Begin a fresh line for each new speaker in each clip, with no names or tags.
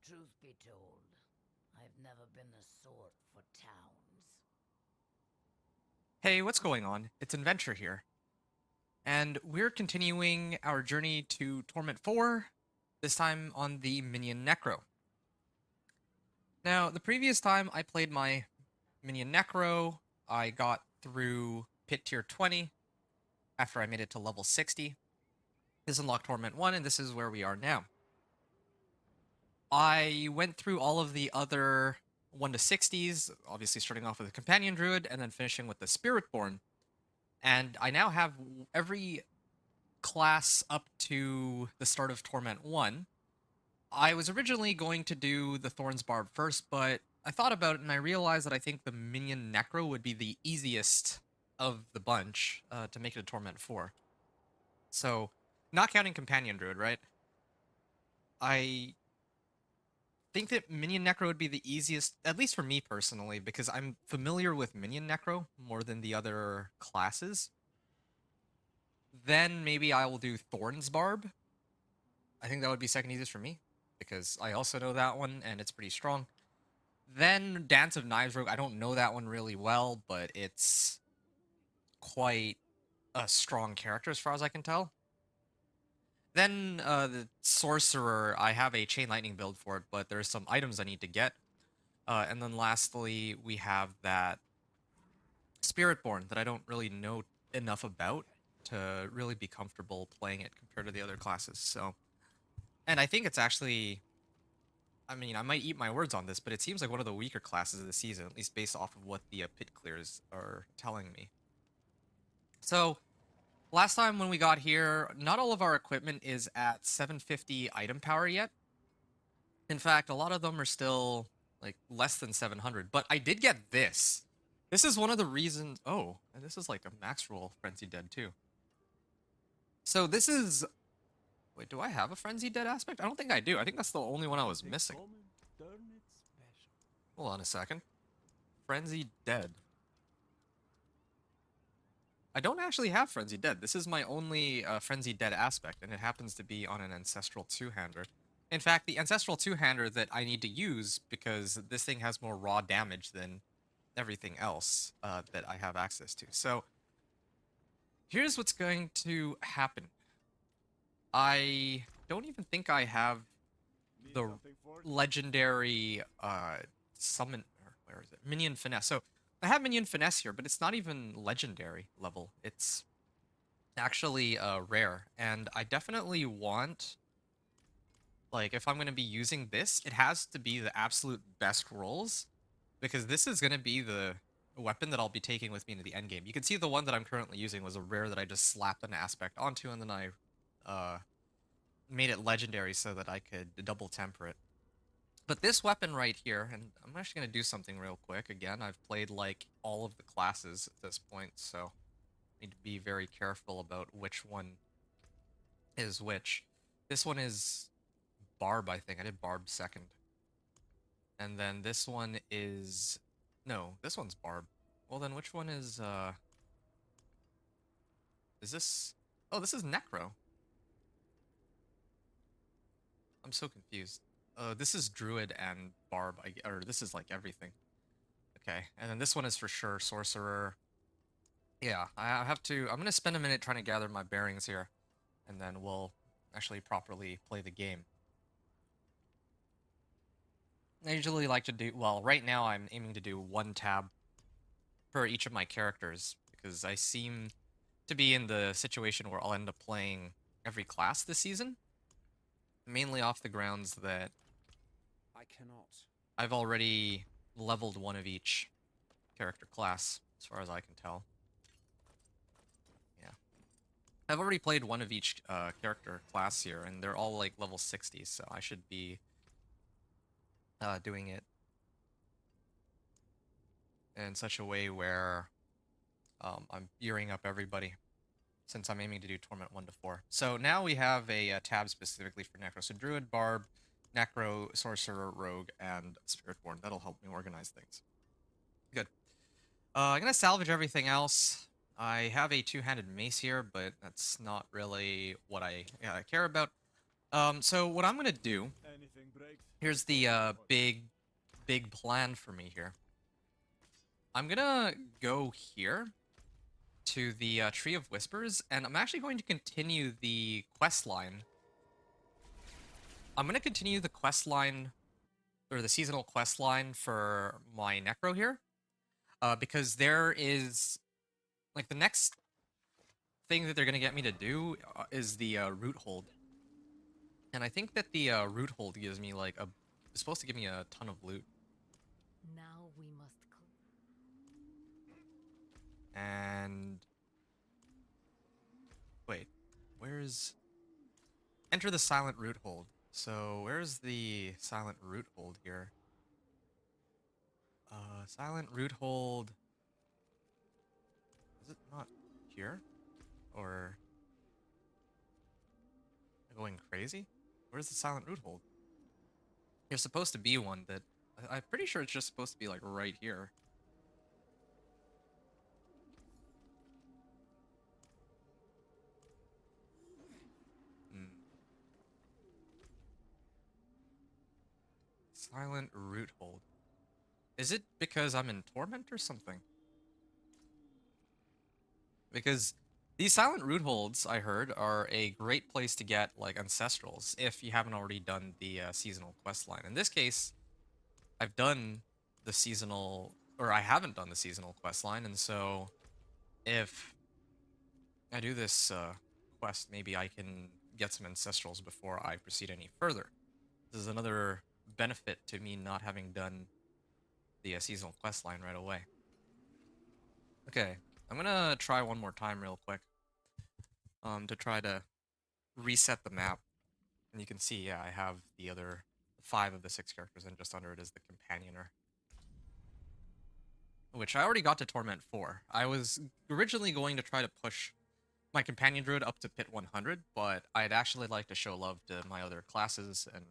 Truth be told, I've never been the sort for towns.
Hey, what's going on? It's Adventure here, and we're continuing our journey to Torment 4, this time on the Minion Necro. Now, the previous time I played my Minion Necro, I got through Pit Tier 20 after I made it to level 60. This unlocked Torment 1, and this is where we are now. I went through all of the other 1 to 60s, obviously starting off with the Companion Druid, and then finishing with the Spiritborn. And I now have every class up to the start of Torment 1. I was originally going to do the Thorn's Barb first, but I thought about it and I realized that I think the Minion Necro would be the easiest of the bunch to make it a Torment 4. So, not counting Companion Druid, right? I think that Minion Necro would be the easiest, at least for me personally, because I'm familiar with Minion Necro more than the other classes. Then maybe I will do Thorn's Barb. I think that would be second easiest for me, because I also know that one, and it's pretty strong. Then Dance of Knives Rogue, I don't know that one really well, but it's quite a strong character as far as I can tell. Then the Sorcerer, I have a Chain Lightning build for it, but there's some items I need to get. And then lastly, we have that Spiritborn that I don't really know enough about to really be comfortable playing it compared to the other classes. So, and I think it's actually, I mean, I might eat my words on this, but it seems like one of the weaker classes of the season, at least based off of what the pit clears are telling me. So, last time when we got here, not all of our equipment is at 750 item power yet. In fact, a lot of them are still like less than 700, but I did get this. This is one of the reasons. Oh, and this is like a max roll Frenzy Dead too. So this is. Wait, do I have a Frenzy Dead aspect? I don't think I do. I think that's the only one I was missing. Hold on a second. Frenzy Dead. I don't actually have Frenzy Dead. This is my only Frenzy Dead aspect, and it happens to be on an Ancestral Two-Hander. In fact, the Ancestral Two-Hander that I need to use, because this thing has more raw damage than everything else that I have access to. So, here's what's going to happen. I don't even think I have the legendary summon, or where is it? Minion Finesse. So, I have Minion Finesse here, but it's not even legendary level. It's actually rare, and I definitely want, like, if I'm going to be using this, it has to be the absolute best rolls, because this is going to be the weapon that I'll be taking with me into the end game. You can see the one that I'm currently using was a rare that I just slapped an aspect onto, and then I made it legendary so that I could double temper it. But this weapon right here, and I'm actually going to do something real quick. Again, I've played like all of the classes at this point, so I need to be very careful about which one is which. This one is Barb, I think. I did Barb second. And then this one is... No, this one's Barb. Well, then which one is this... Oh, this is Necro. I'm so confused. This is Druid and Barb, or this is like everything. Okay, and then this one is for sure Sorcerer. Yeah, I have to... I'm going to spend a minute trying to gather my bearings here, and then we'll actually properly play the game. I usually like to do... Well, right now I'm aiming to do one tab for each of my characters, because I seem to be in the situation where I'll end up playing every class this season. Mainly off the grounds that
I cannot.
I've already leveled one of each character class, as far as I can tell. Yeah. I've already played one of each character class here, and they're all like level 60, so I should be doing it in such a way where I'm gearing up everybody, since I'm aiming to do Torment 1 to 4. So now we have a tab specifically for Necro. So Druid, Barb, Necro, Sorcerer, Rogue, and Spiritborn. That'll help me organize things. Good. I'm going to salvage everything else. I have a two-handed mace here, but that's not really what I care about. So what I'm going to do here's the big plan for me here. I'm gonna go here to the Tree of Whispers, and I'm actually going to continue the quest line. I'm gonna continue the quest line, or the seasonal quest line for my Necro here, because there is, like, the next thing that they're gonna get me to do is the root hold. And I think that the root hold gives me like it's supposed to give me a ton of loot.
Now we must.
And wait, where's enter the silent root hold? So where's the silent root hold here? Silent root hold. Is it not here? Or am I going crazy? Where's the silent root hold? There's supposed to be one that I'm pretty sure it's just supposed to be like right here. Silent root hold. Is it because I'm in Torment or something? Because these silent root holds, I heard, are a great place to get like ancestrals if you haven't already done the seasonal quest line. In this case, I've done the seasonal, or I haven't done the seasonal quest line, and so if I do this quest, maybe I can get some ancestrals before I proceed any further. This is another benefit to me not having done the seasonal quest line right away. Okay, I'm gonna try one more time real quick to try to reset the map. And you can see, yeah, I have the other 5 of the 6 characters, and just under it is the Companioner, which I already got to Torment 4. I was originally going to try to push my Companion Druid up to Pit 100, but I'd actually like to show love to my other classes, and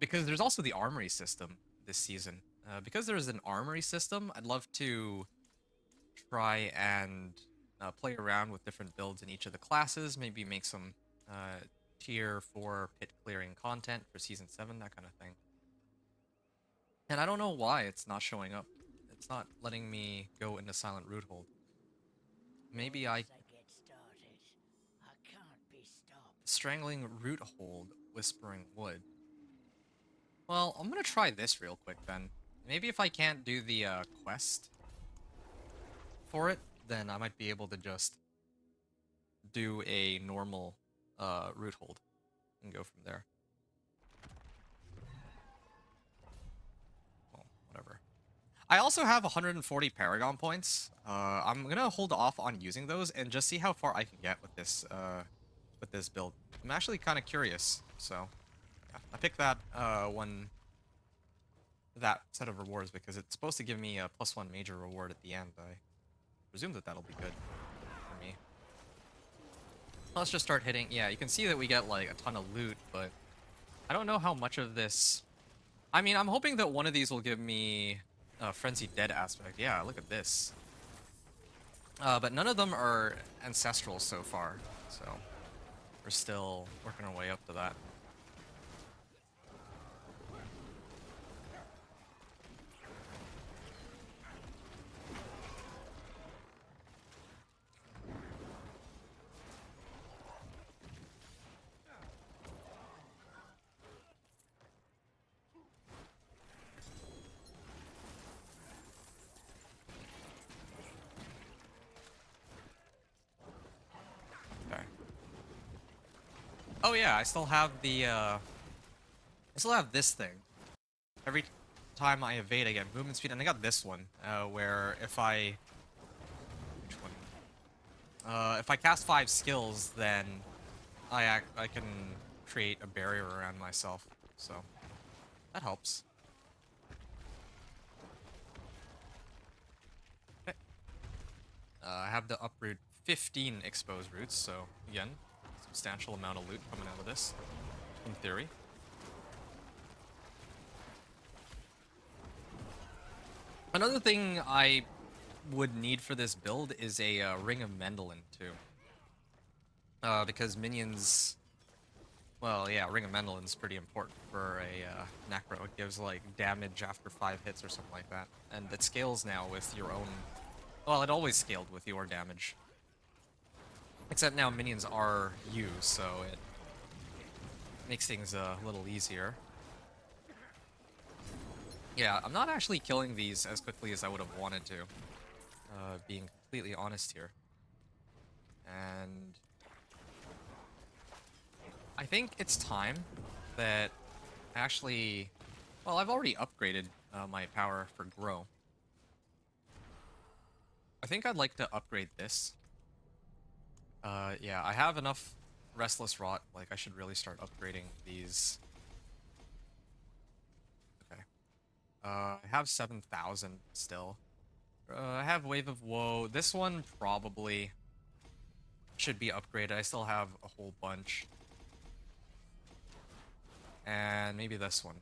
because there's also the Armory system this season. Because there's an Armory system, I'd love to try and play around with different builds in each of the classes, maybe make some tier 4 pit clearing content for Season 7, that kind of thing. And I don't know why it's not showing up. It's not letting me go into Silent Root Hold. Maybe I... Strangling Root Hold, Whispering Wood. Well, I'm gonna try this real quick then. Maybe if I can't do the quest for it, then I might be able to just do a normal root hold and go from there. Well, whatever. I also have 140 Paragon points. I'm gonna hold off on using those and just see how far I can get with this build. I'm actually kind of curious, so yeah. I picked that that set of rewards because it's supposed to give me a +1 major reward at the end. I presume that that'll be good for me. Let's just start hitting. Yeah, you can see that we get like a ton of loot, but I don't know how much of this. I mean, I'm hoping that one of these will give me a Frenzied Dead aspect. Yeah, look at this. But none of them are ancestral so far, so we're still working our way up to that. Oh yeah, I still have the I still have this thing. Every time I evade I get movement speed, and I got this one, where if I which one? If I cast 5 skills, then I can create a barrier around myself. So that helps. Okay. I have the uproot 15 exposed roots, so again, substantial amount of loot coming out of this, in theory. Another thing I would need for this build is a Ring of Mendelin too, because minions Well, yeah, Ring of Mendelon's pretty important for a Necro. It gives, like, damage after 5 hits or something like that. And it scales now with your own... Well, it always scaled with your damage. Except now minions are used, so it makes things a little easier. Yeah, I'm not actually killing these as quickly as I would have wanted to. Being completely honest here. And... I think it's time that actually... Well, I've already upgraded my power for Grow. I think I'd like to upgrade this. Yeah, I have enough Restless Rot. Like, I should really start upgrading these. Okay. I have 7,000 still. I have Wave of Woe. This one probably should be upgraded. I still have a whole bunch. And maybe this one.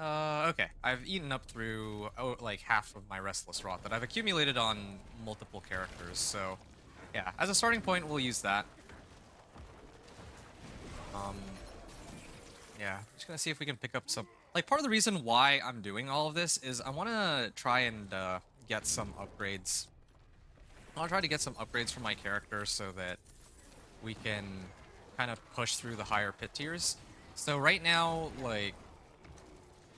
Okay. I've eaten up through, like, half of my Restless Rot that I've accumulated on multiple characters, so... Yeah, as a starting point, we'll use that. Yeah, just gonna see if we can pick up some... Like, part of the reason why I'm doing all of this is I want to try and get some upgrades. I want to try to get some upgrades for my character so that we can kind of push through the higher pit tiers. So right now, like,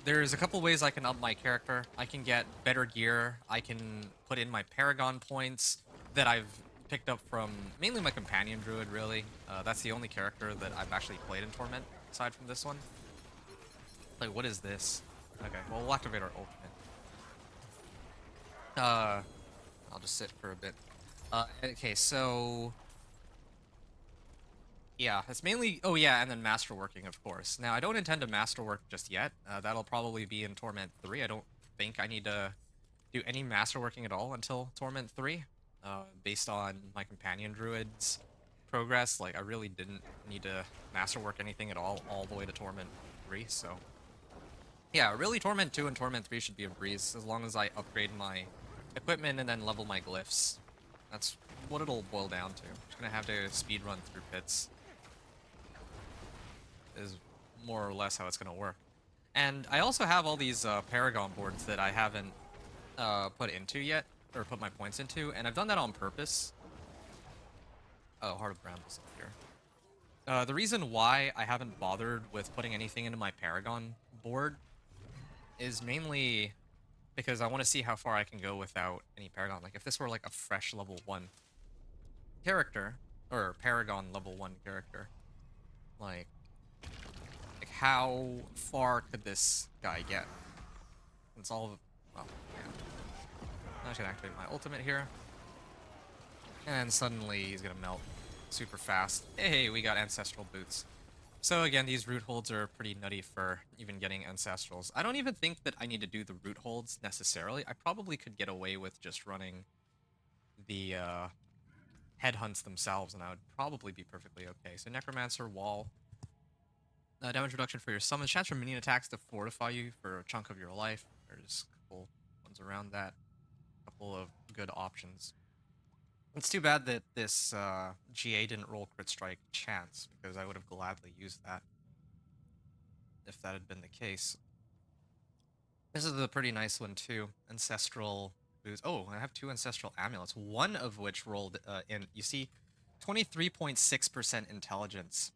there's a couple ways I can up my character. I can get better gear. I can put in my Paragon points that I've picked up from mainly my Companion Druid, really. That's the only character that I've actually played in Torment, aside from this one. Like, what is this? Okay, well, we'll activate our ultimate. I'll just sit for a bit. Okay, so... Yeah, it's mainly... Oh, yeah, and then Masterworking, of course. Now, I don't intend to Masterwork just yet. That'll probably be in Torment 3. I don't think I need to do any Masterworking at all until Torment 3. Based on my Companion Druid's progress, like, I really didn't need to Masterwork anything at all the way to Torment 3, so... Yeah, really Torment 2 and Torment 3 should be a breeze, as long as I upgrade my equipment and then level my glyphs. That's what it'll boil down to. I'm just gonna have to speedrun through pits. Is more or less how it's gonna work. And I also have all these Paragon boards that I haven't put into yet, or put my points into, and I've done that on purpose. Oh, Heart of Brambles up here. The reason why I haven't bothered with putting anything into my Paragon board is mainly because I want to see how far I can go without any Paragon. Like, if this were like a fresh level 1 character, or Paragon level 1 character, like how far could this guy get? It's all, well, yeah. I'm just gonna activate my ultimate here. And suddenly he's gonna melt super fast. Hey, we got Ancestral Boots. So again, these root holds are pretty nutty for even getting Ancestrals. I don't even think that I need to do the root holds necessarily. I probably could get away with just running the headhunts themselves, and I would probably be perfectly okay. So Necromancer, Wall. Damage reduction for your summons. Chance for minion attacks to fortify you for a chunk of your life. There's a couple ones around that. A couple of good options. It's too bad that this GA didn't roll Crit Strike Chance, because I would have gladly used that if that had been the case. This is a pretty nice one too. Ancestral Boots. Oh, I have 2 Ancestral Amulets, one of which rolled in, you see, 23.6% intelligence.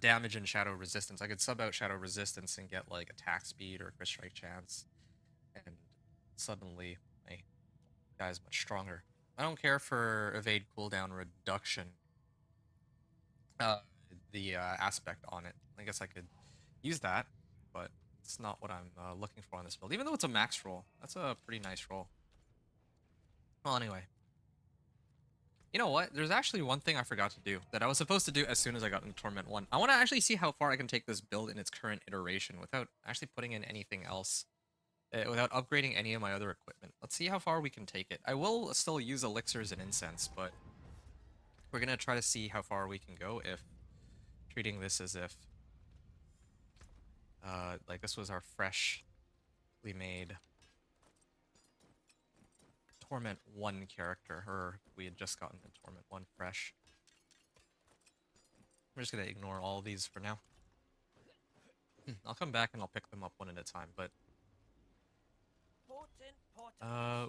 Damage and Shadow Resistance. I could sub out Shadow Resistance and get like attack speed or Crit Strike Chance, and suddenly my guy's much stronger. I don't care for evade cooldown reduction. The aspect on it. I guess I could use that, but it's not what I'm looking for on this build. Even though it's a max roll, that's a pretty nice roll. Well, anyway. You know what? There's actually one thing I forgot to do that I was supposed to do as soon as I got into Torment 1. I want to actually see how far I can take this build in its current iteration without actually putting in anything else. Without upgrading any of my other equipment. Let's see how far we can take it. I will still use elixirs and incense, but we're going to try to see how far we can go if treating this as if like this was our freshly made Torment 1 character, or we had just gotten the Torment 1 fresh. I'm just gonna ignore all of these for now. I'll come back and I'll pick them up one at a time, but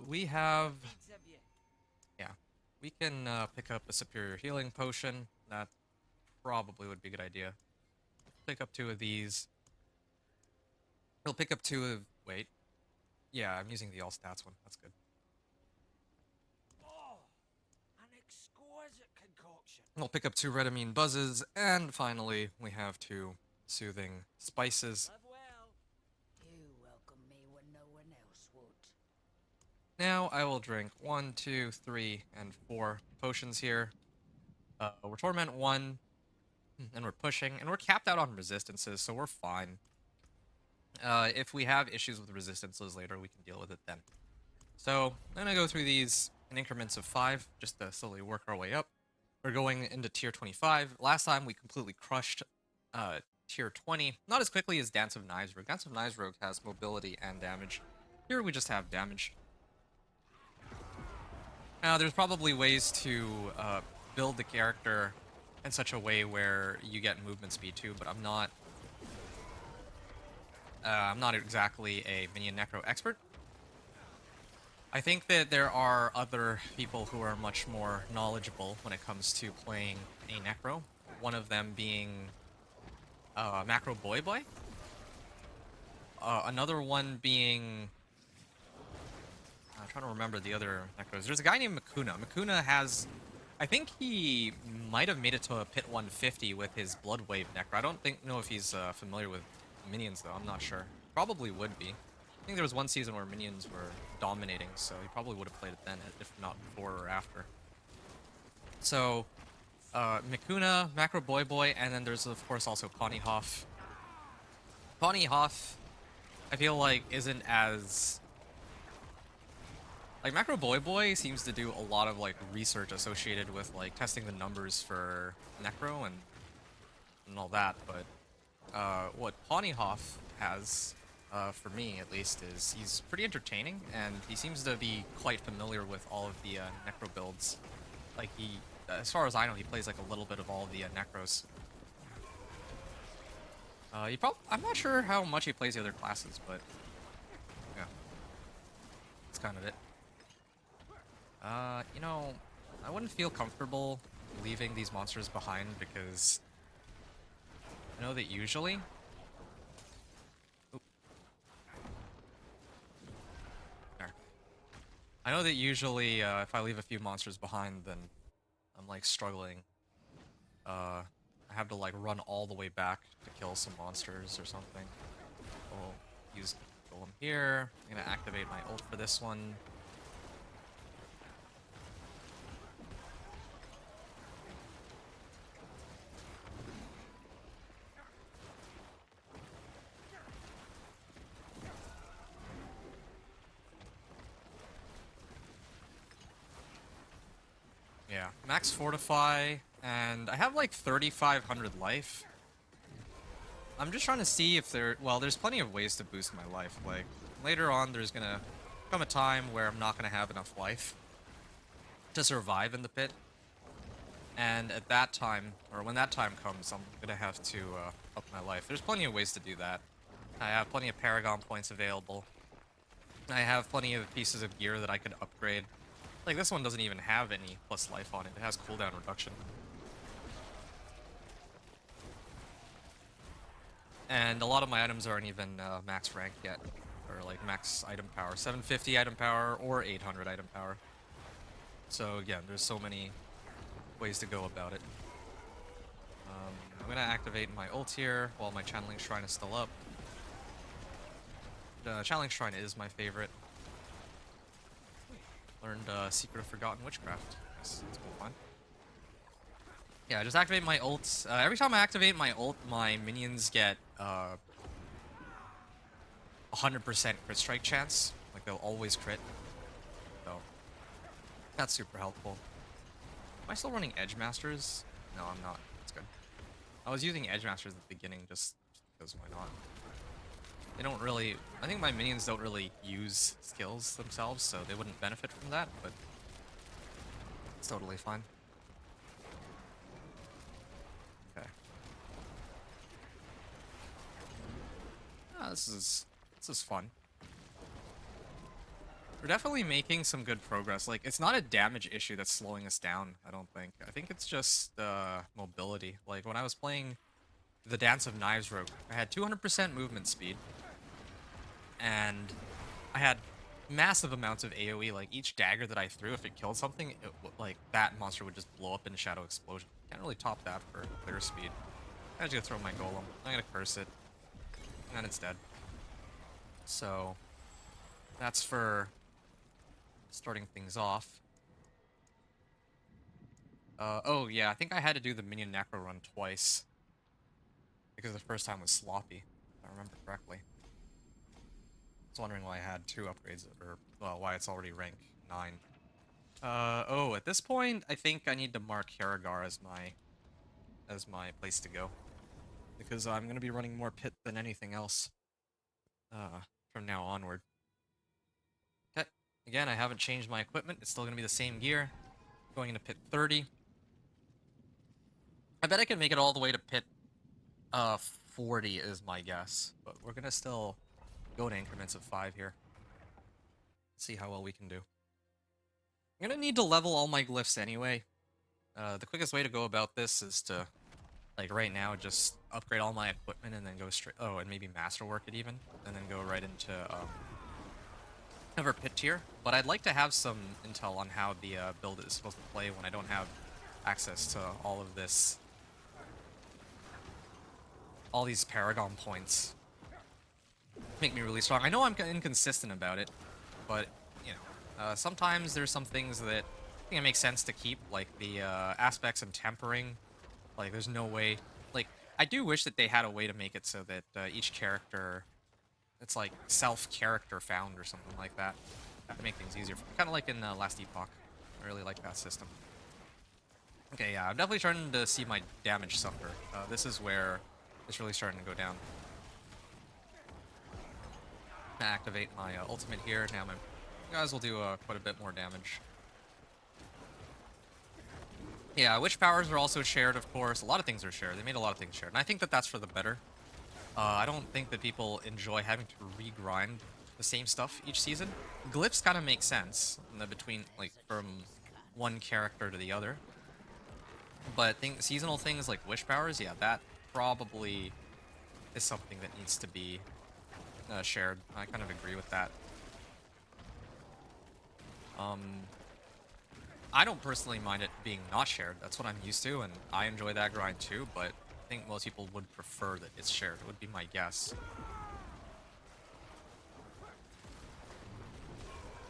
we have, yeah, we can pick up a superior healing potion. That probably would be a good idea. Pick up 2 of these. He'll pick up 2 of, wait, yeah, I'm using the all stats one. That's good.
Oh, an exquisite concoction.
We'll pick up 2 red amine buzzes, and finally we have 2 soothing spices.
Live well.
You welcome me when no one else would.
Now I will drink 1, 2, 3, and 4 potions here. We're Torment 1, and we're pushing, and we're capped out on resistances, so we're fine. If we have issues with resistances later, we can deal with it then. So I'm gonna go through these in increments of 5, just to slowly work our way up. We're going into tier 25. Last time we completely crushed tier 20. Not as quickly as Dance of Knives Rogue. Dance of Knives Rogue has mobility and damage. Here we just have damage. Now there's probably ways to build the character in such a way where you get movement speed too, but I'm not exactly a minion necro expert. I think that there are other people who are much more knowledgeable when it comes to playing a necro. One of them being Macro Boy Boy. Another one being, I'm trying to remember the other necros. There's a guy named Makuna. Makuna has, I think he might have made it to a pit 150 with his Blood Wave necro. I don't know if he's familiar with minions though. I'm not sure. Probably would be. I think there was one season where minions were dominating, so he probably would have played it then, if not before or after. So, Mikuna, Macro Boy Boy, and then there's of course also Connie Hoff. Connie Hoff, I feel like isn't as, like, Macro Boy Boy seems to do a lot of like research associated with like testing the numbers for Necro and all that, but what Connie Hoff has, for me at least, is he's pretty entertaining, and he seems to be quite familiar with all of the Necro builds. Like, he, as far as I know, he plays like a little bit of all of the Necros. I'm not sure how much he plays the other classes, but yeah, that's kind of it. You know, I wouldn't feel comfortable leaving these monsters behind because I know that usually, I know that usually if I leave a few monsters behind, then I'm like struggling. I have to like run all the way back to kill some monsters or something. I'll use Golem here. I'm gonna activate my ult for this one. Yeah, max fortify, and I have like 3,500 life. I'm just trying to see if there's plenty of ways to boost my life. Like, later on there's gonna come a time where I'm not gonna have enough life to survive in the pit. And at that time, or when that time comes, I'm gonna have to up my life. There's plenty of ways to do that. I have plenty of Paragon points available. I have plenty of pieces of gear that I could upgrade. Like, this one doesn't even have any plus life on it. It has cooldown reduction. And a lot of my items aren't even max rank yet. Or like max item power. 750 item power or 800 item power. So again, there's so many ways to go about it. I'm gonna activate my ult here while my Channeling Shrine is still up. Channeling Shrine is my favorite. Learned Secret of Forgotten Witchcraft. That's cool fun. Yeah, just activate my ult. Every time I activate my ult, my minions get 100% crit strike chance. Like, they'll always crit. So, that's super helpful. Am I still running Edge Masters? No, I'm not. That's good. I was using Edge Masters at the beginning just because why not? They don't really, I think my minions don't really use skills themselves, so they wouldn't benefit from that, but it's totally fine. Okay, This is fun. We're definitely making some good progress. Like, it's not a damage issue that's slowing us down, I don't think. I think it's just mobility. Like, when I was playing the Dance of Knives rogue, I had 200% movement speed, and I had massive amounts of AoE. Like, each dagger that I threw, if it killed something, like, that monster would just blow up in a Shadow Explosion. Can't really top that for clear speed. I'm just gonna throw my golem. I'm gonna curse it, and then it's dead. So, that's for starting things off. Oh yeah, I think I had to do the minion necro run twice, because the first time was sloppy, if I remember correctly. I was wondering why I had 2 upgrades, or, well, why it's already rank 9. Oh, at this point, I think I need to mark Haragar as my place to go, because I'm gonna be running more pit than anything else, from now onward. Okay, again, I haven't changed my equipment. It's still gonna be the same gear. Going into pit 30. I bet I can make it all the way to pit 40 is my guess, but we're gonna still go in increments of 5 here. See how well we can do. I'm gonna need to level all my glyphs anyway. The quickest way to go about this is to, like, right now, just upgrade all my equipment and then go straight. Oh, and maybe masterwork it even, and then go right into never pit tier. But I'd like to have some intel on how the build is supposed to play when I don't have access to all of this, all these Paragon points. Make me really strong. I know I'm inconsistent about it, but you know, sometimes there's some things that I think it makes sense to keep, like the aspects and tempering. Like, there's no way. Like, I do wish that they had a way to make it so that each character, it's like self-character found or something like that. That would make things easier. Kind of like in Last Epoch. I really like that system. Okay, yeah, I'm definitely starting to see my damage suffer. This is where it's really starting to go down. I'm gonna activate my ultimate here. Now my guys will do quite a bit more damage. Yeah, witch powers are also shared, of course. A lot of things are shared. They made a lot of things shared, and I think that that's for the better. I don't think that people enjoy having to regrind the same stuff each season. Glyphs kind of make sense in the between, like, from one character to the other. But seasonal things like wish powers, yeah, that probably is something that needs to be shared. I kind of agree with that. I don't personally mind it being not shared. That's what I'm used to, and I enjoy that grind too, but I think most people would prefer that it's shared. It would be my guess.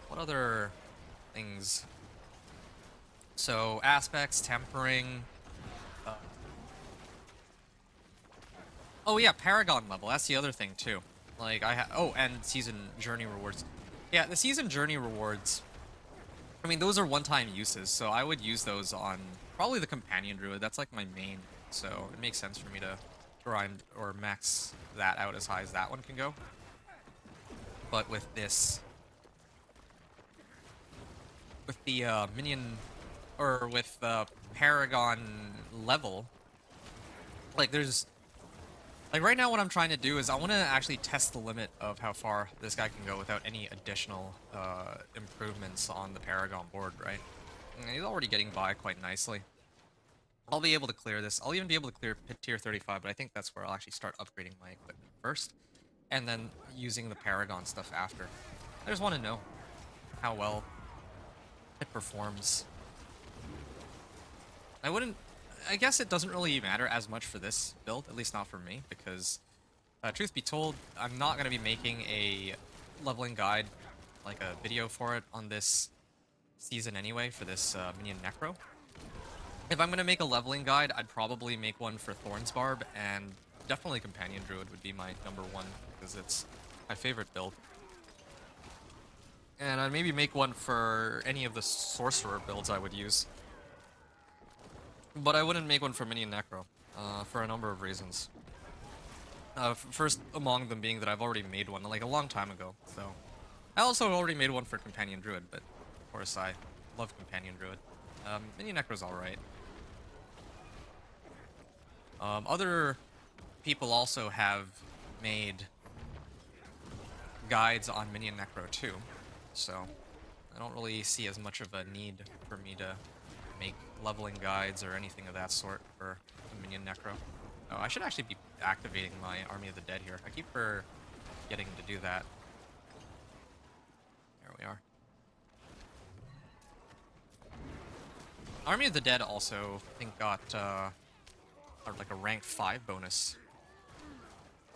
What other things? So, aspects, tempering. Oh yeah, Paragon level. That's the other thing too. Like, oh, and season journey rewards. Yeah, the season journey rewards, I mean, those are one-time uses, so I would use those on probably the companion druid. That's like my main, so it makes sense for me to grind or max that out as high as that one can go. But with this, with the minion, or with the Paragon level, like, there's, like, right now what I'm trying to do is I want to actually test the limit of how far this guy can go without any additional improvements on the Paragon board, right? And he's already getting by quite nicely. I'll be able to clear this. I'll even be able to clear pit tier 35, but I think that's where I'll actually start upgrading my equipment first, and then using the Paragon stuff after. I just want to know how well it performs. I guess it doesn't really matter as much for this build, at least not for me, because truth be told, I'm not going to be making a leveling guide, like a video for it on this season anyway, for this Minion Necro. If I'm going to make a leveling guide, I'd probably make one for Thorn's Barb, and definitely Companion Druid would be my #1, because it's my favorite build. And I'd maybe make one for any of the Sorcerer builds I would use. But I wouldn't make one for Minion Necro, for a number of reasons. First among them being that I've already made one, like, a long time ago, so. I also already made one for Companion Druid, but of course I love Companion Druid. Minion Necro's alright. Other people also have made guides on Minion Necro too, so I don't really see as much of a need for me to make leveling guides or anything of that sort for the Minion Necro. Oh, I should actually be activating my Army of the Dead here. I keep forgetting to do that. There we are. Army of the Dead also, I think, got like a rank 5 bonus.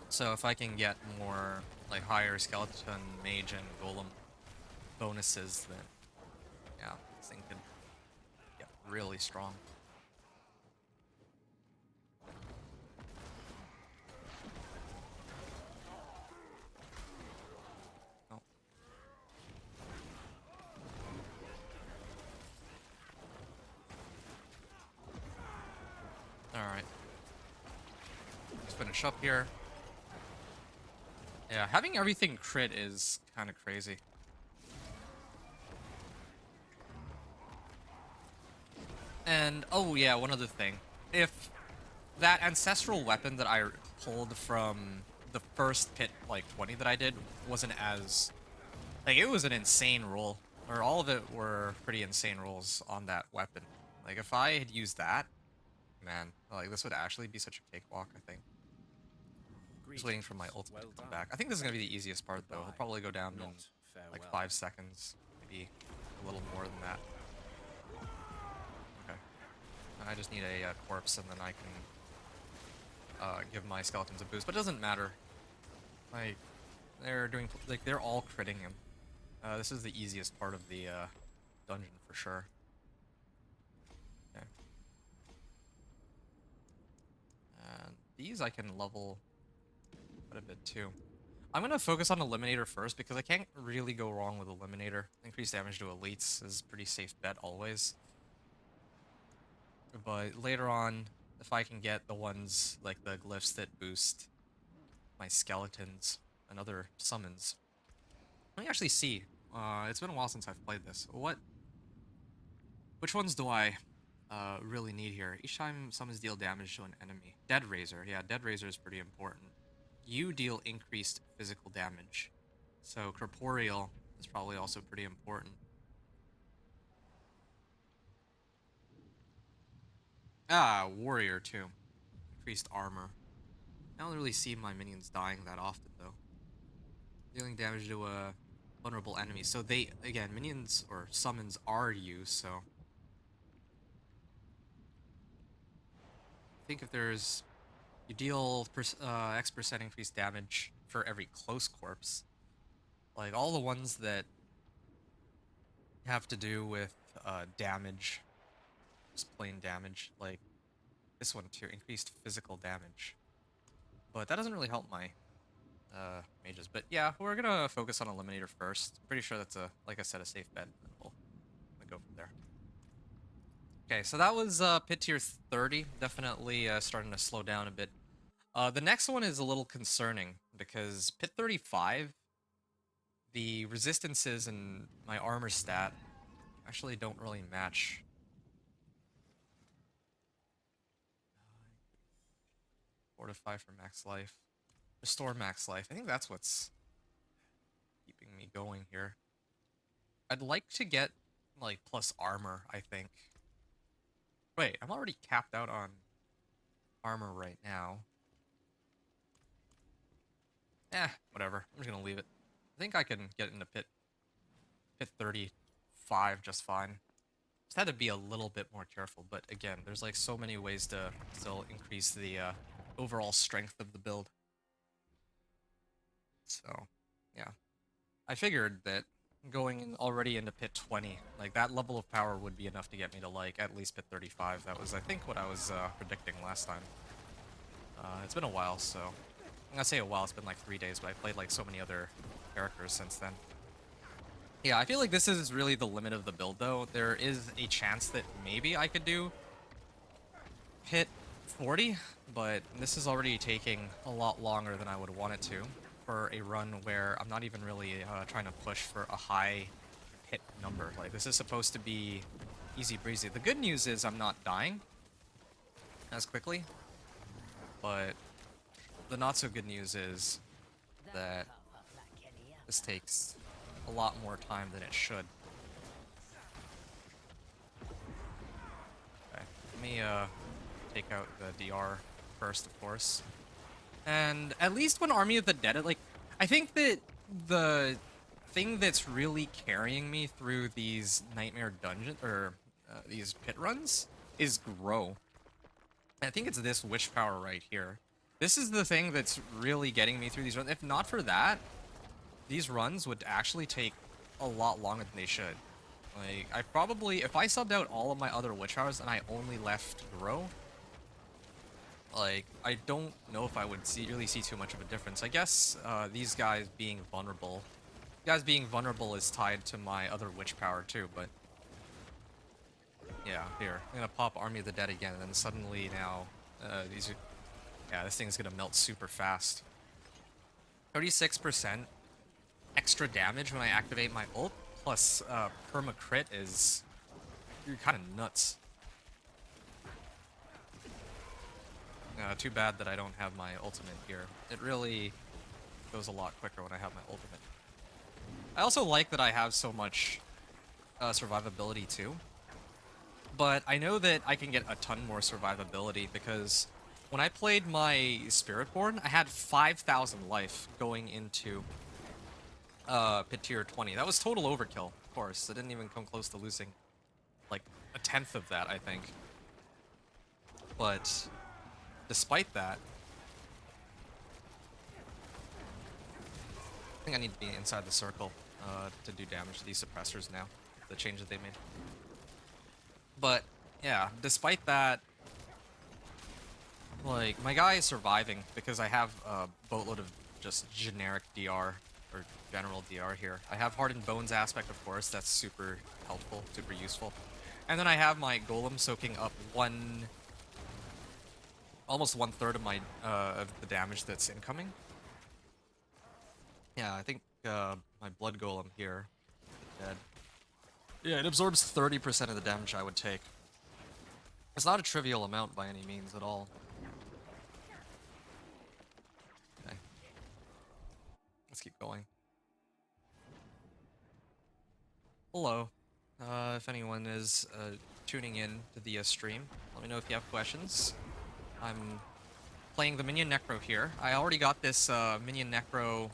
So if I can get more like higher skeleton, mage, and golem bonuses, then yeah, this thing could get really strong. Oh. Alright. Let's finish up here. Yeah, having everything crit is kind of crazy. And, oh yeah, one other thing. If that ancestral weapon that I pulled from the first pit, like, 20 that I did, wasn't as... Like, it was an insane roll. Or all of it were pretty insane rolls on that weapon. Like, if I had used that, man, like, this would actually be such a cakewalk, I think. Just waiting for my ultimate to come back. I think this is going to be the easiest part, though. He'll probably go down in, like, 5 seconds. Maybe a little more than that. Okay. I just need a corpse, and then I can give my skeletons a boost. But it doesn't matter. Like, they're all critting him. This is the easiest part of the dungeon, for sure. Okay. And these I can level quite a bit too. I'm gonna focus on Eliminator first because I can't really go wrong with Eliminator. Increased damage to elites is a pretty safe bet always. But later on, if I can get the ones like the glyphs that boost my skeletons and other summons. Let me actually see. It's been a while since I've played this. Which ones do I really need here? Each time summons deal damage to an enemy. Dead Razor. Yeah, Dead Razor is pretty important. You deal increased physical damage. So Corporeal is probably also pretty important. Ah, Warrior too. Increased armor. I don't really see my minions dying that often though. Dealing damage to a vulnerable enemy. So they, again, minions or summons are used, so... I think if there's... You deal X% increased damage for every close corpse. Like, all the ones that have to do with damage, just plain damage, like this one too, increased physical damage. But that doesn't really help my mages. But yeah, we're gonna focus on Eliminator first. I'm pretty sure that's like I said, a safe bet. And we'll go from there. Okay, so that was pit tier 30. Definitely starting to slow down a bit. The next one is a little concerning because pit 35, the resistances and my armor stat actually don't really match. Fortify for max life. Restore max life. I think that's what's keeping me going here. I'd like to get, like, plus armor, I think. Wait, I'm already capped out on armor right now. Whatever. I'm just gonna leave it. I think I can get into pit 35 just fine. Just had to be a little bit more careful, but again, there's like so many ways to still increase the overall strength of the build. So, yeah. I figured that going in already into pit 20, like that level of power would be enough to get me to like at least pit 35. That was, I think, what I was predicting last time. It's been a while, so... I'm gonna say a while, it's been like 3 days, but I played like so many other characters since then. Yeah, I feel like this is really the limit of the build though. There is a chance that maybe I could do hit 40, but this is already taking a lot longer than I would want it to for a run where I'm not even really trying to push for a high hit number. Like, this is supposed to be easy breezy. The good news is I'm not dying as quickly, but the not so good news is that This takes a lot more time than it should. Okay, let me take out the DR first, of course. And at least when Army of the Dead, like, I think that the thing that's really carrying me through these nightmare dungeon or these pit runs is grow. I think it's this witch power right here. This is the thing that's really getting me through these runs. If not for that, these runs would actually take a lot longer than they should. Like, I probably, if I subbed out all of my other witch powers and I only left grow, like, I don't know if I would really see too much of a difference. I guess these guys being vulnerable is tied to my other witch power too, but yeah, here. I'm gonna pop Army of the Dead again, and then suddenly now, yeah, this thing's gonna melt super fast. 36% extra damage when I activate my ult, plus perma crit is kind of nuts. Too bad that I don't have my ultimate here. It really goes a lot quicker when I have my ultimate. I also like that I have so much survivability too. But I know that I can get a ton more survivability because when I played my Spiritborn, I had 5,000 life going into Pit Tier 20. That was total overkill, of course. I didn't even come close to losing like a tenth of that, I think. But despite that, I think I need to be inside the circle to do damage to these suppressors now, the change that they made. But yeah, despite that, like, my guy is surviving because I have a boatload of just generic DR, or general DR here. I have Hardened Bones aspect, of course, that's super helpful, super useful. And then I have my Golem soaking up almost 1/3 of my of the damage that's incoming. Yeah, I think my Blood Golem here is dead. Yeah, it absorbs 30% of the damage I would take. It's not a trivial amount by any means at all. Okay. Let's keep going. Hello. If anyone is tuning in to the stream, let me know if you have questions. I'm playing the Minion Necro here. I already got this Minion Necro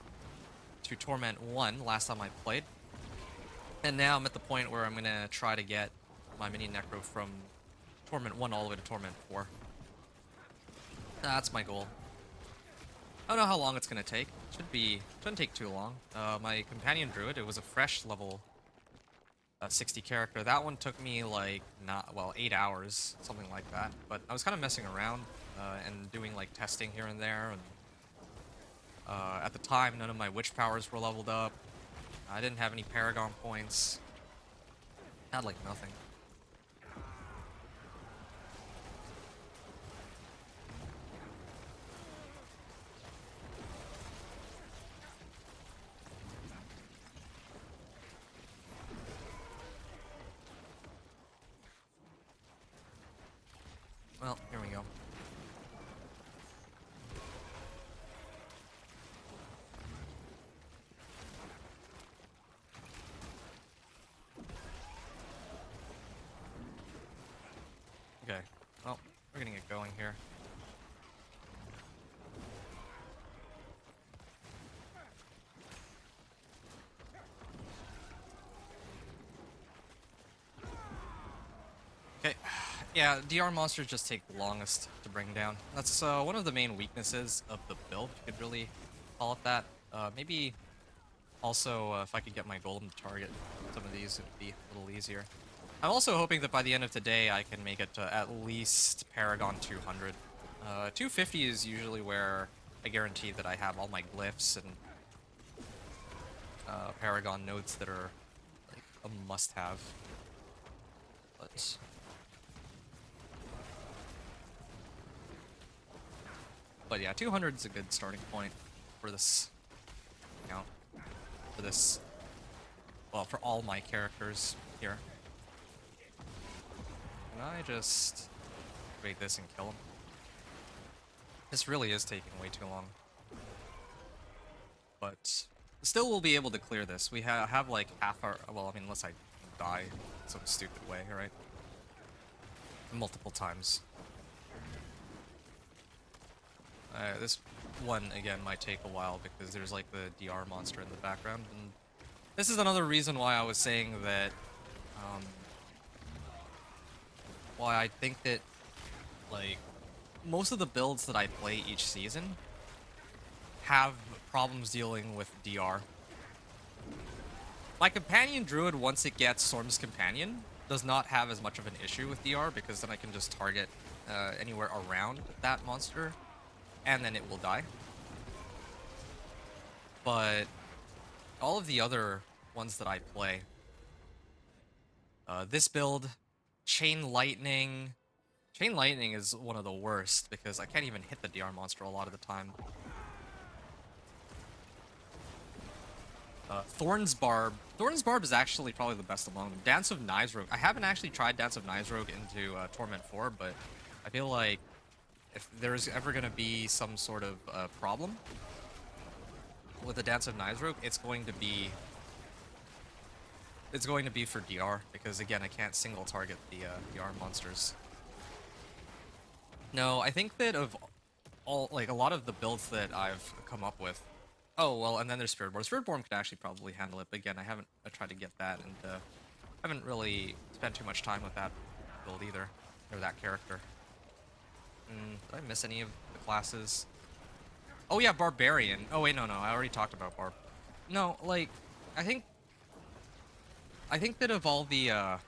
to Torment 1 last time I played. And now I'm at the point where I'm going to try to get my Minion Necro from Torment 1 all the way to Torment 4. That's my goal. I don't know how long it's going to take. Shouldn't take too long. My Companion Druid, it was a fresh level 60 character. That one took me like 8 hours, something like that. But I was kind of messing around and doing like testing here and there. And at the time, none of my witch powers were leveled up. I didn't have any Paragon points. I had like nothing. Well, here we go. Okay, well, we're gonna get going here. Okay, yeah, DR monsters just take the longest to bring down. That's one of the main weaknesses of the build, you could really call it that. Maybe also if I could get my golem to target some of these, it would be a little easier. I'm also hoping that by the end of today I can make it to at least Paragon 200. 250 is usually where I guarantee that I have all my glyphs and Paragon nodes that are like a must-have. But yeah, 200 is a good starting point for this account. For all my characters here. Can I just wait this and kill him? This really is taking way too long. But this still will be able to clear this. We have like half our, well, I mean, unless I die in some stupid way, right? Multiple times. This one, again, might take a while because there's like the DR monster in the background. And this is another reason why I was saying that, why I think that, like, most of the builds that I play each season have problems dealing with DR. My companion druid, once it gets Storm's Companion, does not have as much of an issue with DR because then I can just target anywhere around that monster and then it will die. But all of the other ones that I play, this build, Chain Lightning is one of the worst because I can't even hit the DR monster a lot of the time. Thorn's Barb is actually probably the best among them. Dance of Knives Rogue. I haven't actually tried Dance of Knives Rogue into Torment 4, but I feel like if there's ever going to be some sort of problem with the Dance of Knives Rogue, it's going to be for DR, because again, I can't single target the DR monsters. No, I think that of all, like, a lot of the builds that I've come up with. Oh, well, and then there's Spiritborn. Spiritborn could actually probably handle it, but again, I haven't tried to get that, and haven't really spent too much time with that build either, or that character. Did I miss any of the classes? Oh yeah, Barbarian. Oh wait, no, I already talked about Barb. No, like, I think that of all the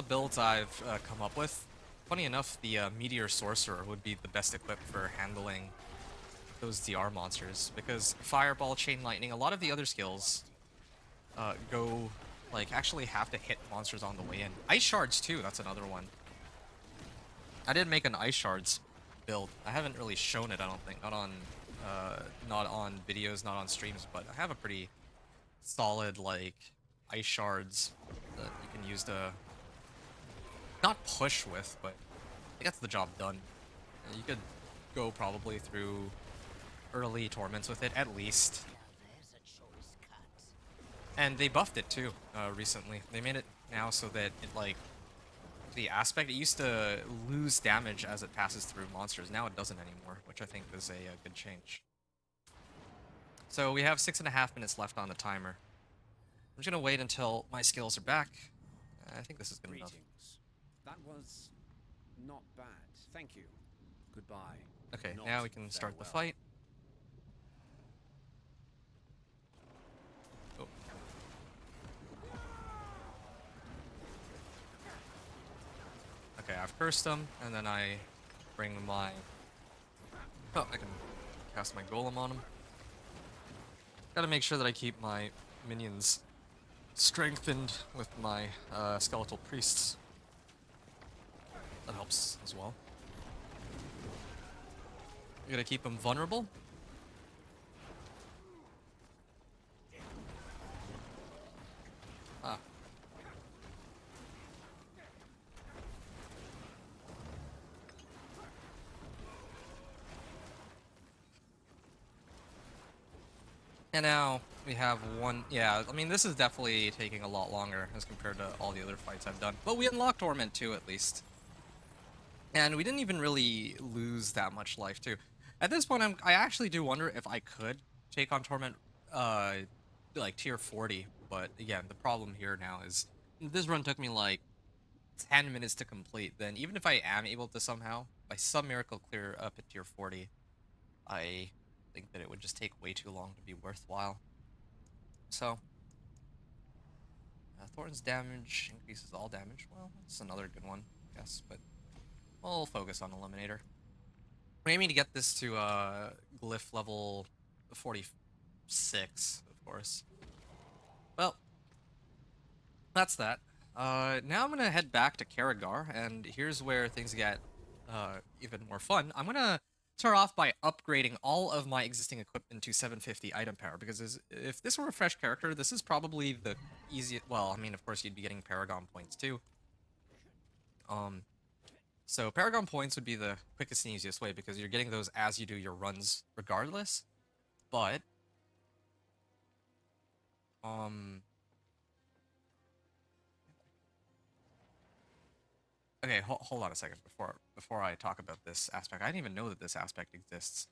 builds I've come up with, funny enough, the Meteor Sorcerer would be the best equipped for handling those DR monsters, because Fireball, Chain Lightning, a lot of the other skills go, like, actually have to hit monsters on the way in. Ice Shards too, that's another one. I did make an Ice Shards build. I haven't really shown it, I don't think. Not on videos, not on streams, but I have a pretty solid, like, Ice Shards that you can use to not push with, but it gets the job done. You could go probably through early Torments with it, at least.
There's a choice cut.
And they buffed it too, recently. They made it now so that it, like, the aspect, it used to lose damage as it passes through monsters. Now it doesn't anymore, which I think is a good change. So we have 6.5 minutes left on the timer. I'm just gonna wait until my skills are back. I think this is good enough.
Greetings. That was not bad. Thank you. Goodbye.
Okay,
Not
now we can start the
farewell.
fight. Oh. Okay, I've cursed them, and then I bring my... Oh, I can cast my golem on him. Gotta make sure that I keep my minions strengthened with my skeletal priests. That helps as well. You gotta keep them vulnerable. Ah. And now we have one. Yeah, I mean, this is definitely taking a lot longer as compared to all the other fights I've done. But we unlocked Torment too, at least. And we didn't even really lose that much life too. At this point, I actually do wonder if I could take on Torment, like tier 40. But again, the problem here now is this run took me like 10 minutes to complete. Then even if I am able to somehow, by some miracle, clear up at tier 40, I think that it would just take way too long to be worthwhile. So, Thorn's damage increases all damage. Well, that's another good one, I guess, but we'll focus on Eliminator. We're aiming to get this to glyph level 46, of course. Well, that's that. Now I'm gonna head back to Karagar, and here's where things get even more fun. I'm gonna start off by upgrading all of my existing equipment to 750 item power, because if this were a fresh character, this is probably the easiest. Well, I mean, of course, you'd be getting Paragon points too. So Paragon points would be the quickest and easiest way, because you're getting those as you do your runs regardless. But Okay, hold on a second before I talk about this aspect. I didn't even know that this aspect exists.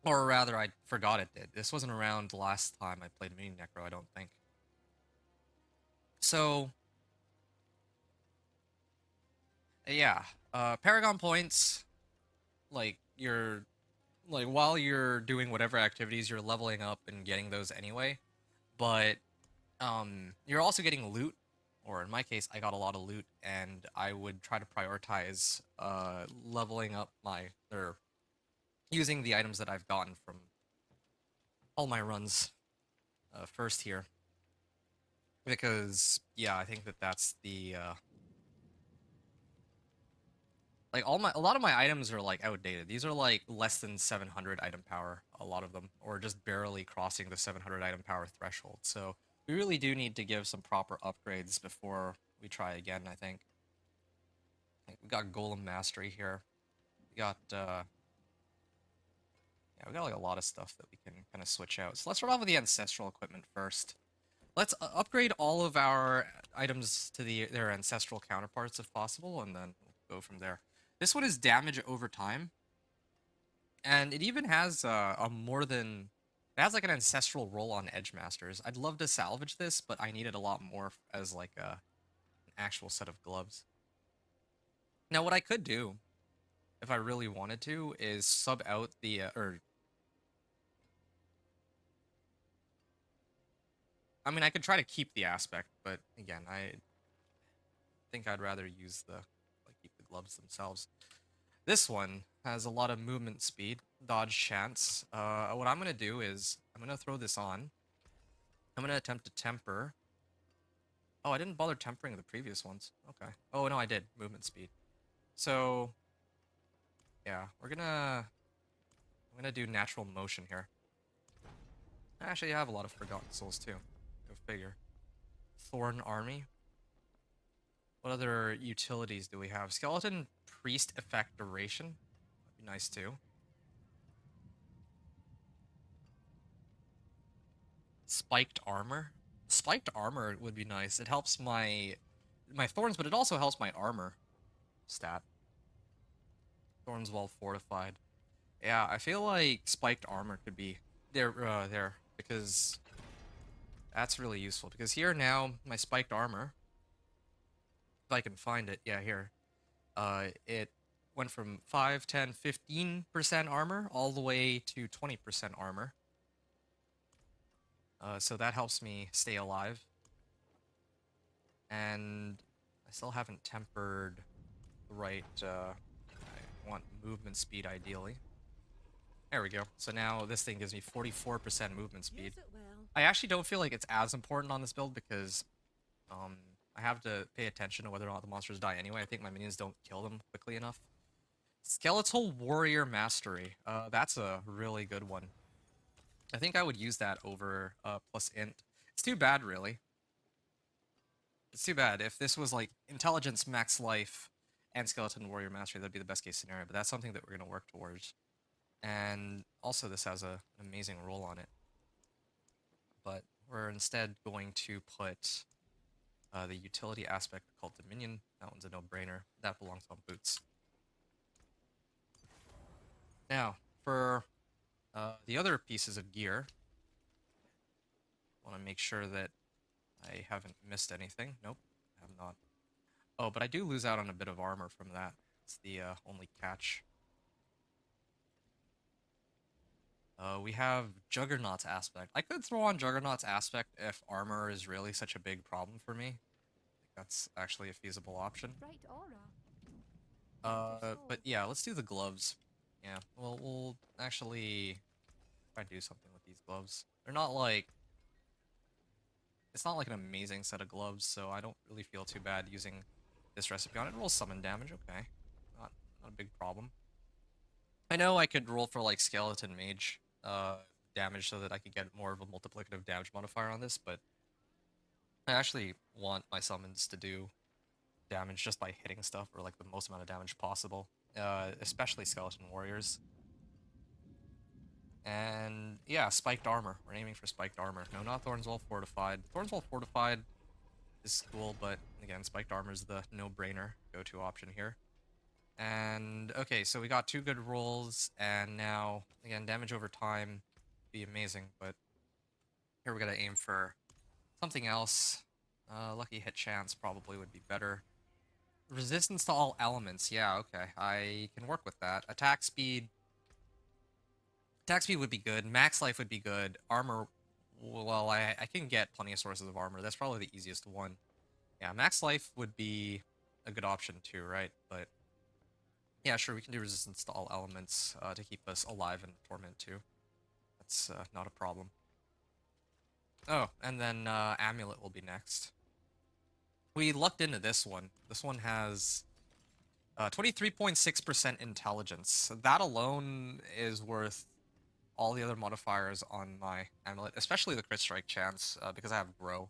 Or rather, I forgot it did. This wasn't around the last time I played Mini Necro, I don't think. So, yeah, Paragon points, like, while you're doing whatever activities, you're leveling up and getting those anyway. But, you're also getting loot, or in my case, I got a lot of loot, and I would try to prioritize, leveling up or using the items that I've gotten from all my runs, first here. Because, yeah, I think that that's the, like, a lot of my items are, like, outdated. These are, like, less than 700 item power, a lot of them, or just barely crossing the 700 item power threshold. So, we really do need to give some proper upgrades before we try again, I think. We got Golem Mastery here. We got, yeah, we got, like, a lot of stuff that we can kind of switch out. So, let's start off with the Ancestral equipment first. Let's upgrade all of our items to their ancestral counterparts if possible, and then we'll go from there. This one is damage over time, and it even has it has like an ancestral roll on Edge Masters. I'd love to salvage this, but I need it a lot more as like an actual set of gloves. Now, what I could do, if I really wanted to, is sub out the I mean, I could try to keep the aspect, but again, I think I'd rather use keep the gloves themselves. This one has a lot of movement speed, dodge chance. What I'm gonna do is I'm gonna throw this on. I'm gonna attempt to temper. Oh, I didn't bother tempering the previous ones. Okay. Oh no, I did. Movement speed. So yeah, I'm gonna do natural motion here. Actually, I have a lot of Forgotten Souls too. Go figure. Thorn Army. What other utilities do we have? Skeleton Priest effect duration. That'd be nice too. Spiked armor. Spiked armor would be nice. It helps my thorns, but it also helps my armor stat. Thorns well fortified. Yeah, I feel like spiked armor could be there because that's really useful. Because here now, my spiked armor, if I can find it, yeah, here. It went from 5, 10, 15% armor all the way to 20% armor. So that helps me stay alive. And I still haven't tempered the right, I want movement speed ideally. There we go. So now this thing gives me 44% movement speed. I actually don't feel like it's as important on this build because I have to pay attention to whether or not the monsters die anyway. I think my minions don't kill them quickly enough. Skeletal Warrior Mastery. That's a really good one. I think I would use that over plus int. It's too bad, really. It's too bad. If this was like Intelligence, Max Life, and Skeleton Warrior Mastery, that'd be the best case scenario. But that's something that we're going to work towards. And also this has an amazing roll on it. But we're instead going to put the utility aspect called Dominion. That one's a no-brainer. That belongs on boots. Now, for the other pieces of gear, I want to make sure that I haven't missed anything. Nope, I have not. Oh, but I do lose out on a bit of armor from that. It's the only catch. We have Juggernaut's aspect. I could throw on Juggernaut's aspect if armor is really such a big problem for me. I think that's actually a feasible option. But yeah, let's do the gloves. Yeah, well, we'll actually try to do something with these gloves. They're not like... It's not like an amazing set of gloves, so I don't really feel too bad using this recipe on it. It rolls summon damage, okay. Not a big problem. I know I could roll for, like, Skeleton Mage damage so that I could get more of a multiplicative damage modifier on this, but I actually want my summons to do damage just by hitting stuff, or, like, the most amount of damage possible. Especially Skeleton Warriors. And yeah, spiked armor. We're aiming for spiked armor. No, not Thornswall Fortified. Thornswall Fortified is cool, but again, spiked armor is the no-brainer go-to option here. And okay, so we got 2 good rolls, and now again, damage over time be amazing, but here we gotta aim for something else. Lucky hit chance probably would be better. Resistance to all elements, yeah, okay, I can work with that. Attack speed would be good. Max life would be good. Armor, well, I can get plenty of sources of armor. That's probably the easiest one. Yeah, max life would be a good option too, right? But yeah, sure, we can do resistance to all elements to keep us alive in Torment too. That's not a problem. Oh, and then Amulet will be next. We lucked into this one. This one has 23.6% intelligence. That alone is worth all the other modifiers on my amulet, especially the crit strike chance, because I have grow.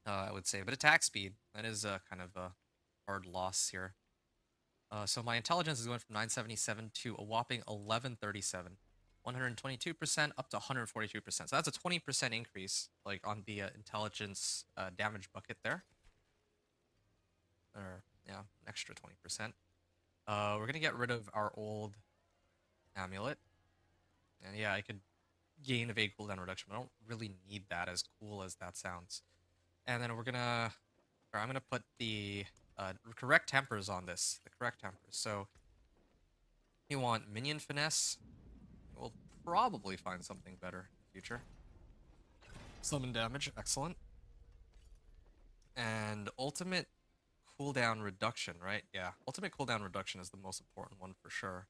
I would say, but attack speed, that is kind of a hard loss here. So my intelligence is going from 977 to a whopping 1137, 122% up to 142%. So that's a 20% increase, like on the intelligence damage bucket there. Or yeah, an extra 20%. We're gonna get rid of our old amulet. And yeah, I could gain evade cooldown reduction, but I don't really need that, as cool as that sounds. And then I'm gonna put the correct tempers on this, the correct tempers. So you want minion finesse. We'll probably find something better in the future. Summon damage, excellent. And ultimate cooldown reduction, right? Yeah, ultimate cooldown reduction is the most important one for sure.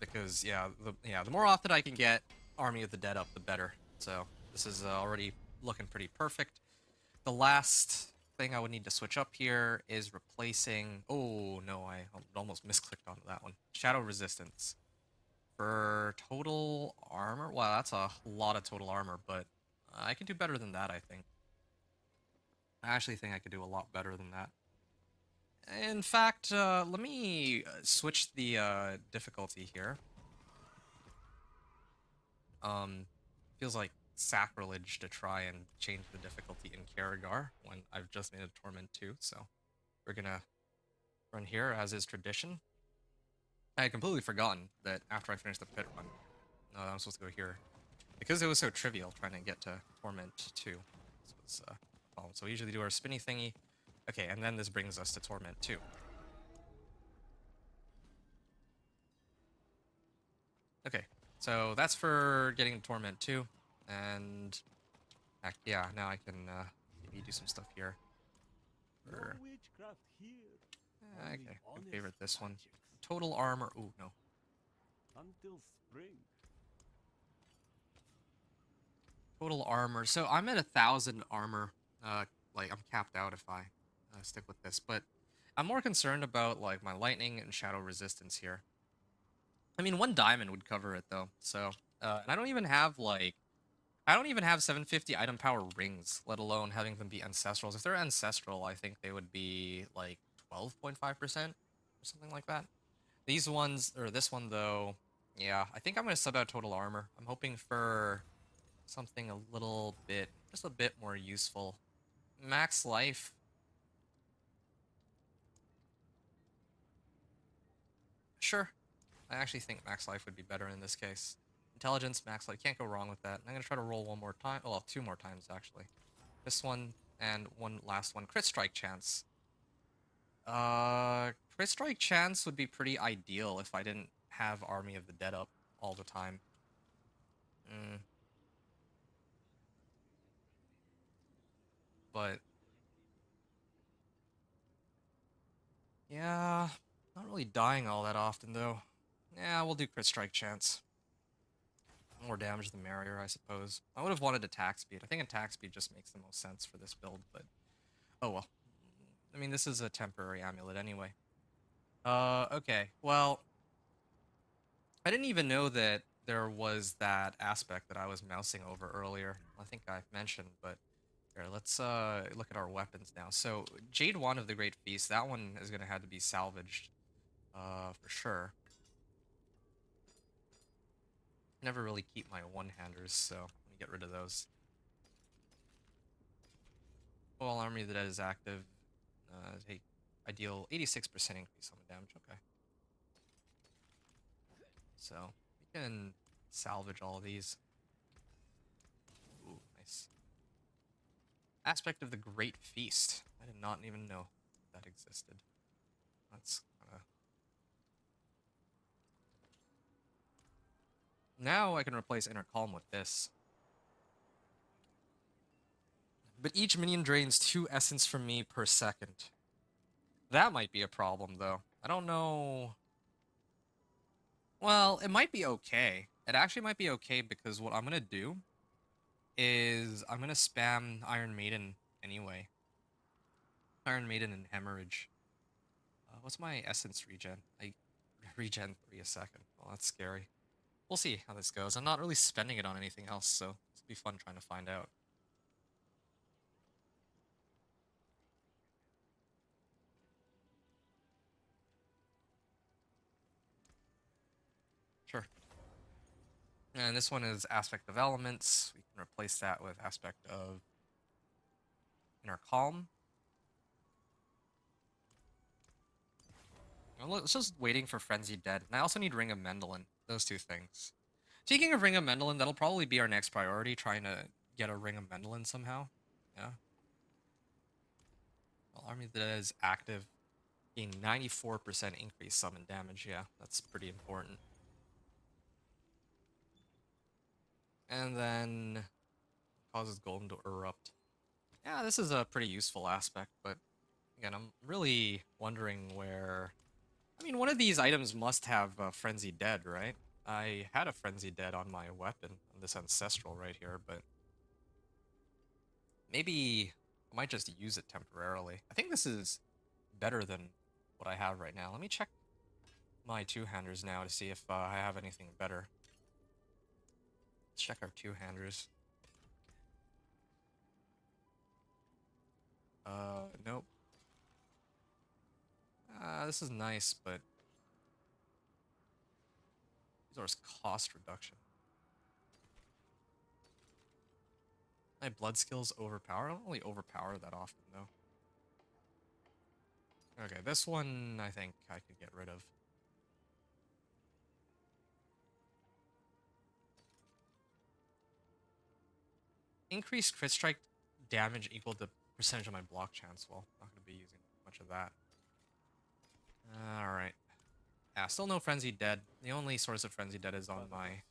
Because the more often I can get Army of the Dead up, the better. So this is already looking pretty perfect. The last thing I would need to switch up here is replacing... Oh, no, I almost misclicked onto that one. Shadow Resistance. For total armor? Wow, that's a lot of total armor, but I can do better than that, I think. I actually think I could do a lot better than that. In fact, let me switch the difficulty here. Feels like sacrilege to try and change the difficulty in Karagar when I've just made a Torment 2, so we're gonna run here as is tradition. I had completely forgotten that after I finished the pit run, I'm supposed to go here. Because it was so trivial trying to get to Torment 2. This was a problem. So we usually do our spinny thingy. Okay, and then this brings us to Torment 2. Okay, so that's for getting to Torment 2. And heck yeah, now I can maybe do some stuff here. For... Okay, I can favorite this one. Total armor. Ooh, no.
Until spring.
Total armor. So I'm at 1,000 armor. Like I'm capped out if I stick with this, but I'm more concerned about like my lightning and shadow resistance here. I mean, 1 diamond would cover it though. So, and I don't even have 750 item power rings, let alone having them be ancestrals. If they're ancestral, I think they would be like 12.5% or something like that. These ones, or this one though, yeah, I think I'm gonna sub out total armor. I'm hoping for something a little bit, just a bit more useful. Max life. Sure. I actually think max life would be better in this case. Intelligence, max life, can't go wrong with that. I'm gonna try to roll 1 more time. Well, 2 more times actually. This one and one last one. Crit strike chance. Crit strike chance would be pretty ideal if I didn't have Army of the Dead up all the time. But yeah, not really dying all that often though. Yeah, we'll do crit strike chance. More damage the merrier, I suppose. I would have wanted attack speed. I think attack speed just makes the most sense for this build, but oh well. I mean, this is a temporary amulet anyway. Okay. Well, I didn't even know that there was that aspect that I was mousing over earlier. I think I mentioned, but here, let's look at our weapons now. So, Jade Wand of the Great Feast, that one is going to have to be salvaged. For sure. Never really keep my one-handers, so let me get rid of those. Well, Army of the Dead is active. Take ideal 86% increase on the damage. Okay. So we can salvage all of these. Ooh, nice. Aspect of the Great Feast. I did not even know that existed. That's kind of... Now I can replace Inner Calm with this. But each minion drains 2 essence from me per second. That might be a problem, though. I don't know... Well, it might be okay. It actually might be okay because what I'm going to do is I'm going to spam Iron Maiden anyway. Iron Maiden and Hemorrhage. What's my essence regen? I regen 3 a second. Well, that's scary. We'll see how this goes. I'm not really spending it on anything else, so it'll be fun trying to find out. Sure. And this one is Aspect of Elements. We can replace that with Aspect of Inner Calm. It's just waiting for Frenzied Dead. And I also need Ring of Mendelin. Those 2 things. Speaking of Ring of Mendelin, that'll probably be our next priority, trying to get a Ring of Mendelin somehow. Yeah. Well, Army of the Dead is active. Gain 94% increase summon damage. Yeah, that's pretty important. And then causes Golem to erupt. Yeah, this is a pretty useful aspect, but again, I'm really wondering where... I mean, one of these items must have Frenzy Dead, right? I had a Frenzy Dead on my weapon, on this Ancestral right here, but... Maybe I might just use it temporarily. I think this is better than what I have right now. Let me check my 2-handers now to see if I have anything better. Let's check our 2-handers. Nope. This is nice, but resource cost reduction. My blood skills overpower? I don't really overpower that often, though. Okay, this one I think I could get rid of. Increased crit strike damage equal to percentage of my block chance. Well, I'm not going to be using much of that. Alright. Yeah, still no Frenzy Dead. The only source of Frenzy Dead is on my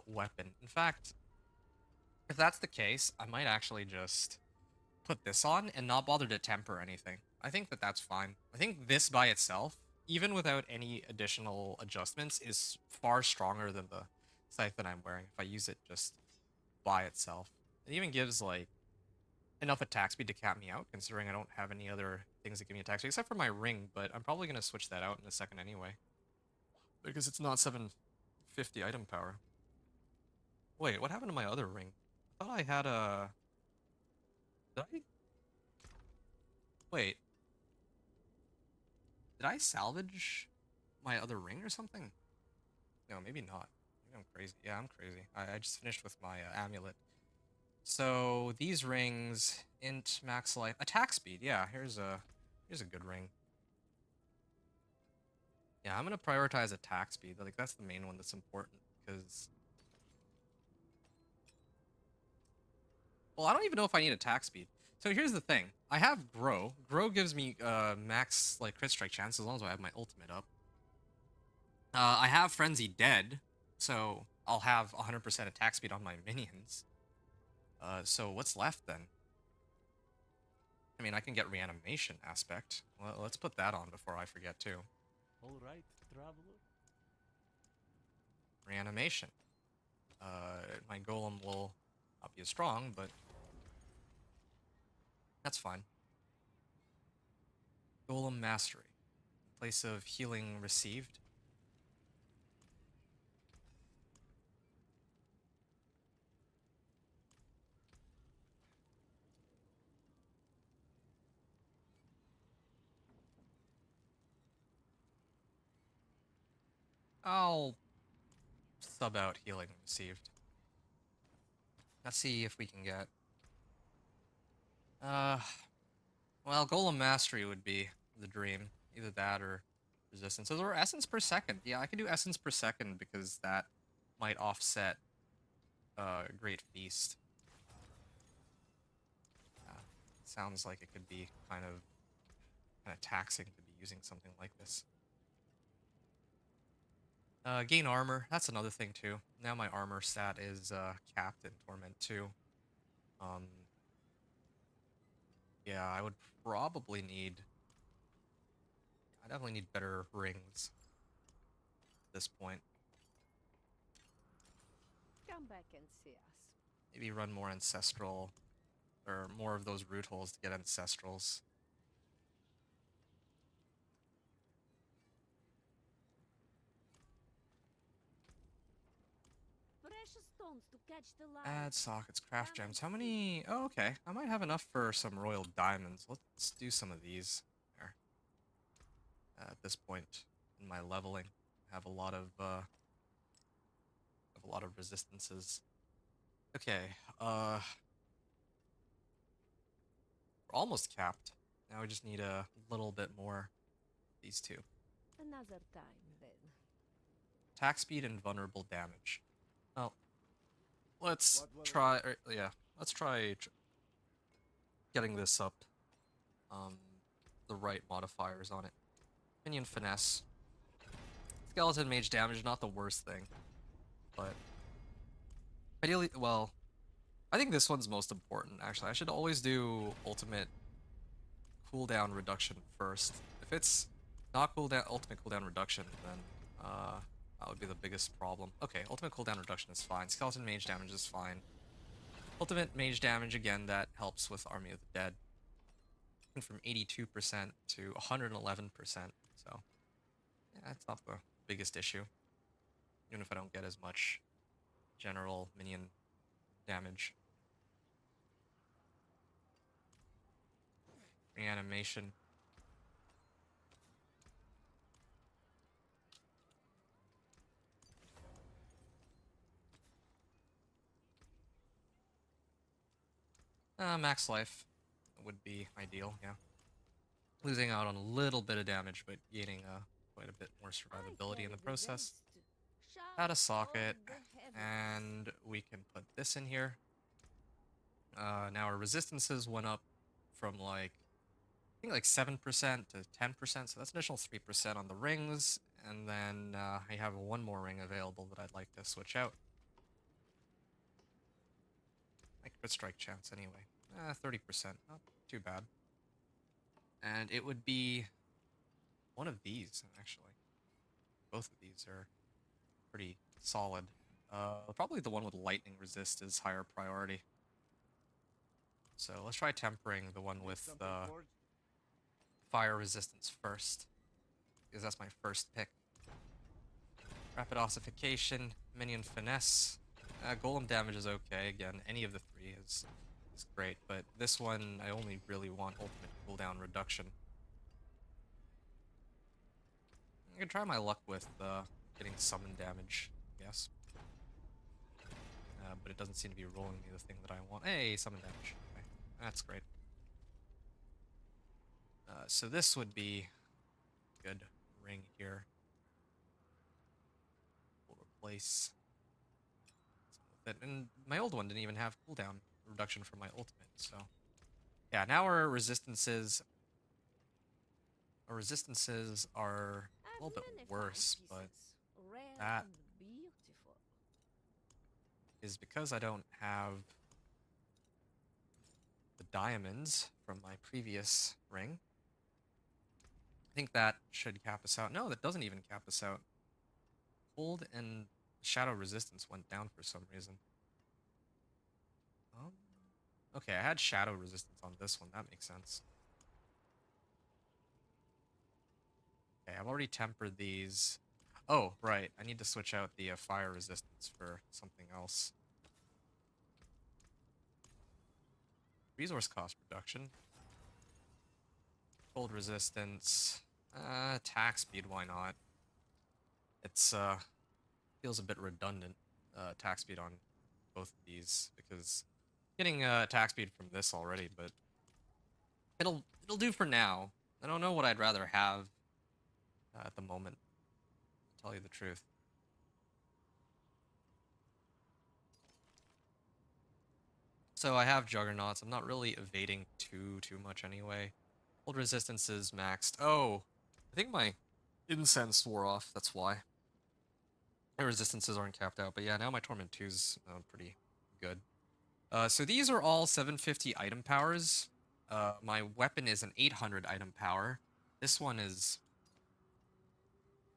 weapon. In fact, if that's the case, I might actually just put this on and not bother to temper anything. I think that that's fine. I think this by itself, even without any additional adjustments, is far stronger than the scythe that I'm wearing if I use it just by itself. It even gives, like, enough attack speed to cap me out, considering I don't have any other things that give me attack speed, except for my ring, but I'm probably going to switch that out in a second anyway. Because it's not 750 item power. Wait, what happened to my other ring? I thought I had a... Did I? Wait. Did I salvage my other ring or something? No, maybe not. Maybe I'm crazy. Yeah, I'm crazy. I just finished with my amulet. So these rings, int, max life, attack speed. Yeah, here's a good ring. Yeah, I'm gonna prioritize attack speed. Like that's the main one that's important because. Well, I don't even know if I need attack speed. So here's the thing. I have Grow. Grow gives me max like crit strike chance as long as I have my ultimate up. I have Frenzy Dead, so I'll have 100% attack speed on my minions. So what's left then? I mean, I can get Reanimation aspect. Well, let's put that on before I forget too.
All right, traveler.
Reanimation. My Golem will not be as strong, but that's fine. Golem Mastery. In place of healing received. I'll sub out healing received. Let's see if we can get... Well, Golem Mastery would be the dream. Either that or Resistances or Essence per second. Yeah, I can do Essence per second because that might offset Great Feast. Sounds like it could be kind of taxing to be using something like this. Gain armor, that's another thing too. Now my armor stat is capped in Torment 2. Yeah, I would probably need... I definitely need better rings at this point.
Come back and see us.
Maybe run more Ancestral, or more of those root holes to get Ancestrals.
Precious stones to catch the light.
Add sockets, craft gems. How many? Oh, okay. I might have enough for some royal diamonds. Let's do some of these. There. At this point in my leveling, I have a lot of resistances. Okay. We're almost capped. Now we just need a little bit more. These two.
Another time, then.
Attack speed and vulnerable damage. Well, let's try. Let's try getting this up. The right modifiers on it. Minion finesse. Skeleton mage damage, not the worst thing, but ideally, well, I think this one's most important. Actually, I should always do ultimate cooldown reduction first. If it's not ultimate cooldown reduction, then that would be the biggest problem. Okay, ultimate cooldown reduction is fine. Skeleton mage damage is fine. Ultimate mage damage, again, that helps with Army of the Dead. Went from 82% to 111%, so yeah, that's not the biggest issue. Even if I don't get as much general minion damage. Reanimation. Max life would be ideal, yeah. Losing out on a little bit of damage, but gaining quite a bit more survivability in the process. Add a socket, and we can put this in here. Now our resistances went up from like, I think like 7% to 10%, so that's an additional 3% on the rings, and then I have one more ring available that I'd like to switch out. My crit strike chance anyway. 30%, not too bad. And it would be one of these, actually. Both of these are pretty solid. Probably the one with lightning resist is higher priority. So let's try tempering the one with fire resistance first, because that's my first pick. Rapid ossification, minion finesse. Golem damage is okay. Again, any of the three is great, but this one I only really want ultimate cooldown reduction. I can try my luck with getting summon damage, I guess. But it doesn't seem to be rolling me the thing that I want. Hey, summon damage. Okay, that's great. So this would be a good ring here. We'll replace that, and my old one didn't even have cooldown reduction for my ultimate, so yeah, now our resistances are a little bit worse, but that is because I don't have the diamonds from my previous ring. I think that should cap us out. No, that doesn't even cap us out. Cold and shadow resistance went down for some reason. Okay, I had shadow resistance on this one. That makes sense. Okay, I've already tempered these. Oh, right. I need to switch out the fire resistance for something else. Resource cost reduction. Cold resistance. Attack speed, why not? It's feels a bit redundant attack speed on both of these because getting attack speed from this already, but it'll do for now. I don't know what I'd rather have at the moment, to tell you the truth. So I have Juggernauts. I'm not really evading too much anyway. Hold resistance is maxed. Oh, I think my incense wore off. That's why. My resistances aren't capped out. But yeah, now my Torment 2's pretty good. So these are all 750 item powers. My weapon is an 800 item power. This one is...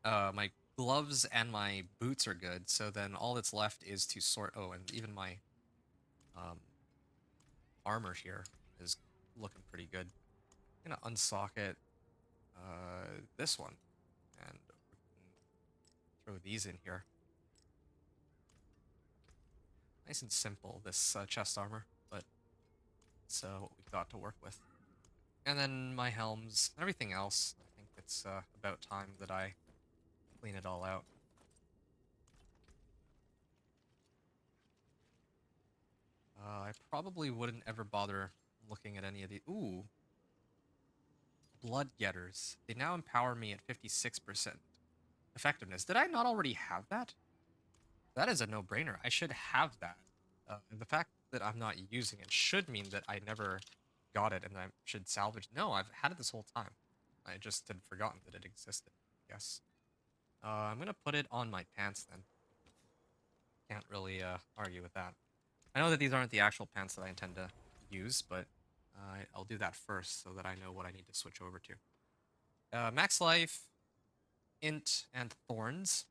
my gloves and my boots are good. So then all that's left is to sort... Oh, and even my... armor here is looking pretty good. I'm gonna unsocket this one and throw these in here. Nice and simple, this chest armor, but it's what we've got to work with. And then my helms, everything else. I think it's about time that I clean it all out. I probably wouldn't ever bother looking at any of the... Ooh. Blood Getters. They now empower me at 56% effectiveness. Did I not already have that? That is a no-brainer. I should have that. And the fact that I'm not using it should mean that I never got it and I should salvage... No, I've had it this whole time. I just had forgotten that it existed, yes. I'm gonna put it on my pants then. Can't really argue with that. I know that these aren't the actual pants that I intend to use, but I'll do that first so that I know what I need to switch over to. Max Life, Int, and Thorns.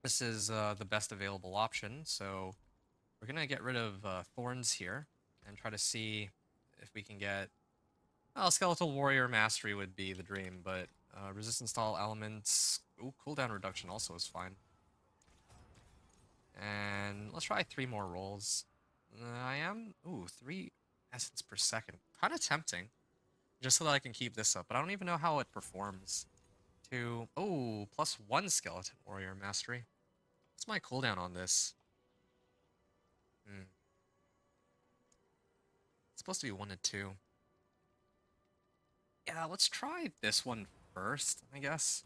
This is the best available option, so we're going to get rid of Thorns here and try to see if we can get... Well, Skeletal Warrior Mastery would be the dream, but Resistance to all elements... Ooh, cooldown reduction also is fine. And let's try 3 more rolls. Ooh, 3 essence per second. Kind of tempting. Just so that I can keep this up. But I don't even know how it performs. Oh, +1 Skeleton Warrior Mastery. What's my cooldown on this? It's supposed to be 1 to 2. Yeah, let's try this one first, I guess.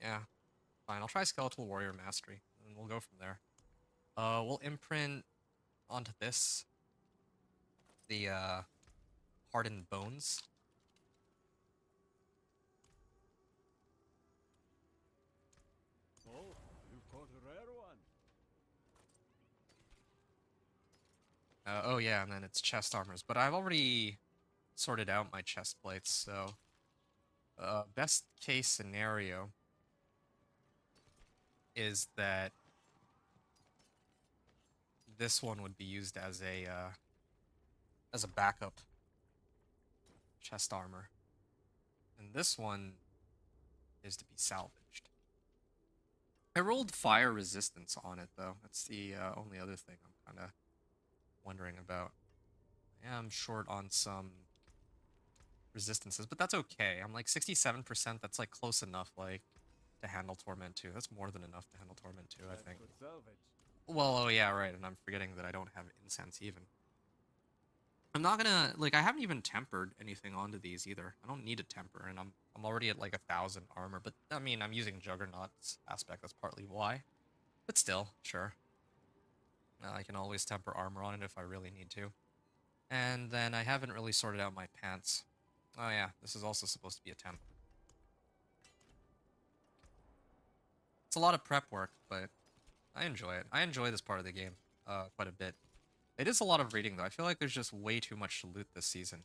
Yeah, fine. I'll try Skeletal Warrior Mastery. And we'll go from there. We'll imprint onto this the hardened bones.
Oh, you've caught a rare one.
Oh yeah, and then it's chest armors. But I've already sorted out my chest plates, so best case scenario is that this one would be used as a backup chest armor, and this one is to be salvaged. I rolled fire resistance on it though. That's the only other thing I'm kind of wondering about. I am short on some resistances, but that's okay. I'm like 67%. That's like close enough, like, to handle Torment 2. That's more than enough to handle Torment 2, I think.
Good salvage.
Well, oh yeah, right, and I'm forgetting that I don't have incense even. I'm not gonna, like, I haven't even tempered anything onto these either. I don't need a temper, and I'm already at like 1,000 armor, but I mean, I'm using Juggernaut's aspect, that's partly why. But still, sure. I can always temper armor on it if I really need to. And then I haven't really sorted out my pants. Oh yeah, this is also supposed to be a temp. It's a lot of prep work, but I enjoy it. I enjoy this part of the game quite a bit. It is a lot of reading, though. I feel like there's just way too much loot this season.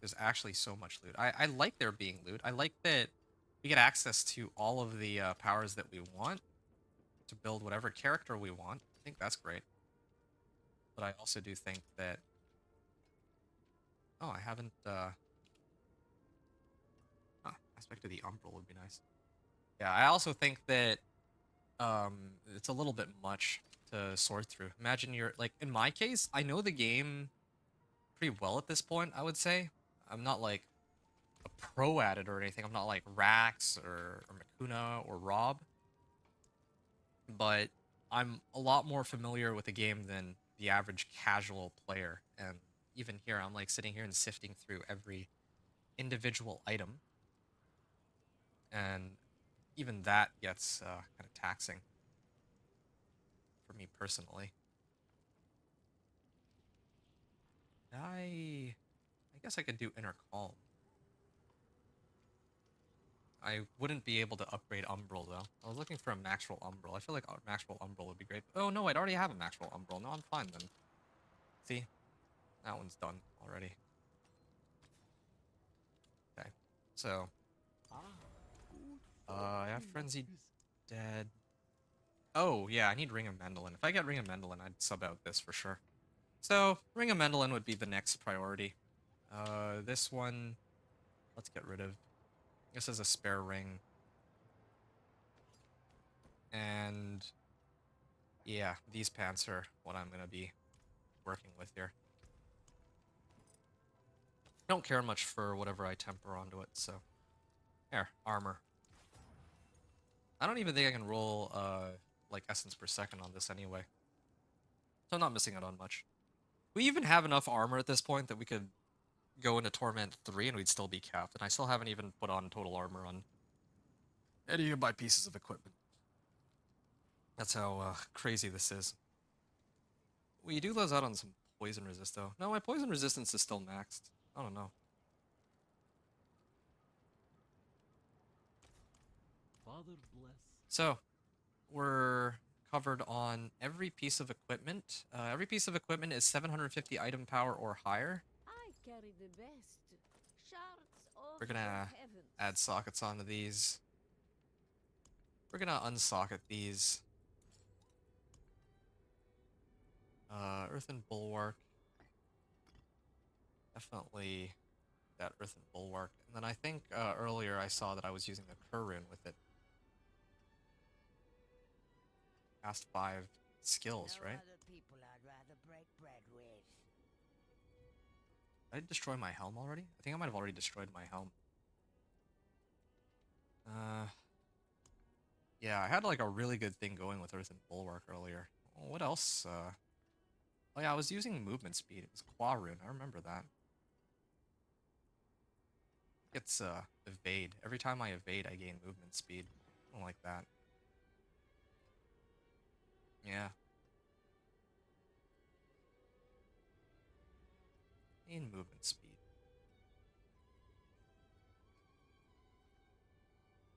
There's actually so much loot. I like there being loot. I like that we get access to all of the powers that we want to build whatever character we want. I think that's great. But I also do think that... Oh, I haven't... Aspect of the Umbral would be nice. Yeah, I also think that it's a little bit much to sort through. Imagine you're, like, in my case, I know the game pretty well at this point, I would say. I'm not, like, a pro at it or anything. I'm not like Rax or Makuna or Rob. but I'm a lot more familiar with the game than the average casual player. And even here, I'm like sitting here and sifting through every individual item. And even that gets kind of taxing for me personally. I guess I could do Inner Calm. I wouldn't be able to upgrade Umbral, though. I was looking for a Maxwell Umbral. I feel like Maxwell Umbral would be great. Oh, no, I'd already have a Maxwell Umbral. No, I'm fine, then. See? That one's done already. Okay. So. I have Frenzied Dead. Oh, yeah, I need Ring of Mendelin. If I get Ring of Mendelin, I'd sub out this for sure. So, Ring of Mendelin would be the next priority. This one, let's get rid of. This is a spare ring. And yeah, these pants are what I'm gonna be working with here. Don't care much for whatever I temper onto it, so. Here, armor. I don't even think I can roll, like, essence per second on this anyway. So I'm not missing out on much. We even have enough armor at this point that we could go into Torment 3 and we'd still be capped. And I still haven't even put on total armor on any of my pieces of equipment. That's how crazy this is. We do lose out on some poison resist, though. No, my poison resistance is still maxed. I don't know.
Father bless.
So, we're covered on every piece of equipment. Every piece of equipment is 750 item power or higher.
I carry the best. Shards of
We're gonna
the heavens.
add sockets onto these. We're gonna unsocket these. Earthen Bulwark. Definitely that Earthen Bulwark. And then I think earlier I saw that I was using the Cur Rune with it. Past 5 skills,
No
right?
other people I'd rather break bread with.
Did I destroy my helm already? I think I might have already destroyed my helm. Yeah, I had like a really good thing going with Earthen Bulwark earlier. What else? Oh yeah, I was using movement speed. It was Qua Rune. I remember that. It's evade. Every time I evade, I gain movement speed. I don't like that. Yeah. Gain movement speed.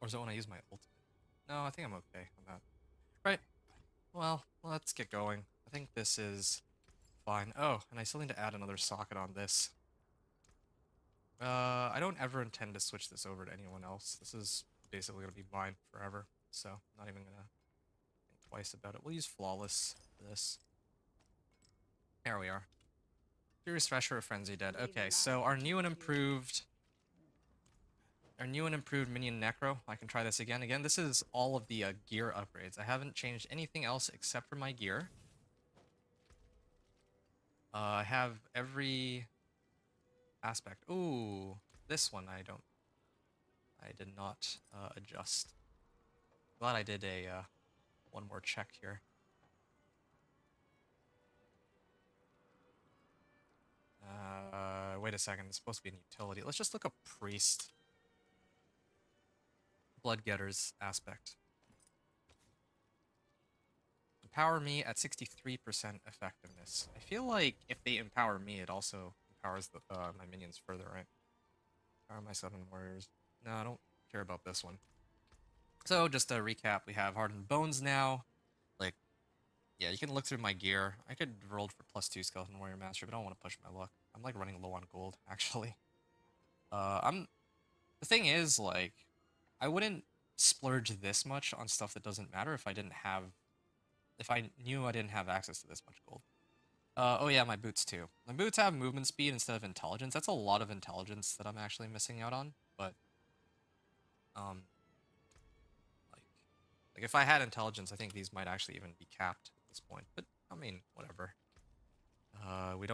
Or is it when I use my ultimate? No, I think I'm okay on that. Right. Well, let's get going. I think this is fine. Oh, and I still need to add another socket on this. I don't ever intend to switch this over to anyone else. This is basically going to be mine forever. So, I'm not even going to think twice about it. We'll use Flawless for this. There we are. Furious Thresher of Frenzy Dead. Okay, so our new and improved Minion Necro. I can try this again. Again, this is all of the gear upgrades. I haven't changed anything else except for my gear. I have every aspect. Ooh, this one I did not adjust. Glad I did a one more check here. Wait a second. It's supposed to be an utility. Let's just look up Priest. Bloodgetters aspect. Empower me at 63% effectiveness. I feel like if they empower me, it also empowers the, my minions further, right? Empower my 7 warriors. No, I don't care about this one. So, just to recap, we have Hardened Bones now. Like, yeah, you can look through my gear. I could have rolled for +2 Skeleton Warrior Mastery, but I don't want to push my luck. I'm, like, running low on gold, actually. The thing is, like, I wouldn't splurge this much on stuff that doesn't matter if I didn't have... If I knew I didn't have access to this much gold. Oh yeah, my boots too. My boots have movement speed instead of intelligence. That's a lot of intelligence that I'm actually missing out on, but... Like if I had intelligence, I think these might actually even be capped at this point. But, I mean, whatever. We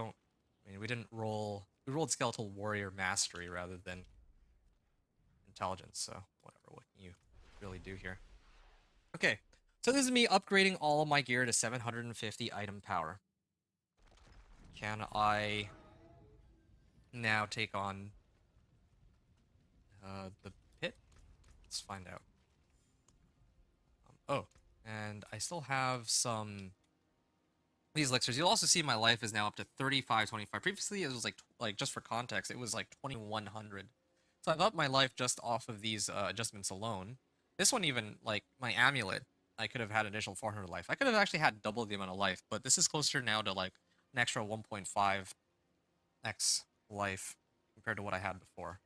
didn't roll... We rolled Skeletal Warrior Mastery rather than intelligence, so whatever, what can you really do here? Okay, So this is me upgrading all of my gear to 750 item power. Can I now take on the pit? Let's find out. Oh, and I still have some these elixirs. You'll also see my life is now up to 3525. Previously, it was like just for context, it was like 2100. So I've upped my life just off of these adjustments alone. This one even, like, my amulet, I could have had additional 400 life. I could have actually had double the amount of life, but this is closer now to, like, an extra 1.5x life compared to what I had before.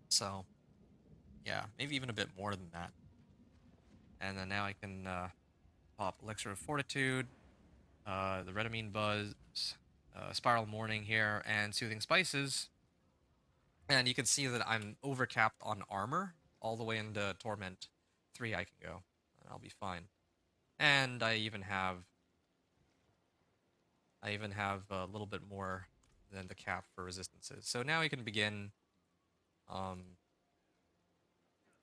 So, yeah, maybe even a bit more than that. And then now I can pop Elixir of Fortitude, the Redamine Buzz, Spiral Morning here, and Soothing Spices. And you can see that I'm overcapped on armor. All the way into Torment 3 I can go. And I'll be fine. And I even have a little bit more than the cap for resistances. So now we can begin. I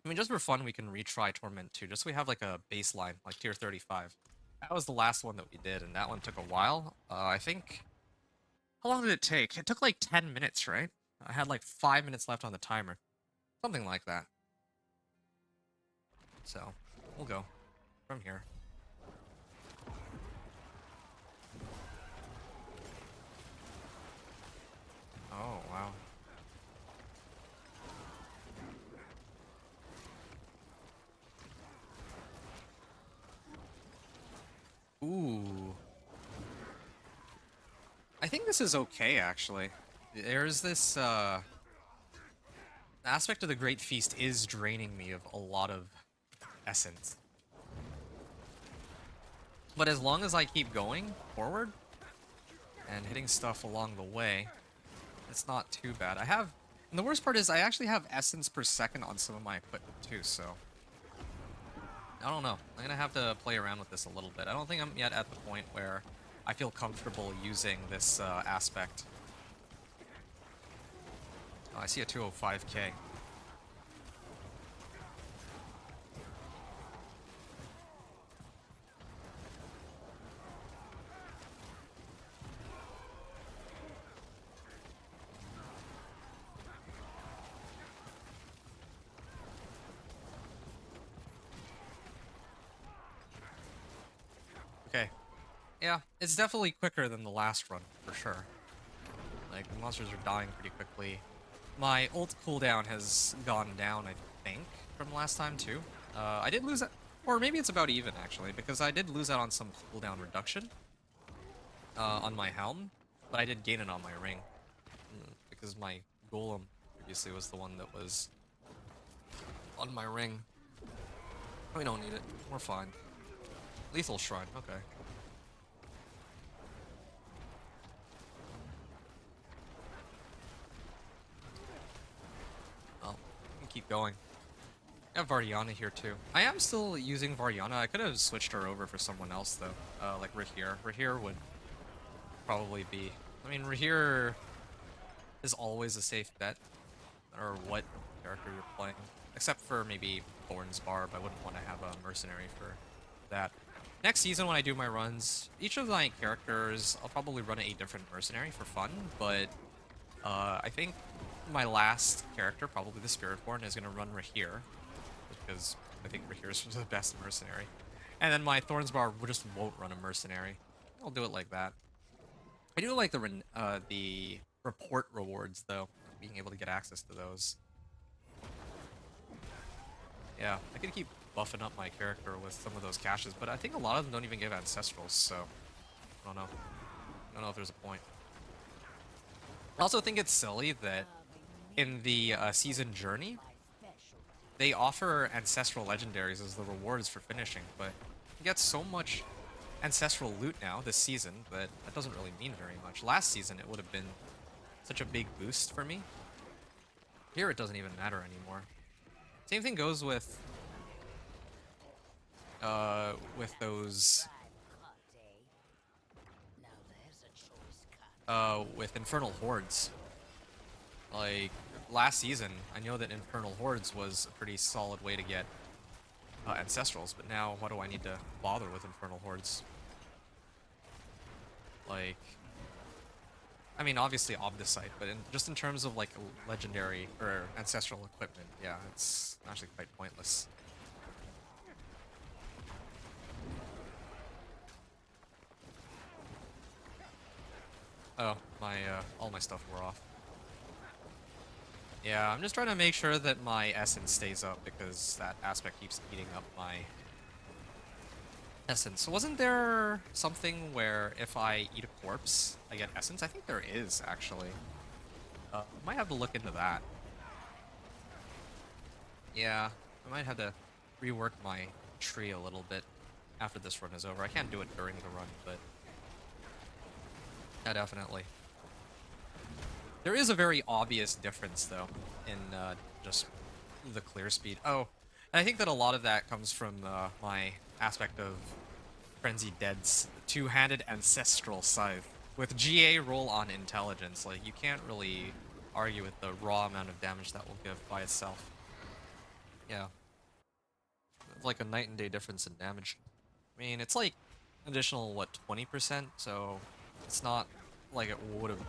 mean, just for fun, we can retry Torment 2, just so we have like a baseline, like tier 35. That was the last one that we did, and that one took a while. I think... How long did it take? It took like 10 minutes, right? I had like 5 minutes left on the timer. Something like that. So, we'll go from here. Oh, wow. Ooh. I think this is okay, actually. There's this, aspect of the Great Feast is draining me of a lot of essence. But as long as I keep going forward and hitting stuff along the way, it's not too bad. And the worst part is I actually have essence per second on some of my equipment too, so I don't know. I'm gonna have to play around with this a little bit. I don't think I'm yet at the point where I feel comfortable using this aspect. Oh, I see a 205k. Okay. Yeah, it's definitely quicker than the last run, for sure. Like, the monsters are dying pretty quickly. My ult cooldown has gone down, I think, from last time, too. I did lose that, or maybe it's about even, actually, because I did lose out on some cooldown reduction on my helm, but I did gain it on my ring, because my golem previously was the one that was on my ring. We don't need it. We're fine. Lethal Shrine, okay. Well, we can keep going. I have Vardiana here too. I am still using Vardiana. I could have switched her over for someone else though. Like Rahir. Rahir would probably be... I mean, Rahir is always a safe bet. No matter what character you're playing. Except for maybe Thorn's Barb. I wouldn't want to have a mercenary for that. Next season when I do my runs, each of my characters, I'll probably run a different mercenary for fun, but I think my last character, probably the Spiritborn, is going to run Rahir, because I think Rahir is the best mercenary. And then my Thornsbar just won't run a mercenary. I'll do it like that. I do like the report rewards, though, being able to get access to those. Yeah, I could keep buffing up my character with some of those caches, but I think a lot of them don't even give ancestrals, so I don't know. I don't know if there's a point. I also think it's silly that in the season journey, they offer ancestral legendaries as the rewards for finishing, but you get so much ancestral loot now this season that doesn't really mean very much. Last season it would have been such a big boost for me. Here it doesn't even matter anymore. Same thing goes with those with Infernal Hordes. Like last season, I know that Infernal Hordes was a pretty solid way to get Ancestrals, but now what do I need to bother with Infernal Hordes? Like, I mean, obviously Obdicite, but just in terms of like legendary or ancestral equipment, yeah, it's actually quite pointless. Oh, my all my stuff wore off. Yeah, I'm just trying to make sure that my essence stays up because that aspect keeps eating up my essence. So wasn't there something where if I eat a corpse, I get essence? I think there is, actually. Might have to look into that. Yeah, I might have to rework my tree a little bit after this run is over. I can't do it during the run, but yeah, definitely. There is a very obvious difference, though, in just the clear speed. Oh, and I think that a lot of that comes from my aspect of Frenzied Dead's two-handed ancestral scythe. With GA roll on intelligence, like, you can't really argue with the raw amount of damage that will give by itself. Yeah. It's like a night and day difference in damage. I mean, it's like additional, what, 20%? So it's not like it would have,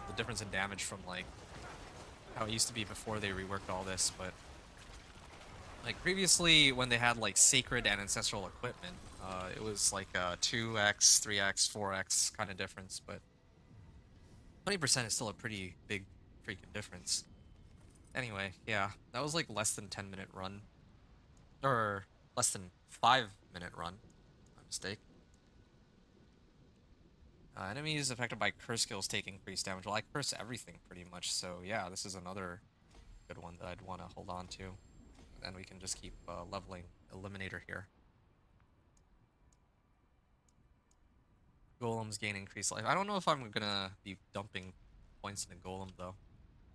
the difference in damage from, like, how it used to be before they reworked all this, but like previously when they had like sacred and ancestral equipment, it was like a 2x, 3x, 4x kind of difference, but 20% is still a pretty big freaking difference. Anyway, yeah, that was like less than 10-minute run, or less than 5-minute run, my mistake. Enemies affected by curse skills take increased damage. Well, I curse everything pretty much, so yeah, this is another good one that I'd want to hold on to. And we can just keep leveling Eliminator here. Golems gain increased life. I don't know if I'm gonna be dumping points into Golem, though,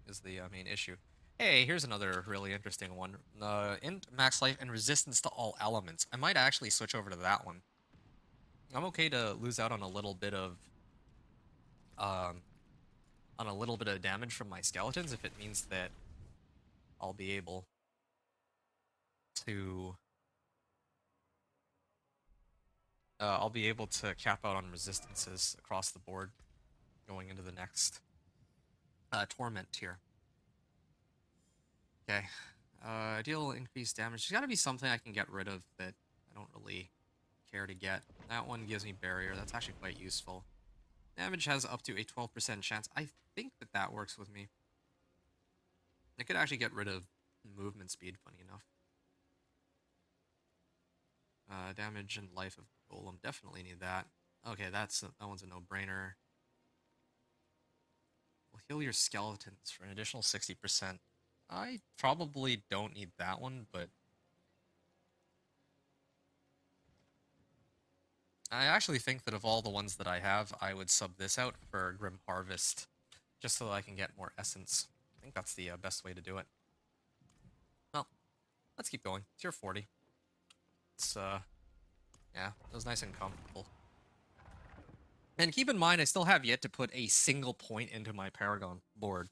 is the main issue. Hey, here's another really interesting one. Int max life and resistance to all elements. I might actually switch over to that one. I'm okay to lose out on a little bit of damage from my skeletons if it means that I'll be able to cap out on resistances across the board going into the next Torment tier. Okay. Deal increased damage. There's gotta be something I can get rid of that I don't really care to get. That one gives me barrier. That's actually quite useful. Damage has up to a 12% chance. I think that that works with me. I could actually get rid of movement speed, funny enough. Damage and life of Golem, definitely need that. Okay, that one's a no-brainer. Will heal your skeletons for an additional 60%. I probably don't need that one, but I actually think that of all the ones that I have, I would sub this out for Grim Harvest, just so that I can get more essence. I think that's the best way to do it. Well, let's keep going. Tier 40. It's, yeah, it was nice and comfortable. And keep in mind, I still have yet to put a single point into my Paragon board.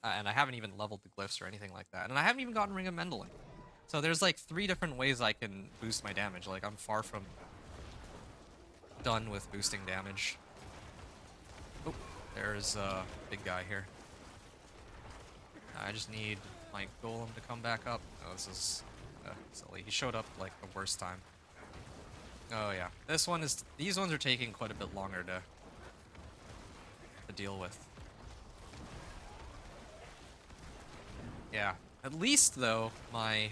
And I haven't even leveled the glyphs or anything like that. And I haven't even gotten Ring of Mendelin. So there's like 3 different ways I can boost my damage. Like, I'm far from done with boosting damage. Oh, there's a big guy here. I just need my Golem to come back up. Oh, this is silly. He showed up like the worst time. Oh yeah, these ones are taking quite a bit longer to deal with. Yeah, at least though my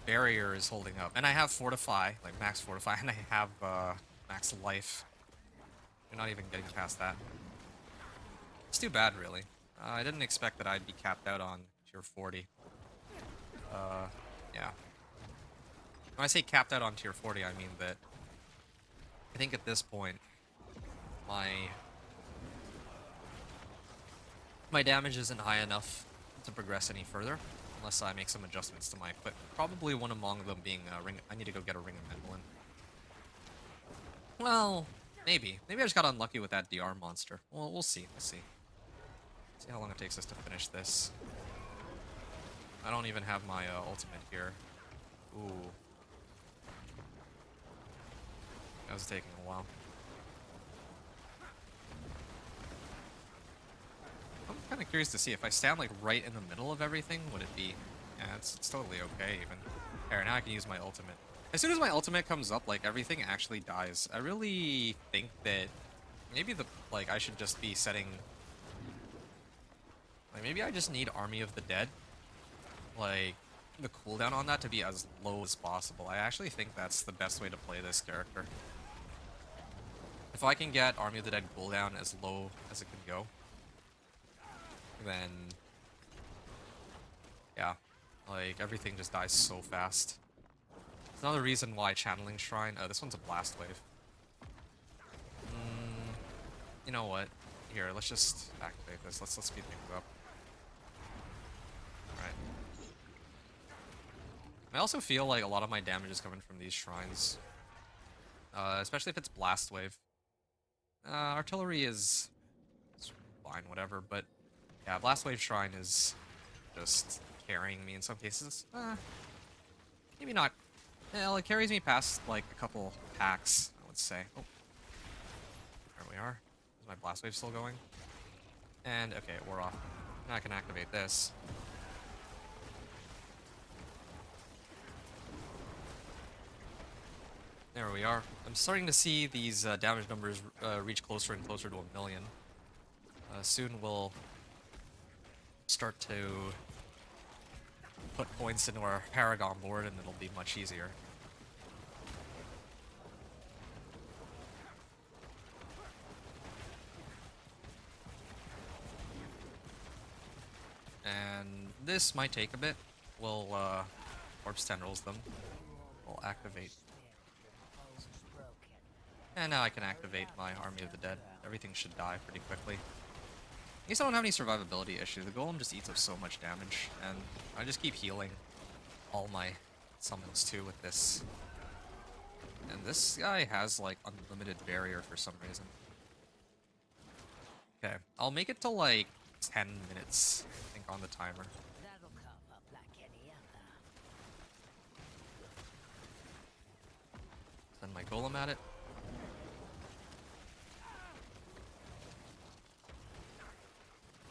barrier is holding up, and I have Fortify, like max Fortify, and I have max life. You're not even getting past that. It's too bad, really. I didn't expect that I'd be capped out on tier 40. Yeah. When I say capped out on tier 40, I mean that I think at this point my damage isn't high enough to progress any further unless I make some adjustments to my equipment. Probably one among them being I need to go get a Ring of Mendelin. Well, maybe. Maybe I just got unlucky with that DR monster. Well, we'll see. We'll see. See how long it takes us to finish this. I don't even have my ultimate here. Ooh. That was taking a while. I'm kind of curious to see if I stand like right in the middle of everything, would it be? Yeah, it's totally okay even. Here, now I can use my ultimate. As soon as my ultimate comes up, like everything actually dies. I really think that maybe I should just be setting. Like maybe I just need Army of the Dead. Like the cooldown on that to be as low as possible. I actually think that's the best way to play this character. If I can get Army of the Dead cooldown as low as it can go, then yeah, like everything just dies so fast. It's another reason why Channeling Shrine. Oh, this one's a Blast Wave. You know what? Here, let's just activate this. Let's speed things up. All right. I also feel like a lot of my damage is coming from these shrines, especially if it's Blast Wave. Artillery is fine, whatever, but yeah, Blast Wave Shrine is just carrying me in some cases. Maybe not. Well, it carries me past like a couple packs, I would say. Oh, there we are. Is my Blast Wave still going? And okay, it wore off. Now I can activate this. There we are. I'm starting to see these damage numbers reach closer and closer to 1 million. Soon we'll start to put points into our Paragon board and it'll be much easier. And this might take a bit. We'll Corpse Tendrils them. We'll activate. And now I can activate my Army of the Dead. Everything should die pretty quickly. At least I don't have any survivability issue. The Golem just eats up so much damage, and I just keep healing all my summons too with this. And this guy has like unlimited barrier for some reason. Okay, I'll make it to like 10 minutes, I think, on the timer.
That'll come up like any other.
Send my Golem at it.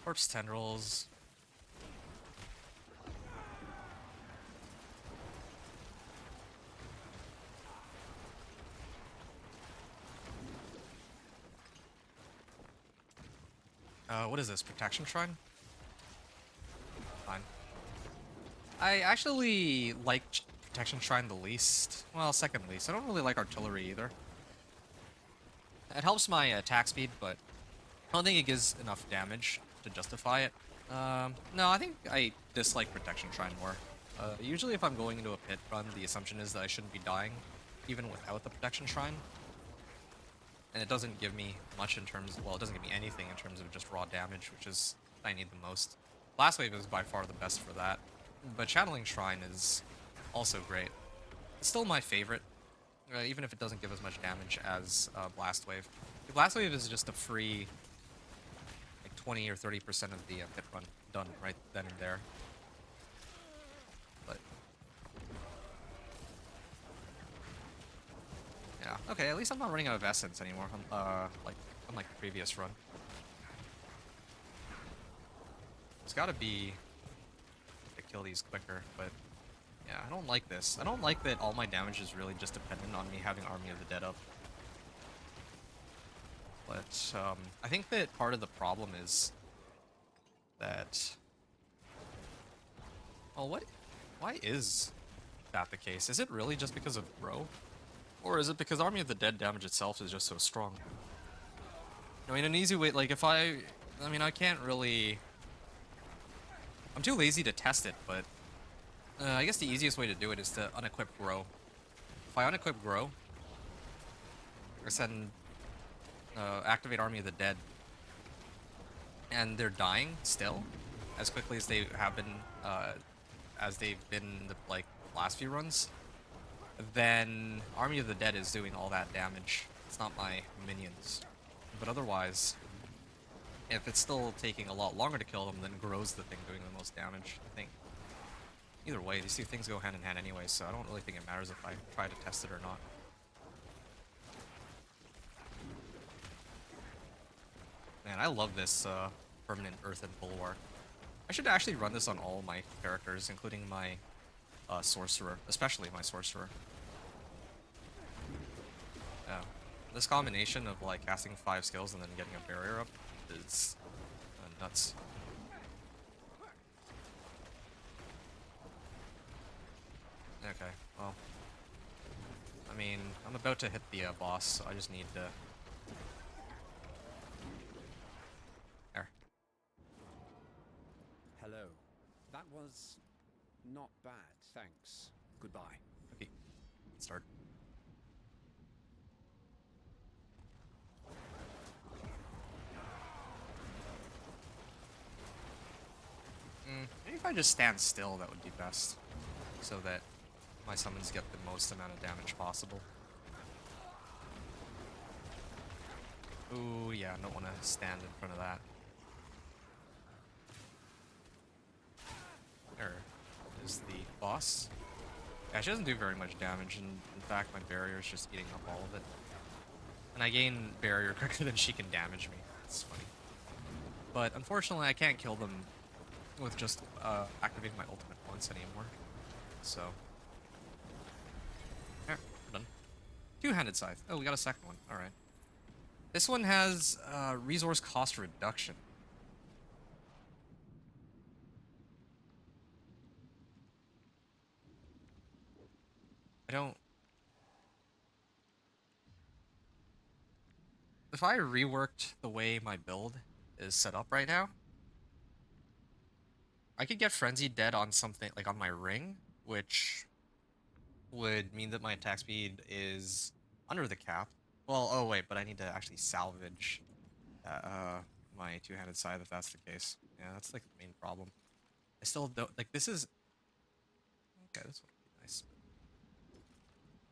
Corpse Tendrils. What is this? Protection Shrine? Fine. I actually like Protection Shrine the least. Well, second least. I don't really like Artillery either. It helps my attack speed, but I don't think it gives enough damage to justify it. No, I think I dislike Protection Shrine more. Usually if I'm going into a pit run, the assumption is that I shouldn't be dying, even without the Protection Shrine. And it doesn't give me much in terms of, well, it doesn't give me anything in terms of just raw damage, which is what I need the most. Blast Wave is by far the best for that. But Channeling Shrine is also great. It's still my favorite, even if it doesn't give as much damage as Blast Wave. Blast Wave is just a free 20 or 30% of the pit run done right then and there. But yeah, okay. At least I'm not running out of essence anymore. Unlike the previous run. There's got to be to kill these quicker, but yeah, I don't like this. I don't like that all my damage is really just dependent on me having Army of the Dead up. But I think that part of the problem is that, well, why is that the case? Is it really just because of Grow? Or is it because Army of the Dead damage itself is just so strong? I mean, an easy way, like if I mean, I can't really, I'm too lazy to test it, but I guess the easiest way to do it is to unequip Grow. If I unequip Grow, I send activate Army of the Dead, and they're dying still as quickly as they have been, as they've been in the last few runs, then Army of the Dead is doing all that damage. It's not my minions. But otherwise, if it's still taking a lot longer to kill them, then Grow's the thing doing the most damage, I think. Either way, these two things go hand in hand anyway, so I don't really think it matters if I try to test it or not. Man, I love this permanent Earthen Bulwark. I should actually run this on all my characters, including my Sorcerer, especially my Sorcerer. Yeah. This combination of like casting 5 skills and then getting a barrier up is nuts. Okay, well, I mean, I'm about to hit the boss, so I just need to... There.
Hello. That was not bad, thanks. Goodbye.
Okay, let's start. Maybe if I just stand still, that would be best. So that my summons get the most amount of damage possible. Ooh, yeah, I don't want to stand in front of that. There is the boss. Yeah, she doesn't do very much damage, and in fact, my barrier is just eating up all of it. And I gain barrier quicker than she can damage me. It's funny. But unfortunately, I can't kill them with just activating my ultimate once anymore. So, there, we're done. Two-handed scythe. Oh, we got a second one. All right. This one has resource cost reduction. I don't... If I reworked the way my build is set up right now, I could get Frenzied Dead on something, like on my ring, which would mean that my attack speed is under the cap. Well, oh wait, but I need to actually salvage my two-handed scythe if that's the case. Yeah, that's like the main problem. I still don't, like, this is... Okay, this would be nice.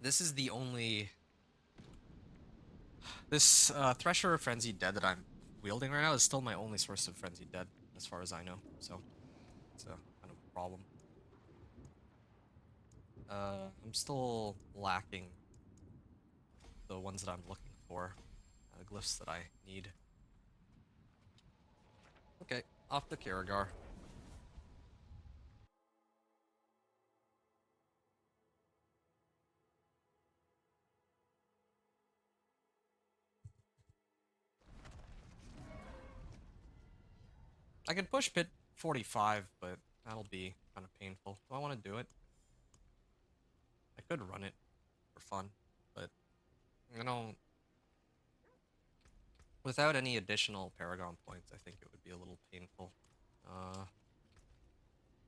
This is the only... This Thresher of Frenzied Dead that I'm wielding right now is still my only source of Frenzied Dead, as far as I know, so it's a kind of a problem. I'm still lacking the ones that I'm looking for, glyphs that I need. Okay, off to Karagar. I can push pit 45, but that'll be kind of painful. Do I want to do it? I could run it for fun, but you know, without any additional Paragon points, I think it would be a little painful.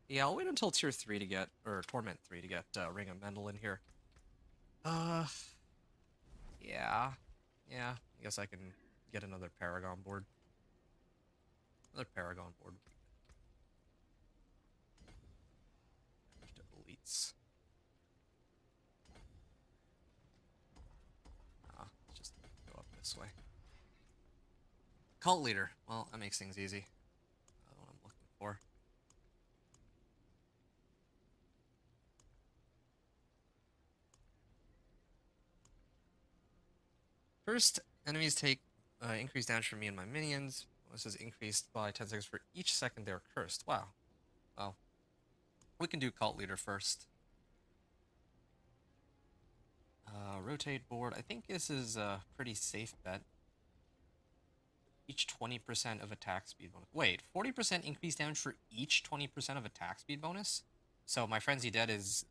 Yeah, I'll wait until tier 3 to get, or Torment 3 to get Ring of Mendel in here. Yeah, I guess I can get another Paragon board. Another Paragon board would be good. Damage to elites. Let's just go up this way. Cult leader. Well, that makes things easy. That's what I'm looking for. First, enemies take increased damage from me and my minions. This is increased by 10 seconds for each second they're cursed. Wow. Well, we can do cult leader first. Rotate board. I think this is a pretty safe bet. Each 20% of attack speed bonus. Wait, 40% increased damage for each 20% of attack speed bonus? So my Frenzy Dead is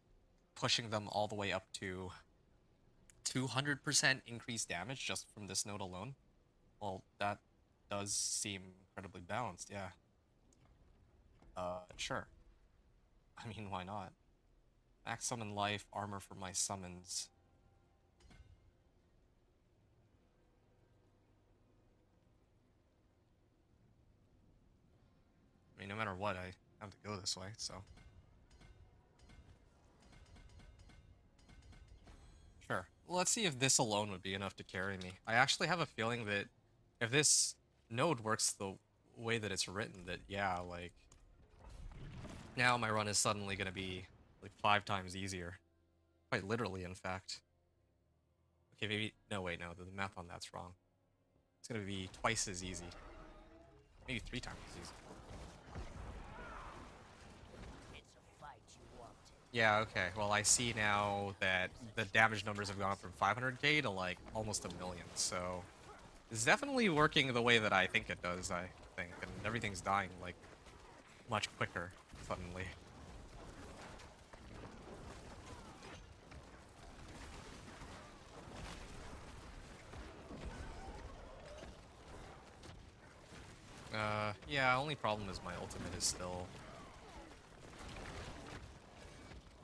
pushing them all the way up to 200% increased damage just from this node alone. Well, that does seem incredibly balanced, yeah. Sure. I mean, why not? Max summon life, armor for my summons. I mean, no matter what, I have to go this way, so... Sure. Well, let's see if this alone would be enough to carry me. I actually have a feeling that if this node works the way that it's written, that, yeah, like... Now my run is suddenly going to be like 5 times easier. Quite literally, in fact. Okay, maybe... No, wait, no. The math on that's wrong. It's going to be twice as easy. Maybe 3 times as easy.
It's a fight you wanted.
Yeah, okay. Well, I see now that the damage numbers have gone up from 500k to like almost 1,000,000, so it's definitely working the way that I think it does, I think, and everything's dying like much quicker suddenly. Yeah, only problem is my ultimate is still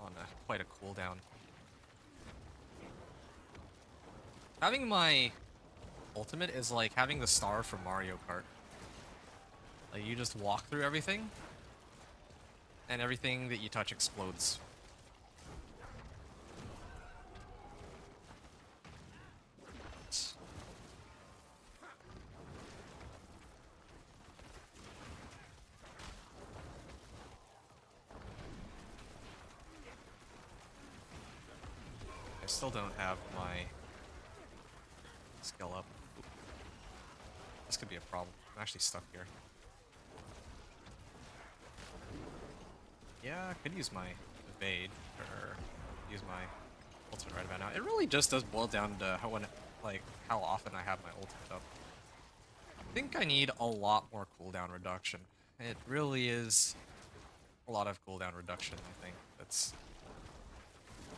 on quite a cooldown. Having my ultimate is like having the star from Mario Kart. Like, you just walk through everything, and everything that you touch explodes. I still don't have my skill up. This could be a problem. I'm actually stuck here. Yeah, I could use my evade, or use my ultimate right about now. It really just does boil down to how often I have my ultimate up. I think I need a lot more cooldown reduction. It really is a lot of cooldown reduction, I think. That's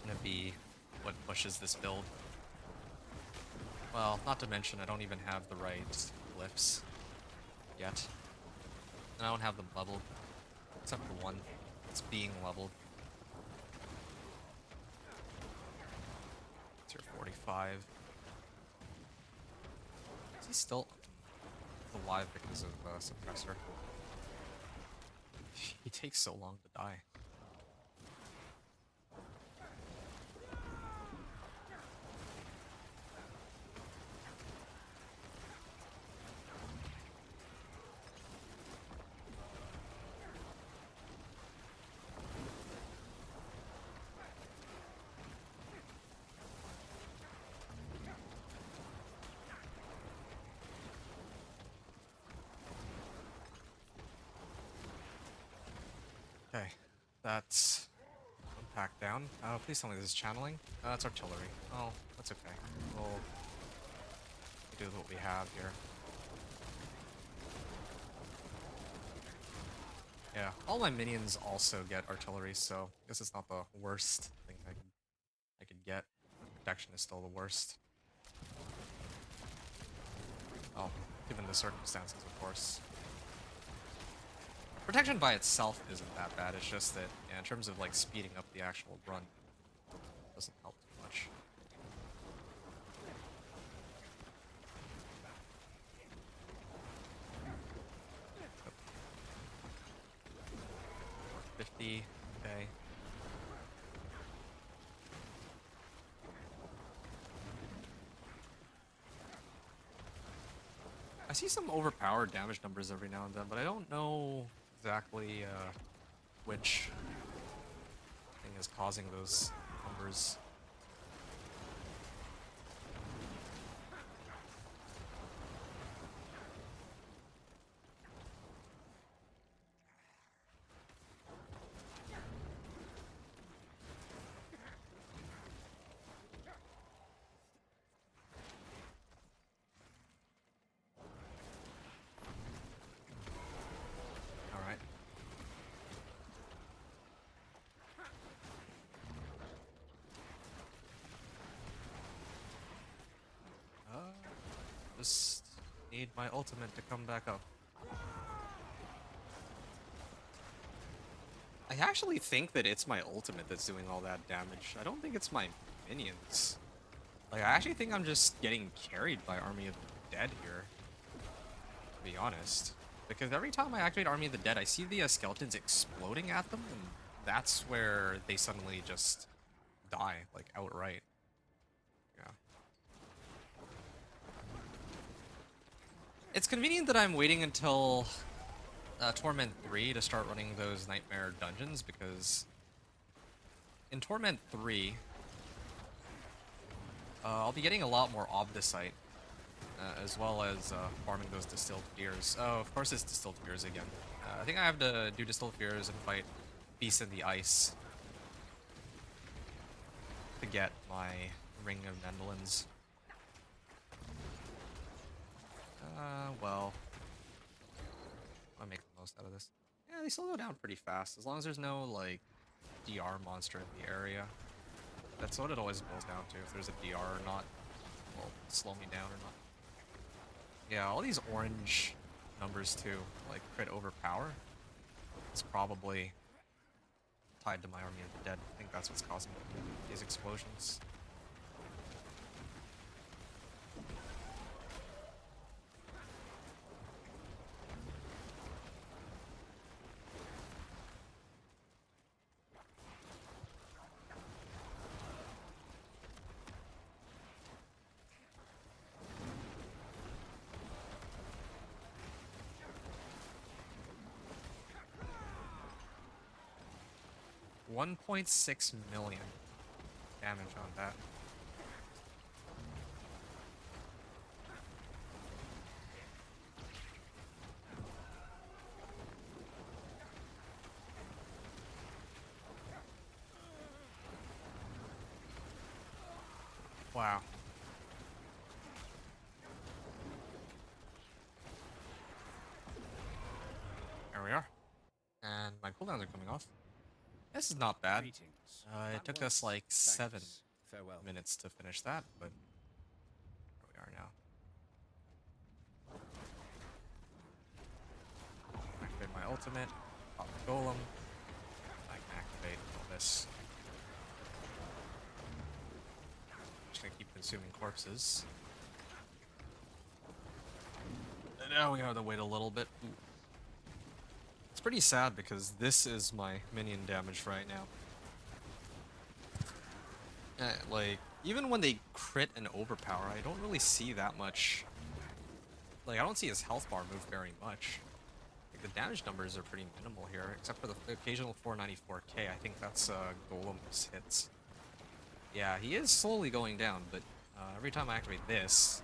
gonna be what pushes this build. Well, not to mention I don't even have the right glyphs yet. And I don't have them leveled, except for one. It's being leveled. Tier 45. Is he still alive because of suppressor? He takes so long to die. Okay, that's one pack down. Please tell me this is channeling. That's artillery. Oh, that's okay. We'll do what we have here. Yeah, all my minions also get artillery, so I guess it's not the worst thing I could get. Protection is still the worst. Oh, given the circumstances, of course. Protection by itself isn't that bad, it's just that, yeah, in terms of like speeding up the actual run, it doesn't help too much. Yep. 50, okay. I see some overpowered damage numbers every now and then, but I don't know exactly which thing is causing those numbers. Alright. Just need my ultimate to come back up. I actually think that it's my ultimate that's doing all that damage. I don't think it's my minions. Like, I actually think I'm just getting carried by Army of the Dead here, to be honest. Because every time I activate Army of the Dead, I see the skeletons exploding at them, and that's where they suddenly just die, like, outright. Yeah. It's convenient that I'm waiting until Torment 3 to start running those nightmare dungeons, because in Torment 3, I'll be getting a lot more Obdicite, as well as farming those distilled fears. Oh, of course it's distilled fears again. I think I have to do distilled fears and fight Beast in the Ice to get my Ring of Nendelins. Well, I'll make the most out of this. Yeah, they still go down pretty fast, as long as there's no, like, DR monster in the area. That's what it always boils down to, if there's a DR or not. Will slow me down or not. Yeah, all these orange numbers too, like crit overpower, it's probably tied to my Army of the Dead. I think that's what's causing these explosions. $1.6 million damage on that. Wow. There we are. And my cooldowns are coming off. This is not bad.
Greetings.
It
That
took us
was-
like 7
thanks. Farewell.
minutes to finish that, but here we are now. Activate my ultimate, pop the golem. I can activate all this. Just gonna keep consuming corpses. And now we have to wait a little bit. Ooh. It's pretty sad because this is my minion damage right now. Like, even when they crit and overpower, I don't really see that much. Like, I don't see his health bar move very much. Like, the damage numbers are pretty minimal here, except for the occasional 494k. I think that's Golem's hits. Yeah, he is slowly going down, but every time I activate this,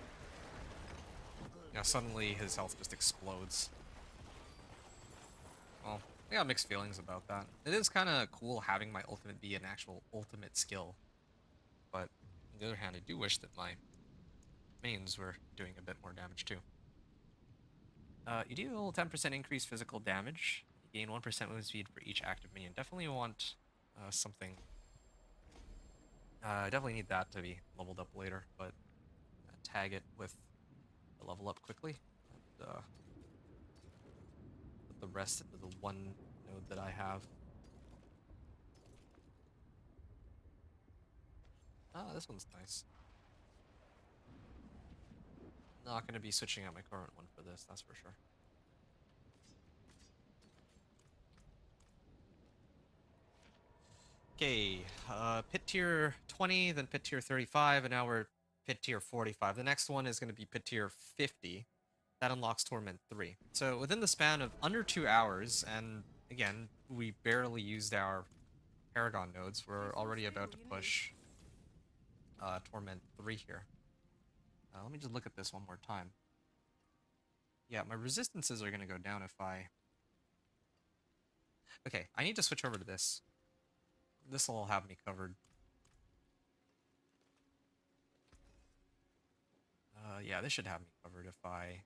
suddenly his health just explodes. Well, I got mixed feelings about that. It is kind of cool having my ultimate be an actual ultimate skill. But on the other hand, I do wish that my mains were doing a bit more damage too. You deal 10% increased physical damage. You gain 1% move speed for each active minion. Definitely want something. I definitely need that to be leveled up later, but tag it with the level up quickly. And, put the rest into the one node that I have. Ah, this one's nice. Not going to be switching out my current one for this, that's for sure. Okay, pit tier 20, then pit tier 35, and now we're pit tier 45. The next one is going to be pit tier 50. That unlocks Torment 3. So within the span of under 2 hours, and again, we barely used our Paragon nodes, we're already about to push Torment 3 here. Let me just look at this one more time. Yeah, my resistances are going to go down if I... Okay, I need to switch over to this. This will have me covered. Yeah, this should have me covered if I...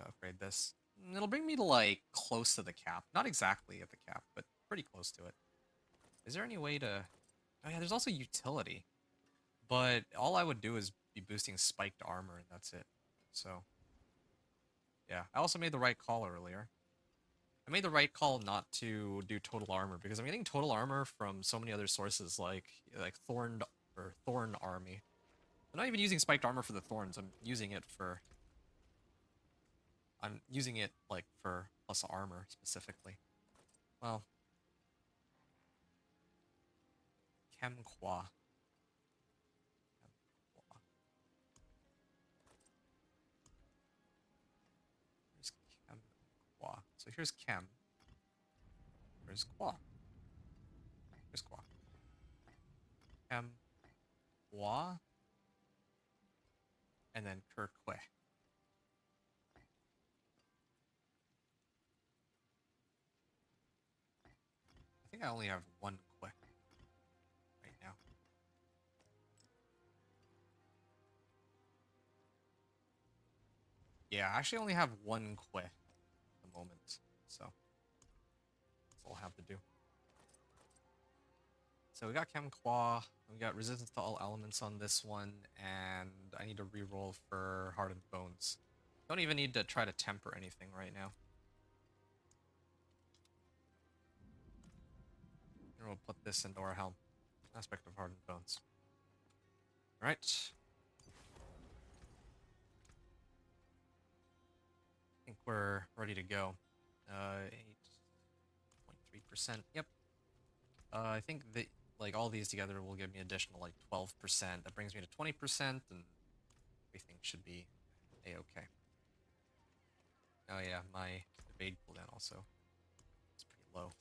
upgrade this. It'll bring me to, like, close to the cap. Not exactly at the cap, but pretty close to it. Is there any way to... Oh yeah, there's also utility. But all I would do is be boosting spiked armor, and that's it. So... yeah, I also made the right call earlier. I made the right call not to do total armor, because I'm getting total armor from so many other sources, like Thorn Army. I'm not even using spiked armor for the Thorns, I'm using it, like, for plus armor, specifically. Well... Chemqua. So here's Chem. Where's Qua? Here's Qua. Chem. Qua. And then Kerque. I think I only have one Quick right now. Yeah, I actually only have one Quick at the moment, so that's all I have to do. So we got Chem Qua, we got resistance to all elements on this one, and I need to reroll for Hardened Bones. Don't even need to try to temper anything right now. And we'll put this into our helm. Aspect of Hardened Bones. Alright. I think we're ready to go. 8.3%. Yep. I think that like all these together will give me additional like 12%. That brings me to 20%, and everything should be a-okay. Oh yeah, my evade cooldown also is pretty low.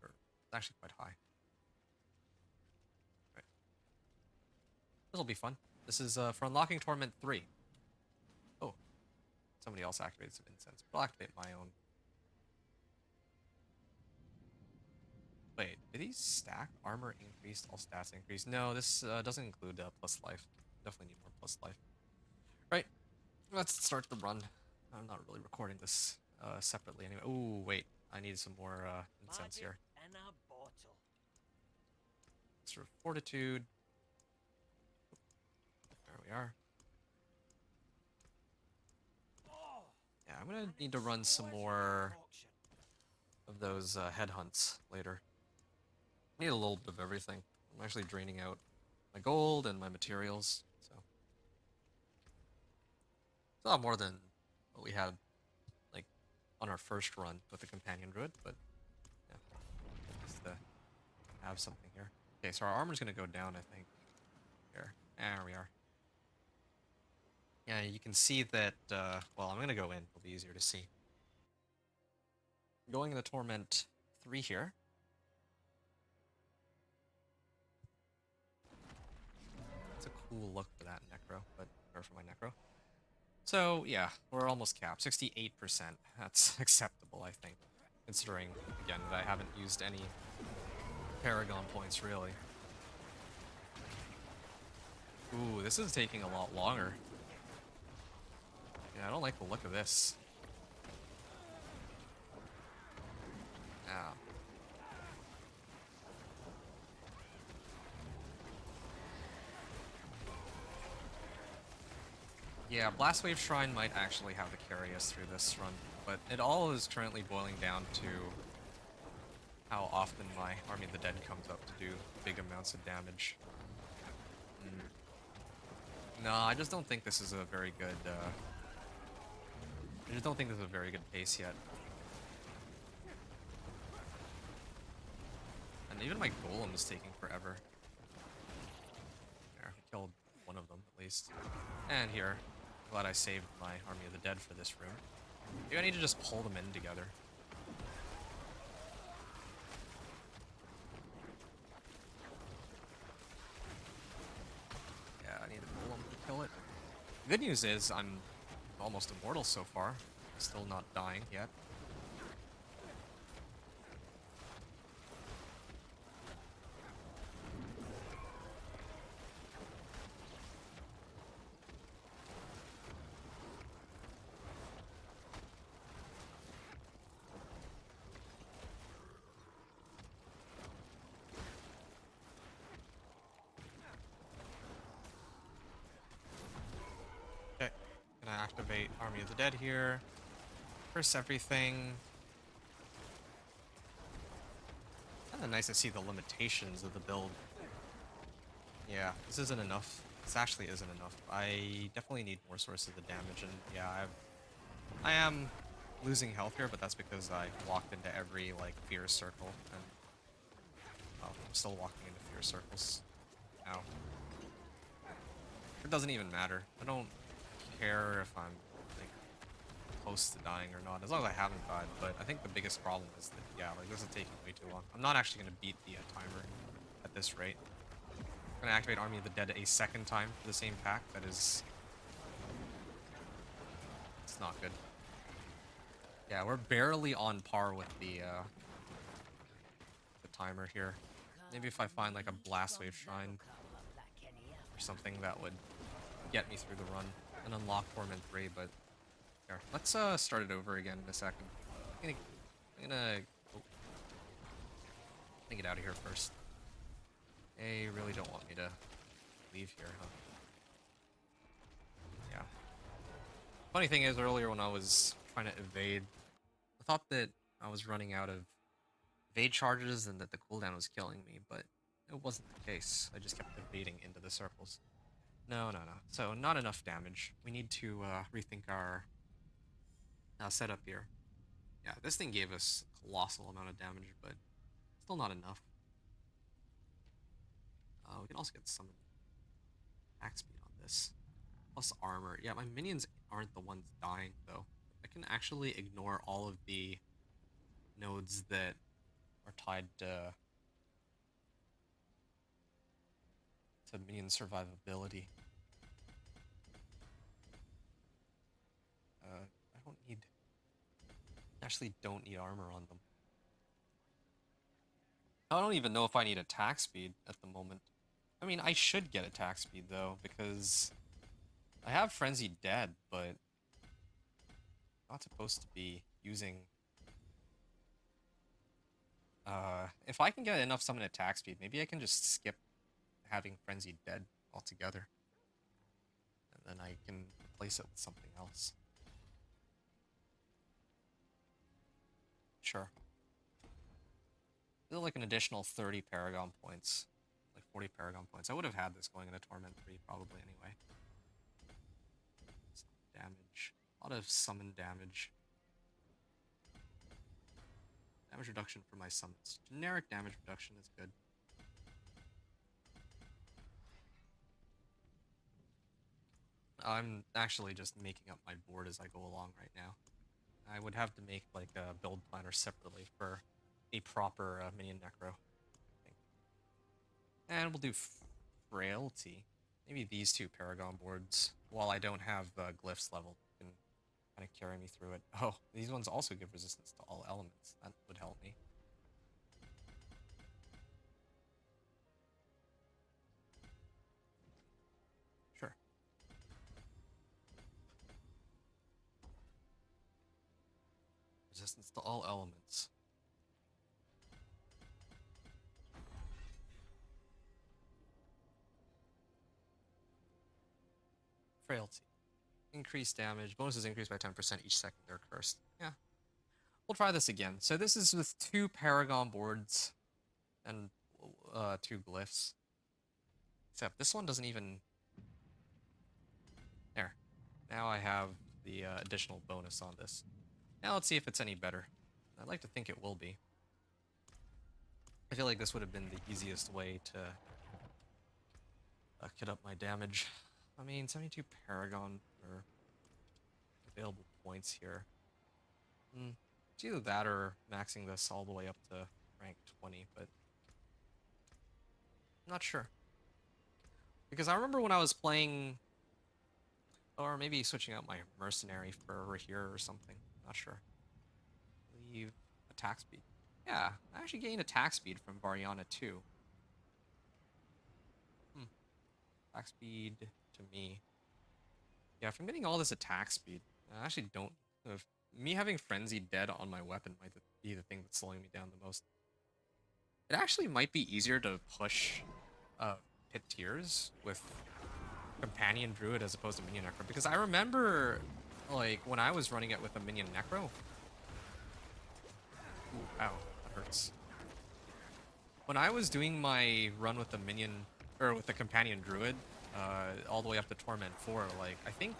Or it's actually quite high. Right. This'll be fun. This is for unlocking Torment 3. Oh. Somebody else activated some incense, but I'll activate my own. Wait, do these stack? Armor increased, all stats increased. No, this doesn't include plus life. Definitely need more plus life. Right, let's start the run. I'm not really recording this separately anyway. Ooh, wait, I need some more incense here.
In a bottle.
Sort of fortitude. There we are.
Oh,
Yeah, I'm gonna need to run some more of those headhunts later. I need a little bit of everything. I'm actually draining out my gold and my materials, so it's a lot more than what we had like on our first run with the companion druid, but yeah, just to have something here. Okay, so our armor's gonna go down, I think. Here, there we are. Yeah, you can see that. Well, I'm gonna go in. It'll be easier to see. Going into Torment 3 here. It's a cool look for that Necro, or for my Necro. So yeah, we're almost capped. 68%. That's acceptable, I think, considering again that I haven't used any Paragon points really. Ooh, this is taking a lot longer. Yeah, I don't like the look of this. Ow. Yeah, Blastwave Shrine might actually have to carry us through this run, but it all is currently boiling down to how often my Army of the Dead comes up to do big amounts of damage. No, I just don't think this is a very good, I just don't think this is a very good pace yet. And even my golem is taking forever. There, we killed one of them, at least. And here, glad I saved my Army of the Dead for this room. Maybe I need to just pull them in together. Yeah, I need to pull them to kill it. The good news is I'm almost immortal so far. Still not dying yet. Okay, gonna activate Army of the Dead here. Curse everything. Kinda nice to see the limitations of the build. Yeah, this isn't enough. This actually isn't enough. I definitely need more sources of damage, and yeah, I am losing health here, but that's because I walked into every like fear circle, and well, I'm still walking into fear circles now. It doesn't even matter. I don't care if I'm like close to dying or not, as long as I haven't died. But I think the biggest problem is that, yeah, like this is taking way too long. I'm not actually going to beat the timer at this rate. I'm going to activate Army of the Dead a second time for the same pack. That is... It's not good. Yeah, we're barely on par with the timer here. Maybe if I find like a Blast Wave Shrine or something that would get me through the run and unlock Torment 3, but here, let's start it over again in a second. I'm gonna get out of here first. They really don't want me to leave here, huh? Yeah. Funny thing is, earlier when I was trying to evade, I thought that I was running out of evade charges and that the cooldown was killing me, but it wasn't the case. I just kept evading into the circles. No. So, not enough damage. We need to rethink our setup here. Yeah, this thing gave us a colossal amount of damage, but still not enough. We can also get some attack speed on this. Plus armor. Yeah, my minions aren't the ones dying, though. I can actually ignore all of the nodes that are tied to minion survivability. I actually don't need armor on them. I don't even know if I need attack speed at the moment. I mean, I should get attack speed though, because I have Frenzied Dead, but I'm not supposed to be using... if I can get enough summon attack speed, maybe I can just skip having Frenzied Dead altogether. And then I can replace it with something else. Sure. Like an additional 30 Paragon points. Like 40 Paragon points. I would have had this going into Torment 3 probably anyway. Some damage. A lot of summon damage. Damage reduction for my summons. Generic damage reduction is good. I'm actually just making up my board as I go along right now. I would have to make like a build planner separately for a proper minion necro, I think. And we'll do frailty. Maybe these two Paragon boards, while I don't have glyphs level, can kind of carry me through it. Oh, these ones also give resistance to all elements. That would help me. Sure. Resistance to all elements. Frailty. Increased damage. Bonuses increased by 10% each second they're cursed. Yeah. We'll try this again. So this is with 2 Paragon boards and 2 glyphs. Except this one doesn't even... There. Now I have the additional bonus on this. Now let's see if it's any better. I'd like to think it will be. I feel like this would have been the easiest way to get up my damage. I mean, 72 Paragon for available points here. It's either that or maxing this all the way up to rank 20, but I'm not sure. Because I remember when I was playing, or maybe switching out my mercenary for Rahir or something. Not sure. Leave attack speed. Yeah, I actually gained attack speed from Variana too. Attack speed to me. Yeah, if I'm getting all this attack speed, I actually don't... me having Frenzied Dead on my weapon might be the thing that's slowing me down the most. It actually might be easier to push Pit Tears with Companion Druid as opposed to Minion Necro, because I remember, like, when I was running it with a Minion Necro... Ooh, ow, that hurts. When I was doing my run with the Minion... or with the Companion Druid, all the way up to Torment 4, like, I think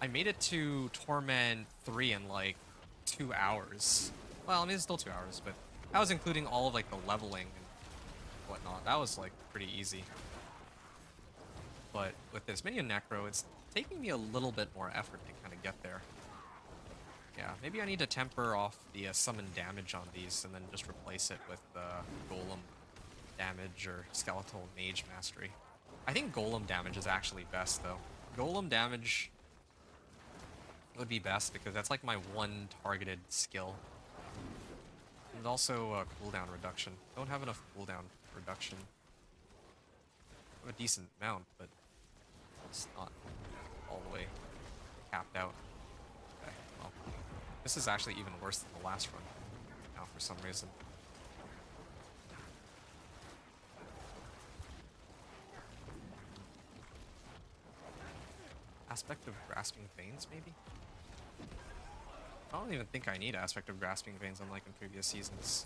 I made it to Torment 3 in, like, 2 hours. Well, I mean, it's still 2 hours, but that was including all of, like, the leveling and whatnot. That was, like, pretty easy. But with this Minion Necro, it's taking me a little bit more effort to kind of get there. Yeah, maybe I need to temper off the summon damage on these and then just replace it with golem damage or skeletal mage mastery. I think golem damage is actually best though. Golem damage would be best because that's like my one targeted skill. And also cooldown reduction. Don't have enough cooldown reduction. I have a decent amount, but it's not all the way capped out. Okay, well, this is actually even worse than the last run now for some reason. Aspect of Grasping Veins, maybe? I don't even think I need Aspect of Grasping Veins unlike in previous seasons.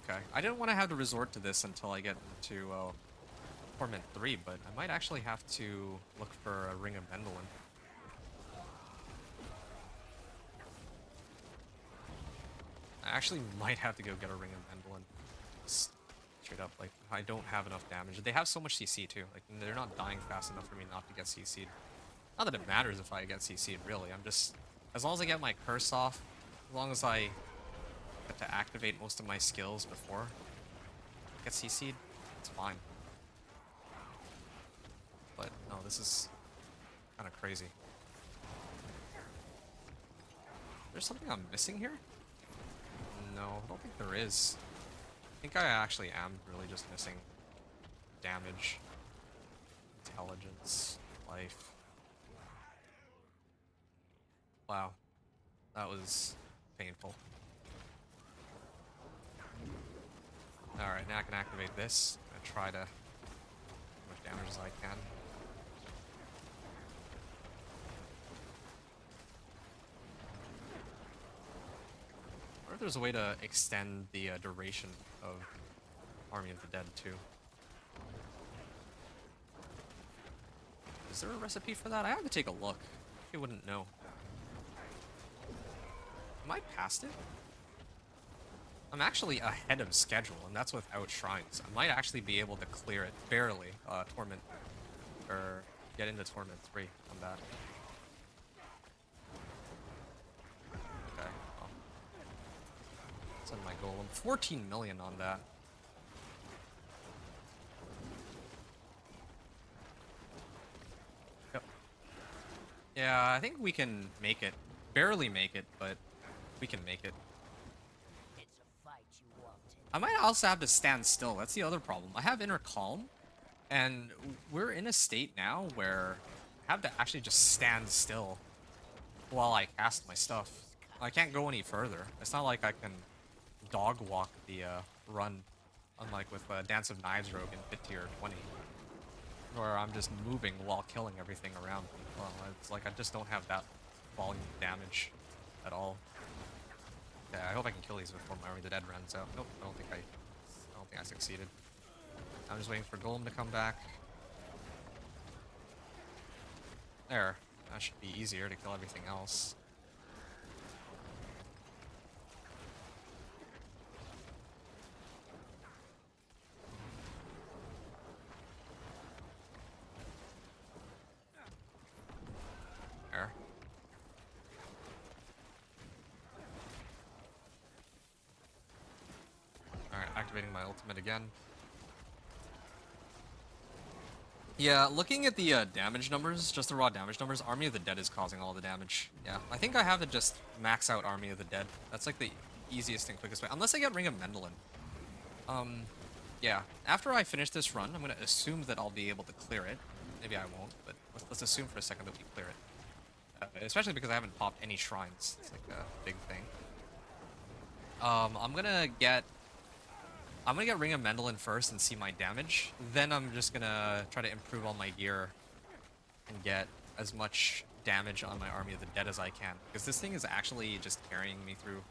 Okay, I didn't want to have to resort to this until I get into Torment 3, but I might actually have to look for a Ring of Mendelin. I actually might have to go get a Ring of Mendelin. Just straight up, like, I don't have enough damage. They have so much CC too, like, they're not dying fast enough for me not to get CC'd. Not that it matters if I get CC'd, really. I'm just, as long as I get my curse off, as long as I get to activate most of my skills before I get CC'd, it's fine. But no, this is kind of crazy. There's something I'm missing here? No, I don't think there is. I think I actually am really just missing damage, intelligence, life. Wow, that was painful. Alright, now I can activate this and try to do as much damage as I can. I wonder if there's a way to extend the duration of Army of the Dead too. Is there a recipe for that? I have to take a look. I wouldn't know. Am I past it? I'm actually ahead of schedule, and that's without shrines. I might actually be able to clear it barely. Torment, or get into Torment 3 on that. Okay, well. Send my golem. 14 million on that. Yep. Yeah, I think we can make it. Barely make it, but we can make it.
It's a fight you wanted.
I might also have to stand still. That's the other problem. I have Inner Calm, and we're in a state now where I have to actually just stand still while I cast my stuff. I can't go any further. It's not like I can dog walk the run, unlike with Dance of Knives Rogue in Pit Tier 20, where I'm just moving while killing everything around me. Well, it's like I just don't have that volume of damage at all. Okay, I hope I can kill these before my Army of the Dead runs out. Nope, I don't think I succeeded. I'm just waiting for Golem to come back. There. That should be easier to kill everything else. There. Alright, activating my ultimate again. Yeah, looking at the damage numbers, just the raw damage numbers, Army of the Dead is causing all the damage. Yeah, I think I have to just max out Army of the Dead. That's like the easiest and quickest way. Unless I get Ring of Mendelin. Yeah, after I finish this run, I'm going to assume that I'll be able to clear it. Maybe I won't, but let's assume for a second that we clear it. Especially because I haven't popped any shrines. It's like a big thing. I'm gonna get Ring of Mendelin first and see my damage. Then I'm just gonna try to improve all my gear and get as much damage on my Army of the Dead as I can. Because this thing is actually just carrying me through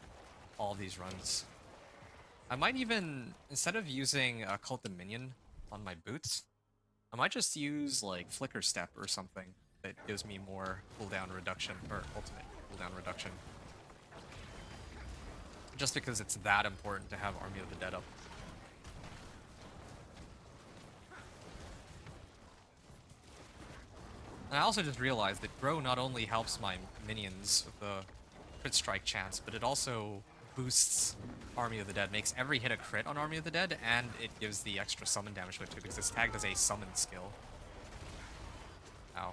all of these runs. I might even, instead of using Cult of Minion on my boots, I might just use like Flicker Step or something that gives me more cooldown reduction, or ultimate cooldown reduction. Just because it's that important to have Army of the Dead up. And I also just realized that Grow not only helps my minions with the crit strike chance, but it also boosts Army of the Dead, makes every hit a crit on Army of the Dead, and it gives the extra summon damage to it too, because it's tagged as a summon skill. Ow.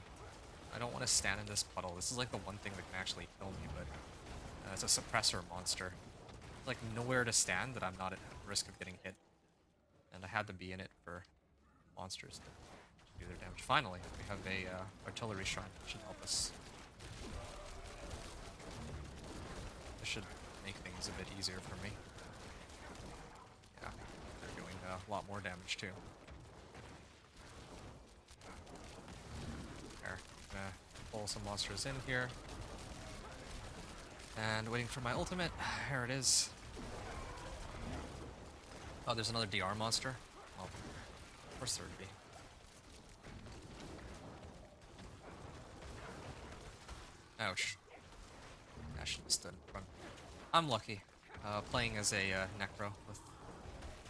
I don't want to stand in this puddle. This is like the one thing that can actually kill me, but it's a suppressor monster. Like nowhere to stand that I'm not at risk of getting hit. And I had to be in it for monsters to do their damage. Finally, we have a artillery shrine that should help us. This should make things a bit easier for me. Yeah, they're doing a lot more damage too. There, gonna pull some monsters in here. And waiting for my ultimate. Here it is. Oh, there's another DR monster. Well, of course there would be. Ouch. I should have stood in front. I'm lucky. Playing as a Necro with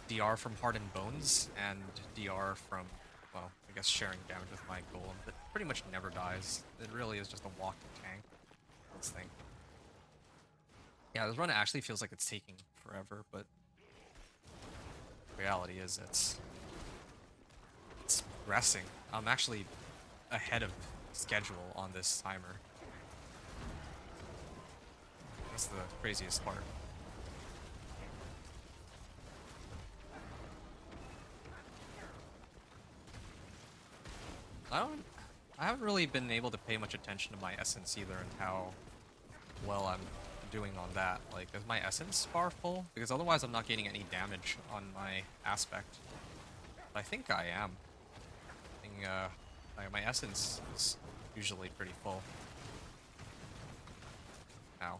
DR from Hardened Bones and DR from, well, I guess sharing damage with my golem that pretty much never dies. It really is just a walking tank, this thing. Yeah, this run actually feels like it's taking forever, but the reality is it's progressing. I'm actually ahead of schedule on this timer. That's the craziest part. I haven't really been able to pay much attention to my essence either and how well I'm doing on that. Like, is my essence bar full? Because otherwise I'm not getting any damage on my aspect. But I think I am. I think, my essence is usually pretty full. Ow.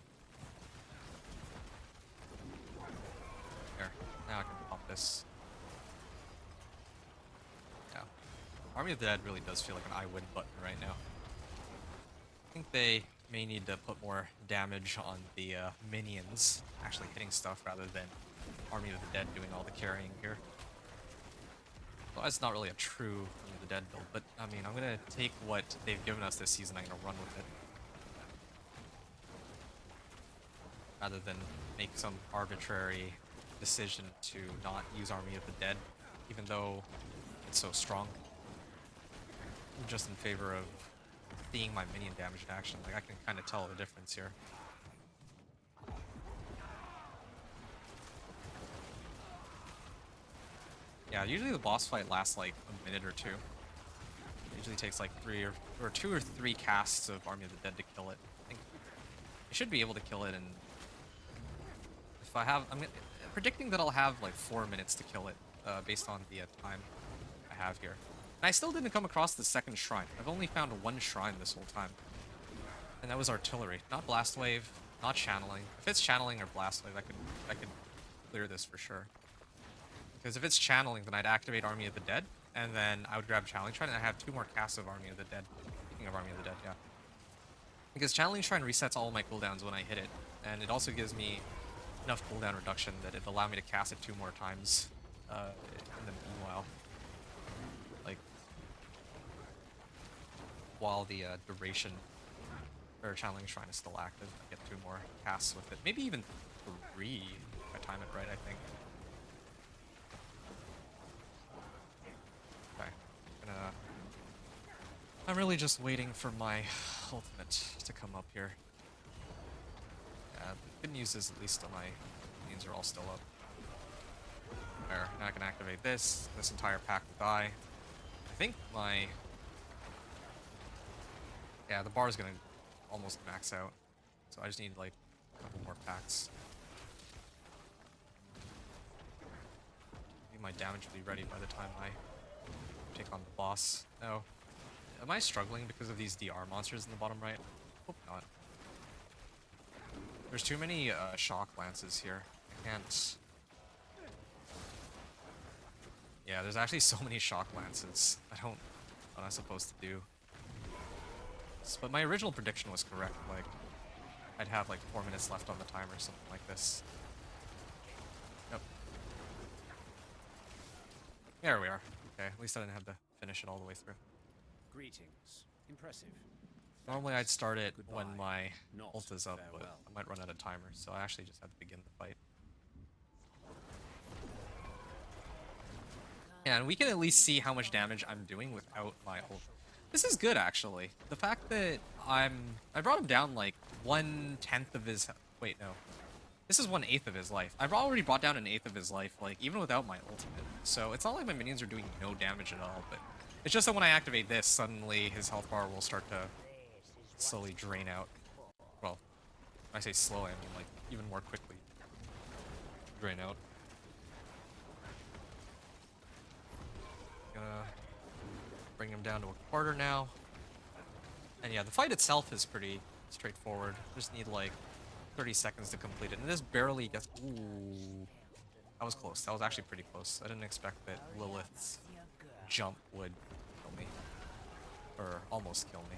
Here, now I can pump this. Yeah. Army of the Dead really does feel like an I win button right now. I think they may need to put more damage on the minions actually hitting stuff rather than Army of the Dead doing all the carrying here. Well, it's not really a true Army of the Dead build, but I mean, I'm gonna take what they've given us this season, I'm gonna run with it. Rather than make some arbitrary decision to not use Army of the Dead, even though it's so strong. I'm just in favor of seeing my minion damage in action. Like, I can kind of tell the difference here. Yeah, usually the boss fight lasts like a minute or two. It usually takes like two or three casts of Army of the Dead to kill it. I think I should be able to kill it, and if I have, I'm predicting that I'll have like 4 minutes to kill it, based on the time I have here. And I still didn't come across the second shrine. I've only found one shrine this whole time, and that was artillery, not blast wave, not channeling. If it's channeling or blast wave, I could clear this for sure. Because if it's channeling, then I'd activate Army of the Dead, and then I would grab Channeling Shrine, and I have 2 more casts of Army of the Dead. Speaking of Army of the Dead, yeah. Because Channeling Shrine resets all my cooldowns when I hit it, and it also gives me enough cooldown reduction that it'll allow me to cast it 2 more times in the meanwhile. Like, while the duration or Channeling Shrine is still active, I get 2 more casts with it. Maybe even 3 if I time it right, I think. I'm really just waiting for my ultimate to come up here. Yeah, the good news is at least my minions are all still up. There, now I can activate this. This entire pack will die. I think my... Yeah, the bar is gonna almost max out. So I just need like a couple more packs. Maybe my damage will be ready by the time I take on the boss. No. Am I struggling because of these DR monsters in the bottom right? Hope not. There's too many shock lances here. I can't... Yeah, there's actually so many shock lances. I don't know what I'm supposed to do. But my original prediction was correct. Like, I'd have like 4 minutes left on the timer or something like this. Yep. There we are. Okay, at least I didn't have to finish it all the way through.
Greetings. Impressive.
Normally I'd start it when
Goodbye.
my
Not
ult is up, but
farewell.
I might run out of timer, so I actually just had to begin the fight. Yeah, and we can at least see how much damage I'm doing without my ult. This is good, actually. The fact that I brought him down like 1/10 of his... Wait, no. This is 1/8 of his life. I've already brought down 1/8 of his life, like, even without my ultimate. So it's not like my minions are doing no damage at all, but it's just that when I activate this, suddenly his health bar will start to slowly drain out. Well, when I say slow, I mean, like, even more quickly drain out. Gonna bring him down to a quarter now. And yeah, the fight itself is pretty straightforward. Just need like 30 seconds to complete it. And this barely gets... Ooh. That was close. That was actually pretty close. I didn't expect that Lilith's jump would kill me. Or almost kill me.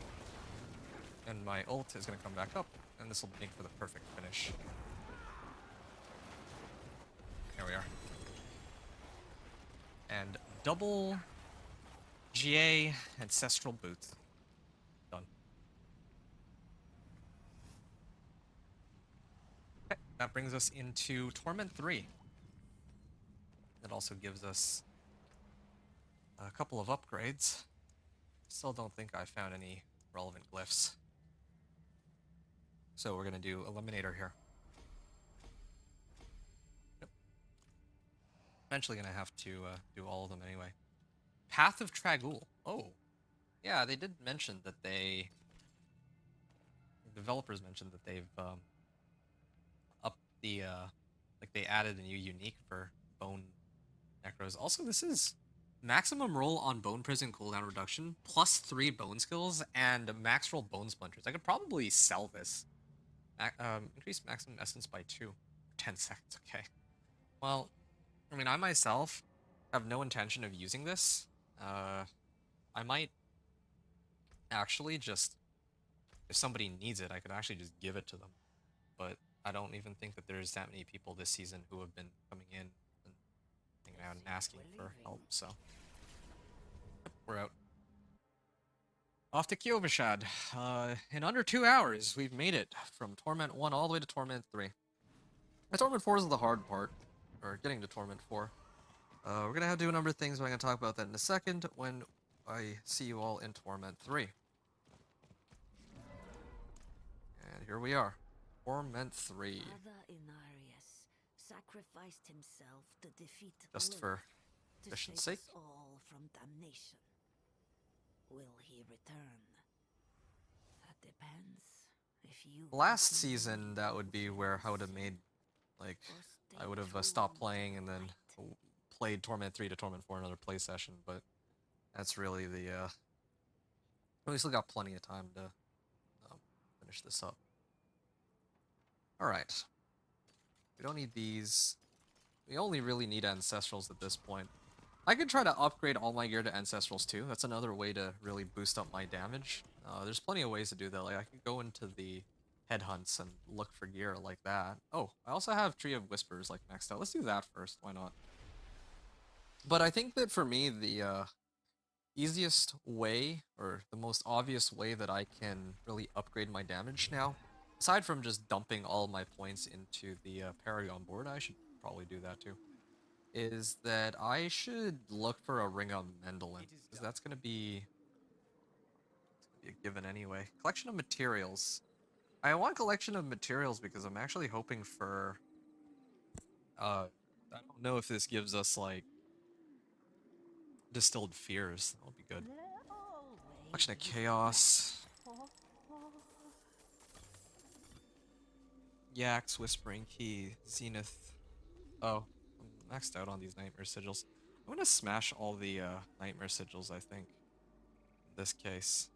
And my ult is going to come back up. And this will make for the perfect finish. There we are. And double GA Ancestral Boots. Done. Okay, that brings us into Torment 3. That also gives us a couple of upgrades. Still don't think I found any relevant glyphs. So we're gonna do Eliminator here. Yep. Eventually gonna have to do all of them anyway. Path of Tragul. Oh, yeah, they did mention that the developers mentioned that they've upped the like they added a new unique for bone necros. Also, this is maximum roll on bone prison cooldown reduction, plus 3 bone skills, and max roll bone splinters. I could probably sell this. Increase maximum essence by 2. 10 seconds, okay. Well, I mean, I myself have no intention of using this. I might actually just, if somebody needs it, I could actually just give it to them. But I don't even think that there's that many people this season who have been coming in and hanging out and asking for help, so. Yep, we're out. Off to Kyovashad. In under 2 hours, we've made it from Torment 1 all the way to Torment 3. And Torment 4 is the hard part, or getting to Torment 4. We're gonna have to do a number of things, but I'm gonna talk about that in a second when I see you all in Torment 3. And here we are. Torment 3.
Father Inarius sacrificed himself to defeat
Just
Lilith,
for
to
efficiency's
save
sake.
us all from damnation. Will he return? That depends. If you
Last
continue
season, that would be where I would have made, like,
or stay
I would have
true
stopped
to
playing and
the
then
light.
played Torment 3 to Torment 4 another play session, but that's really the, we still got plenty of time to finish this up. Alright. We don't need these. We only really need Ancestrals at this point. I could try to upgrade all my gear to Ancestrals too. That's another way to really boost up my damage. There's plenty of ways to do that. Like, I could go into the headhunts and look for gear like that. Oh, I also have Tree of Whispers like maxed out. Let's do that first. Why not? But I think that for me, the easiest way, or the most obvious way that I can really upgrade my damage now, aside from just dumping all my points into the Paragon board, I should probably do that too, is that I should look for a Ring of Mendelin, because that's going to be a given anyway. Collection of materials. I want collection of materials because I'm actually hoping for, I don't know if this gives us, like, Distilled Fears. That would be good. Collection of Chaos. Yax, Whispering Key, Zenith. Oh, I'm maxed out on these Nightmare Sigils. I'm gonna smash all the Nightmare Sigils, I think. In this case.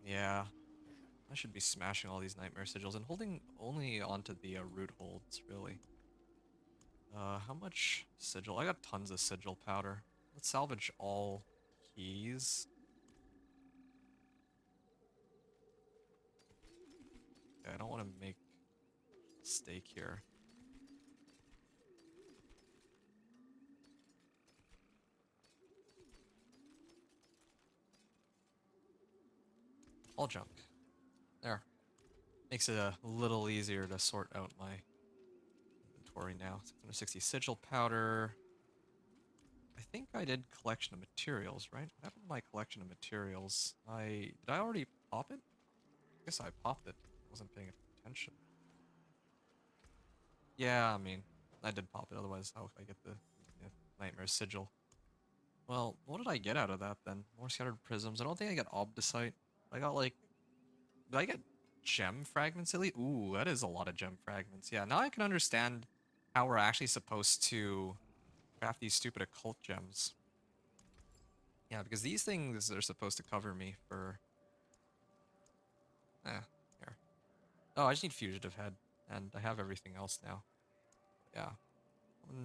Yeah. I should be smashing all these Nightmare Sigils and holding only onto the Root Holds, really. How much Sigil? I got tons of Sigil powder. Let's salvage all keys. Okay, I don't want to make a mistake here. All junk. There. Makes it a little easier to sort out my inventory now. 660 sigil powder. I think I did collection of materials, right? What happened to my collection of materials? Did I already pop it? I guess I popped it. I wasn't paying attention. Yeah, I mean, I did pop it, otherwise how would I get the Nightmare Sigil? Well, what did I get out of that then? More Scattered Prisms. I don't think I got Obdicite. I got like... Did I get Gem Fragments at least? Ooh, that is a lot of Gem Fragments. Yeah, now I can understand how we're actually supposed to craft these stupid occult gems. Yeah, because these things are supposed to cover me for... here. Oh, I just need Fugitive Head, and I have everything else now. Yeah.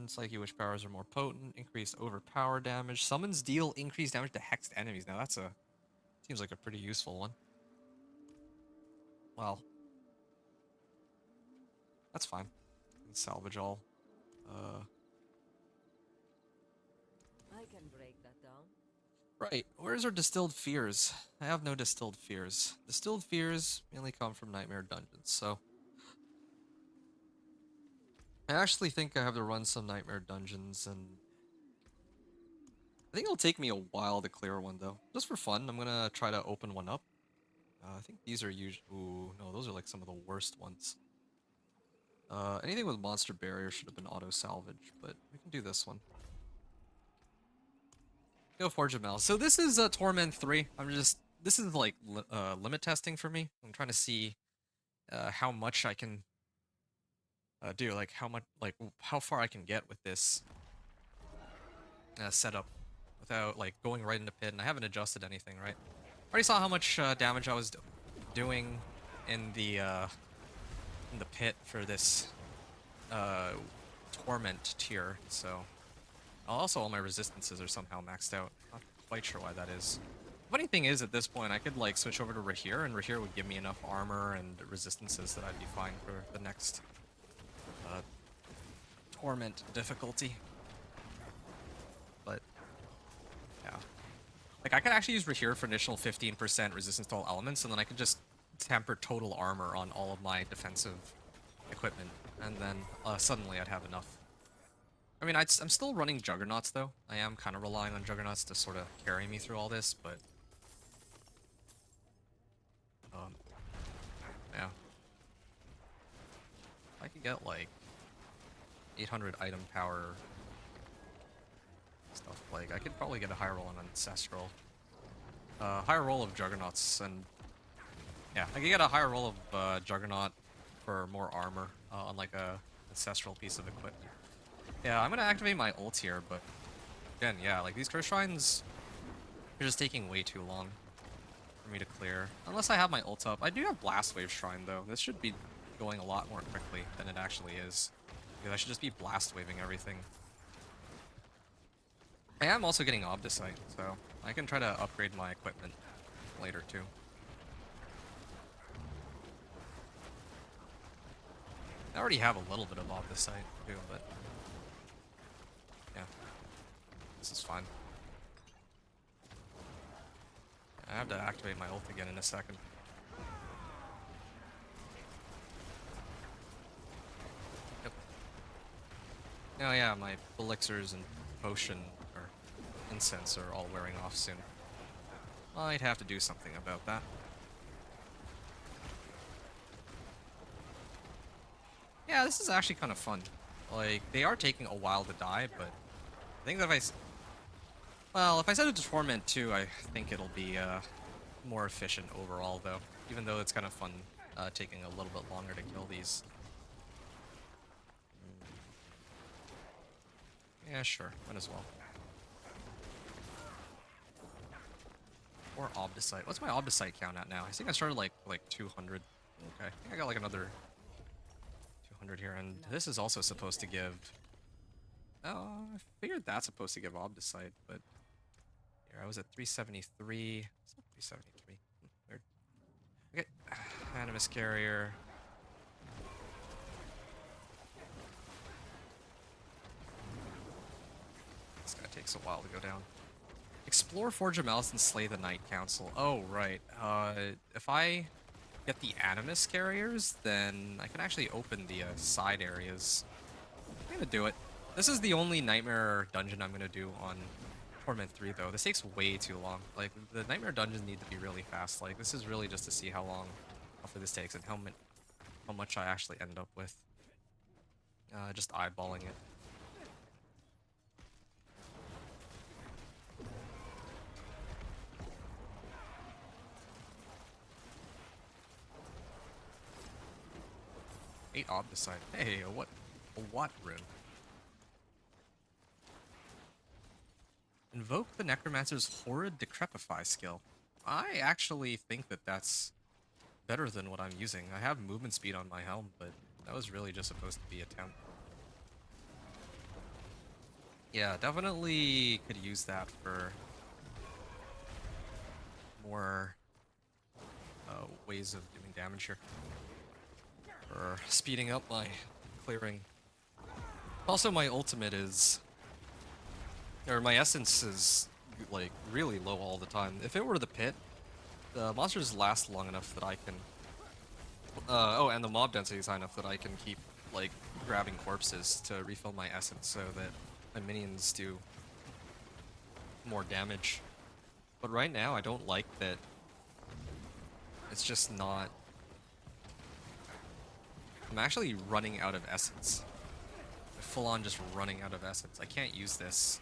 Psyche Witch powers are more potent, increase overpower damage. Summons deal increased damage to hexed enemies. Now that's seems like a pretty useful one. Well, that's fine. Can salvage all.
I can break that down.
Right, where's our Distilled Fears? I have no Distilled Fears. Distilled Fears mainly come from Nightmare Dungeons, so... I actually think I have to run some Nightmare Dungeons, and... I think it'll take me a while to clear one, though. Just for fun, I'm gonna try to open one up. I think these are usually... Ooh, no, those are like some of the worst ones. Anything with Monster Barrier should have been auto-salvaged, but we can do this one. Go Forge of Malice. So this is Torment 3. This is like limit testing for me. I'm trying to see how much I can do, like how far I can get with this setup without like going right into pit. And I haven't adjusted anything, right? Already saw how much damage I was doing in the pit for this Torment tier. So also all my resistances are somehow maxed out. Not quite sure why that is. Funny thing is, at this point, I could like switch over to Rahir, and Rahir would give me enough armor and resistances that I'd be fine for the next Torment difficulty. But yeah, like I could actually use Rahir for initial 15% resistance to all elements, and then I could just temper total armor on all of my defensive equipment, and then suddenly I'd have enough. I mean, I'm still running Juggernauts though. I am kind of relying on Juggernauts to sort of carry me through all this, but yeah. I could get like 800 item power stuff. Like I could probably get a higher roll on Ancestral, higher roll of Juggernauts, and yeah, I could get a higher roll of Juggernaut for more armor on like a Ancestral piece of equipment. Yeah, I'm gonna activate my ult here, but again, yeah, like these curse shrines are just taking way too long for me to clear. Unless I have my ult up. I do have Blast Wave Shrine though. This should be going a lot more quickly than it actually is. Because I should just be blast waving everything. I am also getting Obdicite, so I can try to upgrade my equipment later too. I already have a little bit of Obdicite too, but yeah, this is fine. I have to activate my ult again in a second. Yep. Oh yeah, my elixirs and potion or incense are all wearing off soon. Might have to do something about that. Yeah, this is actually kind of fun. Like, they are taking a while to die, but I think that if I set it to Torment 2, I think it'll be more efficient overall, though. Even though it's kind of fun taking a little bit longer to kill these. Yeah, sure. Might as well. Or Obdicite. What's my Obdicite count at now? I think I started like 200. Okay, I think I got like another 200 here, and this is also supposed to give... Oh, I figured that's supposed to give Obdicite, but... Here, I was at 373. It's not 373. Weird. Okay, Animus Carrier. This guy takes a while to go down. Explore Forge of Malice and slay the Night Council. Oh, right. If I get the Animus carriers, then I can actually open the side areas. I'm gonna do it. This is the only Nightmare dungeon I'm gonna do on Torment 3, though. This takes way too long. Like, the Nightmare dungeons need to be really fast. Like, this is really just to see how long after this takes and how much I actually end up with. Just eyeballing it. Eight Obdicite. Hey, a what rune? Invoke the Necromancer's Horrid Decrepify skill. I actually think that that's better than what I'm using. I have movement speed on my helm, but that was really just supposed to be a temp. Yeah, definitely could use that for more ways of doing damage here. Or speeding up my clearing. Also, my ultimate is... or my essence is, like, really low all the time. If it were the pit, the monsters last long enough that I can... oh, and the mob density is high enough that I can keep, like, grabbing corpses to refill my essence so that my minions do more damage. But right now, I don't like that it's just not... I'm actually running out of essence. I'm full on just running out of essence. I can't use this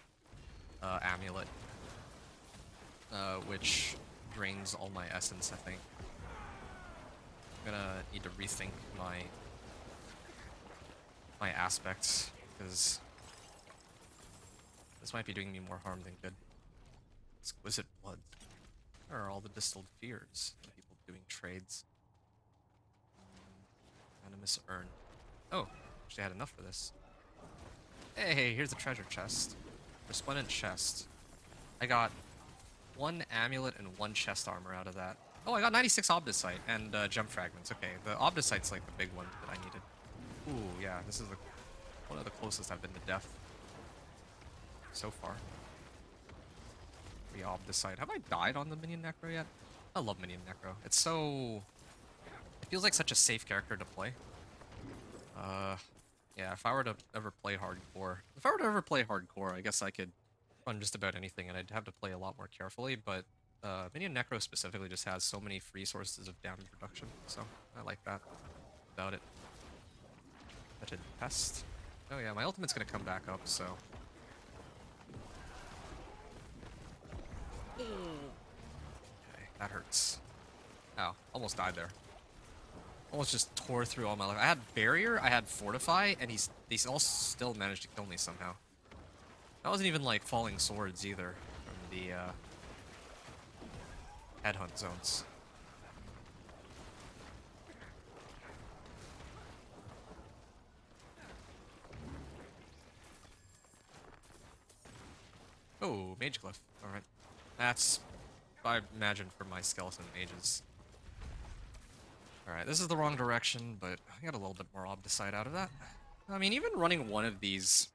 amulet, which drains all my essence, I think. I'm gonna need to rethink my aspects, because this might be doing me more harm than good. Exquisite blood. Where are all the distilled fears? People doing trades. Animus urn. Oh, actually had enough for this. Hey, here's a treasure chest. Resplendent chest. I got 1 amulet and 1 chest armor out of that. Oh, I got 96 Obdicite and gem fragments. Okay, the Obdicite's like the big one that I needed. Ooh, yeah, this is one of the closest I've been to death so far. The Obdicite. Have I died on the Minion Necro yet? I love Minion Necro. It's so... it feels like such a safe character to play. Yeah, if I were to ever play hardcore, I guess I could run just about anything, and I'd have to play a lot more carefully, but Minion Necro specifically just has so many free sources of damage reduction, so I like that about it. Fetid Pest. Oh yeah, my ultimate's gonna come back up, so... okay, that hurts. Ow, almost died there. Almost just tore through all my life. I had Barrier, I had Fortify, and they all still managed to kill me somehow. That wasn't even like falling swords either from the headhunt zones. Oh, Mage Glyph. Alright. That's, I imagine, for my skeleton mages. Alright, this is the wrong direction, but I got a little bit more Obdicite out of that. I mean, even running one of these...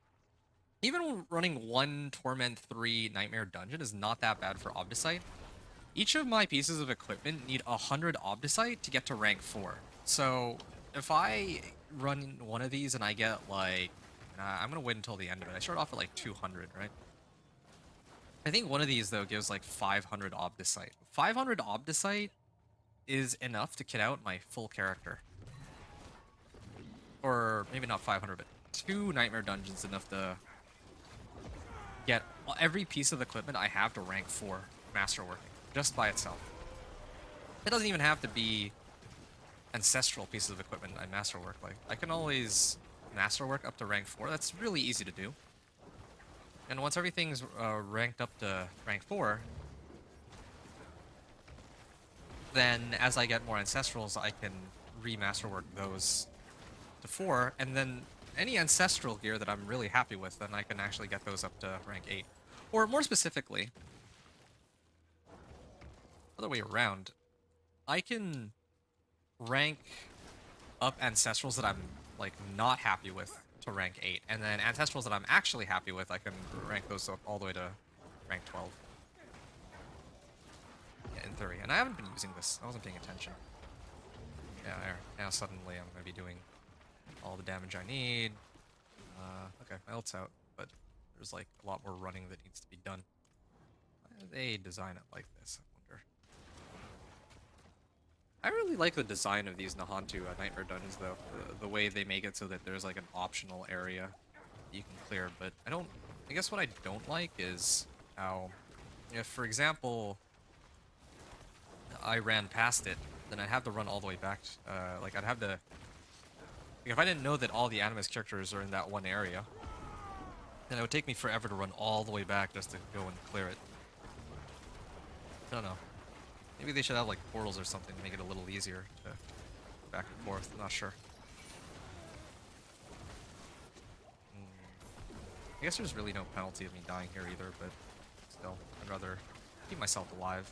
even running 1 Torment 3 Nightmare Dungeon is not that bad for Obdicite. Each of my pieces of equipment need 100 Obdicite to get to rank 4. So, if I run one of these and I get, like... I'm gonna wait until the end of it. I start off at, like, 200, right? I think one of these, though, gives, like, 500 Obdicite. 500 Obdicite is enough to kit out my full character. Or maybe not 500, but 2 Nightmare Dungeons enough to get every piece of equipment I have to rank 4 masterworking, just by itself. It doesn't even have to be ancestral pieces of equipment I masterwork. Like, I can always masterwork up to rank 4. That's really easy to do. And once everything's ranked up to rank 4, then as I get more ancestrals, I can remasterwork those to 4, and then any ancestral gear that I'm really happy with, then I can actually get those up to rank 8. Or more specifically, other way around, I can rank up ancestrals that I'm like not happy with to rank 8, and then ancestrals that I'm actually happy with, I can rank those up all the way to rank 12. 3. And I haven't been using this. I wasn't paying attention. Yeah, there. Now suddenly I'm going to be doing all the damage I need. Okay, my ult's out, but there's like a lot more running that needs to be done. Why do they design it like this, I wonder? I really like the design of these Nahantu Nightmare Dungeons, though. The way they make it so that there's like an optional area that you can clear, but I guess what I don't like is how, if for example, I ran past it, then I'd have to run all the way back. Like I'd have to, like, if I didn't know that all the Animus characters are in that one area, then it would take me forever to run all the way back just to go and clear it. I don't know. Maybe they should have like portals or something to make it a little easier to go back and forth. I'm not sure. I guess there's really no penalty of me dying here either, but still, I'd rather keep myself alive.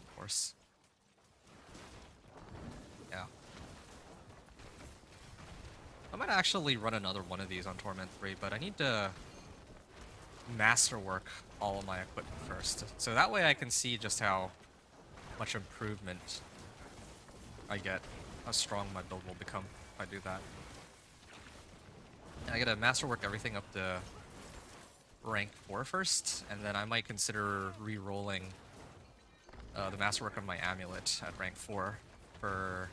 Of course. Yeah. I might actually run another one of these on Torment 3, but I need to masterwork all of my equipment first. So that way I can see just how much improvement I get, how strong my build will become if I do that. I gotta masterwork everything up to rank 4 first, and then I might consider re-rolling the masterwork of my amulet at rank 4 for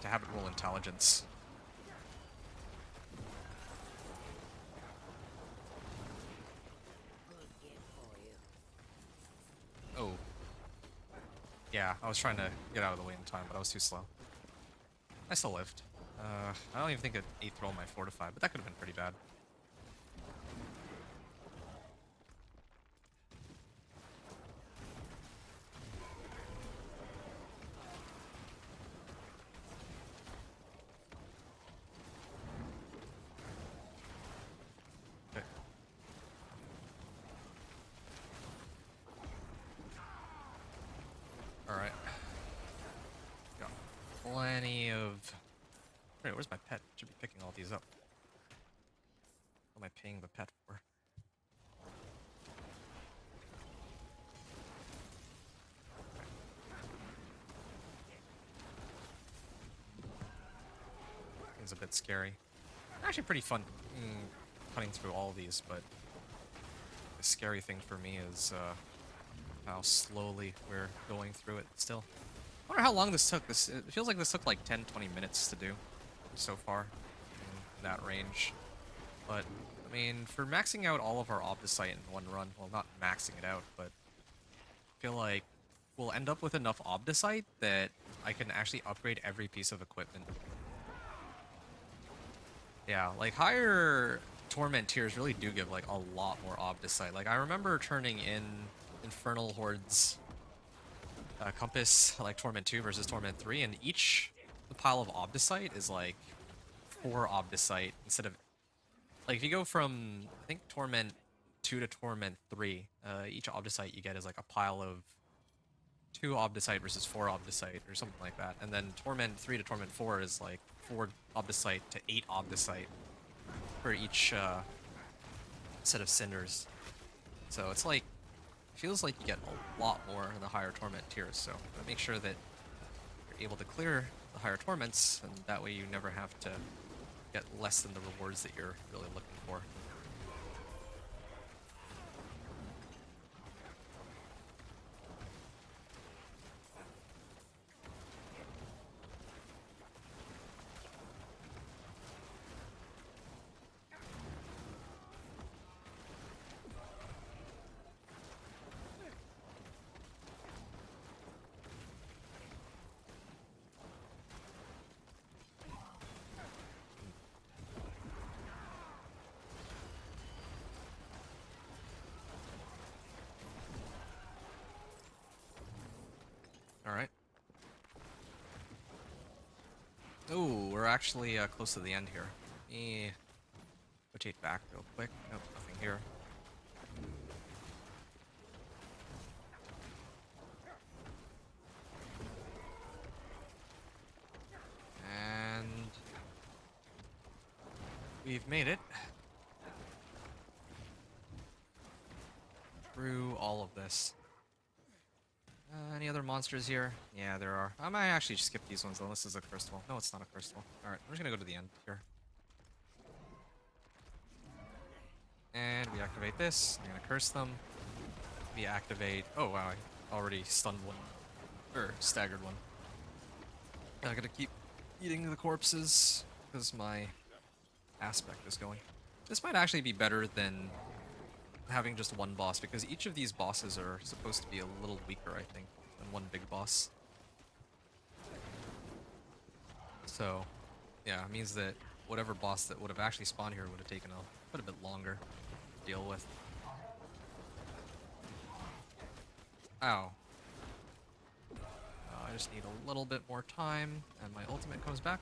to have it roll intelligence. Oh. Yeah, I was trying to get out of the way in time, but I was too slow. I still lived. I don't even think it 8th roll my fortify, but that could have been pretty bad. Okay. Alright. Got plenty of... Wait, where's my pet? Should be picking all these up. What am I paying the pet for? It's a bit scary. Actually pretty fun cutting through all of these, but the scary thing for me is how slowly we're going through it still. I wonder how long this took. It feels like this took like 10-20 minutes to do so far in that range. But, I mean, for maxing out all of our Obdicite in one run, well, not maxing it out, but I feel like we'll end up with enough Obdicite that I can actually upgrade every piece of equipment. Yeah, like higher Torment tiers really do give like a lot more Obdicite. Like I remember turning in Infernal Horde's Compass, like Torment 2 versus Torment 3, and each pile of Obdicite is like 4 Obdicite instead of... Like if you go from, I think, Torment 2 to Torment 3, each Obdicite you get is like a pile of 2 Obdicite versus 4 Obdicite or something like that. And then Torment 3 to Torment 4 is like 4 Obdicite to 8 Obdicite for each set of Cinders. So it's like, feels like you get a lot more in the higher Torment tiers, so make sure that you're able to clear the higher Torments, and that way you never have to get less than the rewards that you're really looking for. Alright. Ooh, we're actually close to the end here. Let me rotate back real quick. Nope, nothing here. And we've made it through all of this. Any other monsters here? Yeah, there are. I might actually just skip these ones though. This is a cursed wall. No, it's not a cursed wall. Alright, I'm just gonna go to the end here. And we activate this. I'm gonna curse them. We activate... Oh wow, I already stunned one. Or staggered one. I gotta keep eating the corpses because my aspect is going. This might actually be better than having just one boss, because each of these bosses are supposed to be a little weaker, I think, than one big boss. So, yeah, it means that whatever boss that would have actually spawned here would have taken quite a bit longer to deal with. Ow. I just need a little bit more time, and my ultimate comes back.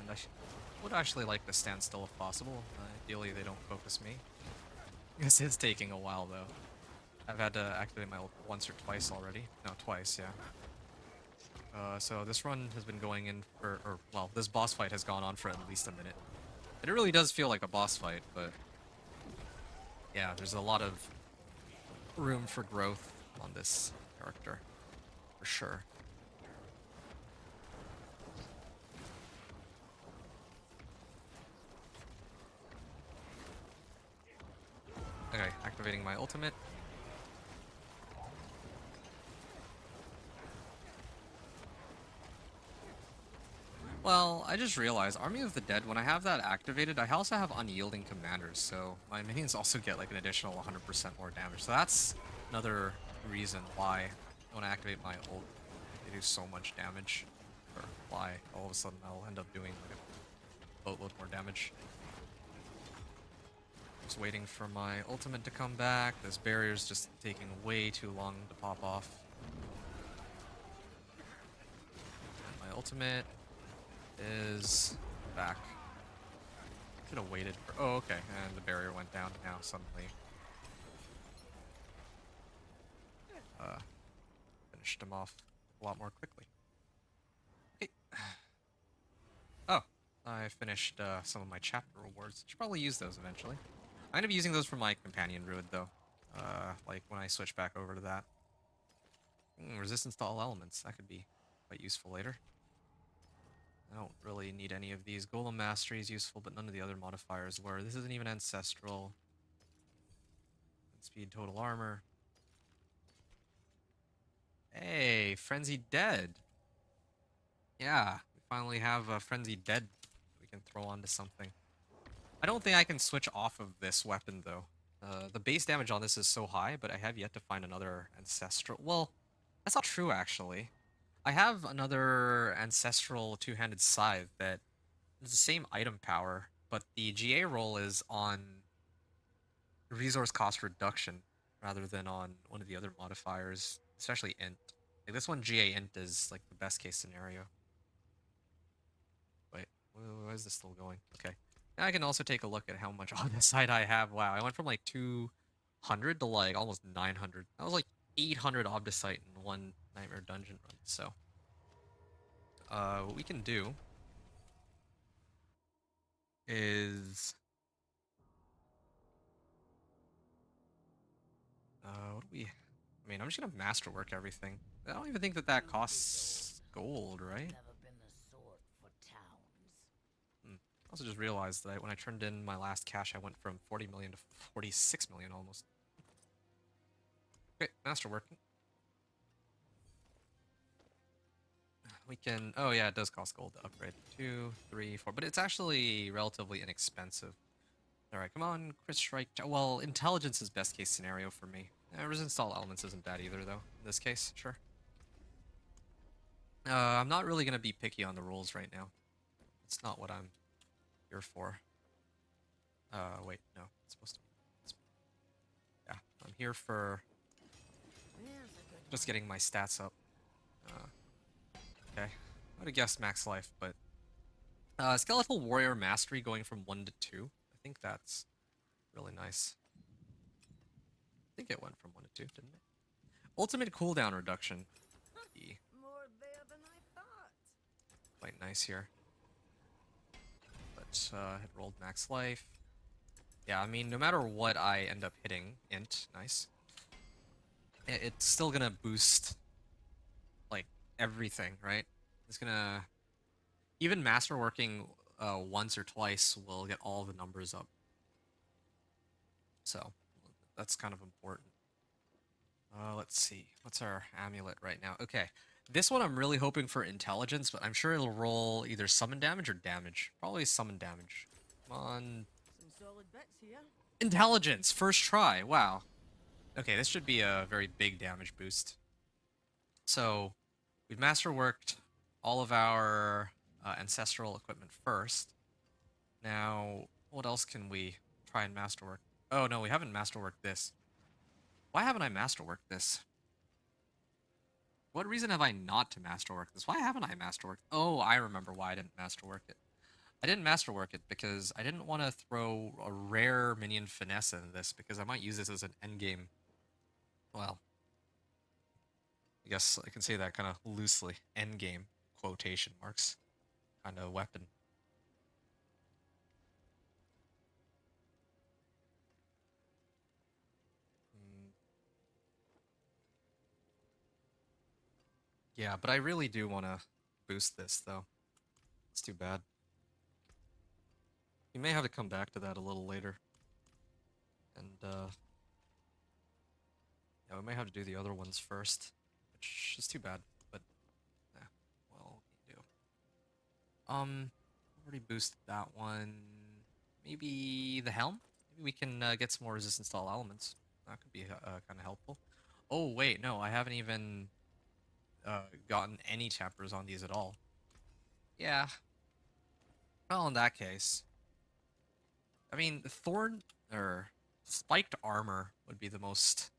And I would actually like to stand still if possible. Ideally, they don't focus me. This is taking a while, though. I've had to activate my ult once or twice already. No, twice, yeah. So this run has been going in for... well, this boss fight has gone on for at least a minute. And it really does feel like a boss fight, but... yeah, there's a lot of room for growth on this character, for sure. Okay, activating my ultimate. Well, I just realized Army of the Dead, when I have that activated, I also have unyielding commanders, so my minions also get like an additional 100% more damage. So that's another reason why when I activate my ult, they do so much damage. Or why all of a sudden I'll end up doing like a boatload more damage. Just waiting for my ultimate to come back. This barrier's just taking way too long to pop off. And my ultimate is back. Could have waited for... oh, okay. And the barrier went down now suddenly. Finished him off a lot more quickly. Okay. Oh, I finished some of my chapter rewards. Should probably use those eventually. I'm gonna be using those for my companion druid though. Like when I switch back over to that. Resistance to all elements. That could be quite useful later. I don't really need any of these. Golem Mastery is useful, but none of the other modifiers were. This isn't even Ancestral. Speed, total armor. Hey, Frenzied Dead. Yeah, we finally have a Frenzied Dead we can throw onto something. I don't think I can switch off of this weapon, though. The base damage on this is so high, but I have yet to find another Ancestral... well, that's not true, actually. I have another Ancestral two-handed scythe that is the same item power, but the GA roll is on resource cost reduction rather than on one of the other modifiers, especially int. Like this one, GA int is like the best case scenario. Wait, why is this still going? Okay. Now I can also take a look at how much on this side I have. Wow, I went from like 200 to like almost 900. That was like 800 Obdicite in one Nightmare Dungeon run. So, what we can do is, what do we? I mean, I'm just gonna masterwork everything. I don't even think that that costs gold, right?
Never been the sort for towns.
I also just realized that when I turned in my last cash, I went from 40 million to 46 million almost. Okay, masterworking. We can... oh yeah, it does cost gold to upgrade. 2, 3, 4. But it's actually relatively inexpensive. Alright, come on, Chris Strike. Well, intelligence is best case scenario for me. Resistance to all elements isn't bad either, though. In this case, sure. I'm not really going to be picky on the rules right now. It's not what I'm here for. Wait, no. It's supposed to be... yeah, I'm here for just getting my stats up. Okay. I would have guessed max life, but... Skeletal Warrior Mastery going from 1 to 2. I think that's really nice. I think it went from 1 to 2, didn't it? Ultimate cooldown reduction.
More there than I thought.
Quite nice here. But, it rolled max life. Yeah, I mean, no matter what I end up hitting, int, nice. it's still gonna boost like everything, right? It's gonna even masterworking once or twice will get all the numbers up. So that's kind of important. Let's see. What's our amulet right now? Okay. This one I'm really hoping for intelligence, but I'm sure it'll roll either summon damage or damage. Probably summon damage. Come on.
Some solid bits here.
Intelligence! First try. Wow. Okay, this should be a very big damage boost. So, we've masterworked all of our ancestral equipment first. Now, what else can we try and masterwork? Oh, no, we haven't masterworked this. Why haven't I masterworked this? What reason have I not to masterwork this? Why haven't I masterworked? Oh, I remember why I didn't masterwork it. I didn't masterwork it because I didn't want to throw a rare minion finesse in this because I might use this as an endgame. Well, I guess I can say that kind of loosely. Endgame, quotation marks, kind of weapon. Yeah, but I really do want to boost this, though. It's too bad. You may have to come back to that a little later. And, yeah, we may have to do the other ones first, which is too bad, but, yeah, well, what can you do? Already boosted that one. Maybe the helm? Maybe we can get some more resistance to all elements. That could be kind of helpful. Oh, wait, no, I haven't even gotten any tempers on these at all. Yeah. Well, in that case, I mean, thorn or spiked armor would be the most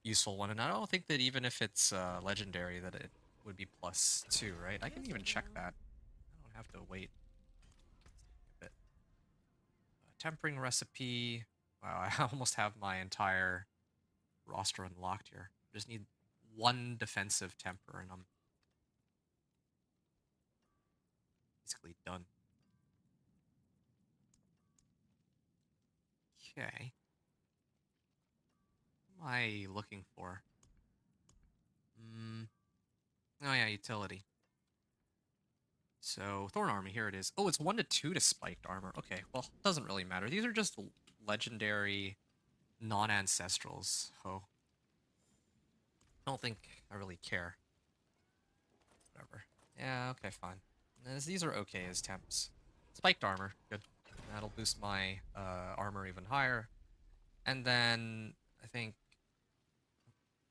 useful one, and I don't think that even if it's legendary that it would be +2, right? I can even check that. I don't have to wait. A bit. Tempering recipe. Wow, I almost have my entire roster unlocked here. Just need one defensive temper, and I'm basically done. Okay. What am I looking for? Oh yeah, utility. So, Thorn Army, here it is. Oh, it's 1 to 2 to spiked armor. Okay, well, doesn't really matter. These are just legendary non-ancestrals. Oh. I don't think I really care. Whatever. Yeah, okay, fine. These are okay as temps. Spiked armor, good. That'll boost my armor even higher. And then, I think...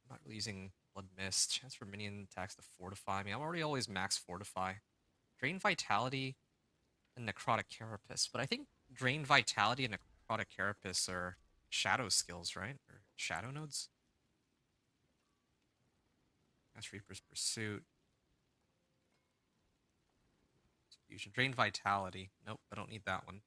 I'm not really using Blood Mist. Chance for minion attacks to fortify me. I'm already always max fortify. Drain Vitality and Necrotic Carapace. But I think Drain Vitality and Necrotic Carapace are shadow skills, right? Or shadow nodes? That's Reaper's Pursuit. Fusion. Drain Vitality. Nope, I don't need that one.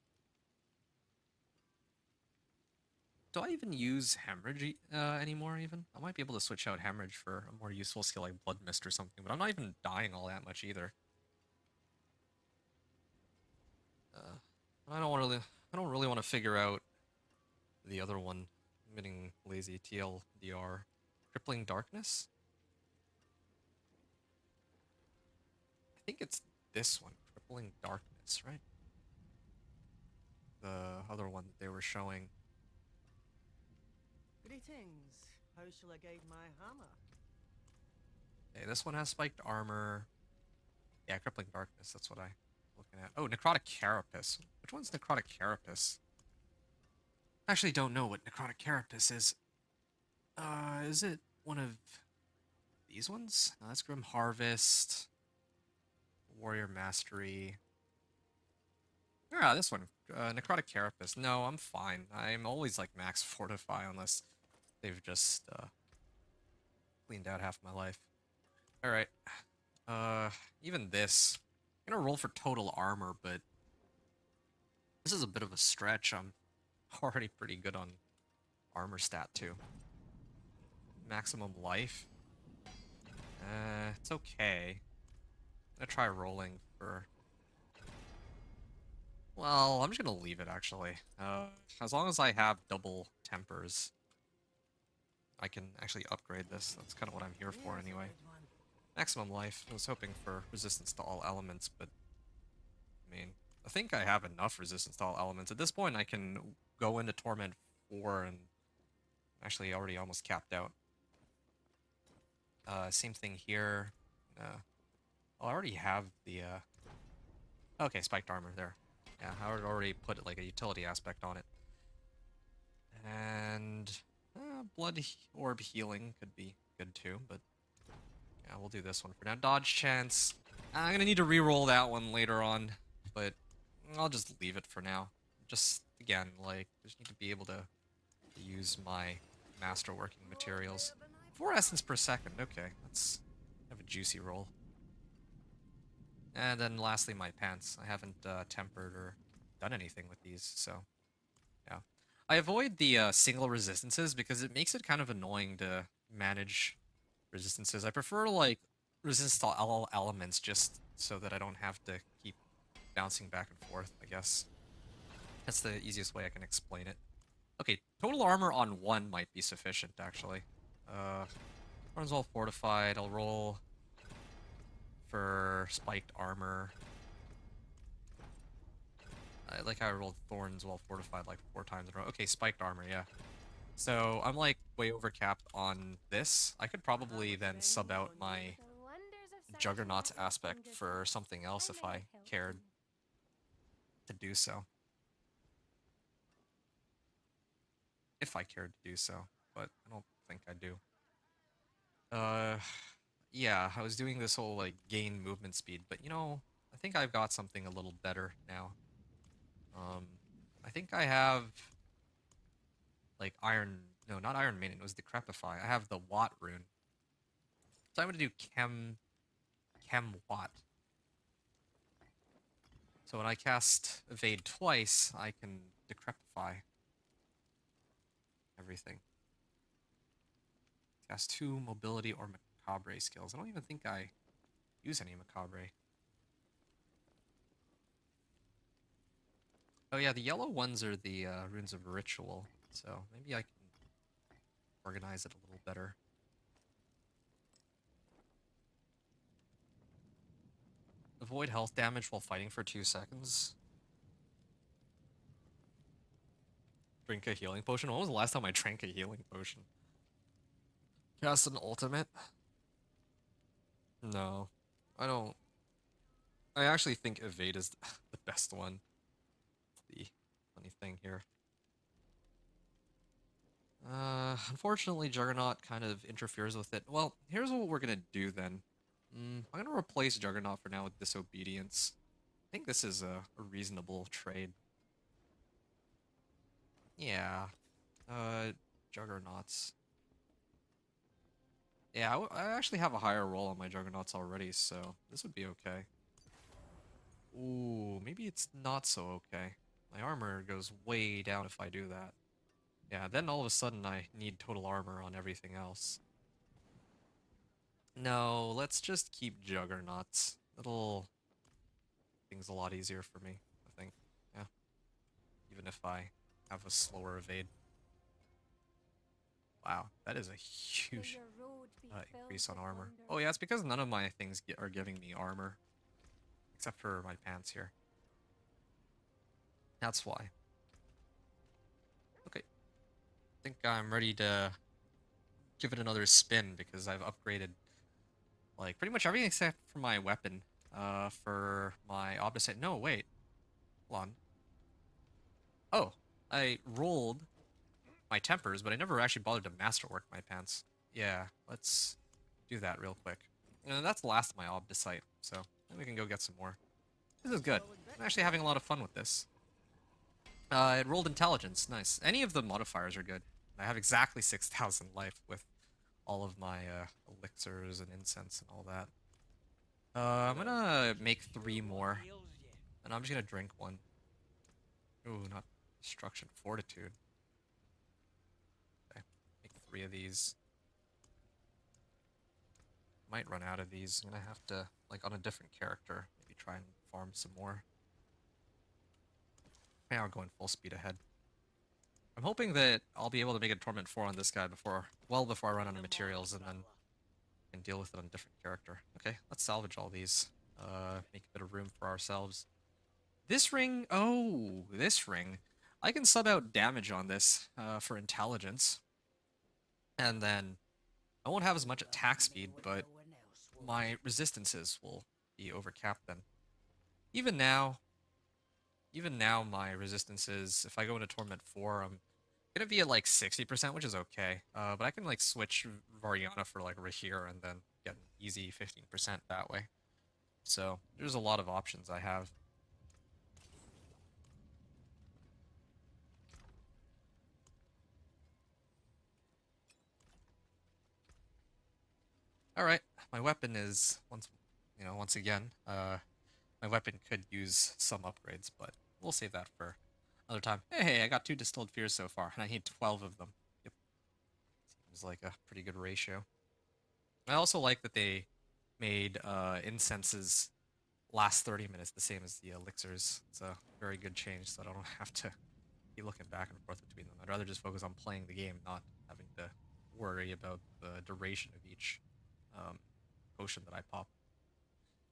Do I even use Hemorrhage anymore, even? I might be able to switch out Hemorrhage for a more useful skill like Blood Mist or something, but I'm not even dying all that much either. I don't really want to figure out the other one. I'm getting lazy. TLDR. Crippling Darkness? I think it's this one. Crippling Darkness, right? The other one that they were showing.
Greetings. How shall I guide my hammer?
Okay, this one has spiked armor. Yeah, Crippling Darkness, that's what I'm looking at. Oh, Necrotic Carapace. Which one's Necrotic Carapace? I actually don't know what Necrotic Carapace is. Is it one of these ones? No, that's Grim Harvest. Warrior Mastery. Yeah, this one. Necrotic Carapace. No, I'm fine. I'm always like max fortify unless they've just cleaned out half my life. Alright. Even this. I'm gonna roll for total armor, but this is a bit of a stretch. I'm already pretty good on armor stat too. Maximum life. It's okay. I'm gonna try rolling for... Well, I'm just gonna leave it actually. As long as I have double tempers, I can actually upgrade this. That's kind of what I'm here for
Here's a
anyway.
good one.
Maximum life. I was hoping for resistance to all elements, but I mean, I think I have enough resistance to all elements. At this point, I can go into Torment 4 and actually already almost capped out. Same thing here. I already have the, okay, spiked armor there. Yeah, I would already put like a utility aspect on it. And blood orb healing could be good too, but yeah, we'll do this one for now. Dodge chance. I'm gonna need to re-roll that one later on, but I'll just leave it for now. Just again, like, just need to be able to use my masterworking materials. 4 essence per second. Okay, that's have a juicy roll. And then lastly, my pants. I haven't tempered or done anything with these, so yeah. I avoid the single resistances because it makes it kind of annoying to manage resistances. I prefer like resistance to all elements just so that I don't have to keep bouncing back and forth, I guess. That's the easiest way I can explain it. Okay, total armor on 1 might be sufficient, actually. Runs all fortified. I'll roll for spiked armor. I like how I rolled thorns while fortified like 4 times in a row. Okay, spiked armor, yeah. So I'm like way overcapped on this. I could probably then sub out my Juggernaut's aspect for something else if I cared to do so. If I cared to do so, but I don't think I do. Yeah, I was doing this whole like gain movement speed, but you know, I think I've got something a little better now. I think I have like no, not Iron Minion, it was Decrepify. I have the Watt rune. So I'm gonna do Chem Watt. So when I cast Evade twice, I can Decrepify everything. Cast 2 Mobility or Macabre skills. I don't even think I use any Macabre. Oh yeah, the yellow ones are the runes of ritual, so maybe I can organize it a little better. Avoid health damage while fighting for 2 seconds. Drink a healing potion? When was the last time I drank a healing potion? Cast an ultimate? No, I don't. I actually think Evade is the best one. The funny thing here. Unfortunately, Juggernaut kind of interferes with it. Well, here's what we're gonna do then. I'm gonna replace Juggernaut for now with Disobedience. I think this is a reasonable trade. Yeah. Juggernauts. Yeah, I actually have a higher roll on my Juggernauts already, so this would be okay. Ooh, maybe it's not so okay. My armor goes way down if I do that. Yeah, then all of a sudden I need total armor on everything else. No, let's just keep Juggernauts. It'll make things a lot easier for me, I think. Yeah. Even if I have a slower evade. Wow, that is a huge increase on armor. Oh yeah, it's because none of my things are giving me armor. Except for my pants here. That's why. Okay. I think I'm ready to give it another spin because I've upgraded like pretty much everything except for my weapon. For my Obdicite. No, wait. Hold on. Oh, I rolled my tempers, but I never actually bothered to masterwork my pants. Yeah, let's do that real quick. And that's the last of my Obdicite, so then we can go get some more. This is good. I'm actually having a lot of fun with this. It rolled intelligence. Nice. Any of the modifiers are good. I have exactly 6,000 life with all of my elixirs and incense and all that. I'm gonna make 3 more. And I'm just gonna drink 1. Ooh, not destruction. Fortitude. Okay. Make 3 of these. Might run out of these. I'm gonna have to, like, on a different character, maybe try and farm some more. Yeah, I'm going full speed ahead. I'm hoping that I'll be able to make a Torment 4 on this guy well before I run out of materials, and then can deal with it on a different character. Okay, let's salvage all these. Make a bit of room for ourselves. This ring, oh, this ring. I can sub out damage on this for intelligence. And then I won't have as much attack speed, but my resistances will be overcapped then. Even now, my resistances, if I go into Torment 4, I'm gonna be at like 60%, which is okay. But I can like switch Variana for like Rahir and then get an easy 15% that way. So there's a lot of options I have. All right, my weapon is once again, my weapon could use some upgrades, but we'll save that for another time. Hey, I got 2 Distilled Fears so far, and I need 12 of them. Yep, seems like a pretty good ratio. I also like that they made incenses last 30 minutes, the same as the elixirs. It's a very good change, so I don't have to be looking back and forth between them. I'd rather just focus on playing the game, not having to worry about the duration of each potion that I pop.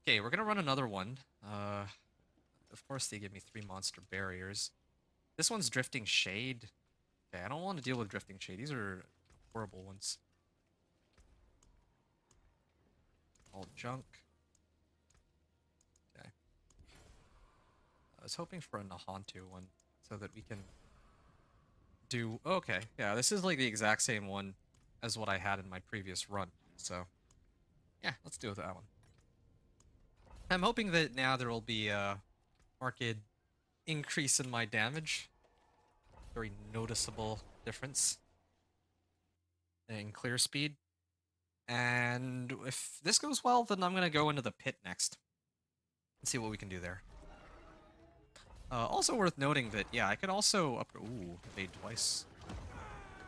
Okay, we're gonna run another one. Of course they give me 3 monster barriers. This one's Drifting Shade. Okay, I don't want to deal with Drifting Shade. These are horrible ones. All junk. Okay. I was hoping for a Nahantu one so that we can do... Okay, yeah, this is like the exact same one as what I had in my previous run, so... Yeah, let's do that one. I'm hoping that now there will be a marked increase in my damage. Very noticeable difference in clear speed. And if this goes well, then I'm going to go into the pit next and see what we can do there. Also worth noting that, yeah, I could also evade twice.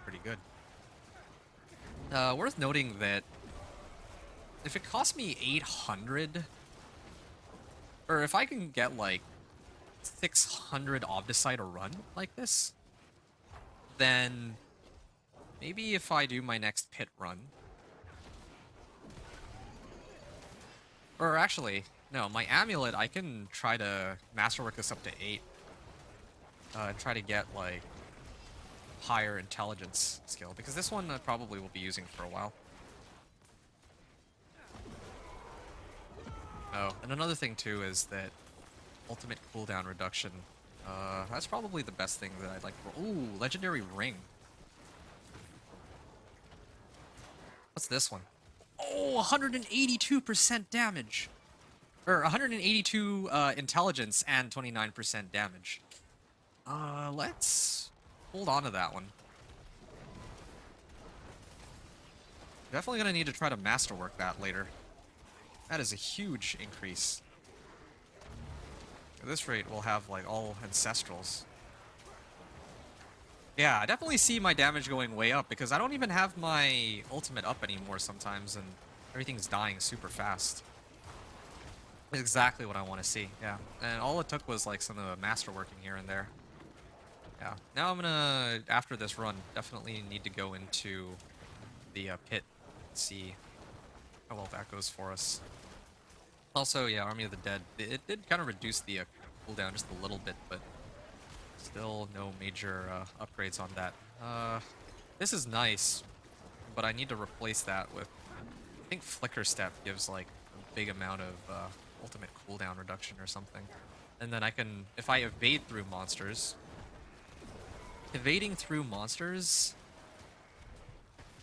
Pretty good. Worth noting that if it costs me 800, or if I can get like 600 Obdicite a run like this, then maybe if I do my next pit run, or actually, no, my amulet, I can try to masterwork this up to 8, and try to get like higher intelligence skill, because this one I probably will be using for a while. Oh, and another thing too is that ultimate cooldown reduction. That's probably the best thing that I'd like for. Ooh, legendary ring. What's this one? Oh, 182% damage. Or 182 intelligence and 29% damage. Let's hold on to that one. Definitely gonna need to try to masterwork that later. That is a huge increase. At this rate, we'll have like all ancestrals. Yeah, I definitely see my damage going way up because I don't even have my ultimate up anymore sometimes, and everything's dying super fast. That's exactly what I want to see, yeah. And all it took was like some of the masterworking here and there. Yeah, now I'm gonna, after this run, definitely need to go into the pit and see how well that goes for us. Also, yeah, Army of the Dead, it did kind of reduce the cooldown just a little bit, but still no major upgrades on that. This is nice, but I need to replace that with, I think Flicker Step gives like a big amount of ultimate cooldown reduction or something. And then I can, if I evade through monsters, evading through monsters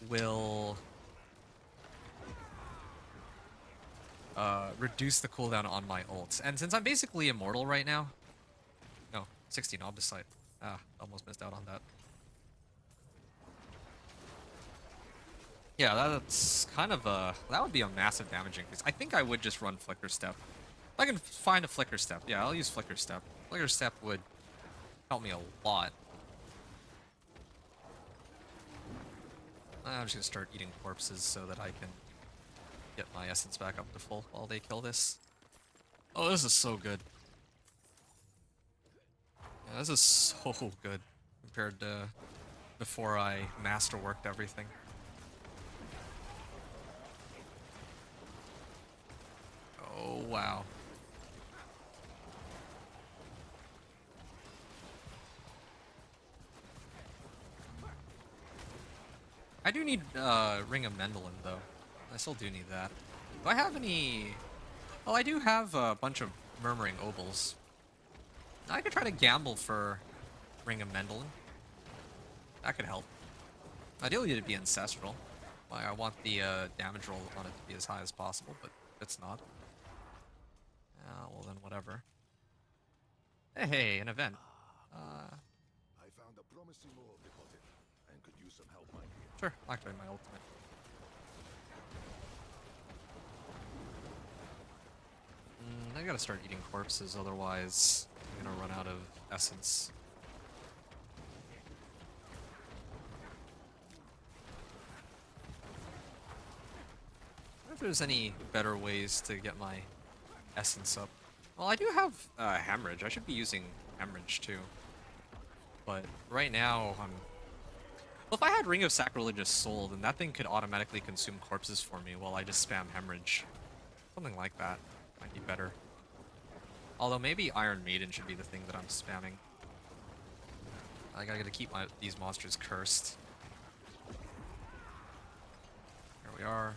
will reduce the cooldown on my ults. And since I'm basically immortal right now... No, 16 Obdicite. Ah, almost missed out on that. Yeah, that's kind of a... That would be a massive damage increase. I think I would just run Flicker Step. If I can find a Flicker Step, yeah, I'll use Flicker Step. Flicker Step would help me a lot. I'm just gonna start eating corpses so that I can get my essence back up to full while they kill this. Oh, this is so good. Yeah, this is so good. I'm compared to before I masterworked everything. Oh, wow. I do need Ring of Mendelin, though. I still do need that. Do I have any... Oh, I do have a bunch of Murmuring Obols. I could try to gamble for Ring of Mendelin. That could help. Ideally, it'd be Ancestral. I want the damage roll on it to be as high as possible, but if it's not... well then, whatever. Hey, an event.
I found a promising ore deposit and could use some help, my dear.
Sure, I'll activate my ultimate. I gotta start eating corpses, otherwise I'm gonna run out of essence. I wonder if there's any better ways to get my essence up. Well, I do have Hemorrhage. I should be using Hemorrhage too. But right now, I'm... Well, if I had Ring of Sacrilegious Soul, then that thing could automatically consume corpses for me while I just spam Hemorrhage. Something like that might be better. Although maybe Iron Maiden should be the thing that I'm spamming. I gotta keep these monsters cursed. Here we are.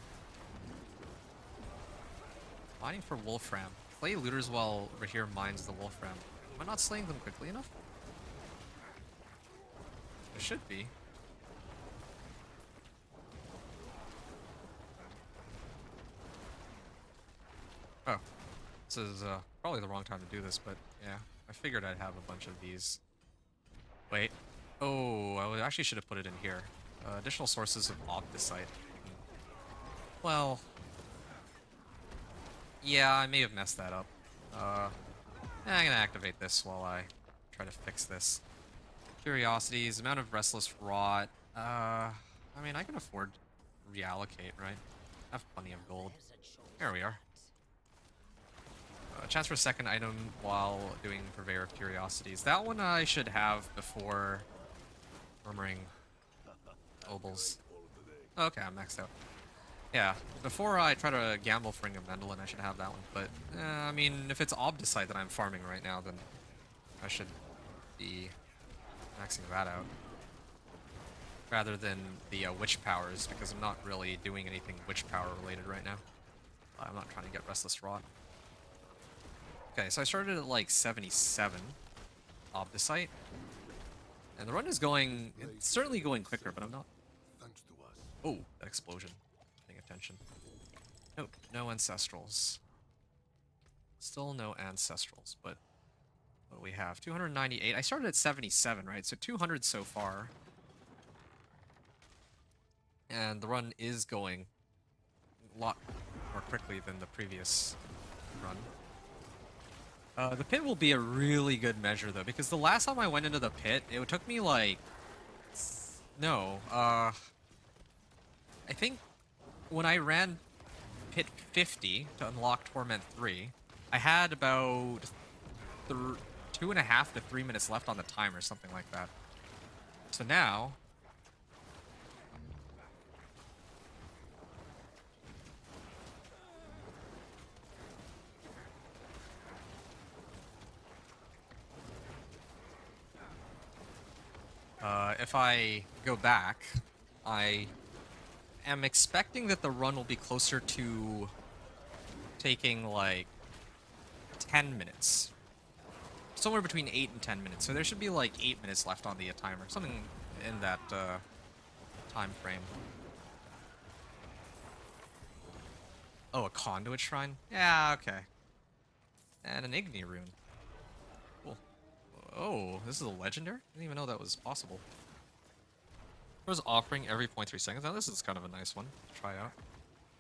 Mining for Wolfram. Play looters while Rahir mines the Wolfram. Am I not slaying them quickly enough? It should be. Oh. This is probably the wrong time to do this, but yeah. I figured I'd have a bunch of these. Wait. Oh, I actually should have put it in here. Additional sources of Opticite. Well... Yeah, I may have messed that up. I'm gonna activate this while I try to fix this. Curiosities, amount of Restless Rot. I mean, I can afford to reallocate, right? I have plenty of gold. There we are. Chance for a second item while doing Purveyor of Curiosities. That one I should have before Murmuring Obols. Okay, I'm maxed out. Yeah, before I try to gamble for Ring of Mendelin, I should have that one. But, I mean, if it's Obdicite that I'm farming right now, then I should be maxing that out. Rather than the Witch Powers, because I'm not really doing anything Witch Power related right now. I'm not trying to get Restless Rot. Okay, so I started at like 77 Obdicite. And the run is going, it's certainly going quicker, but I'm not...
Thanks to us.
Oh, that explosion. Paying attention. Nope, no Ancestrals. Still no Ancestrals, but what do we have? 298. I started at 77, right? So 200 so far. And the run is going a lot more quickly than the previous run. The pit will be a really good measure, though, because the last time I went into the pit, it took me, like... No, I think when I ran pit 50 to unlock Torment 3, I had about 2.5 to 3 minutes left on the timer, something like that. So now... if I go back, I am expecting that the run will be closer to taking like 10 minutes. Somewhere between 8 and 10 minutes. So there should be like 8 minutes left on the timer. Something in that time frame. Oh, a conduit shrine? Yeah, okay. And an Igni rune. Cool. Oh, this is a legendary? I didn't even know that was possible. It was offering every 0.3 seconds. Now this is kind of a nice one to try out.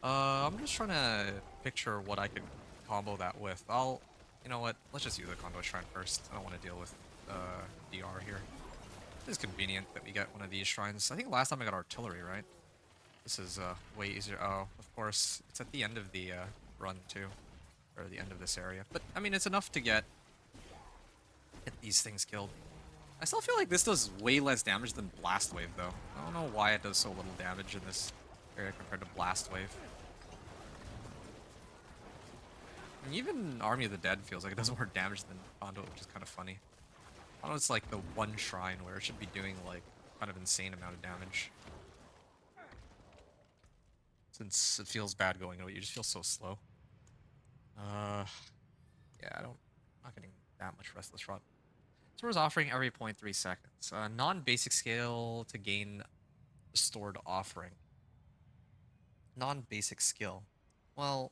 I'm just trying to picture what I could combo that with. You know what? Let's just use a conduit shrine first. I don't want to deal with DR here. It's convenient that we get one of these shrines. I think last time I got artillery, right? This is way easier. Oh, of course, it's at the end of the run too, or the end of this area. But I mean, it's enough to get these things killed. I still feel like this does way less damage than Blast Wave, though. I don't know why it does so little damage in this area compared to Blast Wave. And even Army of the Dead feels like it does more damage than Conduit, which is kind of funny. Conduit's like the one shrine where it should be doing like kind of insane amount of damage. Since it feels bad going away, you just feel so slow. Yeah, I'm not getting that much Restless Rot. Store's offering every 0.3 seconds. Non-basic scale to gain stored offering. Non-basic skill. Well,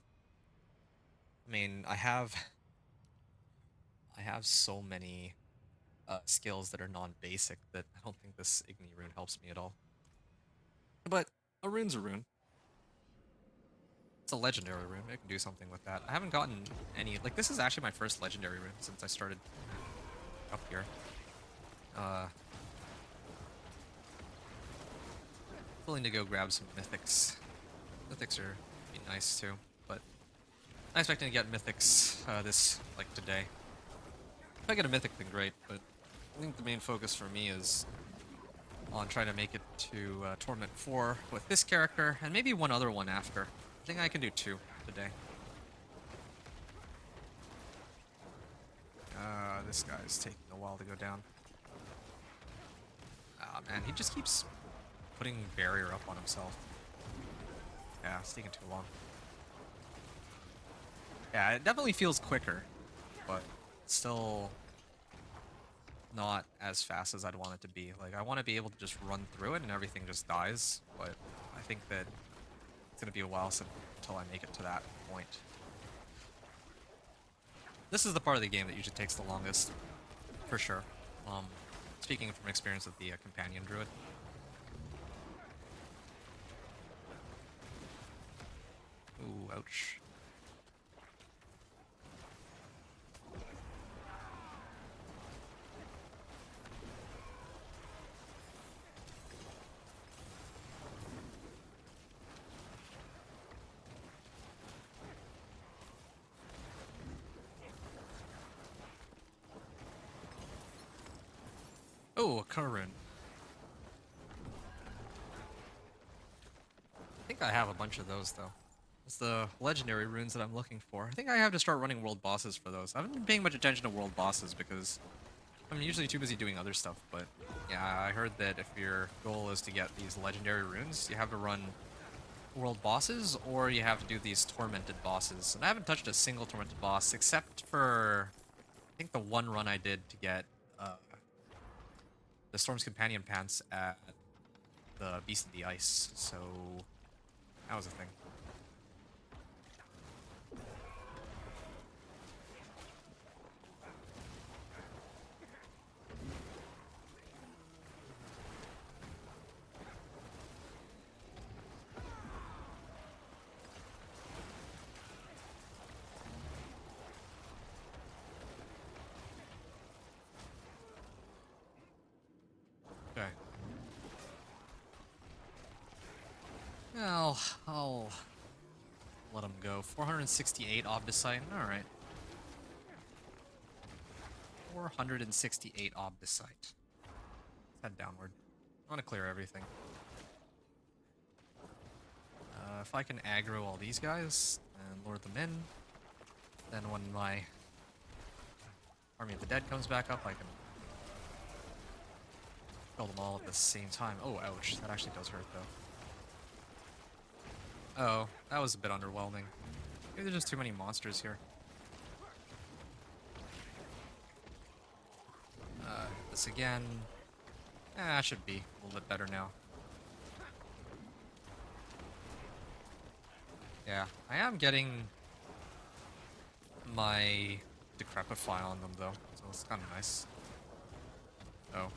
I mean, I have so many skills that are non-basic that I don't think this Igni rune helps me at all. But a rune's a rune. It's a legendary rune. I can do something with that. I haven't gotten any. Like, this is actually my first legendary rune since I started up here. Willing to go grab some mythics. Mythics are be nice too, but I'm expecting to get mythics this like today. If I get a mythic, then great. But I think the main focus for me is on trying to make it to Torment 4 with this character, and maybe one other one after. I think I can do 2 today. This guy's taking a while to go down. Ah, man, he just keeps putting barrier up on himself. Yeah, it's taking too long. Yeah, it definitely feels quicker, but still not as fast as I'd want it to be. Like, I want to be able to just run through it and everything just dies, but I think that it's going to be a while until I make it to that point. This is the part of the game that usually takes the longest, for sure. Speaking from experience with the companion druid. Ooh, ouch. Oh, a current. I think I have a bunch of those, though. It's the legendary runes that I'm looking for. I think I have to start running world bosses for those. I haven't been paying much attention to world bosses because I'm usually too busy doing other stuff, but yeah, I heard that if your goal is to get these legendary runes, you have to run world bosses or you have to do these tormented bosses. And I haven't touched a single tormented boss except for, I think, the one run I did to get the Storm's Companion pants at the Beast of the Ice, so that was a thing. Okay. I'll let him go. 468 Obdicite. Alright. 468 Obdicite. Let's head downward. I want to clear everything. If I can aggro all these guys and lure them in, then when my Army of the Dead comes back up, I can kill them all at the same time. Oh, ouch. That actually does hurt, though. Oh, that was a bit underwhelming. Maybe there's just too many monsters here. This again. That should be a little bit better now. Yeah, I am getting my Decrepify on them, though, so it's kind of nice. Oh,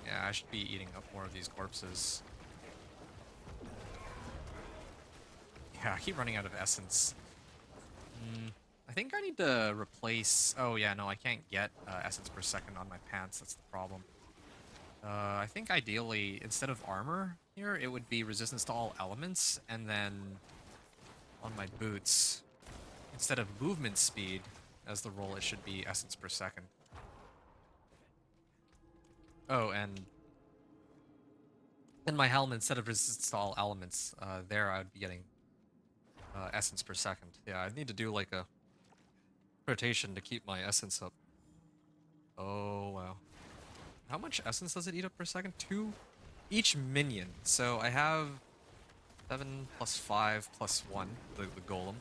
yeah, I should be eating up more of these corpses. Yeah, I keep running out of essence. I think I need to replace... Oh, yeah, no, I can't get essence per second on my pants. That's the problem. I think ideally, instead of armor here, it would be resistance to all elements, and then on my boots, instead of movement speed as the roll, it should be essence per second. Oh, and in my helm, instead of resist all elements, there I would be getting essence per second. Yeah, I need to do like a rotation to keep my essence up. Oh, wow. How much essence does it eat up per second? 2 each minion. So I have 7 plus 5 plus 1, the golem.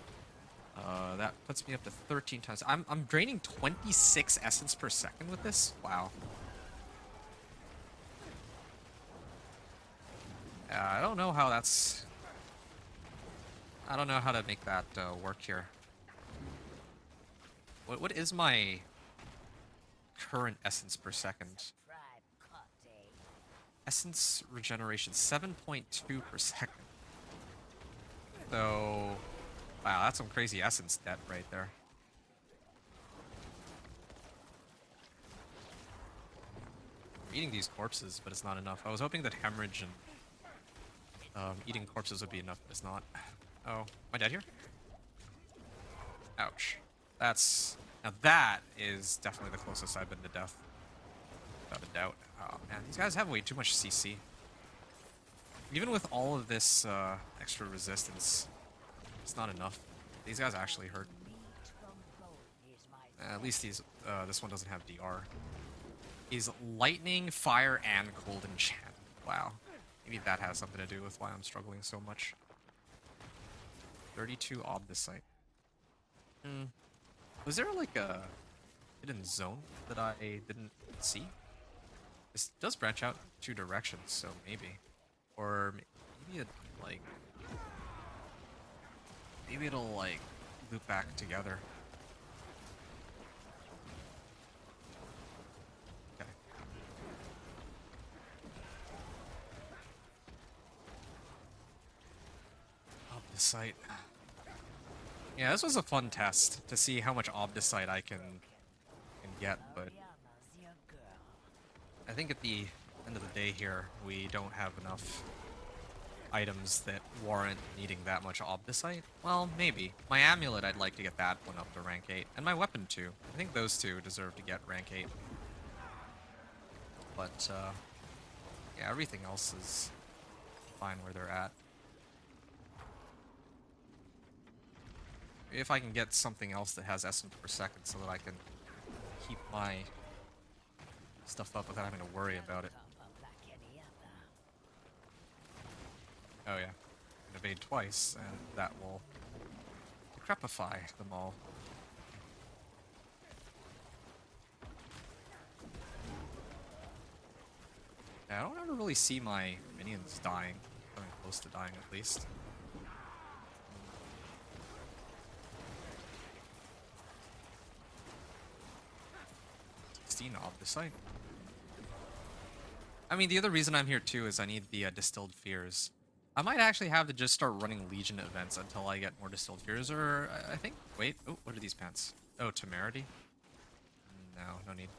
That puts me up to 13 times. I'm draining 26 essence per second with this? Wow. I don't know how that's... I don't know how to make that work here. What is my current essence per second? Essence regeneration, 7.2 per second. So, wow, that's some crazy essence debt right there. I'm eating these corpses, but it's not enough. I was hoping that hemorrhage and eating corpses would be enough, but it's not. Oh, am I dead here? Ouch. Now that is definitely the closest I've been to death. Without a doubt. Oh man, these guys have way too much CC. Even with all of this extra resistance, it's not enough. These guys actually hurt. At least this one doesn't have DR. He's lightning, fire, and cold enchant. Wow. Maybe that has something to do with why I'm struggling so much. 32 Obdicite. Was there like a hidden zone that I didn't see? This does branch out in 2 directions, so maybe. Or maybe it like... Maybe it'll like loop back together. Okay. Obdicite. Yeah, this was a fun test to see how much Obdicite I can get, but I think at the end of the day here, we don't have enough items that warrant needing that much Obdicite. Well, maybe. My amulet, I'd like to get that one up to rank 8. And my weapon, too. I think those 2 deserve to get rank 8. But, yeah, everything else is fine where they're at. If I can get something else that has essence per second so that I can keep my stuff up without having to worry about it. Oh yeah, evade twice, and that will decrepify them all. Yeah, I don't ever really see my minions dying, coming close to dying at least. Off the site. I mean, the other reason I'm here too is I need the distilled fears. I might actually have to just start running Legion events until I get more distilled fears, or I think. Wait, oh, what are these pants? Oh, temerity. No need.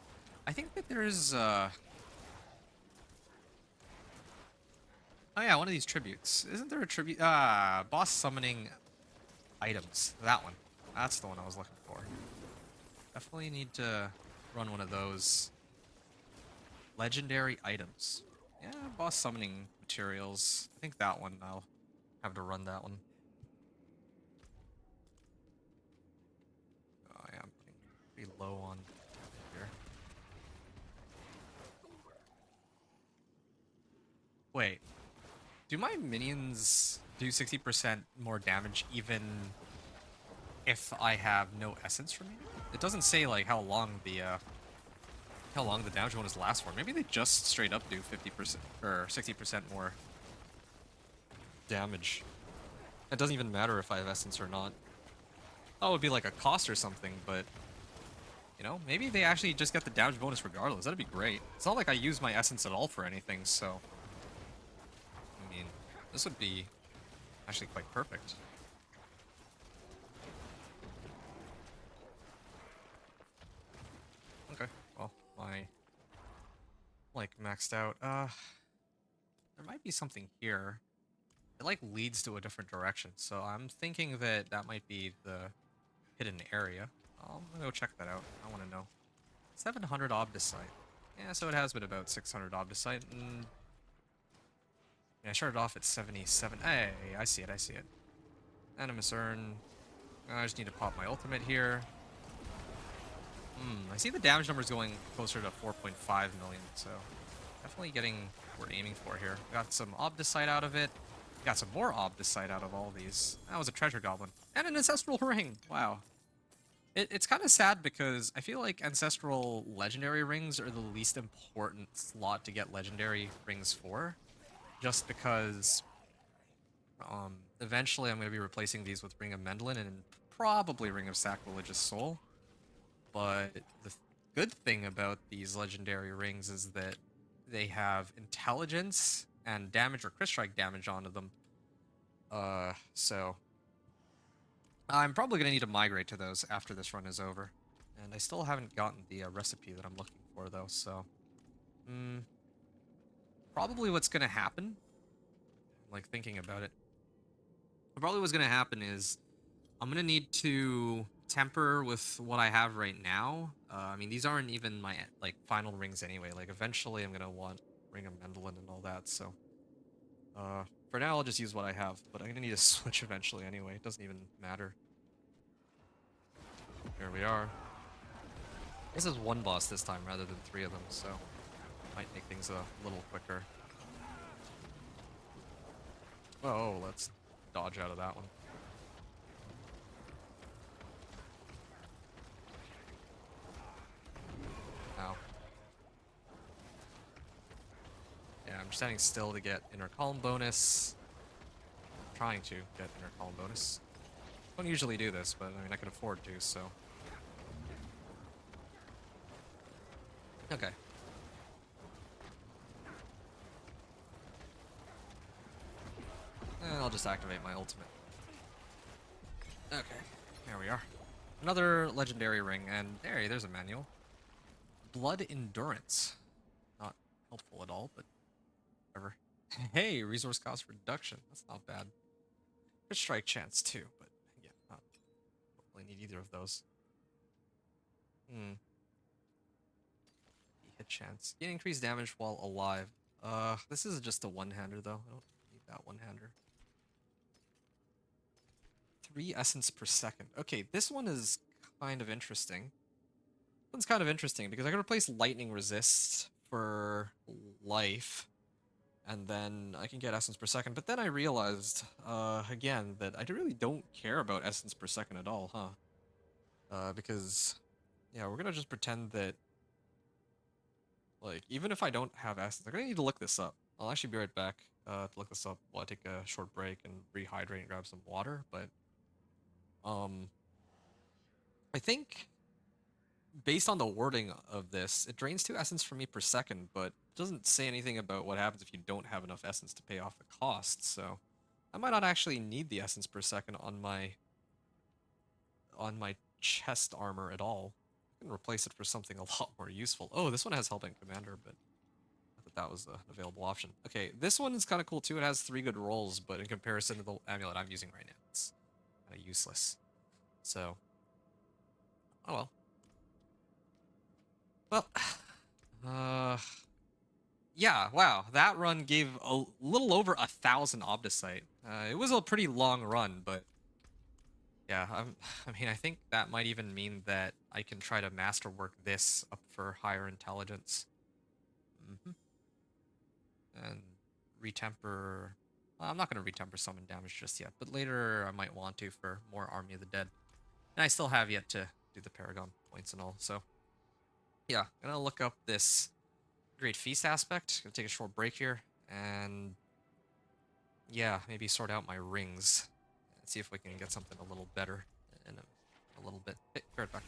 I think that there's oh yeah, one of these tributes. Isn't there a tribute? Boss summoning items. That one. That's the one I was looking for. Definitely need to run one of those legendary items. Yeah, boss summoning materials. I think that one, I'll have to run that one. Oh yeah, I'm pretty low on here. Wait, do my minions do 60% more damage even if I have no essence remaining? It doesn't say like how long the damage bonus lasts for. Maybe they just straight up do 50% or 60% more damage. It doesn't even matter if I have essence or not. Oh, it would be like a cost or something, but you know, maybe they actually just get the damage bonus regardless. That'd be great. It's not like I use my essence at all for anything, so I mean, this would be actually quite perfect. Okay, well, my like maxed out. There might be something here. It like leads to a different direction, so I'm thinking that that might be the hidden area. I'm gonna go check that out. I want to know. 700 Obdicite. Yeah, so it has been about 600 Obdicite, and yeah, I started off at 77. Hey, I see it, I see it. Animus Urn. I just need to pop my ultimate here. I see the damage numbers going closer to 4.5 million, so definitely getting what we're aiming for here. Got some Obdicite out of it. Got some more Obdicite out of all these. That was a treasure goblin. And an Ancestral Ring! Wow. It's kind of sad because I feel like Ancestral Legendary Rings are the least important slot to get Legendary Rings for. Just because eventually I'm going to be replacing these with Ring of Mendelin and probably Ring of Sacrilegious Soul. But the good thing about these legendary rings is that they have intelligence and damage or crit strike damage onto them. So I'm probably going to need to migrate to those after this run is over. And I still haven't gotten the recipe that I'm looking for though, so probably what's going to happen, like thinking about it, probably what's going to happen is I'm going to need to temper with what I have right now. I mean, these aren't even my like final rings anyway. Like eventually I'm going to want Ring of Mendelin and all that. So for now I'll just use what I have, but I'm going to need to switch eventually anyway. It doesn't even matter. Here we are. This is one boss this time rather than 3 of them, so might make things a little quicker. Oh, let's dodge out of that one. Ow. Yeah, I'm standing still to get inner column bonus. I'm trying to get inner column bonus. Don't usually do this, but I mean I can afford to, so. Okay. And I'll just activate my ultimate. Okay, there we are. Another legendary ring, and there's a manual. Blood Endurance. Not helpful at all, but whatever. Hey, resource cost reduction. That's not bad. Crit strike chance too, but yeah, don't really need either of those. Hit chance. Gain increased damage while alive. This is just a one-hander though. I don't need that one-hander. 3 essence per second. Okay, this one is kind of interesting. This one's kind of interesting because I can replace lightning resist for life, and then I can get essence per second. But then I realized, again, that I really don't care about essence per second at all, huh? Because, yeah, we're gonna just pretend that, like, even if I don't have essence, I'm gonna need to look this up. I'll actually be right back to look this up while I take a short break and rehydrate and grab some water, but I think based on the wording of this, it drains 2 essence from me per second, but it doesn't say anything about what happens if you don't have enough essence to pay off the cost, so I might not actually need the essence per second on my chest armor at all. I can replace it for something a lot more useful. Oh, this one has Hellbent Commander, but I thought that was an available option. Okay, this one is kind of cool too. It has 3 good rolls, but in comparison to the amulet I'm using right now, it's kind of useless. So, oh well. Well, yeah, wow, that run gave a little over 1,000 Obdicite. It was a pretty long run, but yeah, I mean, I think that might even mean that I can try to masterwork this up for higher intelligence. And retemper. Well, I'm not going to retemper summon damage just yet, but later I might want to for more Army of the Dead. And I still have yet to do the Paragon points and all, so yeah, I'm gonna look up this Great Feast aspect. Gonna take a short break here, and yeah, maybe sort out my rings and see if we can get something a little better in a little bit. Hey, be right back.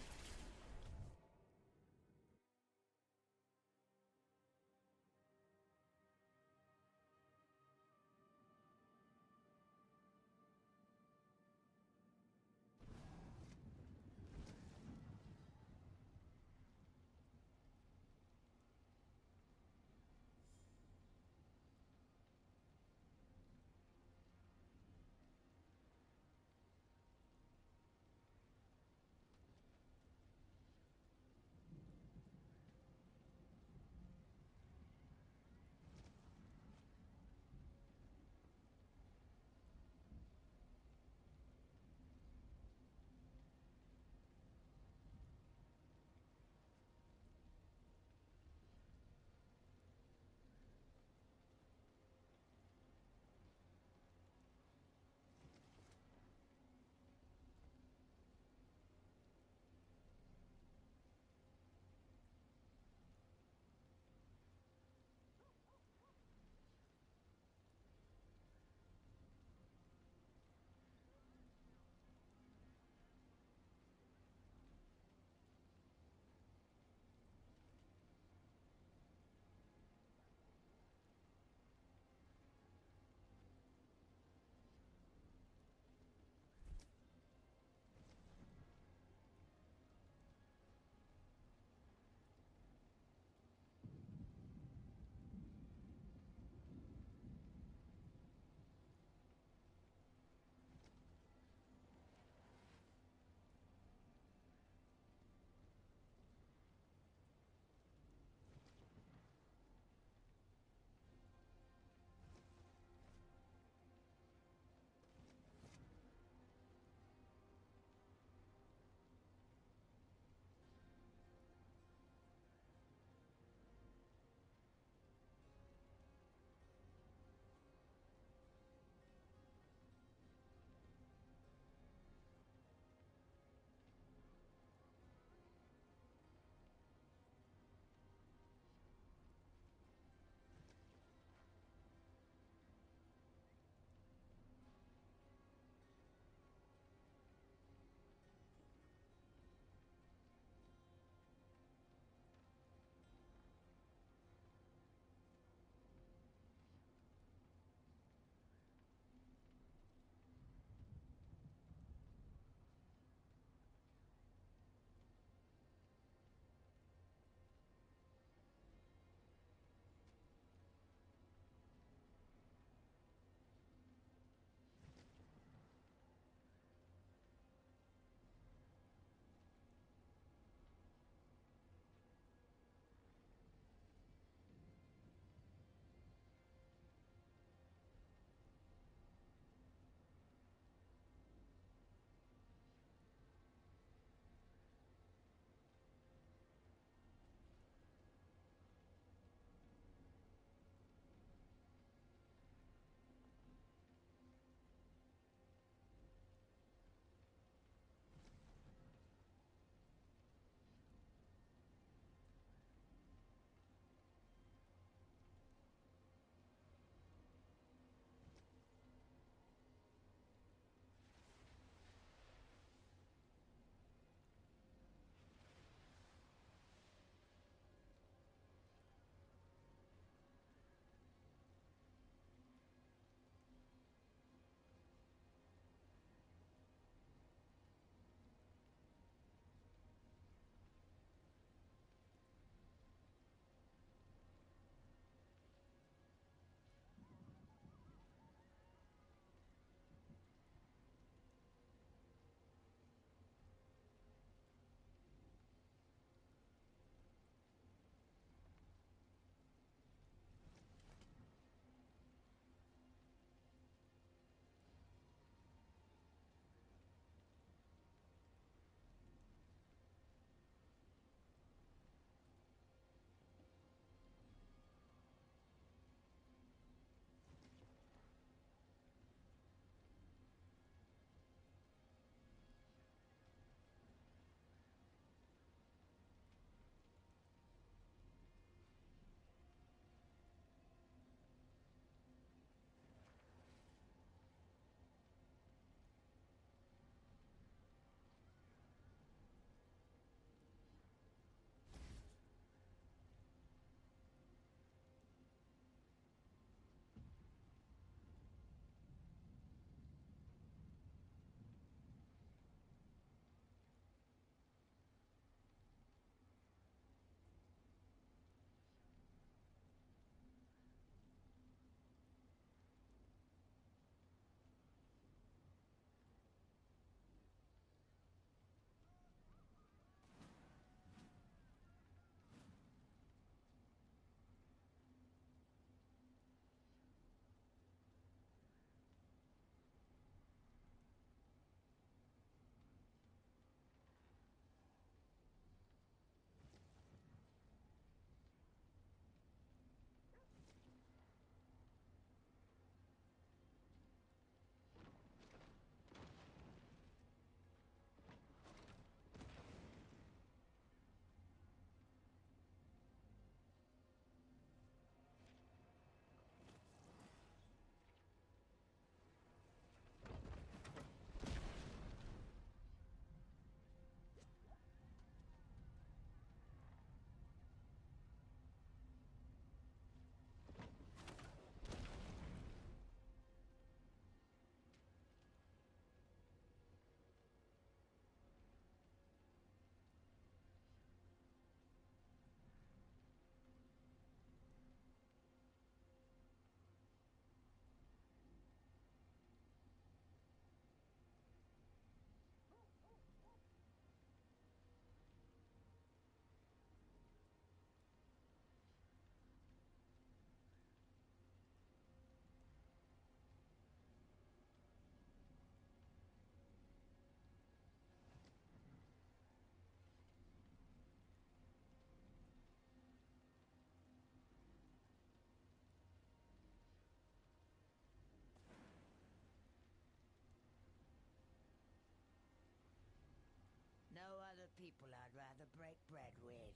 people I'd rather break bread with.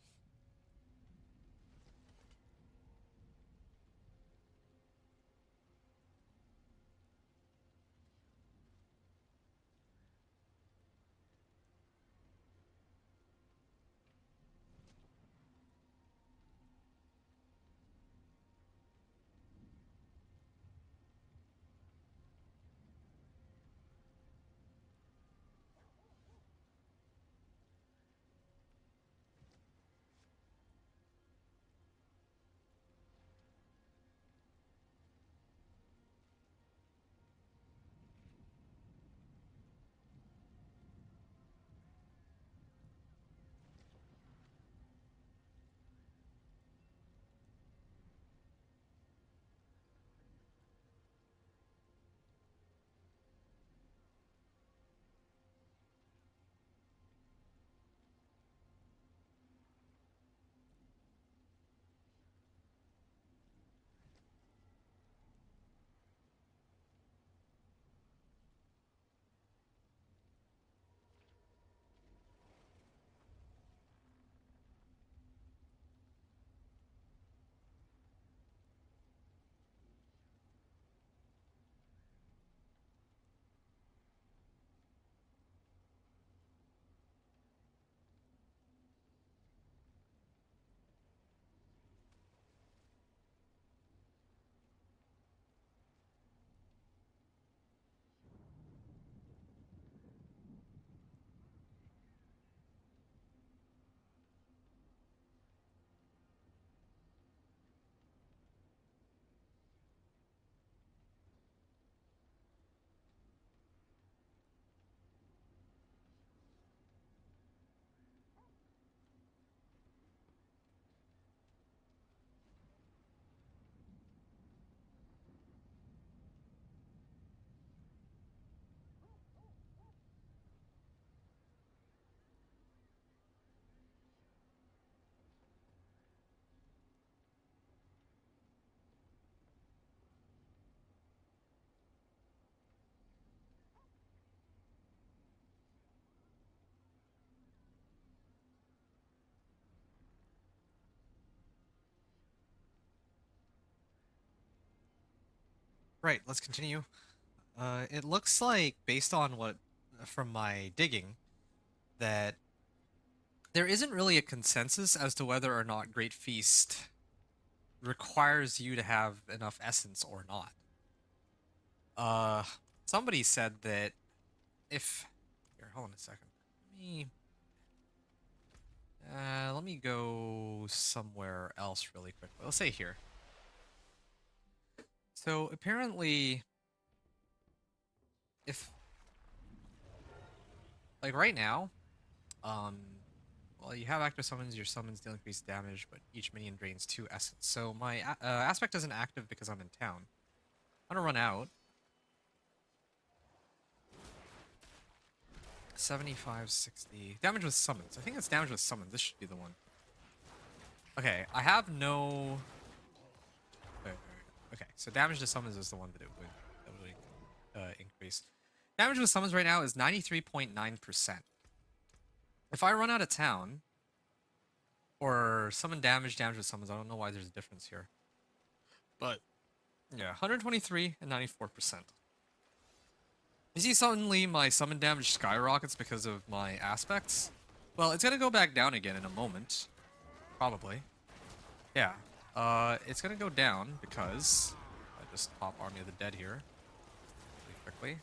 Right, let's continue. It looks like, based on what from my digging, that there isn't really a consensus as to whether or not Great Feast requires you to have enough essence or not. Uh, Somebody said that if here, hold on a second. Let me go somewhere else really quickly. Let's say here. So apparently, if like right now, well, you have active summons. Your summons deal increased damage, but each minion drains 2 essence. So my aspect isn't active because I'm in town. I'm gonna run out. 75, 60. Damage with summons. I think it's damage with summons. This should be the one. Okay, I have no... Okay, so damage to summons is the one that would increase. Damage with summons right now is 93.9%. If I run out of town, or summon damage with summons, I don't know why there's a difference here. But, yeah, 123 and 94%. You see suddenly my summon damage skyrockets because of my aspects? Well, it's gonna go back down again in a moment. Probably. Yeah. It's gonna go down because... I just pop Army of the Dead here. Really quickly.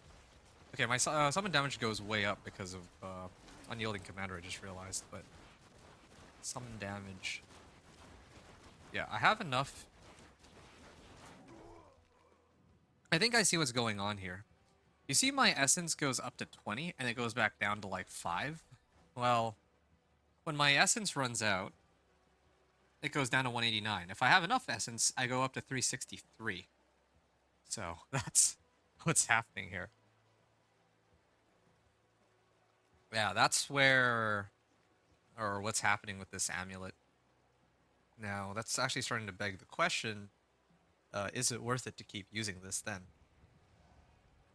Okay, my summon damage goes way up because of Unyielding Commander, I just realized, but... Summon damage... Yeah, I have enough... I think I see what's going on here. You see my essence goes up to 20, and it goes back down to like 5? Well, when my essence runs out, it goes down to 189. If I have enough essence, I go up to 363. So, that's what's happening here. Yeah, that's where... or what's happening with this amulet. Now, that's actually starting to beg the question, is it worth it to keep using this then?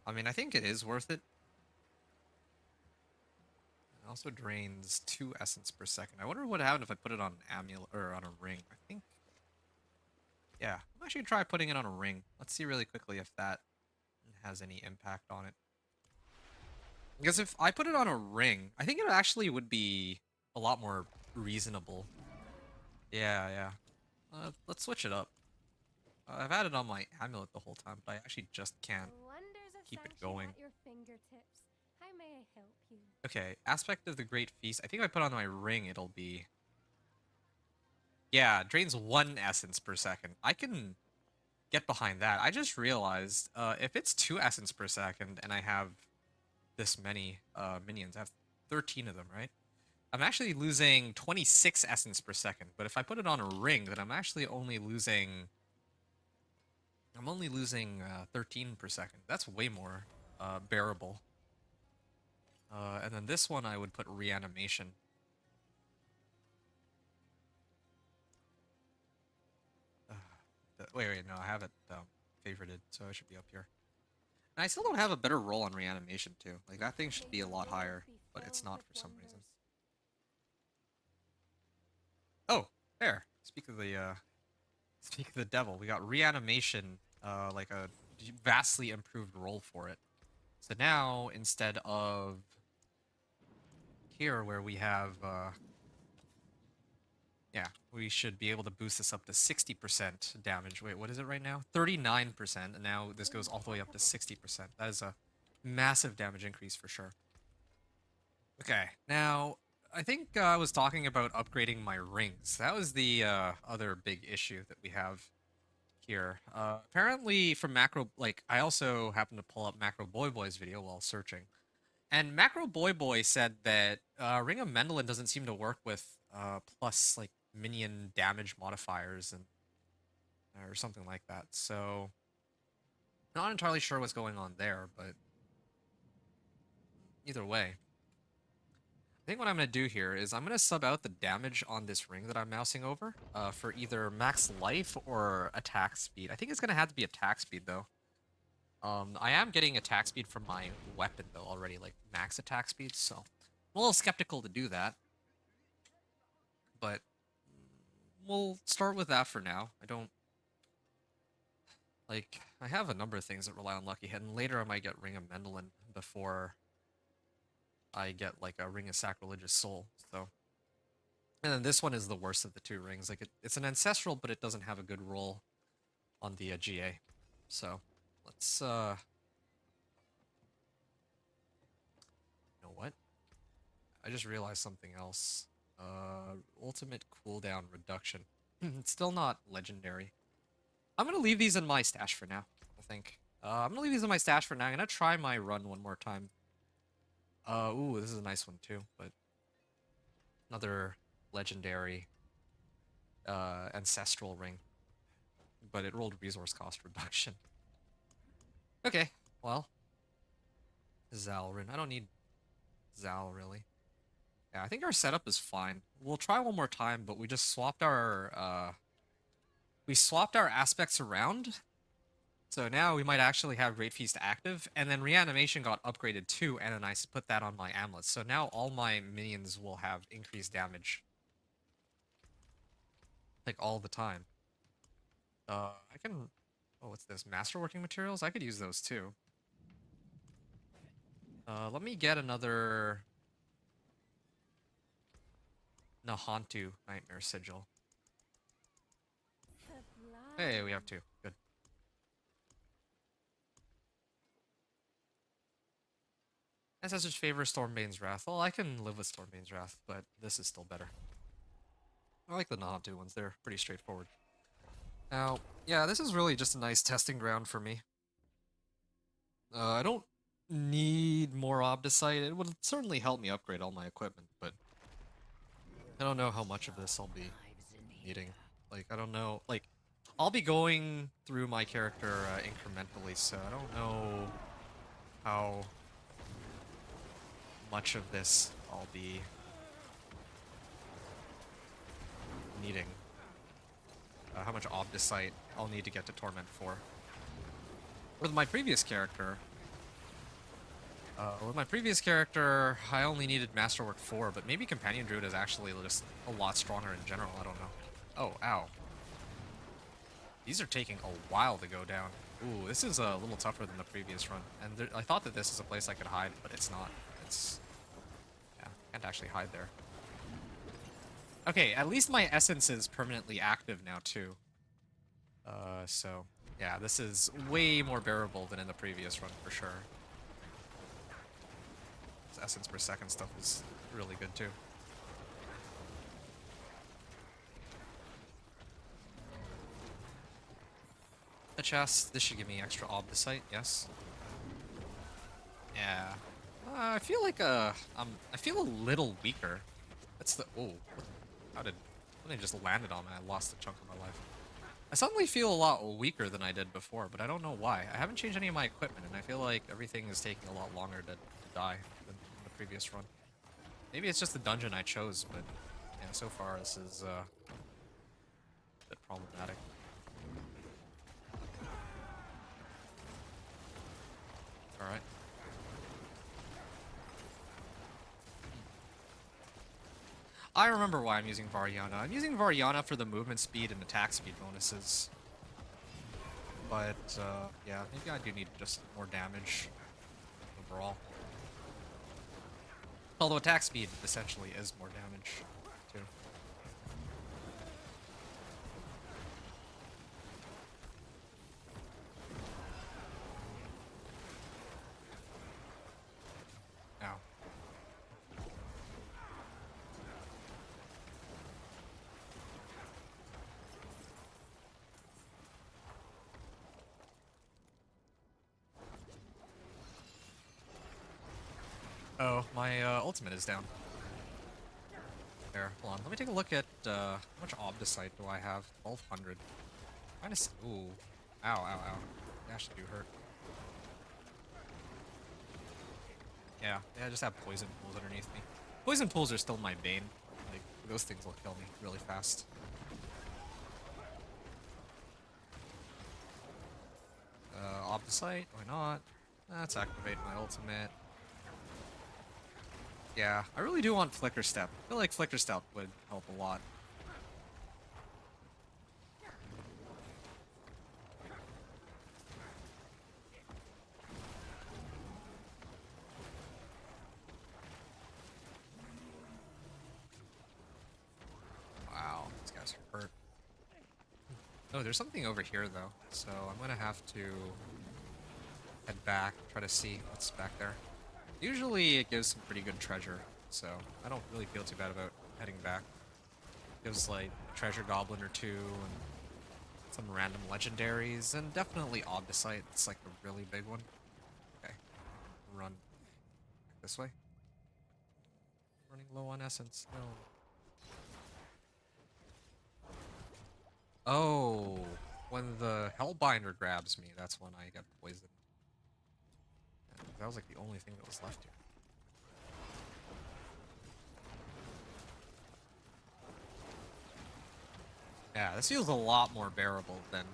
I mean, I think it is worth it. also drains 2 essence per second. I wonder what would happen if I put it on an amulet or on a ring. I think, yeah, I'm actually gonna try putting it on a ring. Let's see really quickly if that has any impact on it. Because if I put it on a ring, I think it actually would be a lot more reasonable. Yeah, yeah. Let's switch it up. I've had it on my amulet the whole time, but I actually just can't keep it going.
At your fingertips. How may I help you?
Okay, Aspect of the Great Feast. I think if I put on my ring, it'll be... Yeah, drains 1 essence per second. I can get behind that. I just realized, if it's 2 essence per second and I have this many minions, I have 13 of them, right? I'm actually losing 26 essence per second, but if I put it on a ring, then I'm actually only losing... I'm only losing 13 per second. That's way more bearable. And then this one I would put reanimation. Wait, no, I have it favorited, so I should be up here. And I still don't have a better roll on reanimation too. Like that thing should be a lot higher, but it's not for some reason. Oh, there. Speak of the devil, we got reanimation, like a vastly improved roll for it. So now instead of here where we have, yeah, we should be able to boost this up to 60% damage. Wait, what is it right now? 39%, and now this goes all the way up to 60%. That is a massive damage increase for sure. Okay, now I think I was talking about upgrading my rings. That was the other big issue that we have here. Apparently from Macro, like, I also happened to pull up Macro Boy Boy's video while searching. And Macro Boy Boy said that Ring of Mendelin doesn't seem to work with plus, like, minion damage modifiers and or something like that. So, not entirely sure what's going on there, but either way. I think what I'm going to do here is I'm going to sub out the damage on this ring that I'm mousing over for either max life or attack speed. I think it's going to have to be attack speed, though. I am getting attack speed from my weapon, though, already, like max attack speed, so I'm a little skeptical to do that. But we'll start with that for now. I don't... Like, I have a number of things that rely on Lucky Hit, and later I might get Ring of Mendelin before I get, like, a Ring of Sacrilegious Soul, so... And then this one is the worst of the 2 rings. Like, it's an Ancestral, but it doesn't have a good roll on the GA. So, let's, You know what? I just realized something else. Ultimate cooldown reduction. It's still not legendary. I'm gonna leave these in my stash for now, I think. I'm gonna leave these in my stash for now. I'm gonna try my run one more time. Ooh, this is a nice one too, but another legendary ancestral ring. But it rolled resource cost reduction. Okay, well. Zalrin. I don't need Zal, really. Yeah, I think our setup is fine. We'll try one more time, but we just swapped our, aspects around. So now we might actually have Great Feast active, and then Reanimation got upgraded too, and then I put that on my amulet. So now all my minions will have increased damage. Like, all the time. I can... Oh, what's this? Masterworking materials? I could use those too. Let me get another... Nahantu Nightmare Sigil. Hey, we have 2. Good. Ancestor's Favor, Stormbane's Wrath. Well, I can live with Stormbane's Wrath, but this is still better. I like the Nahantu ones. They're pretty straightforward. Now, yeah, this is really just a nice testing ground for me. I don't need more Obdicite. It would certainly help me upgrade all my equipment, but I don't know how much of this I'll be needing. Like, I don't know. Like, I'll be going through my character incrementally, so I don't know how much of this I'll be needing. How much Obdicite I'll need to get to Torment 4. With my previous character, With my previous character, I only needed Masterwork 4, but maybe Companion Druid is actually just a lot stronger in general, I don't know. Oh, ow. These are taking a while to go down. Ooh, this is a little tougher than the previous run. And I thought that this is a place I could hide, but it's not. It's... yeah, can't actually hide there. Okay, at least my essence is permanently active now, too. So... yeah, this is way more bearable than in the previous run, for sure. This essence per second stuff is really good, too. A chest. This should give me extra obdicite, yes. Yeah. I feel like I feel a little weaker. That's the... oh. How did... something just landed on me. I lost a chunk of my life. I suddenly feel a lot weaker than I did before, but I don't know why. I haven't changed any of my equipment, and I feel like everything is taking a lot longer to die than the previous run. Maybe it's just the dungeon I chose, but yeah, so far this is a bit problematic. Alright. I remember why I'm using Variana. I'm using Variana for the movement speed and attack speed bonuses. But, yeah, maybe I do need just more damage overall. Although attack speed essentially is more damage, too. Ow. Oh, my ultimate is down. There, hold on. Let me take a look at how much obdicite do I have? 1200. Minus. Ooh. Ow, ow, ow. They actually do hurt. Yeah, I just have poison pools underneath me. Poison pools are still my bane. Like, those things will kill me really fast. Obdicite, why not? Let's activate my ultimate. Yeah, I really do want Flicker Step. I feel like Flicker Step would help a lot. Wow, these guys are hurt. Oh, there's something over here though, so I'm gonna have to head back, try to see what's back there. Usually it gives some pretty good treasure, so I don't really feel too bad about heading back. It gives like a treasure goblin or two, and some random legendaries, and definitely obdicite. It's like a really big one. Okay, run this way. Running low on essence. No. Oh, when the Hellbinder grabs me, that's when I get poisoned. That was like the only thing that was left here. Yeah, this feels a lot more bearable than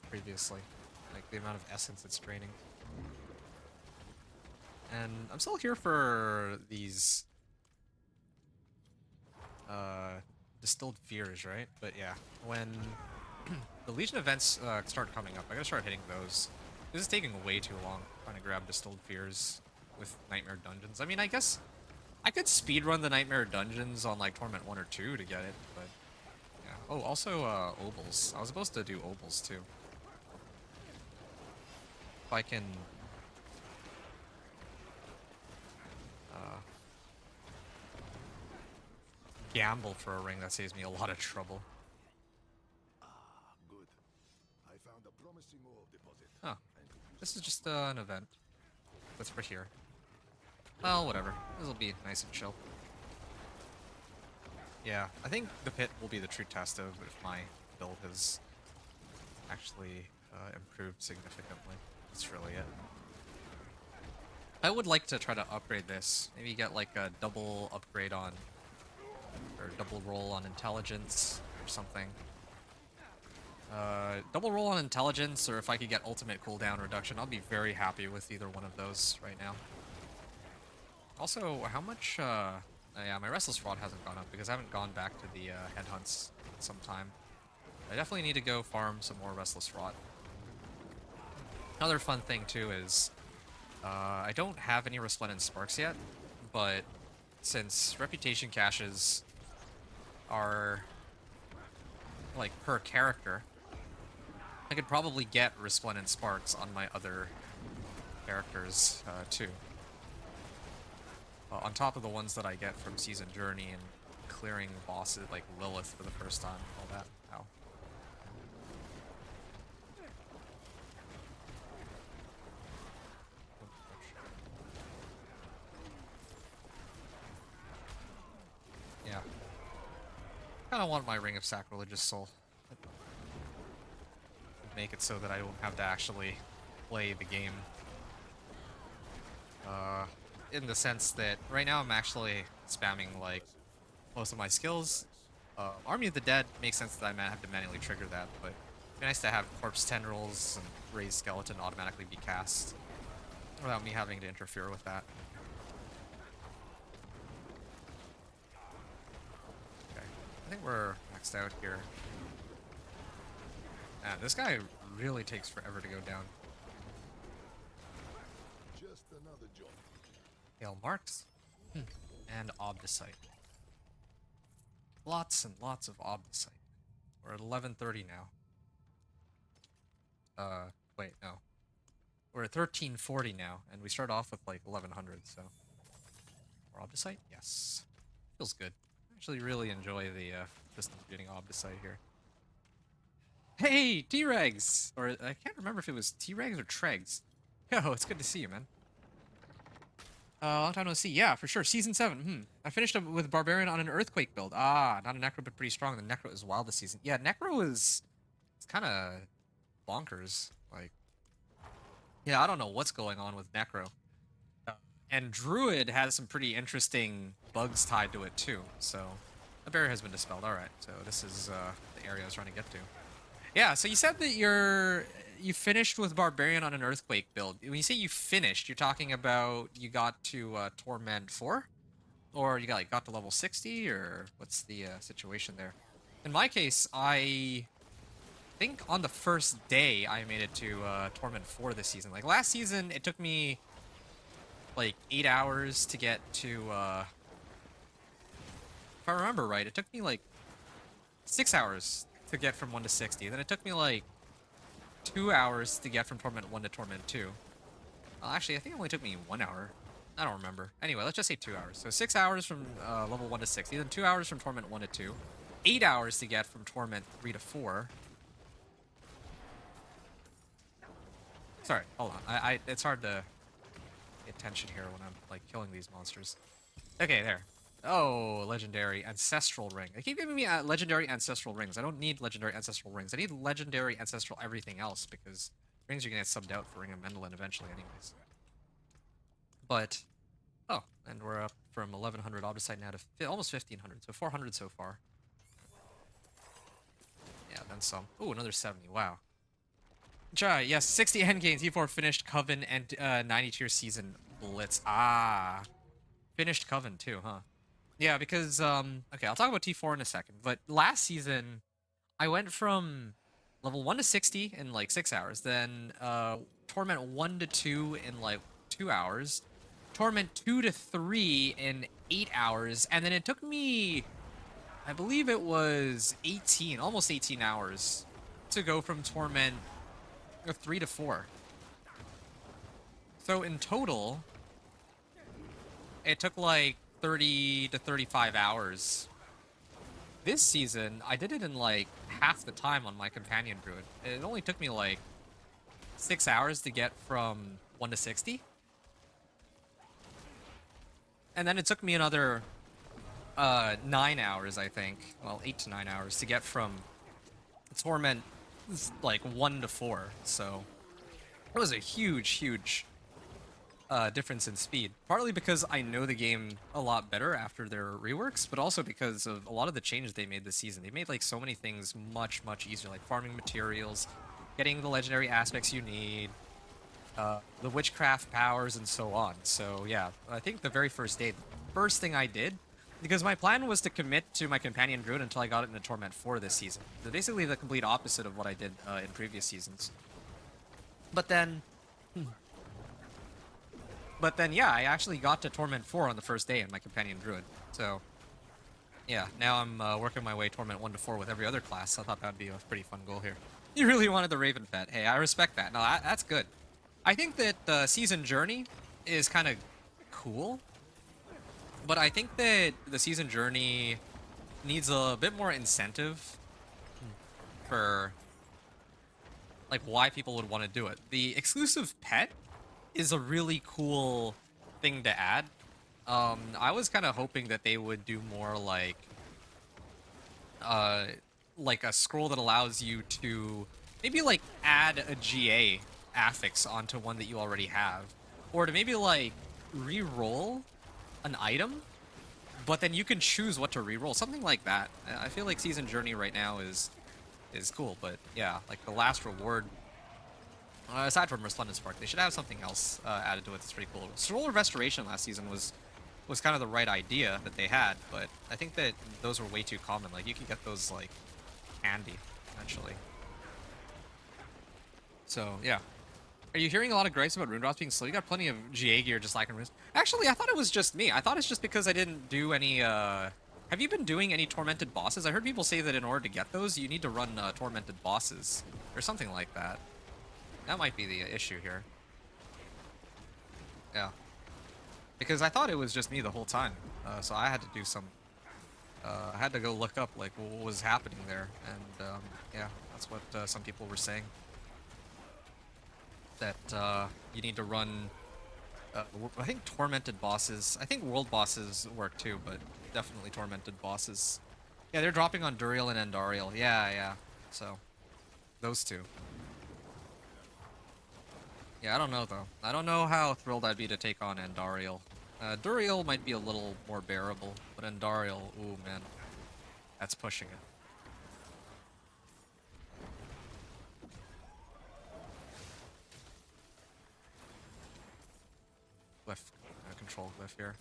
previously. Like the amount of essence it's draining. And I'm still here for these distilled fears, right? But yeah, when the Legion events start coming up, I gotta start hitting those. This is taking way too long trying to grab distilled fears with Nightmare Dungeons. I mean, I guess I could speedrun the Nightmare Dungeons on like Torment 1 or 2 to get it, but yeah. Oh, also Obols. I was supposed to do Obols too. If I can gamble for a ring, that saves me a lot of trouble.
Good. I found a promising ore deposit.
Oh, this is just an event. That's for here. Well, whatever. This will be nice and chill. Yeah, I think the pit will be the true test of if my build has actually improved significantly. That's really it. I would like to try to upgrade this. Maybe get like a double upgrade on, or double roll on intelligence or something. Double roll on intelligence, or if I could get ultimate cooldown reduction, I'll be very happy with either one of those right now. Also, how much, yeah, my Restless Rod hasn't gone up because I haven't gone back to the headhunts in some time. I definitely need to go farm some more Restless Rod. Another fun thing, too, is I don't have any Resplendent Sparks yet, but since Reputation caches are, like, per character, I could probably get Resplendent Sparks on my other characters, too. On top of the ones that I get from Season Journey and clearing bosses like Lilith for the first time, all that. Ow. Yeah. Kinda want my Ring of Sacrilegious Soul. Make it so that I don't have to actually play the game. In the sense that right now I'm actually spamming like most of my skills. Army of the Dead makes sense that I might have to manually trigger that, but it'd be nice to have Corpse Tendrils and Raised Skeleton automatically be cast without me having to interfere with that. Okay, I think we're maxed out here. This guy really takes forever to go down.
Just another job.
Hail Marks and Obdicite. Lots and lots of Obdicite. We're at 11:30 now. Wait, no. We're at 1340 now, and we start off with like 1100, so. More Obdicite? Yes. Feels good. I actually really enjoy the system of getting Obdicite here. Hey, T-Regs! Or I can't remember if it was T-Regs or Tregs. Yo, it's good to see you, man. Long time no see. Yeah, for sure. Season 7. I finished up with Barbarian on an Earthquake build. Ah, not a Necro, but pretty strong. The Necro is wild this season. Yeah, Necro is... It's kind of bonkers. Like... Yeah, I don't know what's going on with Necro. And Druid has some pretty interesting bugs tied to it, too. So, the barrier has been dispelled. Alright, so this is the area I was trying to get to. Yeah, so you said that you finished with Barbarian on an Earthquake build. When you say you finished, you're talking about you got to Torment 4? Or you got to level 60? Or what's the situation there? In my case, I think on the first day I made it to Torment 4 this season. Like last season, it took me like 8 hours to get to... if I remember right, it took me like 6 hours to get from 1 to 60. Then it took me like 2 hours to get from Torment 1 to Torment 2. Well, actually, I think it only took me 1 hour. I don't remember. Anyway, let's just say 2 hours. So 6 hours from level 1 to 60, then 2 hours from Torment 1 to 2. 8 hours to get from Torment 3 to 4. Sorry, hold on. It's hard to pay attention here when I'm like killing these monsters. Okay, there. Oh, legendary ancestral ring. They keep giving me legendary ancestral rings. I don't need legendary ancestral rings. I need legendary ancestral everything else because rings are gonna get subbed out for Ring of Mendelin eventually, anyways. But oh, and we're up from 1100 Obdicite now to almost 1500, so 400 so far. Yeah, then some. Ooh, another 70. Wow. Jai, yes, 60 endgames. T4 finished Coven and 90 tier season Blitz. Ah, finished Coven too, huh? Yeah, because, okay, I'll talk about T4 in a second, but last season, I went from level 1 to 60 in, like, 6 hours, then, Torment 1 to 2 in, like, 2 hours, Torment 2 to 3 in 8 hours, and then it took me, I believe it was 18, almost 18 hours to go from Torment 3 to 4. So in total, it took, like, 30 to 35 hours. This season, I did it in like half the time on my companion druid. It only took me like 6 hours to get from 1 to 60. And then it took me another 9 hours, I think. Well, 8 to 9 hours to get from Torment like 1 to 4. So it was a huge, huge difference in speed. Partly because I know the game a lot better after their reworks, but also because of a lot of the changes they made this season. They made like so many things much, much easier, like farming materials, getting the legendary aspects you need, the witchcraft powers, and so on. So yeah, I think the very first day, the first thing I did, because my plan was to commit to my companion druid until I got it into Torment 4 this season. So basically the complete opposite of what I did in previous seasons. But then, yeah, I actually got to Torment 4 on the first day in my companion druid. So yeah, now I'm working my way Torment 1 to 4 with every other class. So I thought that'd be a pretty fun goal here. You really wanted the Raven Pet. Hey, I respect that. No, that's good. I think that the season journey is kind of cool, but I think that the season journey needs a bit more incentive for like why people would want to do it. The exclusive pet is a really cool thing to add. I was kind of hoping that they would do more like a scroll that allows you to maybe like add a GA affix onto one that you already have, or to maybe like re-roll an item, but then you can choose what to re-roll, something like that. I feel like season journey right now is cool, but yeah, like the last reward, aside from Resplendent Spark, they should have something else added to it that's pretty cool. Scroll of Restoration last season was kind of the right idea that they had, but I think that those were way too common. Like you could get those like handy eventually. So yeah. Are you hearing a lot of gripes about rune drops being slow? You got plenty of GA gear just lacking runes. Actually, I thought it was just me. I thought it's just because I didn't do any, Have you been doing any tormented bosses? I heard people say that in order to get those, you need to run tormented bosses. Or something like that. That might be the issue here. Yeah. Because I thought it was just me the whole time. So I had to do some... I had to go look up, like, what was happening there. And, yeah, that's what some people were saying. That you need to run, I think tormented bosses. I think world bosses work too, but definitely tormented bosses. Yeah, they're dropping on Duriel and Andariel. Yeah. So, those two. Yeah, I don't know though. I don't know how thrilled I'd be to take on Andariel. Duriel might be a little more bearable, but Andariel, ooh man, that's pushing it. Glyph, control glyph here.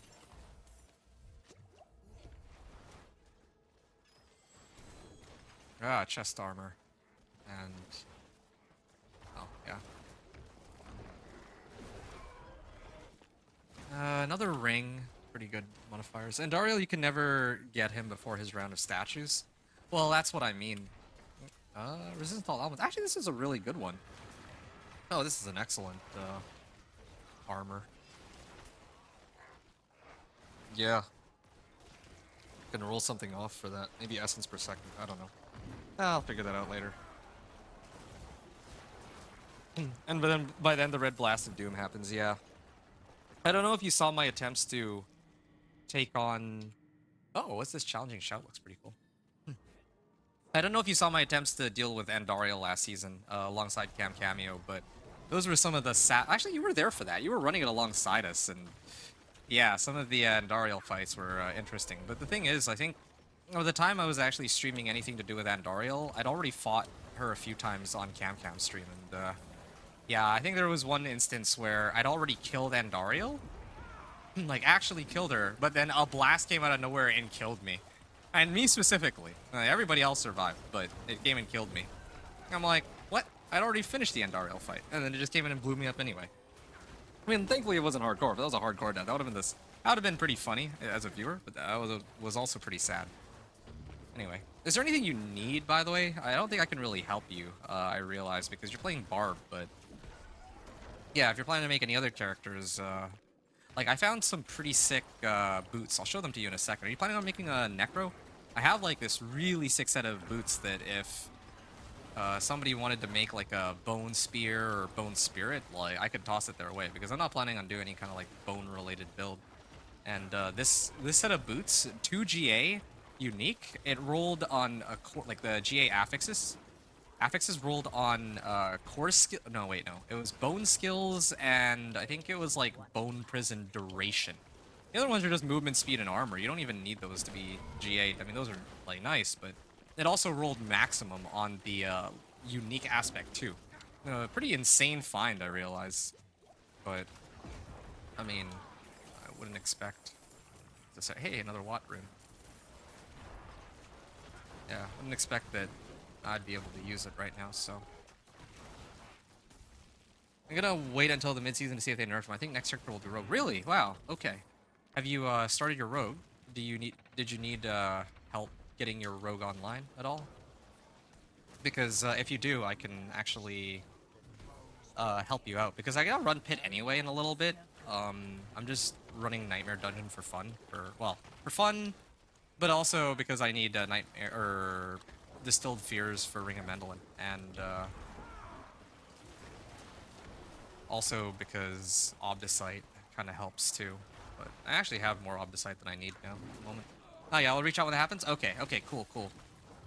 Ah, chest armor. And... oh, yeah. Another ring. Pretty good modifiers. And Dariel, you can never get him before his round of statues. Well, that's what I mean. Resistance to all elements. Actually, this is a really good one. Oh, this is an excellent armor. Yeah. Gonna roll something off for that. Maybe essence per second. I don't know. I'll figure that out later. And then by then the red blast of doom happens. Yeah. I don't know if you saw my attempts to take on... oh, what's this challenging shout? Looks pretty cool. I don't know if you saw my attempts to deal with Andariel last season alongside Cam Cameo, but those were some of the actually, you were there for that. You were running it alongside us, and yeah, some of the Andariel fights were interesting. But the thing is, I think by the time I was actually streaming anything to do with Andariel, I'd already fought her a few times on Cam's stream, and yeah, I think there was one instance where I'd already killed Andariel, like actually killed her, but then a blast came out of nowhere and killed me. And me specifically. Everybody else survived, but it came and killed me. I'm like, what? I'd already finished the Andariel fight, and then it just came in and blew me up anyway. I mean, thankfully it wasn't hardcore. If that was a hardcore death, that would have been that would have been pretty funny as a viewer, but that was also pretty sad. Anyway, is there anything you need, by the way? I don't think I can really help you, I realize, because you're playing Barb, but... yeah, if you're planning to make any other characters, like, I found some pretty sick boots. I'll show them to you in a second. Are you planning on making a Necro? I have, like, this really sick set of boots that if somebody wanted to make, like, a Bone Spear or Bone Spirit, like, I could toss it their way, because I'm not planning on doing any kind of, like, bone-related build. And this set of boots, 2 GA, unique, it rolled on, like, the GA affixes, affixes rolled on core skill. No, wait, no. It was bone skills, and I think it was like bone prison duration. The other ones are just movement, speed, and armor. You don't even need those to be G8. I mean, those are like nice, but it also rolled maximum on the unique aspect too. Pretty insane find, I realize. But I mean, I wouldn't expect to say, hey, another Watt rune. Yeah, wouldn't expect that I'd be able to use it right now, so. I'm gonna wait until the mid-season to see if they nerf him. I think next character will do rogue. Really? Wow, okay. Have you started your rogue? Did you need help getting your rogue online at all? Because if you do, I can actually help you out. Because I gotta run pit anyway in a little bit. I'm just running Nightmare Dungeon for fun. For fun, but also because I need Nightmare or Distilled Fears for Ring of Mendelin, and also because Obdicite kind of helps too. But I actually have more Obdicite than I need now at the moment. Oh yeah, I'll reach out when it happens? Okay, cool.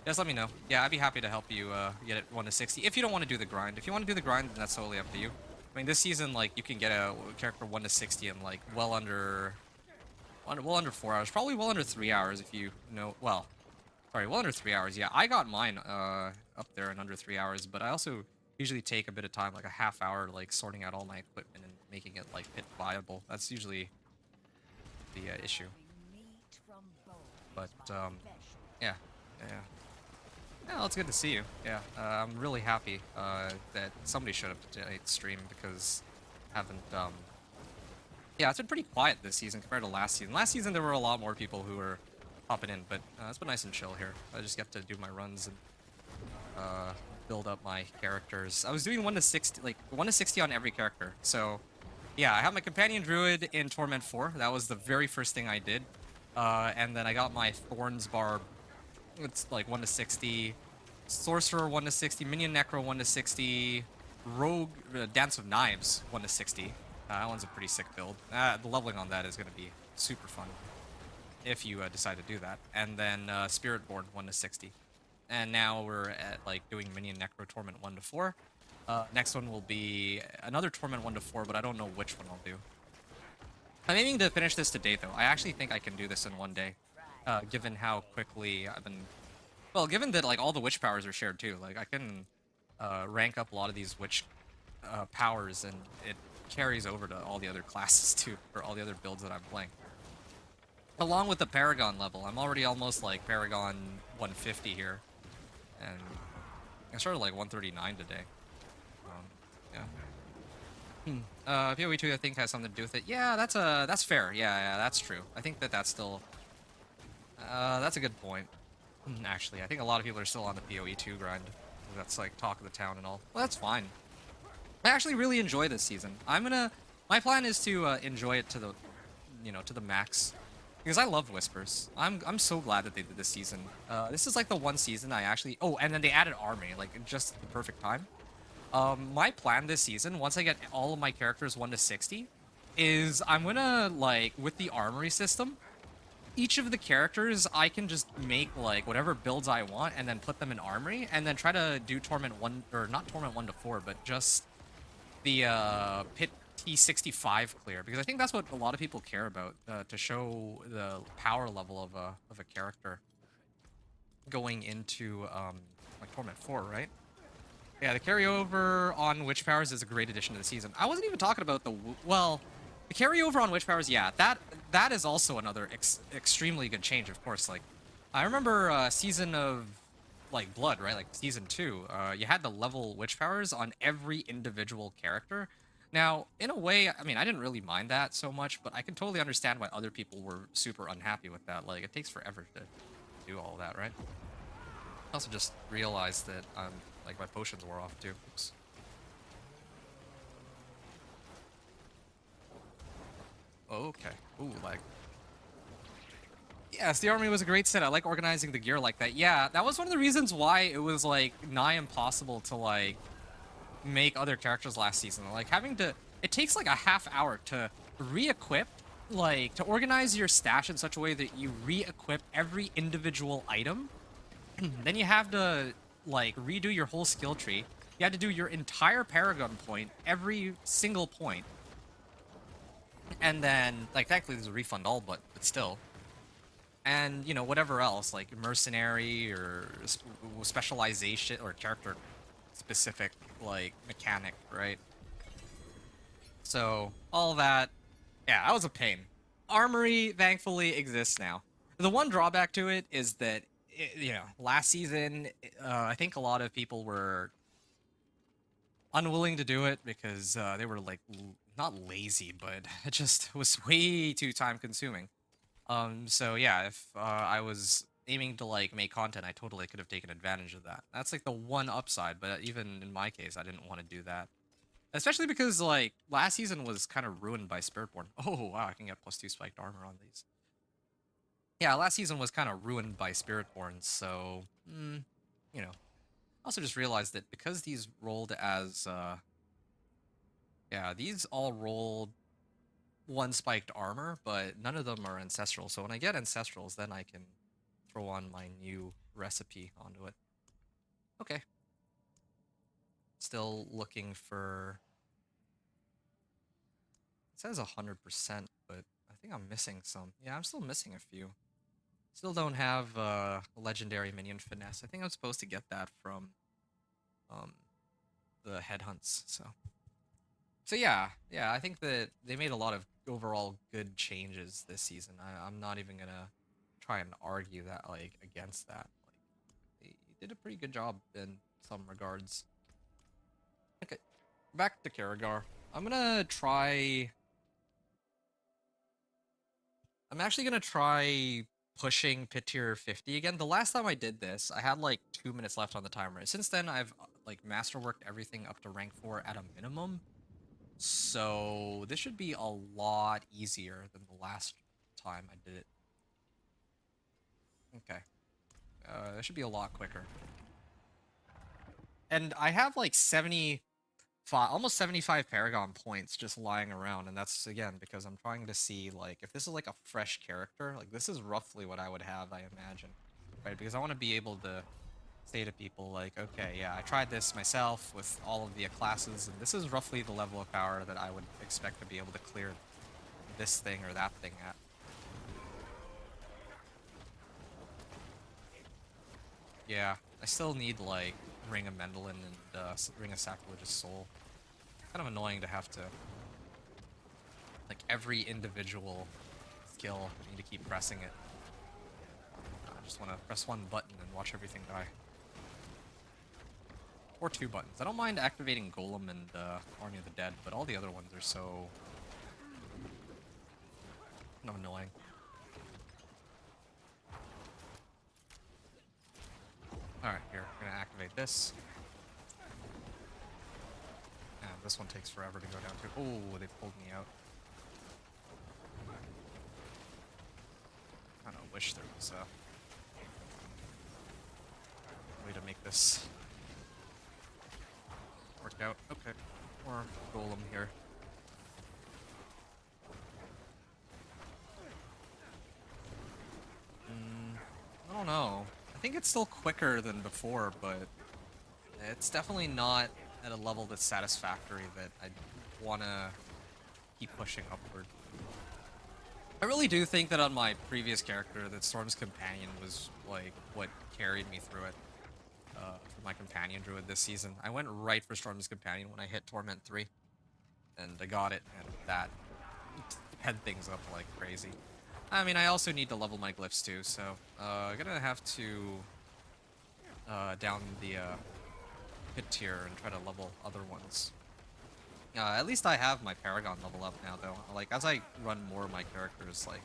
Just let me know. Yeah, I'd be happy to help you get it 1 to 60. If you don't want to do the grind. If you want to do the grind, then that's totally up to you. I mean, this season, like, you can get a character 1 to 60 in, like, well under 4 hours. Probably well under 3 hours if you know, well under 3 hours. Yeah, I got mine up there in under 3 hours, but I also usually take a bit of time, like a half hour, like, sorting out all my equipment and making it, like, pit viable. That's usually the issue. But, yeah. Yeah, it's good to see you. Yeah, I'm really happy that somebody showed up to tonight's stream because I haven't, yeah, it's been pretty quiet this season compared to last season. Last season there were a lot more people who were popping in, but it's been nice and chill here. I just get to do my runs and build up my characters. I was doing 1 to 60, like 1 to 60 on every character. So, yeah, I have my Companion Druid in Torment 4. That was the very first thing I did. And then I got my Thorns Barb. It's like 1 to 60. Sorcerer 1 to 60. Minion Necro 1 to 60. Rogue Dance of Knives 1 to 60. That one's a pretty sick build. The leveling on that is going to be super fun if you decide to do that. And then Spiritborn 1 to 60. And now we're at like doing Minion Necro Torment 1 to 4. Next one will be another Torment 1 to 4, but I don't know which one I'll do. I'm aiming to finish this today, though. I actually think I can do this in 1 day, given how quickly I've been... Well, given that, like, all the witch powers are shared, too. Like, I can rank up a lot of these witch powers, and it carries over to all the other classes, too, or all the other builds that I'm playing. Along with the Paragon level. I'm already almost, like, Paragon 150 here. And I started, like, 139 today. Yeah. PoE 2 I think has something to do with it. Yeah, that's fair. Yeah, that's true. I think that's still that's a good point. Actually, I think a lot of people are still on the PoE 2 grind. That's like talk of the town and all. Well, that's fine. I actually really enjoy this season. My plan is to enjoy it to the, to the max, because I love Whispers. I'm so glad that they did this season. This is like the one season I actually. Oh, and then they added army, like just the perfect time. My plan this season, once I get all of my characters 1 to 60, is I'm gonna, like, with the armory system, each of the characters I can just make, like, whatever builds I want and then put them in armory, and then try to do Torment 1, or not Torment 1 to 4, but just the Pit T65 clear, because I think that's what a lot of people care about, to show the power level of a character going into, like, Torment 4, right? Yeah, the carryover on Witch Powers is a great addition to the season. I wasn't even talking about the carryover on Witch Powers. Yeah, that is also another extremely good change. Of course, like I remember season of like Blood, right? Like season 2, you had the level Witch Powers on every individual character. Now, in a way, I mean, I didn't really mind that so much, but I can totally understand why other people were super unhappy with that. Like, it takes forever to do all that, right? I also just realized that like my potions wore off too. Oops. Okay. Ooh, like. Yes, the army was a great set. I like organizing the gear like that. Yeah, that was one of the reasons why it was like nigh impossible to like make other characters last season. Like having to, it takes like a half hour to re-equip, like to organize your stash in such a way that you re-equip every individual item. Then you have to like redo your whole skill tree. You had to do your entire Paragon point, every single point. And then, like, thankfully there's a refund all, but still. And, you know, whatever else, like mercenary or specialization or character specific, like, mechanic, right? So, all that, yeah, that was a pain. Armory, thankfully, exists now. The one drawback to it is that, you know, last season, I think a lot of people were unwilling to do it because they were, like, not lazy, but it just was way too time consuming. So yeah, if I was aiming to like make content, I totally could have taken advantage of that. That's like the one upside, but even in my case, I didn't want to do that. Especially because like last season was kind of ruined by Spiritborn. Oh wow, I can get +2 spiked armor on these. Yeah, last season was kind of ruined by Spiritborn, so you know. I also just realized that because these rolled as yeah, these all rolled 1 spiked armor, but none of them are ancestral. So when I get ancestrals, then I can throw on my new recipe onto it. Okay. Still looking for... It says 100%, but I think I'm missing some. Yeah, I'm still missing a few. Still don't have legendary minion finesse. I think I'm supposed to get that from the headhunts, So yeah, I think that they made a lot of overall good changes this season. I'm not even gonna try and argue that like against that. Like they did a pretty good job in some regards. Okay, back to Karagar. I'm actually gonna try pushing pit tier 50 again. The last time I did this, I had like 2 minutes left on the timer. Since then, I've like masterworked everything up to rank 4 at a minimum. So this should be a lot easier than the last time I did it. Okay. It should be a lot quicker. And I have like 75, almost 75 Paragon points just lying around, and that's, again, because I'm trying to see, like, if this is like a fresh character, like, this is roughly what I would have, I imagine. Right? Because I want to be able to say to people like, okay, yeah, I tried this myself with all of the classes, and this is roughly the level of power that I would expect to be able to clear this thing or that thing at. Yeah, I still need like Ring of Mendelin and Ring of Sacrilegious Soul. Kind of annoying to have to, like, every individual skill, I need to keep pressing it. I just want to press one button and watch everything die. Or 2 buttons. I don't mind activating Golem and Army of the Dead, but all the other ones are so kind of annoying. Alright, here, we're gonna activate this. And this one takes forever to go down to. Oh, they pulled me out. I don't know, wish there was a way to make this work out. Okay, or Golem here. I don't know. I think it's still quicker than before, but it's definitely not at a level that's satisfactory that I want to keep pushing upward. I really do think that on my previous character, that Storm's Companion was like what carried me through it. For my Companion Druid this season, I went right for Storm's Companion when I hit Torment 3, and I got it, and that had things up like crazy. I mean, I also need to level my glyphs too, so I'm gonna have to down the pit tier and try to level other ones. At least I have my Paragon level up now, though. Like, as I run more of my characters, like,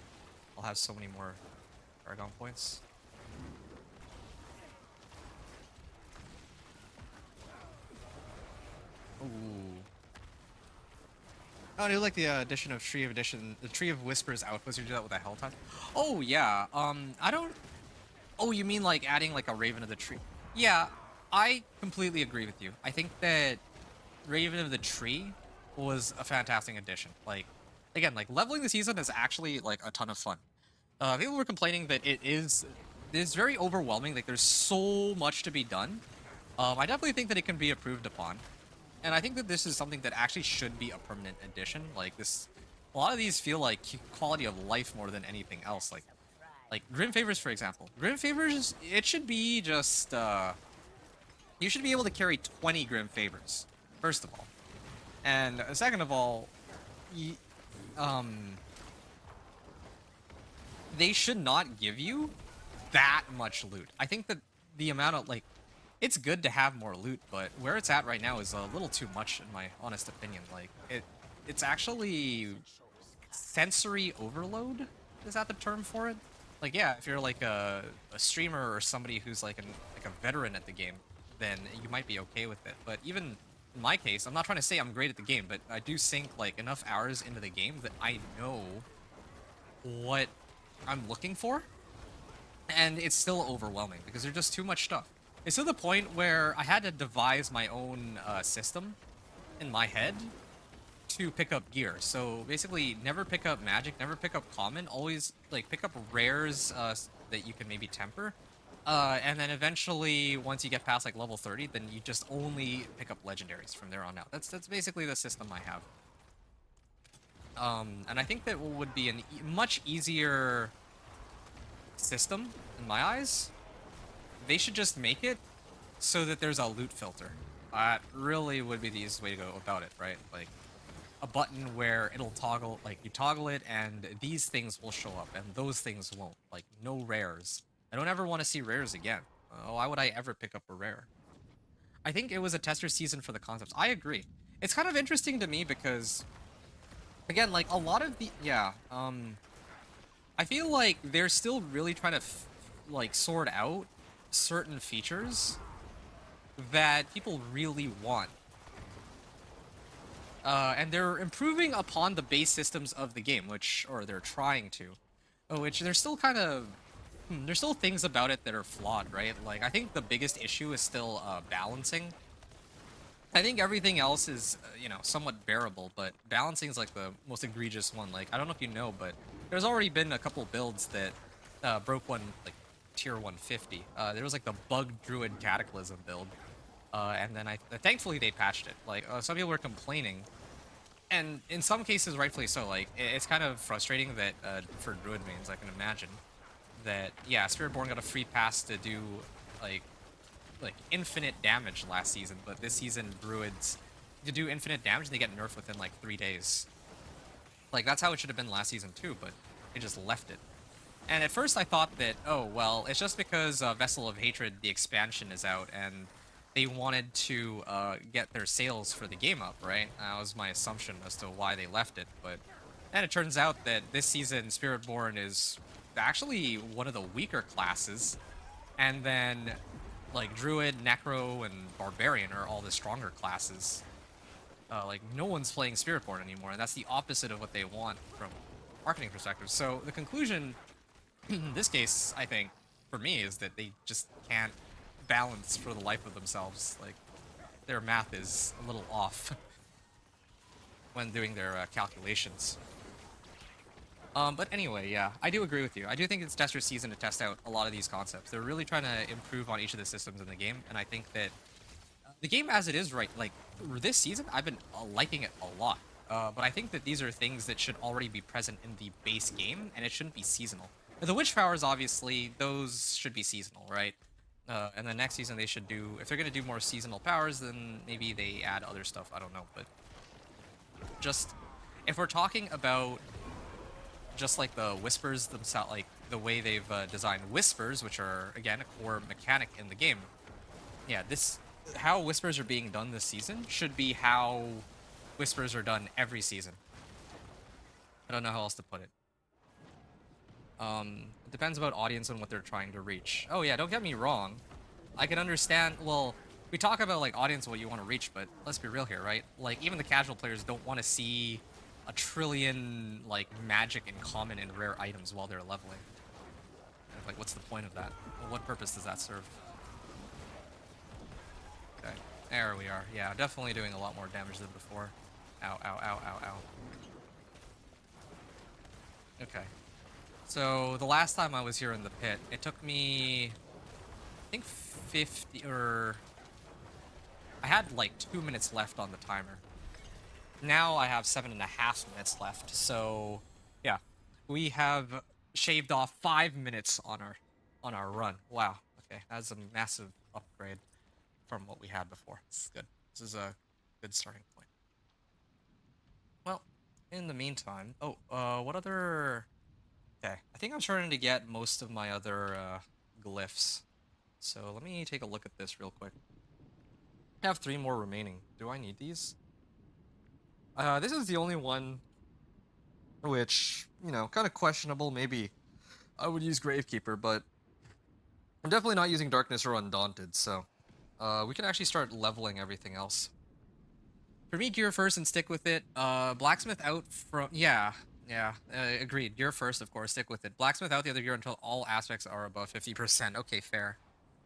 I'll have so many more Paragon points. Ooh. Oh, I do like the addition of the Tree of Whispers outpost. You do that with a Hell Touch. Oh yeah. I don't. Oh, you mean like adding like a Raven of the Tree? Yeah, I completely agree with you. I think that Raven of the Tree was a fantastic addition. Like, again, like leveling the season is actually like a ton of fun. People were complaining that it's very overwhelming. Like, there's so much to be done. I definitely think that it can be improved upon. And I think that this is something that actually should be a permanent addition. Like this, a lot of these feel like quality of life more than anything else. Like Grim Favors, for example. Grim Favors, it should be just, you should be able to carry 20 Grim Favors, first of all. And second of all, they should not give you that much loot. I think that the amount of, like, it's good to have more loot, but where it's at right now is a little too much in my honest opinion. Like, it's actually sensory overload. Is that the term for it? Like, yeah, if you're like a streamer or somebody who's like a veteran at the game, then you might be okay with it. But even in my case, I'm not trying to say I'm great at the game, but I do sink like enough hours into the game that I know what I'm looking for, and it's still overwhelming because there's just too much stuff. It's to the point where I had to devise my own system in my head to pick up gear. So basically, never pick up magic, never pick up common, always like pick up rares that you can maybe temper. And then eventually, once you get past like level 30, then you just only pick up legendaries from there on out. That's basically the system I have. And I think that would be a much easier system in my eyes. They should just make it so that there's a loot filter. That really would be the easiest way to go about it, right? Like a button where it'll toggle, like you toggle it and these things will show up and those things won't. Like no rares. I don't ever want to see rares again. Why would I ever pick up a rare? I think it was a tester season for the concepts. I agree. It's kind of interesting to me because, again, like a lot of the, I feel like they're still really trying to like sort out certain features that people really want. And they're improving upon the base systems of the game, or they're trying to. Which they're still kind of, there's still things about it that are flawed, right? Like, I think the biggest issue is still balancing. I think everything else is, somewhat bearable, but balancing is like the most egregious one. Like, I don't know if you know, but there's already been a couple builds that broke one, like, tier 150. There was like the bug druid cataclysm build, and then thankfully they patched it. Like some people were complaining, and in some cases rightfully so. Like it's kind of frustrating that for druid mains, I can imagine that Spiritborn got a free pass to do like infinite damage last season, but this season druids to do infinite damage they get nerfed within like 3 days. Like that's how it should have been last season too, but they just left it. And at first I thought that, oh, well, it's just because Vessel of Hatred, the expansion, is out, and they wanted to get their sales for the game up, right? That was my assumption as to why they left it, but then it turns out that this season Spiritborn is actually one of the weaker classes, and then, like, Druid, Necro, and Barbarian are all the stronger classes. Like, no one's playing Spiritborn anymore, and that's the opposite of what they want from a marketing perspective. So the conclusion in this case, I think, for me, is that they just can't balance for the life of themselves. Like, their math is a little off when doing their calculations. But anyway, yeah, I do agree with you. I do think it's tester season to test out a lot of these concepts. They're really trying to improve on each of the systems in the game, and I think that the game as it is right, like, this season, I've been liking it a lot. But I think that these are things that should already be present in the base game, and it shouldn't be seasonal. The Witch Powers, obviously, those should be seasonal, right? And the next season they should do, if they're going to do more seasonal powers, then maybe they add other stuff, I don't know. But just, if we're talking about just like the Whispers themselves, like the way they've designed Whispers, which are, again, a core mechanic in the game. Yeah, how Whispers are being done this season should be how Whispers are done every season. I don't know how else to put it. It depends about audience and what they're trying to reach. Oh yeah, don't get me wrong. I can understand, well, we talk about like audience and what you want to reach, but let's be real here, right? Like even the casual players don't want to see a trillion like magic and common and rare items while they're leveling. Like what's the point of that? Well, what purpose does that serve? Okay, there we are. Yeah, definitely doing a lot more damage than before. Ow, ow, ow, ow, ow. Okay. So the last time I was here in the pit, it took me, I think 50 or I had like 2 minutes left on the timer. Now I have 7.5 minutes left. So yeah, we have shaved off 5 minutes on our run. Wow. Okay, that's a massive upgrade from what we had before. This is good. This is a good starting point. Well, in the meantime, what other? Okay, I think I'm starting to get most of my other glyphs. So let me take a look at this real quick. I have 3 more remaining. Do I need these? This is the only one which, you know, kind of questionable. Maybe I would use Gravekeeper, but I'm definitely not using Darkness or Undaunted, so we can actually start leveling everything else. For me, gear first and stick with it. Blacksmith out from... Yeah, agreed. Gear first, of course, stick with it. Blacksmith out the other gear until all aspects are above 50%. Okay, fair.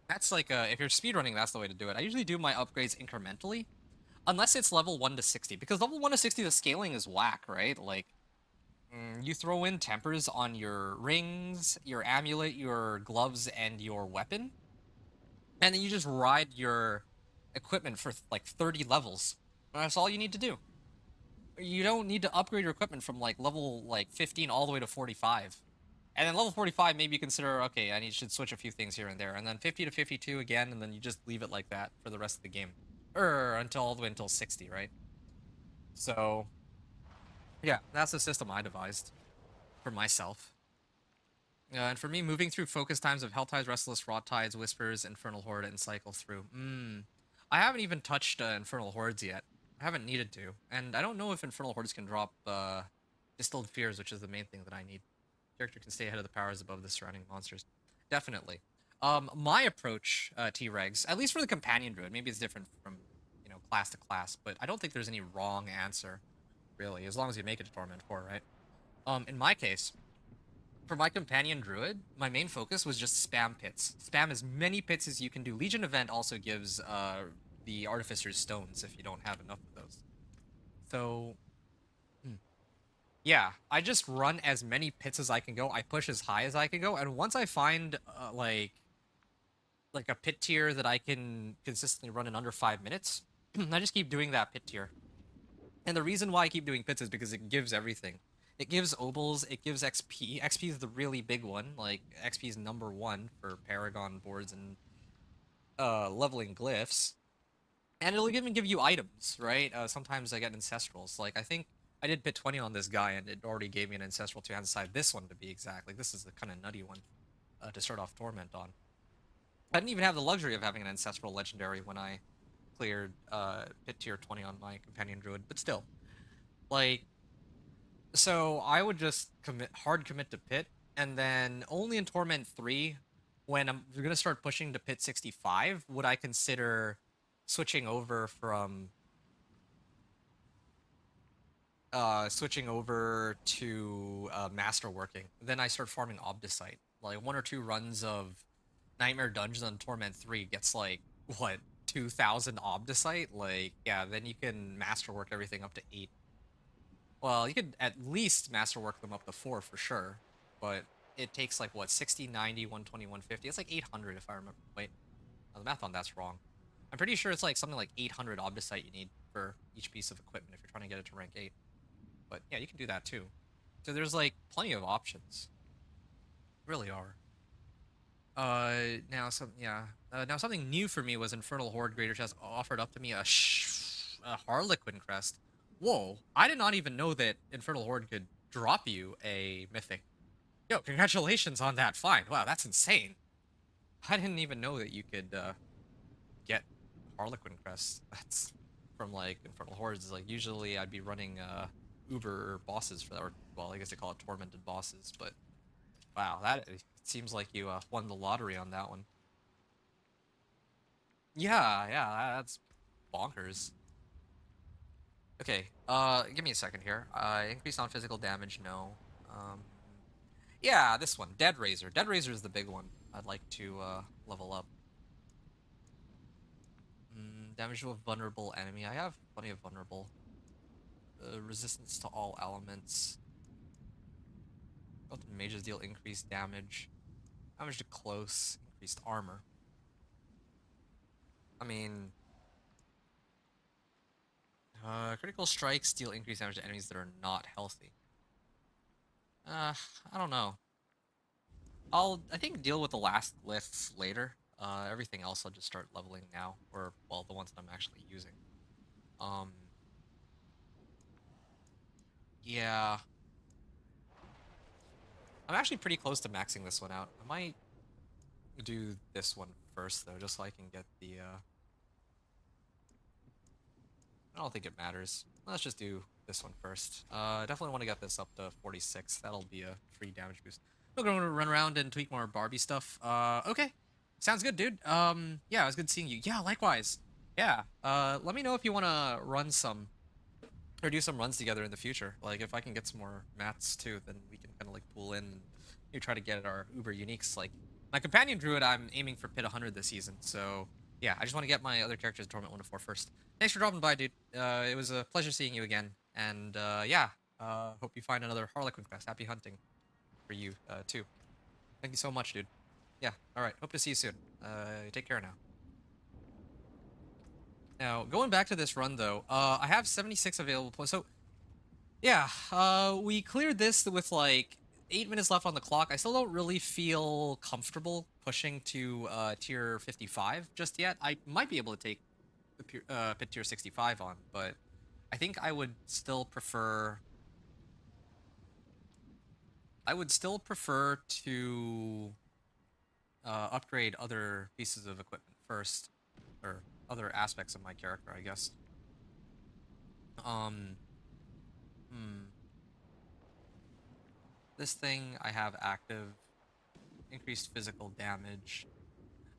That's like, if you're speedrunning, that's the way to do it. I usually do my upgrades incrementally, unless it's level 1 to 60, because level 1 to 60, the scaling is whack, right? Like, you throw in tempers on your rings, your amulet, your gloves, and your weapon, and then you just ride your equipment for like 30 levels. That's all you need to do. You don't need to upgrade your equipment from like level like 15 all the way to 45. And then level 45, maybe you consider, okay, should switch a few things here and there. And then 50 to 52 again, and then you just leave it like that for the rest of the game. Until all the way until 60, right? So, yeah, that's the system I devised for myself. And for me, moving through focus times of Hell Tides, Restless, Rot Tides, Whispers, Infernal Horde, and cycle through. I haven't even touched Infernal Hordes yet. I haven't needed to. And I don't know if Infernal Hordes can drop Distilled Fears, which is the main thing that I need. Character can stay ahead of the powers above the surrounding monsters. Definitely. My approach, T-Regs, at least for the Companion Druid, maybe it's different from, you know, class to class, but I don't think there's any wrong answer, really, as long as you make it to Torment 4, right? In my case, for my Companion Druid, my main focus was just spam pits. Spam as many pits as you can do. Legion Event also gives the Artificer's Stones if you don't have enough of those. So, yeah, I just run as many pits as I can go. I push as high as I can go, and once I find like a pit tier that I can consistently run in under 5 minutes, I just keep doing that pit tier. And the reason why I keep doing pits is because it gives everything. It gives obols, it gives XP. XP is the really big one. Like, XP is number 1 for Paragon boards and leveling glyphs. And it'll even give you items, right? Sometimes I get Ancestrals. Like, I think I did pit 20 on this guy, and it already gave me an Ancestral 2 hands aside. This one, to be exact. Like, this is the kind of nutty one to start off Torment on. I didn't even have the luxury of having an Ancestral Legendary when I cleared pit tier 20 on my Companion Druid, but still. Like, so I would just hard commit to pit, and then only in Torment 3, when I'm going to start pushing to pit 65, would I consider switching over from to masterworking. Then I start farming Obdicite. Like 1 or 2 runs of Nightmare Dungeons on Torment 3 gets like, what, 2,000 Obdicite? Like, yeah, then you can masterwork everything up to 8. Well, you could at least masterwork them up to 4 for sure, but it takes like, what, 60, 90, 120, 150? It's like 800 if I remember. Wait, the math on that's wrong. I'm pretty sure it's like something like 800 Obdicite you need for each piece of equipment if you're trying to get it to rank 8. But yeah, you can do that too. So there's like plenty of options. Really are. Now something new for me was Infernal Horde Greater Chest offered up to me a Harlequin crest. Whoa, I did not even know that Infernal Horde could drop you a mythic. Yo, congratulations on that find. Wow, that's insane. I didn't even know that you could get Harlequin crest. That's from like Infernal Hordes. Like usually I'd be running Uber bosses for that, or well, I guess they call it tormented bosses, but wow, it seems like you won the lottery on that one. Yeah, that's bonkers. Okay, give me a second here. Increase non-physical damage, no. Yeah, this one, Dead Razor. Dead Razor is the big one I'd like to level up. Damage to a vulnerable enemy. I have plenty of vulnerable. Resistance to all elements. Ultimate mages deal increased damage. Damage to close, increased armor. I mean, Critical strikes deal increased damage to enemies that are not healthy. I don't know. I think deal with the last lists later. Everything else I'll just start leveling now, or well, the ones that I'm actually using. Yeah. I'm actually pretty close to maxing this one out. I might do this one first though, just so I can get the I don't think it matters. Let's just do this one first. Definitely want to get this up to 46. That'll be a free damage boost. We're going to run around and tweak more Barbie stuff. Okay. Sounds good, dude. Yeah, it was good seeing you. Yeah, likewise. Yeah. Let me know if you want to run some or do some runs together in the future. Like, if I can get some more mats too, then we can kind of like pool in and maybe try to get our Uber Uniques. Like, my Companion Druid, I'm aiming for Pit 100 this season, so yeah, I just want to get my other characters Torment 1 to 4 first. Thanks for dropping by, dude. It was a pleasure seeing you again, and yeah, hope you find another Harlequin quest. Happy hunting for you, too. Thank you so much, dude. Yeah, alright, hope to see you soon. Take care now. Now, going back to this run, though, I have 76 available points. So, yeah, we cleared this with, like, 8 minutes left on the clock. I still don't really feel comfortable pushing to tier 55 just yet. I might be able to take the pit tier 65 on, but I think I would still prefer... to upgrade other pieces of equipment first, or other aspects of my character, I guess. This thing I have active, increased physical damage.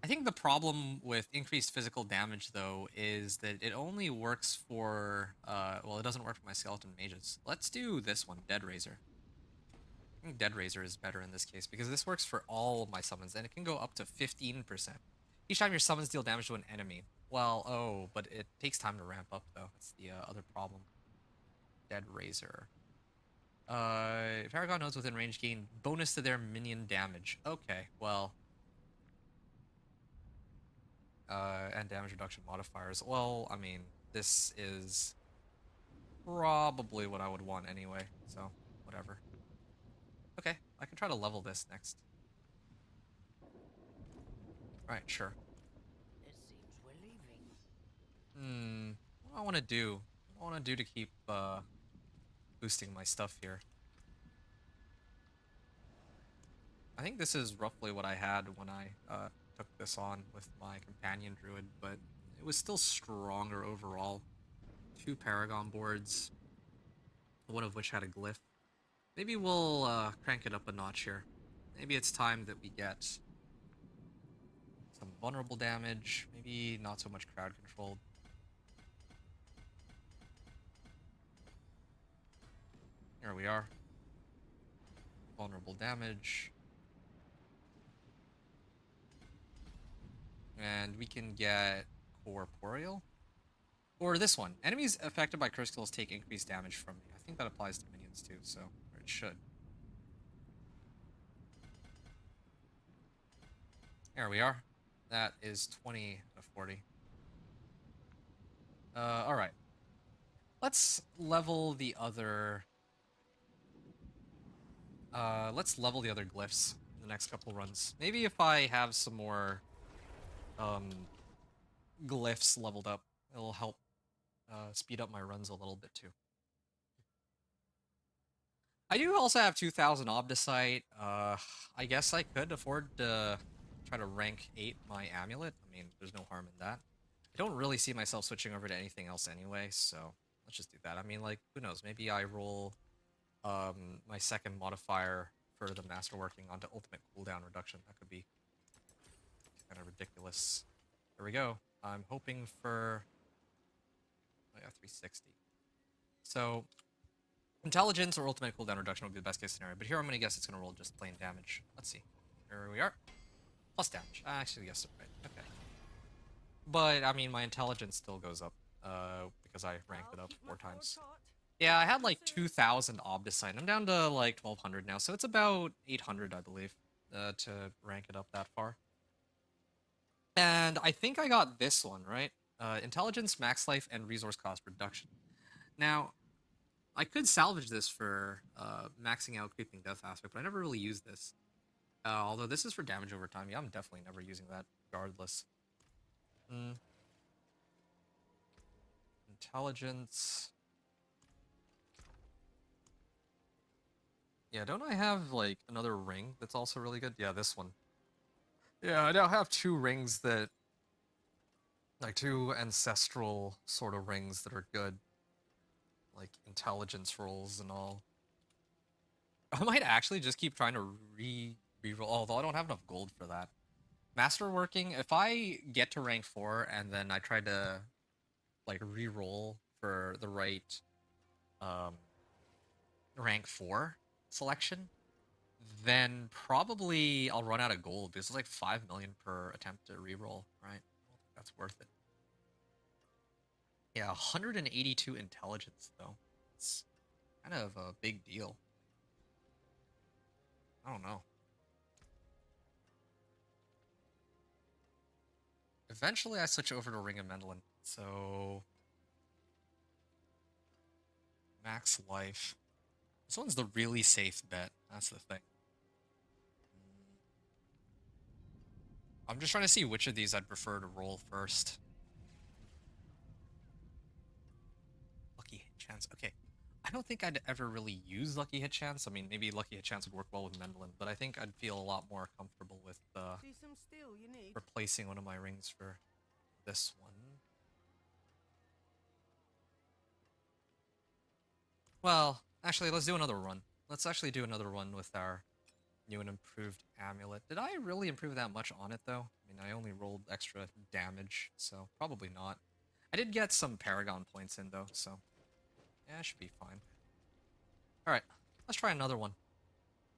I think the problem with increased physical damage, though, is that it only works for, well, it doesn't work for my skeleton mages. Let's do this one, Dead Razor. I think Dead Razor is better in this case, because this works for all of my summons, and it can go up to 15%. Each time your summons deal damage to an enemy. Well, oh, but it takes time to ramp up, though. That's the other problem. Dead Razor. Paragon nodes within range gain bonus to their minion damage. Okay, well... and damage reduction modifiers. Well, I mean, this is probably what I would want anyway, so whatever. Okay, I can try to level this next. Alright, sure.
It seems we're leaving.
What do I want to do? What do I want to do to keep, boosting my stuff here? I think this is roughly what I had when I, took this on with my Companion Druid, but it was still stronger overall. 2 Paragon boards, one of which had a glyph. Maybe we'll crank it up a notch here. Maybe it's time that we get some vulnerable damage, maybe not so much crowd controlled. Here we are. Vulnerable damage. And we can get Corporeal. Or this one. Enemies affected by curse skills take increased damage from me. I think that applies to minions too, so... or it should. Here we are. That is 20 of 40. Alright. Let's level the other... let's level the other glyphs in the next couple runs. Maybe if I have some more... glyphs leveled up, it'll help speed up my runs a little bit too. I do also have 2,000 Obdicite. I guess I could afford to try to rank 8 my amulet. I mean, there's no harm in that. I don't really see myself switching over to anything else anyway, so let's just do that. I mean, like, who knows? Maybe I roll my second modifier for the masterworking onto ultimate cooldown reduction. That could be kind of ridiculous. There we go. I'm hoping for... oh yeah, 360. So, intelligence or ultimate cooldown reduction would be the best case scenario, but here I'm going to guess it's going to roll just plain damage. Let's see. Here we are. Plus damage. I actually guessed it right. Okay. But, I mean, my intelligence still goes up, because I ranked it up 4 times. Yeah, I had like 2,000 Obdicite. I'm down to like 1,200 now, so it's about 800, I believe, to rank it up that far. And I think I got this one, right? Intelligence, max life, and resource cost reduction. Now, I could salvage this for maxing out Creeping Death aspect, but I never really used this. Although this is for damage over time. Yeah, I'm definitely never using that regardless. Intelligence. Yeah, don't I have, like, another ring that's also really good? Yeah, this one. Yeah, I now have 2 rings that... Like, 2 ancestral sort of rings that are good. Like, intelligence rolls and all. I might actually just keep trying to reroll, although I don't have enough gold for that. Masterworking, if I get to rank 4 and then I try to, like, reroll for the right rank 4 selection, then probably I'll run out of gold because it's like 5 million per attempt to reroll, right? I don't think that's worth it. Yeah, 182 intelligence though. It's kind of a big deal. I don't know. Eventually I switch over to Ring of Mendelin, so max life. This one's the really safe bet. That's the thing. I'm just trying to see which of these I'd prefer to roll first. Lucky hit chance. Okay. I don't think I'd ever really use Lucky Hit Chance. I mean, maybe Lucky Hit Chance would work well with Mendelin, but I think I'd feel a lot more comfortable with
See some steel you need.
replacing one of my rings for this one. Well, actually, let's do another run. Let's actually do another one with our new and improved amulet. Did I really improve that much on it, though? I mean, I only rolled extra damage, so probably not. I did get some Paragon points in, though, so yeah, it should be fine. Alright, let's try another one.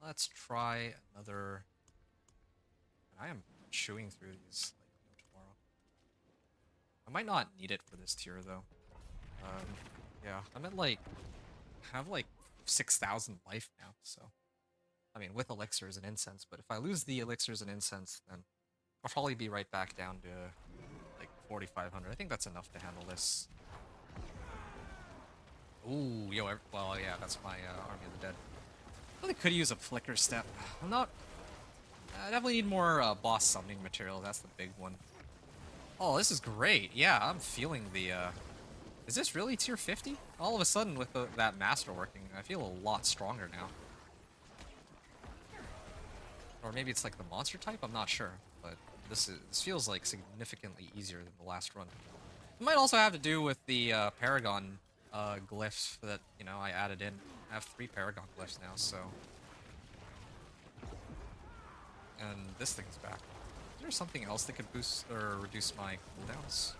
Let's try another... I am chewing through these like no tomorrow. I might not need it for this tier, though. Yeah, I'm at like... I have like 6,000 life now, so... I mean, with elixirs and incense, but if I lose the elixirs and incense, then I'll probably be right back down to like 4,500. I think that's enough to handle this. Ooh, yo, well, yeah, that's my Army of the Dead. I really could use a Flicker Step. I'm not... I definitely need more boss summoning material, that's the big one. Oh, this is great. Yeah, I'm feeling the... Is this really tier 50? All of a sudden, with that master working, I feel a lot stronger now. Or maybe it's like the monster type, I'm not sure. But this feels like significantly easier than the last run. It might also have to do with the Paragon glyphs that, you know, I added in. I have 3 Paragon glyphs now, so... And this thing's back. Is there something else that could boost or reduce my cooldowns?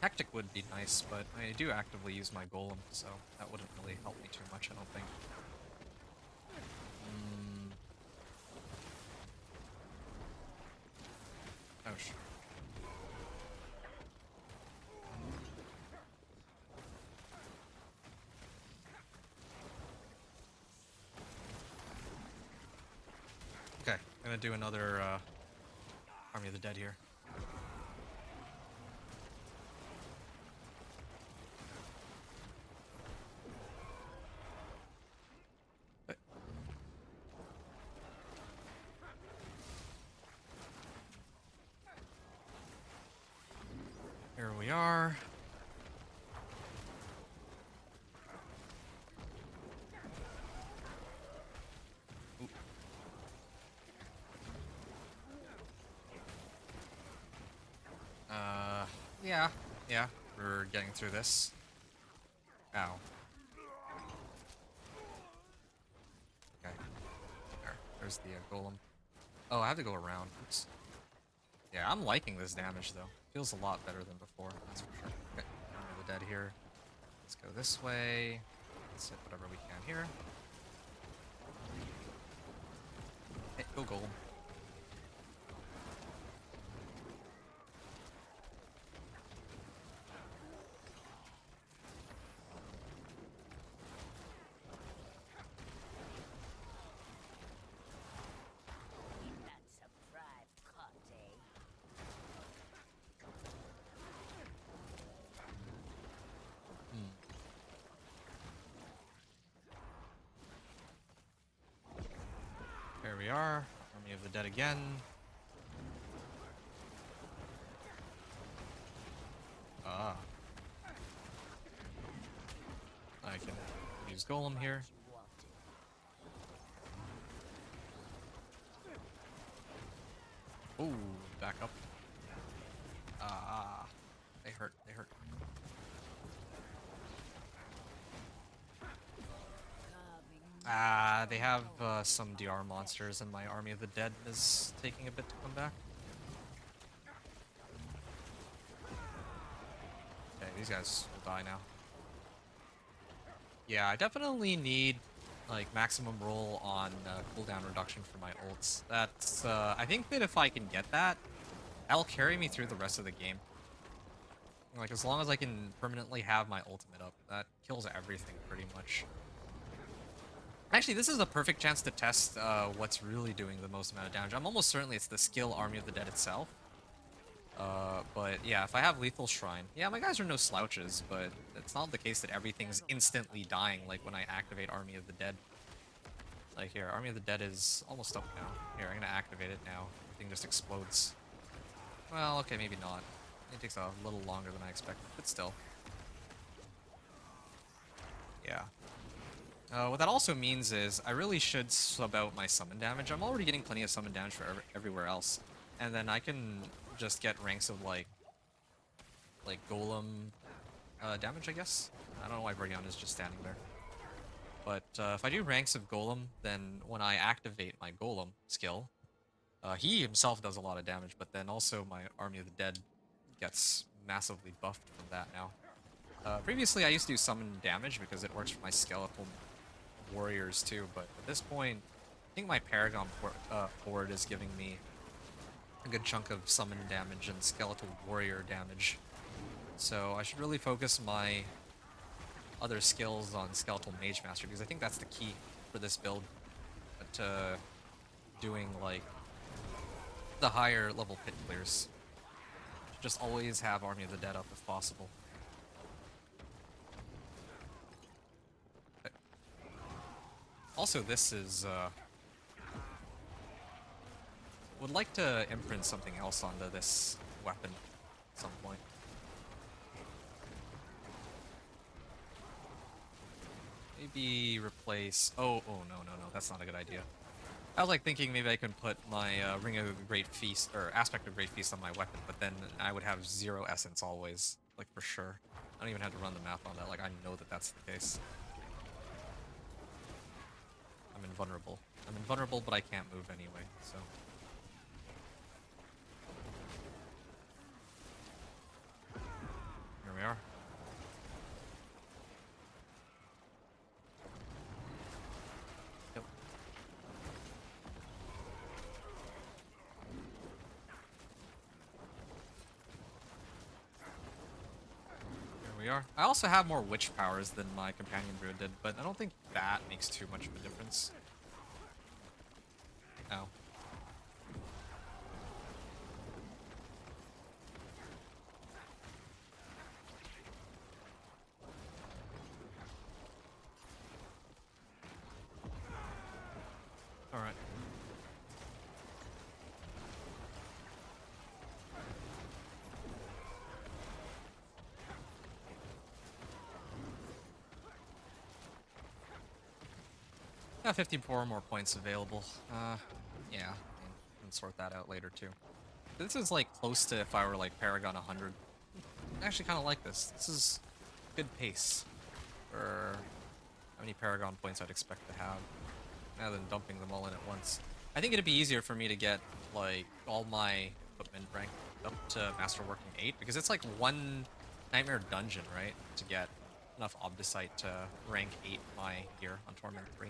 Hectic would be nice, but I do actively use my golem, so that wouldn't really help me too much, I don't think. Oh, sure. Okay, I'm gonna do another Army of the Dead here. Here we are. Oop. Yeah, we're getting through this. Ow. Okay. There's the golem. Oh, I have to go around. Oops. Yeah, I'm liking this damage, though. Feels a lot better than before, that's for sure. Okay, Army of the Dead here. Let's go this way. Let's hit whatever we can here. Hey, go gold.
That's a private cut, eh?
There we are. Army of the Dead again. Ah. I can use Golem here. Ooh, back up. Ah, they hurt, they hurt. Ah, they have some DR monsters, and my Army of the Dead is taking a bit to come back. Okay, these guys will die now. Yeah, I definitely need like maximum roll on cooldown reduction for my ults. That's I think that if I can get that, that'll carry me through the rest of the game. Like as long as I can permanently have my ultimate up, that kills everything pretty much. Actually, this is a perfect chance to test what's really doing the most amount of damage. I'm almost certain it's the skill Army of the Dead itself. But yeah, if I have Lethal Shrine, yeah, my guys are no slouches, but it's not the case that everything's instantly dying like when I activate Army of the Dead. Like here, Army of the Dead is almost up now. Here, I'm gonna activate it now. Everything just explodes. Well, okay, maybe not. It takes a little longer than I expected, but still. Yeah. What that also means is I really should sub out my summon damage. I'm already getting plenty of summon damage for everywhere else. And then I can just get ranks of like golem damage, I guess. I don't know why Brion is just standing there. But if I do ranks of golem, then when I activate my golem skill, he himself does a lot of damage, but then also my Army of the Dead gets massively buffed from that now. Previously I used to do summon damage because it works for my skeletal warriors too, but at this point I think my Paragon horde is giving me a good chunk of summon damage and skeletal warrior damage. So I should really focus my other skills on skeletal mage master because I think that's the key for this build. But doing like the higher level pit clears. Just always have Army of the Dead up if possible. Also, this is would like to imprint something else onto this weapon at some point. Maybe replace... Oh, no, that's not a good idea. I was like thinking maybe I can put my Ring of Great Feast, or Aspect of Great Feast on my weapon, but then I would have 0 essence always, like for sure. I don't even have to run the math on that, like I know that that's the case. I'm invulnerable. I'm invulnerable, but I can't move anyway, so... Here we are. Yep. Here we are. I also have more witch powers than my companion druid did, but I don't think that makes too much of a difference. Ow. Alright. Got 54 more points available. Yeah, I can sort that out later too. This is like close to if I were like Paragon 100. I actually kind of like this. This is good pace for how many Paragon points I'd expect to have, rather than dumping them all in at once. I think it'd be easier for me to get like all my equipment ranked up to Masterworking 8 because it's like one Nightmare dungeon, right, to get enough Obdicite to rank 8 my gear on Torment 3.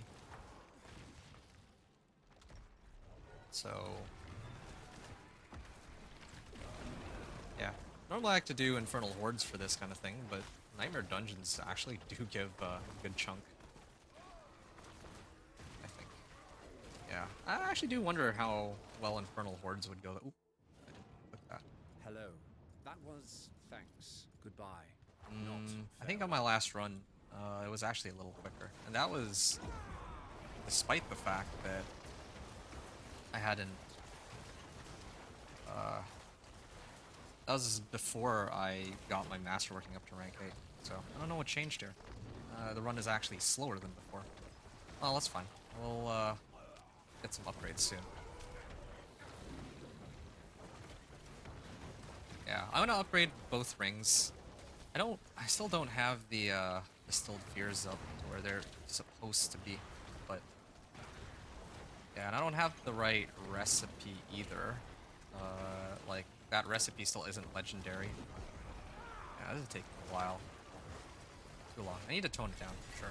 So, yeah. Normally I like to do Infernal Hordes for this kind of thing, but Nightmare Dungeons actually do give a good chunk. I think. Yeah. I actually do wonder how well Infernal Hordes would go. Oop. I didn't click that.
Hello. That was thanks. Goodbye.
I think on my last run, it was actually a little quicker. And that was despite the fact that I hadn't. That was before I got my masterworking up to rank 8, so I don't know what changed here. The run is actually slower than before. Well, that's fine. We'll get some upgrades soon. Yeah, I want to upgrade both rings. I still don't have the Distilled Fears up to where they're supposed to be, but yeah, and I don't have the right recipe either. Like, that recipe still isn't legendary. Yeah, this is taking a while. Too long. I need to tone it down for sure.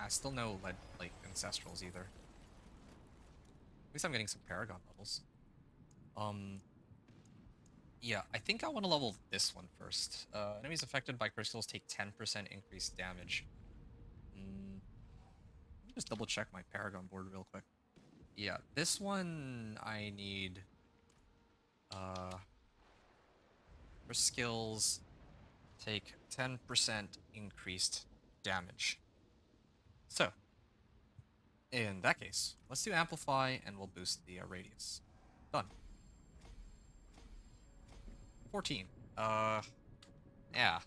Still no like ancestrals either. At least I'm getting some Paragon levels. Yeah, I think I want to level this one first. Enemies affected by crystals take 10% increased damage. Let me just double check my Paragon board real quick. Yeah, this one I need for skills take 10% increased damage. So, in that case, let's do Amplify and we'll boost the radius. Done. 14. Yeah.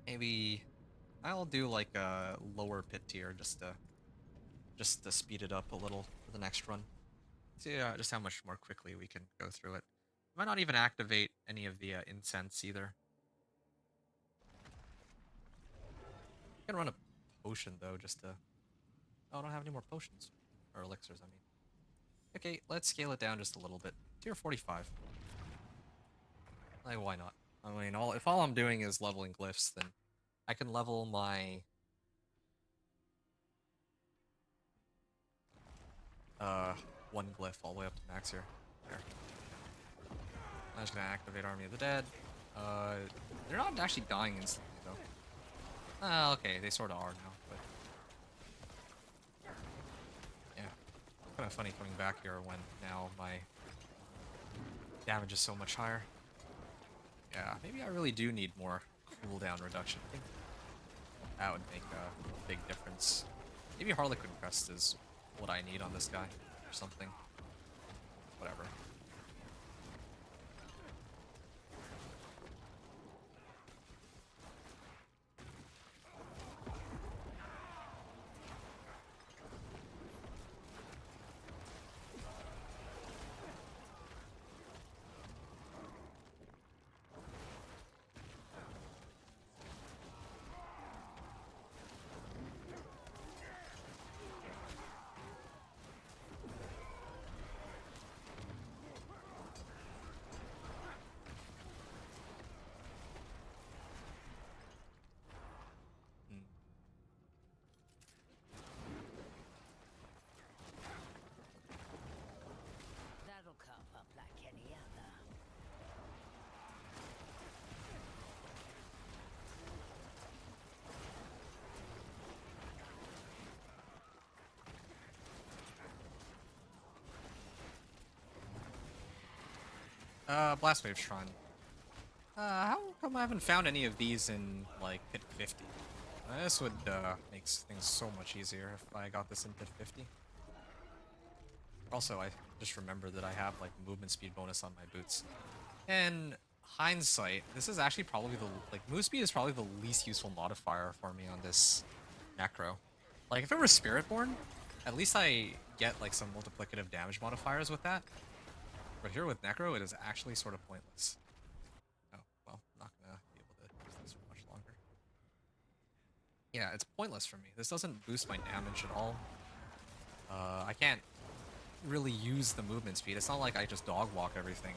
Maybe I'll do like a lower pit tier just to speed it up a little for the next run. See just how much more quickly we can go through it. Might not even activate any of the incense either. I can run a potion though, just to. Oh, I don't have any more potions or elixirs. I mean. Okay, let's scale it down just a little bit. Tier 45. Like, why not? I mean, if all I'm doing is leveling glyphs, then I can level my one glyph all the way up to max here. There. I'm just gonna activate Army of the Dead. They're not actually dying instantly though. Okay, they sort of are now, but yeah, kind of funny coming back here when now my damage is so much higher. Yeah, maybe I really do need more cooldown reduction. I think that would make a big difference. Maybe Harlequin Crest is what I need on this guy, or something. Whatever.
That'll cup up like any other.
Blastwave Shrine. How come I haven't found any of these in, like, Pit 50? This would, make things so much easier if I got this in Pit 50. Also, I just remembered that I have, like, movement speed bonus on my boots. In hindsight, this is actually probably movement speed is probably the least useful modifier for me on this Necro. Like, if it were Spiritborn, at least I get, like, some multiplicative damage modifiers with that. But here with Necro, it is actually sort of pointless. Oh, well, I'm not gonna be able to use this for much longer. Yeah, it's pointless for me. This doesn't boost my damage at all. I can't really use the movement speed. It's not like I just dog walk everything.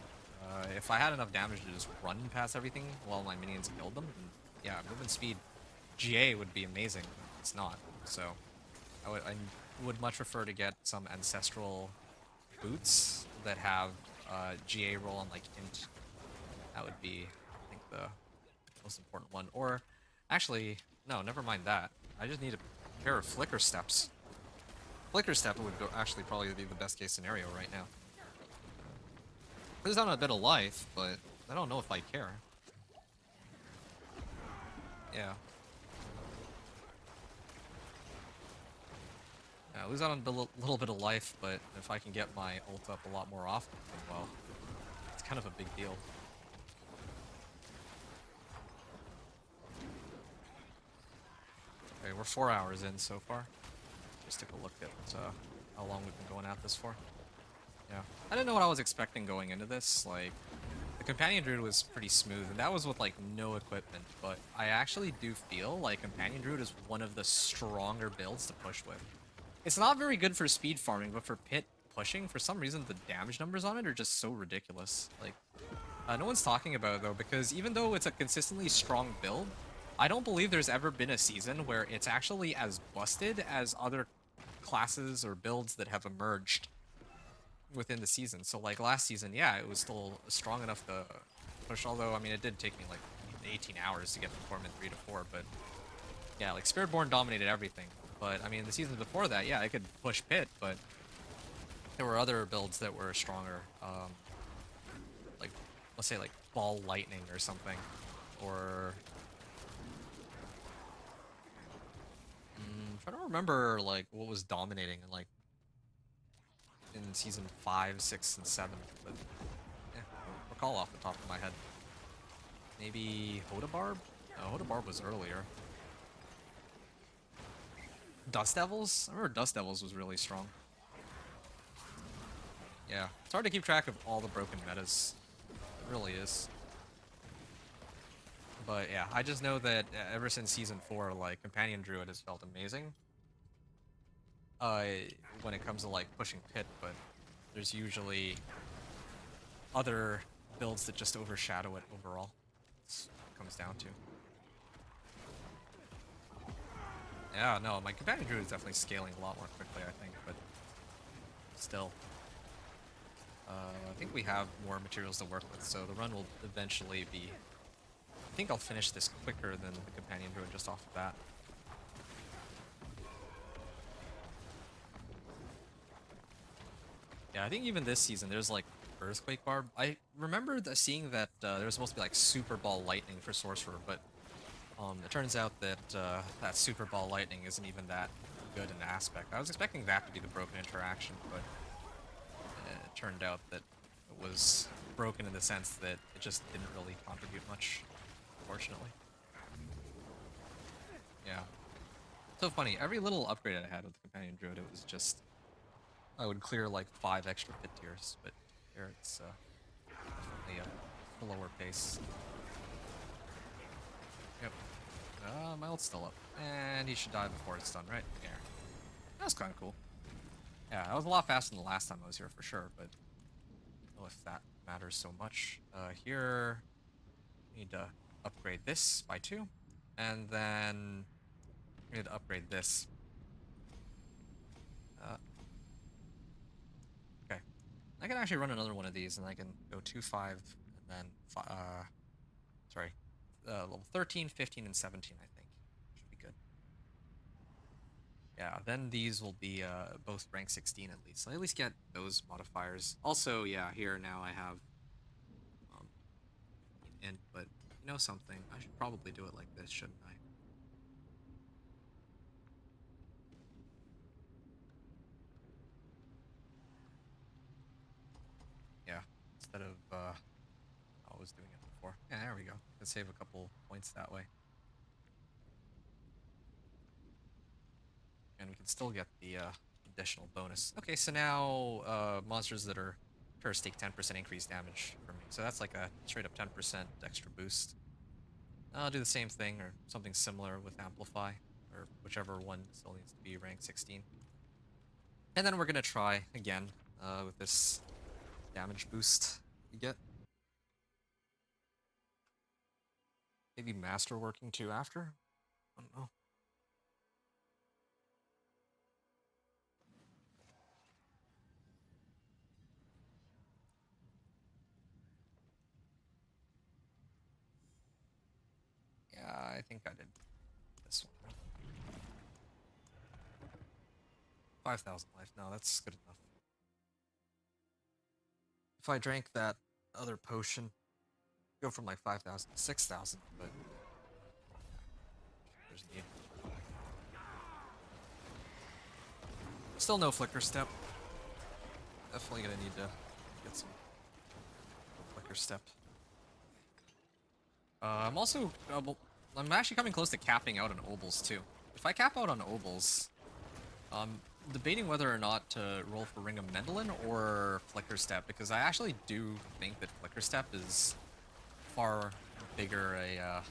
If I had enough damage to just run past everything while my minions killed them, then yeah, movement speed GA would be amazing. It's not. So I would much prefer to get some ancestral boots that have GA roll on like int. That would be, I think, the most important one. Or actually, no, never mind that. I just need a pair of flicker steps. Flicker step would actually probably be the best case scenario right now. It's on a bit of life, but I don't know if I care. Yeah. I lose out on a little bit of life, but if I can get my ult up a lot more often, then, well, it's kind of a big deal. Okay, we're 4 hours in so far. Just took a look at how long we've been going at this for. Yeah, I didn't know what I was expecting going into this. Like, the Companion Druid was pretty smooth, and that was with like no equipment, but I actually do feel like Companion Druid is one of the stronger builds to push with. It's not very good for speed farming, but for pit pushing, for some reason the damage numbers on it are just so ridiculous. Like, no one's talking about it though, because even though it's a consistently strong build, I don't believe there's ever been a season where it's actually as busted as other classes or builds that have emerged within the season. So like last season, yeah, it was still strong enough to push, although I mean it did take me like 18 hours to get from Torment 3 to 4, but yeah, like Spiritborn dominated everything. But I mean the seasons before that, yeah, I could push pit, but there were other builds that were stronger. Like let's say like Ball Lightning or something, or I'm trying to remember like what was dominating in like in season 5, 6, and 7, but yeah, I don't recall off the top of my head. Maybe Hodabarb? No, Hodabarb was earlier. Dust Devils? I remember Dust Devils was really strong. Yeah, it's hard to keep track of all the broken metas. It really is. But yeah, I just know that ever since season 4, like, Companion Druid has felt amazing. When it comes to like pushing pit, but there's usually other builds that just overshadow it overall. That's what it comes down to. Yeah, no, my Companion Druid is definitely scaling a lot more quickly, I think, but still. I think we have more materials to work with, so the run will eventually be... I think I'll finish this quicker than the Companion Druid just off the bat. Yeah, I think even this season there's like Earthquake Barb. I remember seeing that there was supposed to be like Super Ball Lightning for Sorcerer, but it turns out that that Super Ball Lightning isn't even that good an aspect. I was expecting that to be the broken interaction, but it turned out that it was broken in the sense that it just didn't really contribute much, unfortunately. Yeah. So funny, every little upgrade I had with the Companion Druid, it was just... I would clear like 5 extra pit tiers, but here it's definitely a slower pace. Yep. My ult's still up. And he should die before it's done, right? Yeah. That was kind of cool. Yeah, that was a lot faster than the last time I was here for sure, but I don't know if that matters so much. Here, we need to upgrade this by 2, and then we need to upgrade this. Okay. I can actually run another one of these, and I can go 2, 5, and then, sorry, level 13, 15, and 17, I think. Should be good. Yeah, then these will be both rank 16 at least. So I at least get those modifiers. Also, yeah, here now I have int, but you know something? I should probably do it like this, shouldn't I? Yeah, instead of how I was doing it before. Yeah, there we go. Let's save a couple points that way. And we can still get the additional bonus. Okay, so now monsters that are cursed take 10% increased damage from me. So that's like a straight up 10% extra boost. I'll do the same thing or something similar with Amplify, or whichever one still needs to be rank 16. And then we're going to try again with this damage boost you get. Maybe Masterworking too after? I don't know. Yeah, I think I did this one. 5,000 life. No, that's good enough. If I drank that other potion, go from like 5,000 to 6,000, but there's need. Still no flicker step. Definitely gonna need to get some flicker step. I'm also I'm actually coming close to capping out on obols too. If I cap out on obols, I'm debating whether or not to roll for Ring of Mendelin or flicker step, because I actually do think that flicker step is far bigger a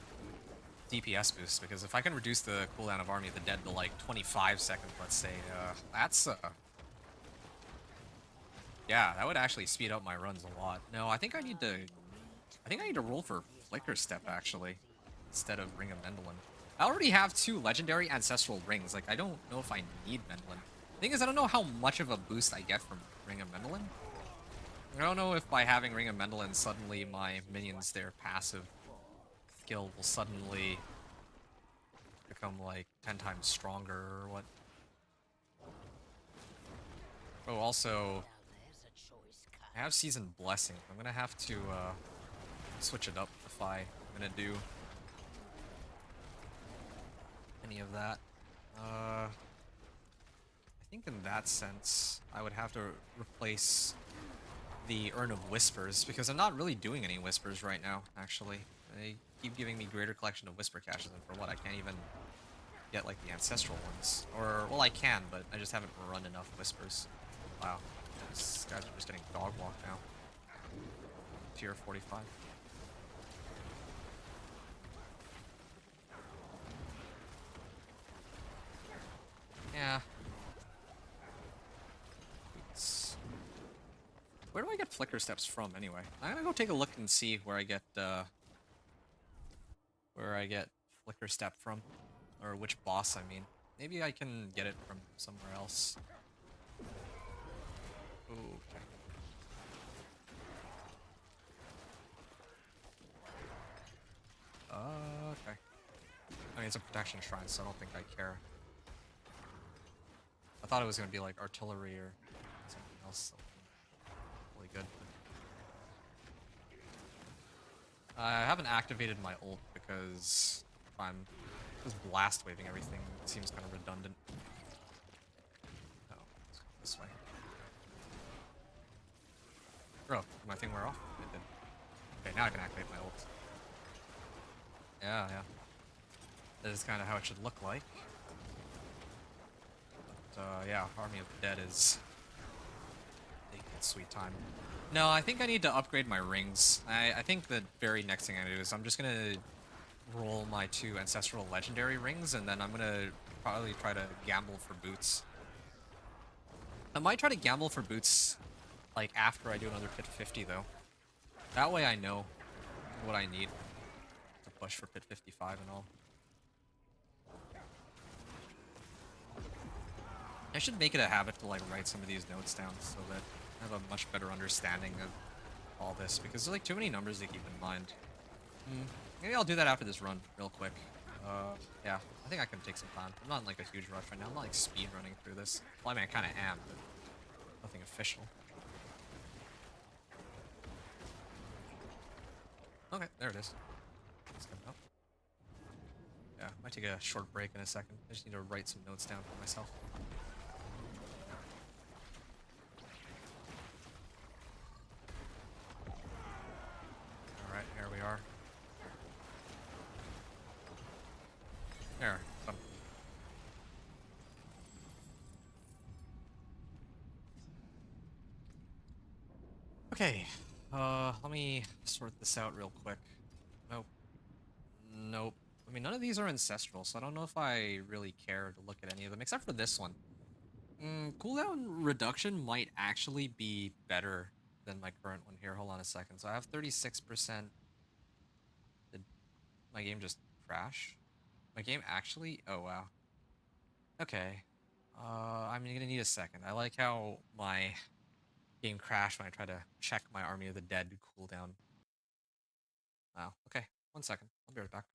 DPS boost, because if I can reduce the cooldown of Army of the Dead to like 25 seconds, let's say, that's yeah, that would actually speed up my runs a lot. No, I think I need to roll for flicker step actually, instead of Ring of Mendelin. I already have 2 legendary ancestral rings. Like, I don't know if I need Mendelin. The thing is, I don't know how much of a boost I get from Ring of Mendelin. I don't know if by having Ring of Mendelin, suddenly my minions, their passive skill will suddenly become like 10 times stronger or what. Oh, also, I have Seasoned Blessing. I'm gonna have to switch it up if I'm gonna do any of that. I think in that sense, I would have to replace the Urn of Whispers, because I'm not really doing any Whispers right now, actually. They keep giving me greater collection of Whisper caches, and for what? I can't even get, like, the Ancestral ones. Or, well, I can, but I just haven't run enough Whispers. Wow. These guys are just getting dog walked now. Tier 45. Yeah. Where do I get flicker steps from anyway? I'm gonna go take a look and see where I get flicker step from, or which boss I mean. Maybe I can get it from somewhere else. Ooh, okay. Okay. I mean, it's a protection shrine, so I don't think I care. I thought it was gonna be like artillery or something else. Really good. I haven't activated my ult because if I'm just blast waving everything, it seems kind of redundant. Oh, let's go this way. Oh, did my thing wear off? It did. Okay, now I can activate my ult. Yeah, yeah. That is kind of how it should look like. But, yeah, Army of the Dead is taking its sweet time. No, I think I need to upgrade my rings. I think the very next thing I do is I'm just gonna roll my 2 ancestral legendary rings, and then I'm gonna probably try to gamble for boots. I might try to gamble for boots like after I do another pit 50 though. That way I know what I need to push for pit 55 and all. I should make it a habit to like write some of these notes down so that I have a much better understanding of all this, because there's like too many numbers to keep in mind. Maybe I'll do that after this run real quick. Yeah, I think I can take some time. I'm not in like a huge rush right now. I'm not like speed running through this. Well, I mean, I kind of am, but nothing official. Okay, there it is. It's coming up. Yeah, might take a short break in a second. I just need to write some notes down for myself. Alright, here we are. There, done. Okay, let me sort this out real quick. Nope. Nope. I mean, none of these are ancestral, so I don't know if I really care to look at any of them, except for this one. Cooldown reduction might actually be better than my current one here. Hold on a second. So I have 36%. Did my game just crash? My game actually? Oh, wow. Okay. I'm gonna need a second. I like how my game crashed when I try to check my Army of the Dead cooldown. Wow. Okay. 1 second. I'll be right back.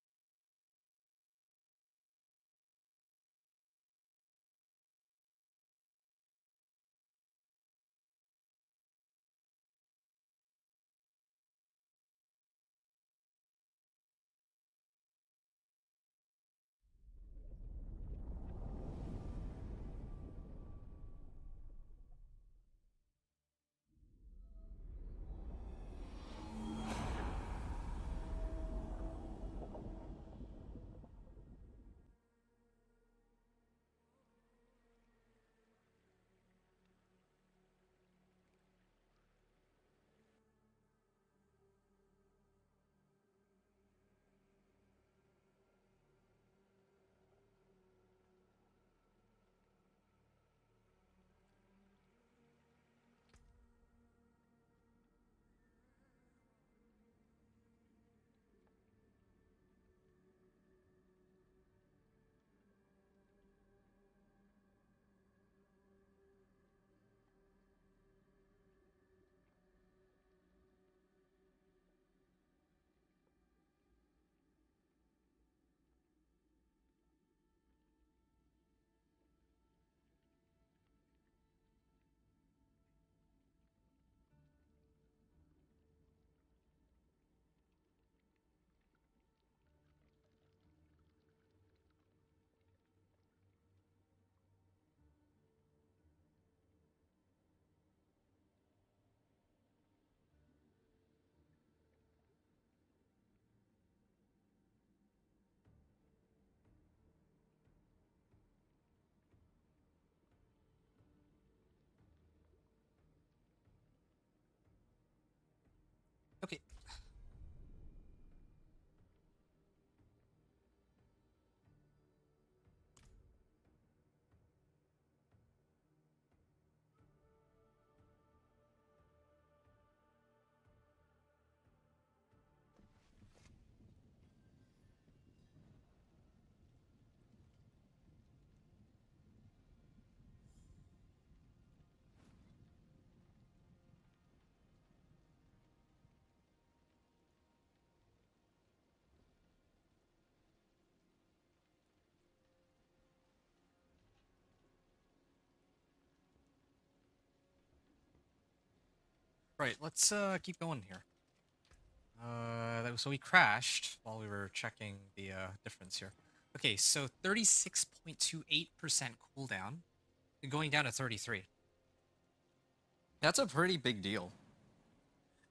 Right, let's keep going here. So we crashed while we were checking the difference here. Okay, so 36.28% cooldown, going down to 33. That's a pretty big deal.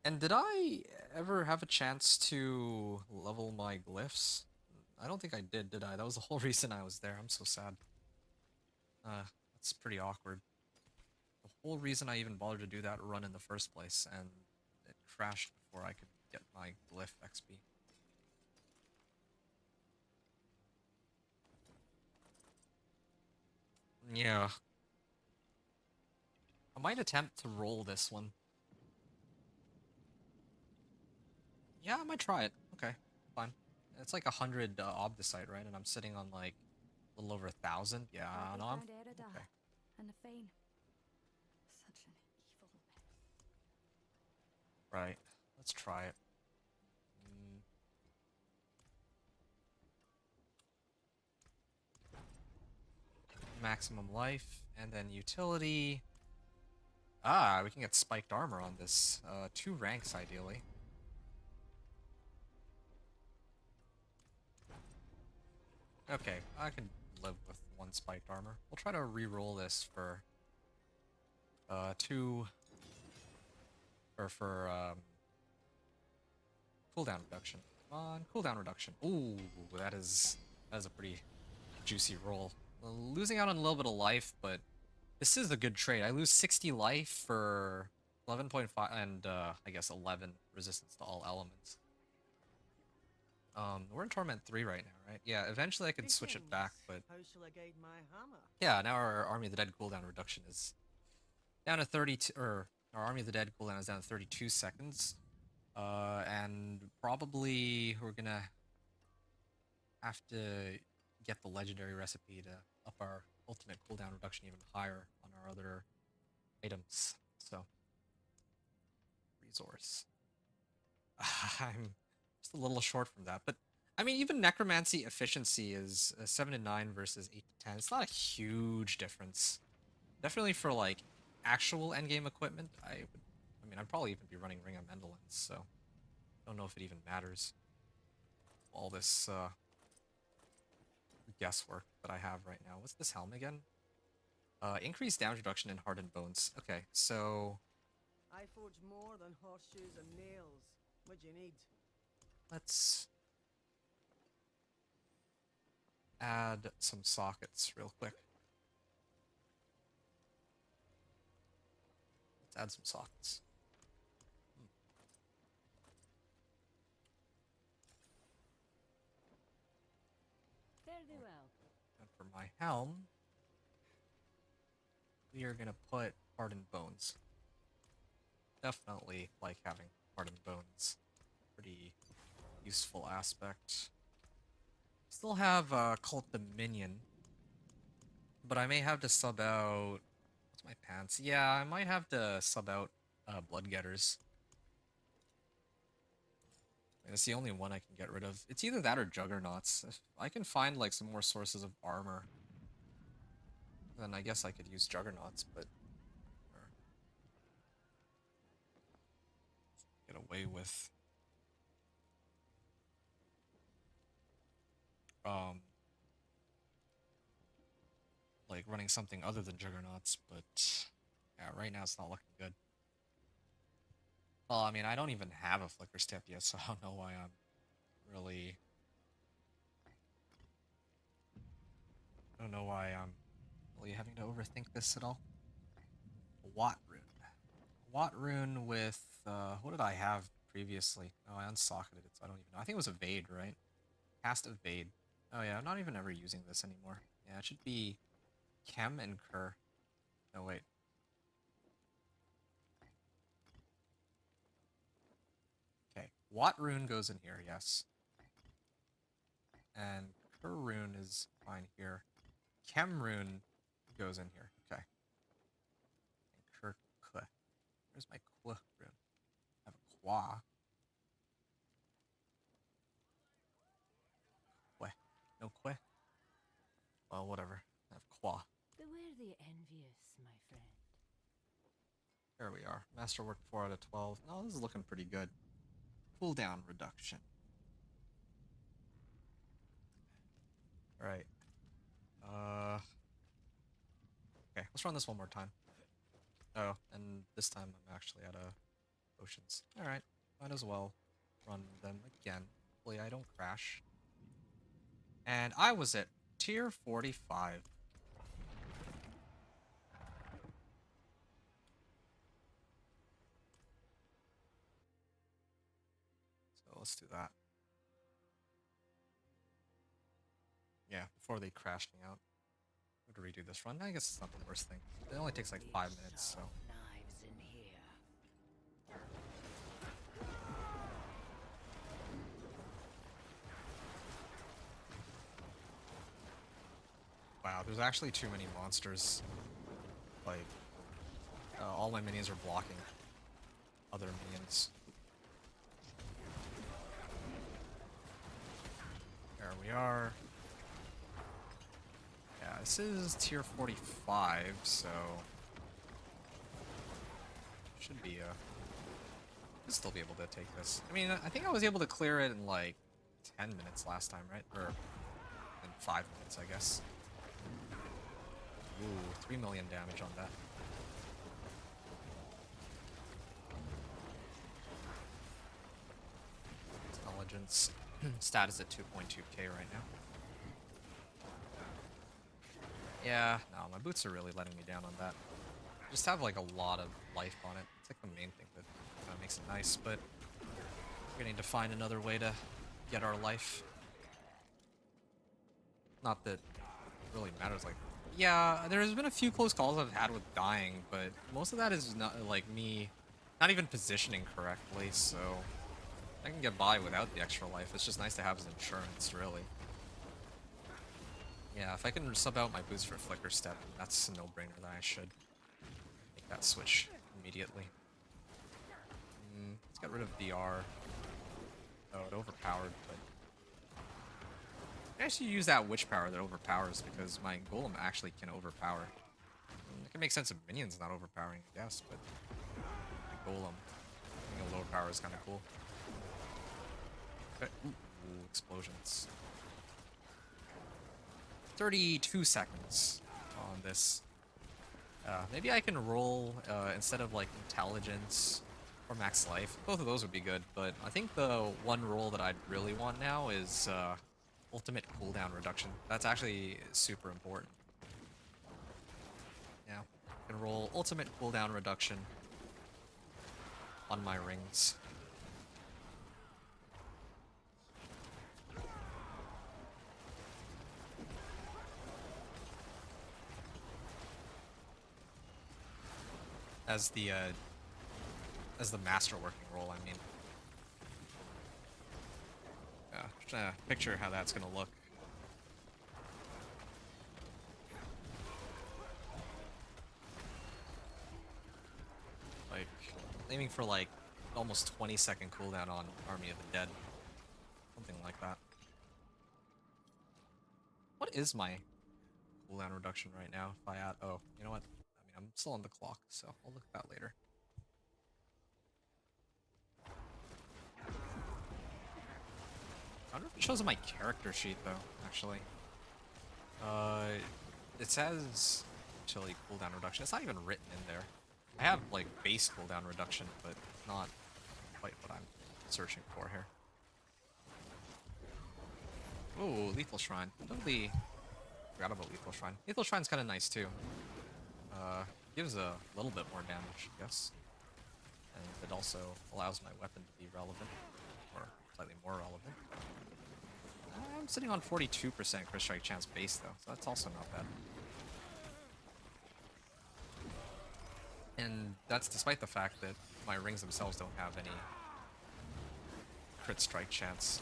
And did I ever have a chance to level my glyphs? I don't think I did I? That was the whole reason I was there. I'm so sad. That's pretty awkward. The whole reason I even bothered to do that run in the first place, and it crashed before I could get my glyph XP. Yeah. I might attempt to roll this one. Yeah, I might try it. Okay, fine. It's like 100 obdicite, right? And I'm sitting on like a little over 1,000. Yeah, no, I'm okay.
And the Fane. Such an evil mess.
Right. Let's try it. Maximum life, and then utility. Ah, we can get spiked armor on this. 2 ranks, ideally. Okay, I can live with 1 spiked armor. We'll try to re-roll this for 2 or for cooldown reduction. Come on, cooldown reduction. Ooh, that is a pretty juicy roll. Losing out on a little bit of life, but this is a good trade. I lose 60 life for 11.5 and I guess 11 resistance to all elements. We're in Torment 3 right now, right? Yeah, eventually I could switch it back, but
How shall I guide my hammer?
yeah, now our Army of the Dead cooldown reduction is down to 32, or our Army of the Dead cooldown is down to 32 seconds. And probably we're gonna have to get the legendary recipe to up our ultimate cooldown reduction even higher on our other items. So, resource. I'm just a little short from that, but I mean, even necromancy efficiency is 7 to 9 versus 8 to 10. It's not a huge difference. Definitely for like actual endgame equipment, I mean, I'd probably even be running Ring of Mendelans, so I don't know if it even matters. All this guesswork that I have right now. What's this helm again? Increased damage reduction in hardened bones. Okay, so
I forge more than horseshoes and nails. What do you need?
let's add some sockets real quick. Let's add some sockets.
Very well.
And for my helm, we are gonna put hardened bones. Definitely like having hardened bones. Pretty useful aspect. Still have Cult Dominion, but I may have to sub out. What's my pants? Yeah, I might have to sub out Bloodgetters. It's the only one I can get rid of. It's either that or Juggernauts. If I can find like some more sources of armor, then I guess I could use Juggernauts, but get away with like running something other than Juggernauts, but yeah, right now it's not looking good. Well, I mean, I don't even have a Flicker Step yet, so I don't know why I'm really... I don't know why I'm really having to overthink this at all. Watt Rune. Watt Rune with, what did I have previously? Oh, I unsocketed it, so I don't even know. I think it was Evade, right? Cast Evade. Oh yeah, I'm not even ever using this anymore. Yeah, it should be Chem and Cur. No, wait. Okay, Watt Rune goes in here, yes. And Cur Rune is fine here. Chem Rune goes in here, okay. And Cur Kwe. Where's my Kwe Rune? I have a Kwa. Kwe. No Kwe? Well, whatever. I have Kwa.
Beware the envious, my friend.
There There we are. Masterwork 4 out of 12. No, this is looking pretty good. Cooldown reduction. Alright. Okay, let's run this one more time. Oh, and this time I'm actually out of potions. Alright, might as well run them again. Hopefully I don't crash. And I was at tier 45. So let's do that. Yeah, before they crashed me out. I'm going to redo this run. I guess it's not the worst thing. It only takes like 5 minutes, so.
Knives in here.
Wow, there's actually too many monsters. Like, all my minions are blocking other minions. There we are. Yeah, this is tier 45, so should be should still be able to take this. I mean, I think I was able to clear it in like 10 minutes last time, right? Or in 5 minutes, I guess. Ooh, 3 million damage on that. Intelligence stat is at 2.2k right now. Yeah, no, my boots are really letting me down on that. Just have like a lot of life on it. It's like the main thing that kind of makes it nice, but we're gonna need to find another way to get our life. Not that it really matters, like, yeah, there's been a few close calls I've had with dying, but most of that is not like me not even positioning correctly, so I can get by without the extra life. It's just nice to have as insurance, really. Yeah, if I can sub out my boots for Flicker Step, that's a no-brainer that I should make that switch immediately. Let's get rid of VR. Oh, it overpowered, but I actually use that witch power that overpowers because my golem actually can overpower. It can make sense if minions not overpowering, I guess, but the golem having a lower power is kind of cool. Okay. Ooh, explosions. 32 seconds on this. Maybe I can roll instead of like intelligence or max life. Both of those would be good, but I think the one roll that I'd really want now is ultimate cooldown reduction. That's actually super important. Yeah, I can roll ultimate cooldown reduction on my rings. As the master working role, I mean. Yeah, trying to picture how that's gonna look. Like, aiming for like almost 20-second cooldown on Army of the Dead. Something like that. What is my cooldown reduction right now? If I add, oh, you know what? I mean, I'm still on the clock, so I'll look at that later. I wonder if it shows on my character sheet though, actually. It says chili cooldown reduction. It's not even written in there. I have like base cooldown reduction, but not quite what I'm searching for here. Ooh, Lethal Shrine. Totally forgot about Lethal Shrine. Lethal Shrine's kind of nice too. Gives a little bit more damage, I guess. And it also allows my weapon to be relevant, or slightly more relevant. I'm sitting on 42% crit strike chance base though, so that's also not bad. And that's despite the fact that my rings themselves don't have any crit strike chance.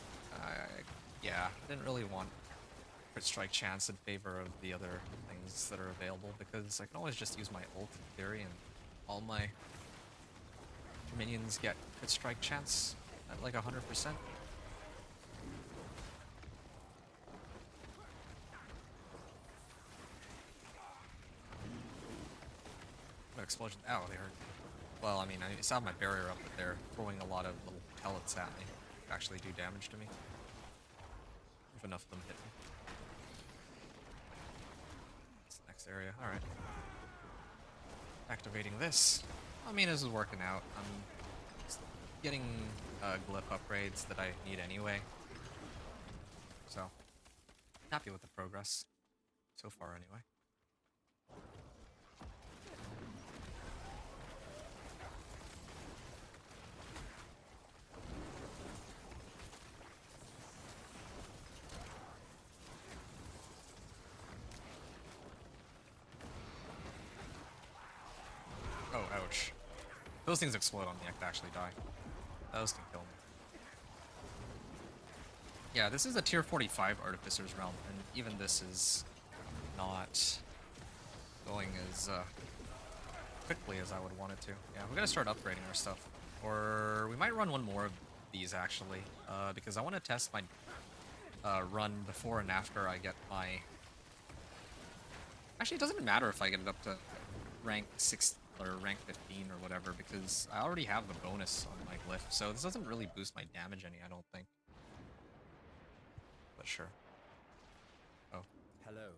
Yeah, I didn't really want crit strike chance in favor of the other things that are available because I can always just use my ult in theory and all my minions get crit strike chance at like 100%. Explosion. Oh, they hurt. Well, I mean, I still have my barrier up, but they're throwing a lot of little pellets at me. Actually do damage to me. If enough of them hit me. That's the next area. Alright. Activating this. I mean, this is working out. I'm getting glyph upgrades that I need anyway. So, happy with the progress. So far, anyway. Oh, ouch. Those things explode on me, I could actually die. Those can kill me. Yeah, this is a tier 45 Artificer's Realm, and even this is not going as quickly as I would want it to. Yeah, we gotta start upgrading our stuff. Or we might run one more of these, actually, because I want to test my run before and after I get my... Actually, it doesn't matter if I get it up to rank 6 or rank 15 or whatever, because I already have the bonus on my glyph, so this doesn't really boost my damage any, I don't think. But sure. Oh.
Hello.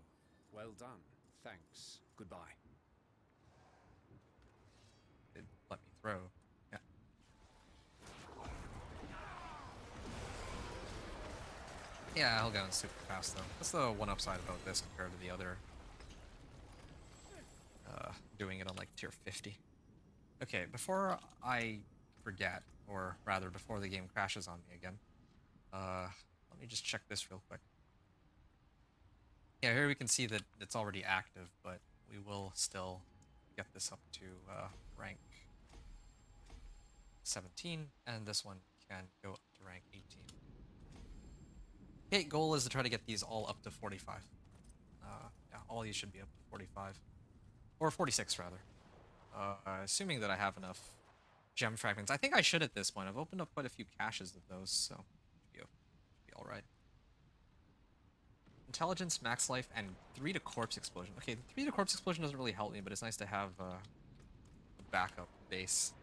Well done. Thanks. Goodbye.
It let me throw. Yeah. Yeah, I'll go in super fast though. That's the one upside about this compared to the other. Doing it on like tier 50. Okay, before I forget, or rather before the game crashes on me again, let me just check this real quick. Yeah, here we can see that it's already active, but we will still get this up to rank 17, and this one can go up to rank 18. Okay, goal is to try to get these all up to 45. Yeah, all these should be up to 45. Or 46, rather. Assuming that I have enough gem fragments. I think I should at this point. I've opened up quite a few caches of those, so should be alright. Intelligence, max life, and 3 to corpse explosion. Okay, 3 to corpse explosion doesn't really help me, but it's nice to have a backup base.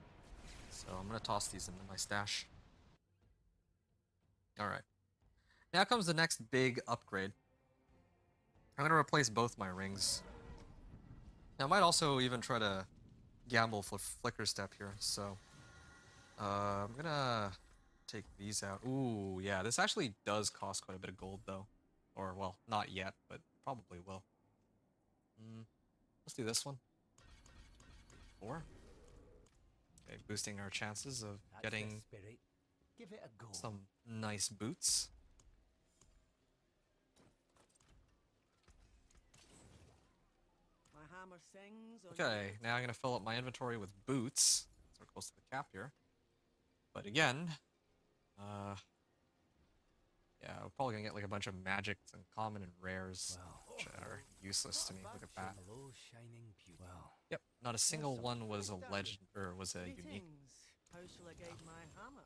So I'm gonna toss these into my stash. Alright. Now comes the next big upgrade. I'm gonna replace both my rings. Now, I might also even try to gamble for Flicker Step here, so... I'm gonna take these out. Ooh, yeah, this actually does cost quite a bit of gold, though. Or, well, not yet, but probably will. Let's do this one. 4. Okay, boosting our chances of getting
Give it a go.
some nice boots.
My hammer sings on
Okay, now I'm gonna fill up my inventory with boots. So we're close to the cap here. But again, yeah, we're probably gonna get like a bunch of magics and common and rares, which are useless to me. Look at that.
Low shining beauty. Well,
Yep, not a single one was a legend or was a unique.
Greetings. How shall I guide my hammer?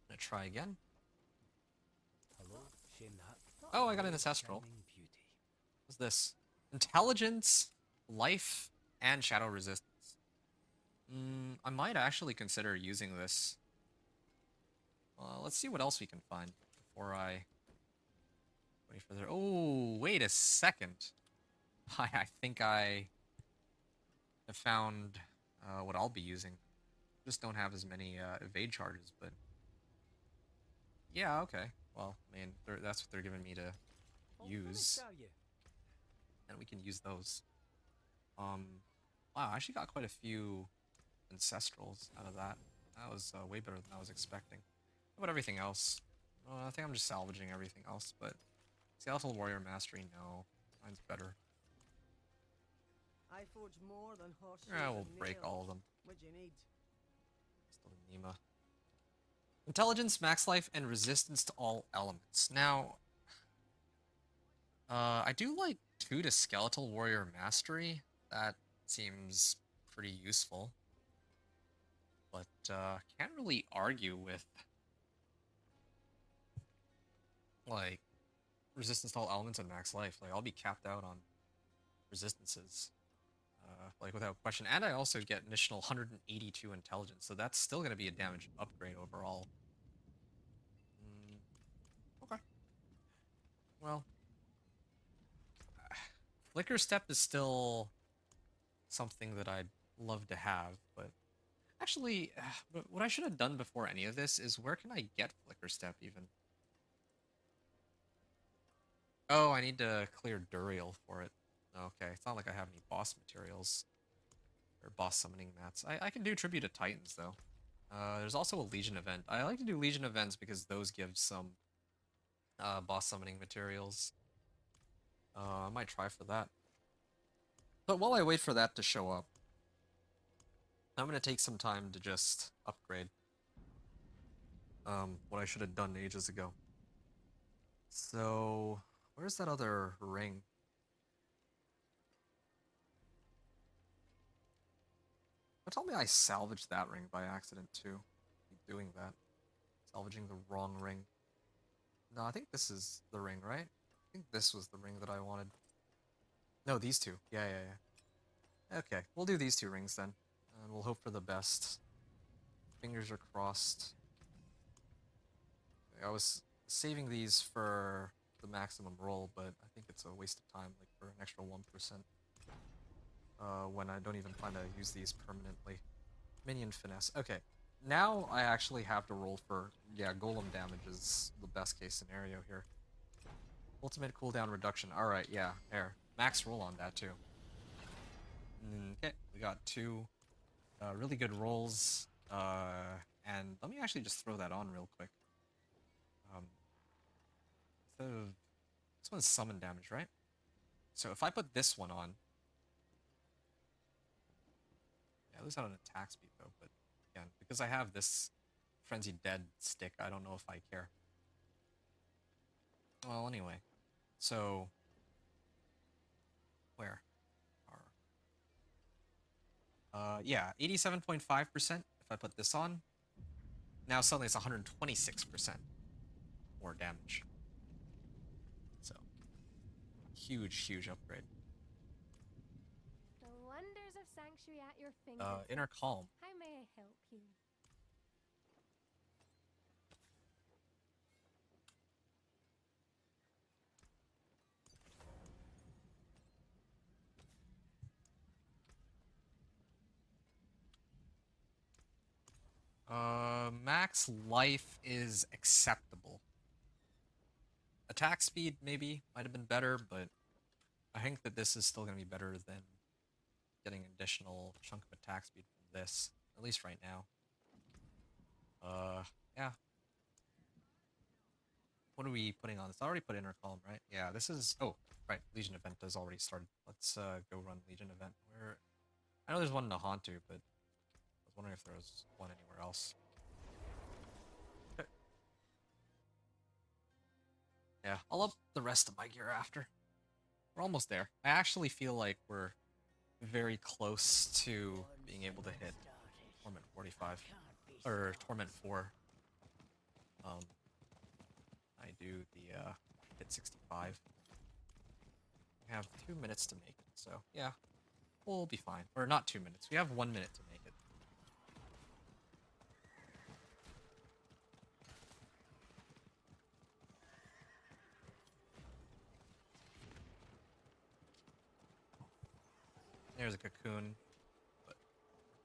Gonna try again.
hello, shame that.
Oh, I got an ancestral.
Shining beauty.
What's this? Intelligence, life, and shadow resistance. I might actually consider using this. Let's see what else we can find before I go any further. Oh, wait a second. I think I have found what I'll be using. Just don't have as many evade charges, but yeah, okay. Well, I mean, that's what they're giving me to use, and we can use those. Wow, I actually got quite a few ancestrals out of that. That was way better than I was expecting. How about everything else? I think I'm just salvaging everything else, but Skeletal Warrior Mastery, no. Mine's better.
I forge more than horseshoes
Yeah, we'll
and
break
nails.
all of them.
What do you need?
Still Nima. Intelligence, max life, and resistance to all elements. Now, I do like 2 to Skeletal Warrior Mastery. That seems pretty useful. But, can't really argue with, like, resistance to all elements and max life. Like, I'll be capped out on resistances. like without question. And I also get additional 182 intelligence, so that's still going to be a damage upgrade overall. Okay. Well, Flicker Step is still something that I'd love to have, but actually, what I should have done before any of this is where can I get Flicker Step even? Oh, I need to clear Duriel for it. Okay, it's not like I have any boss materials or boss summoning mats. I can do Tribute to Titans though. There's also a Legion event. I like to do Legion events because those give some boss summoning materials. I might try for that. But while I wait for that to show up, I'm going to take some time to just upgrade what I should have done ages ago. So, where's that other ring? But tell me I salvaged that ring by accident too. Keep doing that. Salvaging the wrong ring. No, I think this is the ring, right? I think this was the ring that I wanted. No, these two. Yeah. Okay, we'll do these 2 rings then. And we'll hope for the best. Fingers are crossed. I was saving these for the maximum roll, but I think it's a waste of time, like for an extra 1%. When I don't even plan to use these permanently. Minion finesse. Okay, now I actually have to roll for, yeah, golem damage is the best case scenario here. Ultimate cooldown reduction. Alright, yeah, there. Max roll on that too. Okay, we got 2 really good rolls. And let me actually just throw that on real quick. Instead of, this one's summon damage, right? So if I put this one on, I lose out on attack speed though, but again, because I have this Frenzied Dead stick, I don't know if I care. Well, anyway, so where are yeah, 87.5% if I put this on. Now suddenly it's 126% more damage. So huge upgrade.
The wonders of Sanctuary at your fingertips.
Inner Calm.
How may I help you?
Max life is acceptable. Attack speed maybe might have been better, but I think that this is still going to be better than getting an additional chunk of attack speed from this, at least right now. Yeah. What are we putting on this? I already put Inner Calm, right? Yeah, this is, oh, right, Legion event has already started. Let's go run Legion event. Where, I know there's one in Nahantu, but I was wondering if there was one anywhere else. Okay. Yeah, I'll up the rest of my gear after. We're almost there. I actually feel like we're very close to being able to hit Torment 45 or Torment 4. I do the hit 65. We have 2 minutes to make it, so yeah, we'll be fine. Or not 2 minutes. We have 1 minute to make it. There's a cocoon, but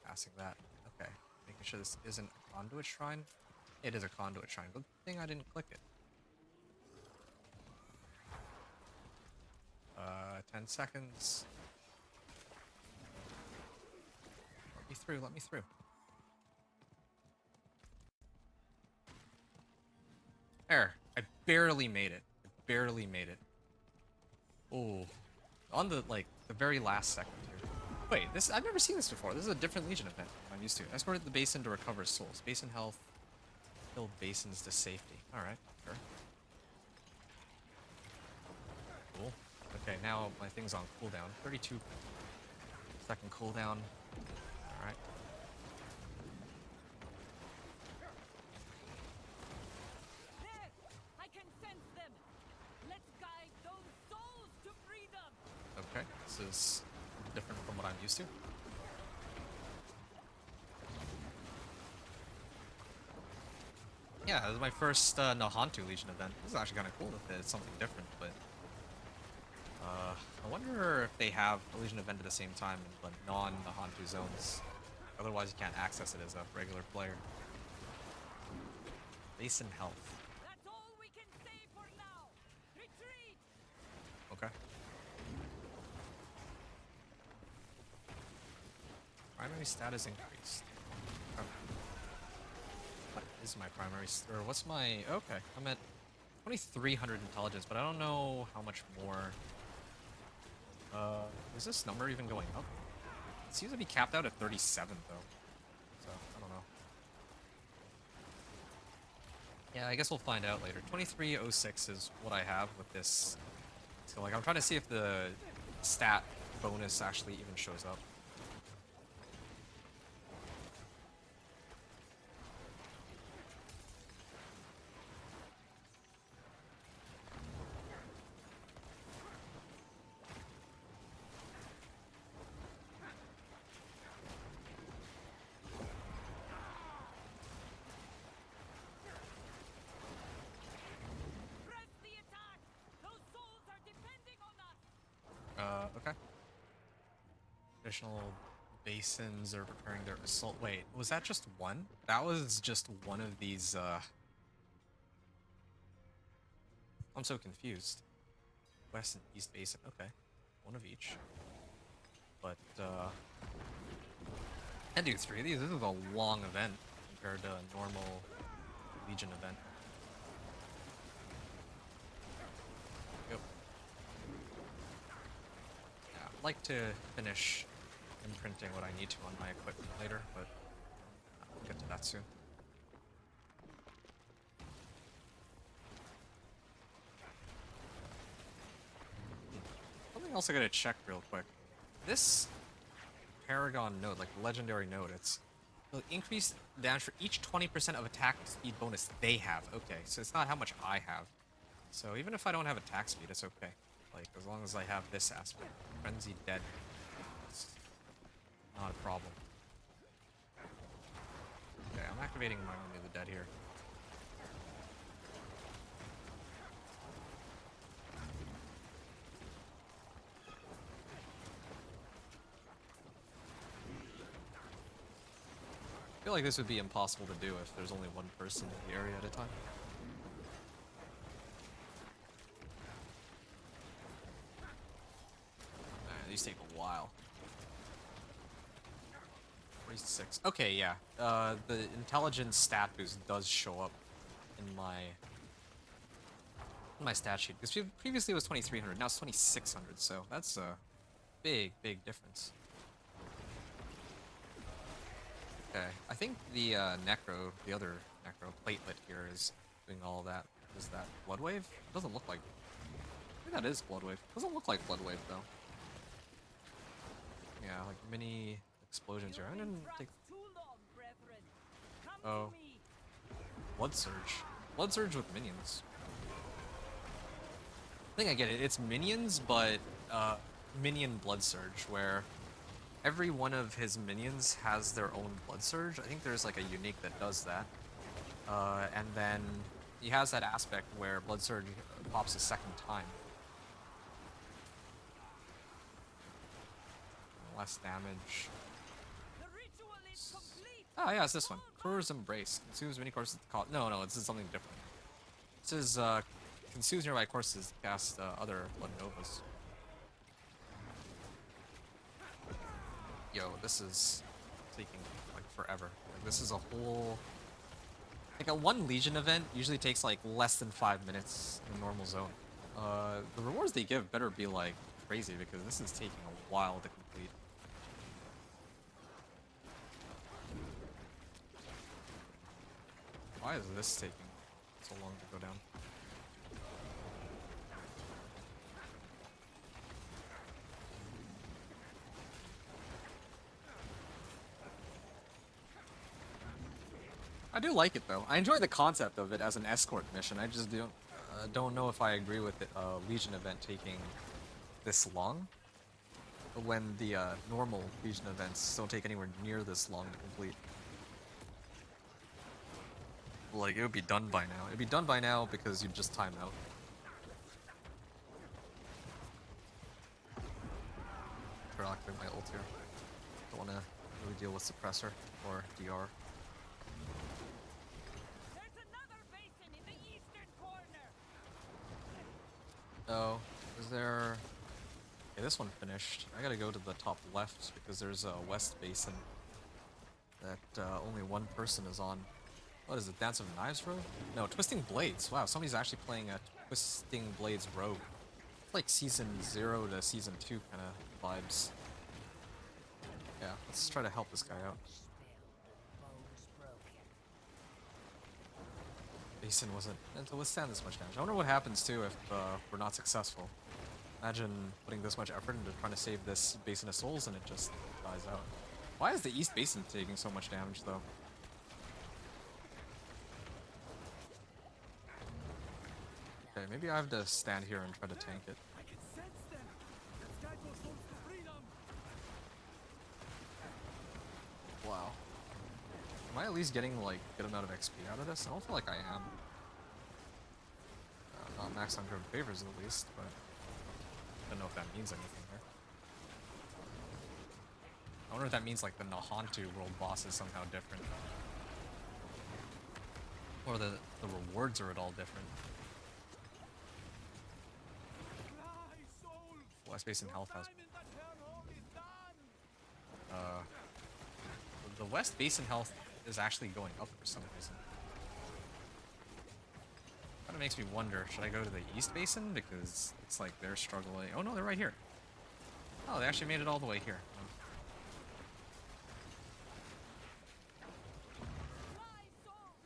passing that. Okay, making sure this isn't a conduit shrine. It is a conduit shrine. Good thing I didn't click it. 10 seconds. Let me through, let me through. There, I barely made it. I barely made it. Oh, on the, like, the very last second here. Wait, this, I've never seen this before. This is a different Legion event I'm used to. Escorted the basin to recover souls. Basin health. Build basins to safety. Alright, sure. Cool. Okay, now my thing's on cooldown. 32-second cooldown. Alright.
There! I can sense them! Let's guide those souls to freedom!
Okay, this is different from what I'm used to. Yeah, this is my first Nahantu Legion event. This is actually kind of cool that it's something different, but I wonder if they have a Legion event at the same time in the non-Nahantu zones. Otherwise, you can't access it as a regular player. Basin health.
That's all we can say for now. Retreat.
Okay. Primary stat is increased. Okay. What is my primary or what's my okay, I'm at 2300 intelligence, but I don't know how much more. Is this number even going up? It seems to be capped out at 37 though. So I don't know. Yeah, I guess we'll find out later. 2306 is what I have with this. So like I'm trying to see if the stat bonus actually even shows up.
Press the attack. Those souls are depending on us.
Okay. Additional basins are preparing their assault. Wait, was that just one? That was just one of these, I'm so confused. West and East Basin, okay. One of each. But, I do 3 of these. This is a long event compared to a normal Legion event. Yep. Yeah, I'd like to finish imprinting what I need to on my equipment later, but we'll get to that soon. Something else I gotta check real quick. This Paragon node, like legendary node, it'll increase damage for each 20% of attack speed bonus they have. Okay, so it's not how much I have. So even if I don't have attack speed, it's okay. Like, as long as I have this aspect. Frenzy Dead. It's not a problem. Okay, I'm activating my Army of the Dead here. I feel like this would be impossible to do if there's only one person in the area at a time. These take a while. 46. Okay, yeah. The intelligence stat boost does show up in my stat sheet. Because previously it was 2300, now it's 2600, so that's a big, big difference. Okay, I think the Necro, the other Necro platelet here is doing all of that. Is that Blood Wave? It doesn't look like... I think that is Blood Wave. Doesn't look like Blood Wave, though. Yeah, like mini explosions here. I didn't think... Oh. Blood Surge. Blood Surge with minions. I think I get it. It's minions, but minion Blood Surge, where every one of his minions has their own Blood Surge. I think there's like a unique that does that. And then he has that aspect where Blood Surge pops a second time. Less damage. Oh yeah, it's this one. Crew's Embrace. Consumes many courses to call. No, this is something different. This is consumes nearby courses to cast other Blood Novas. Yo, this is taking like forever. Like, this is a whole... Like a one Legion event usually takes like less than 5 minutes in a normal zone. The rewards they give better be like crazy because this is taking a while to complete. Why is this taking so long to go down? I do like it though. I enjoy the concept of it as an escort mission. I just don't know if I agree with it, Legion event taking this long. when the normal Legion events don't take anywhere near this long to complete. Like, it would be done by now. It'd be done by now because you'd just time out. Try to activate my ult here. Don't want to really deal with Suppressor or DR. Oh, is there... Okay, this one finished. I gotta go to the top left because there's a West Basin that only one person is on. What is it, Dance of Knives Rogue? No, Twisting Blades. Wow, somebody's actually playing a Twisting Blades Rogue. It's like Season 0 to Season 2 kind of vibes. Yeah, let's try to help this guy out. Basin wasn't meant to withstand this much damage. I wonder what happens too if we're not successful. Imagine putting this much effort into trying to save this Basin of Souls and it just dies out. Why is the East Basin taking so much damage though? Okay, maybe I have to stand here and try to tank it.
I can sense them. The sky goes home to freedom.
Wow. Am I at least getting like a good amount of XP out of this? I don't feel like I am. Not max on good favors at least, but I don't know if that means anything there. I wonder if that means like the Nahantu world boss is somehow different. Or the rewards are at all different. West Basin health has... the West Basin health is actually going up for some reason. Kind of makes me wonder, should I go to the East Basin? Because it's like they're struggling. Oh no, they're right here. Oh, they actually made it all the way here.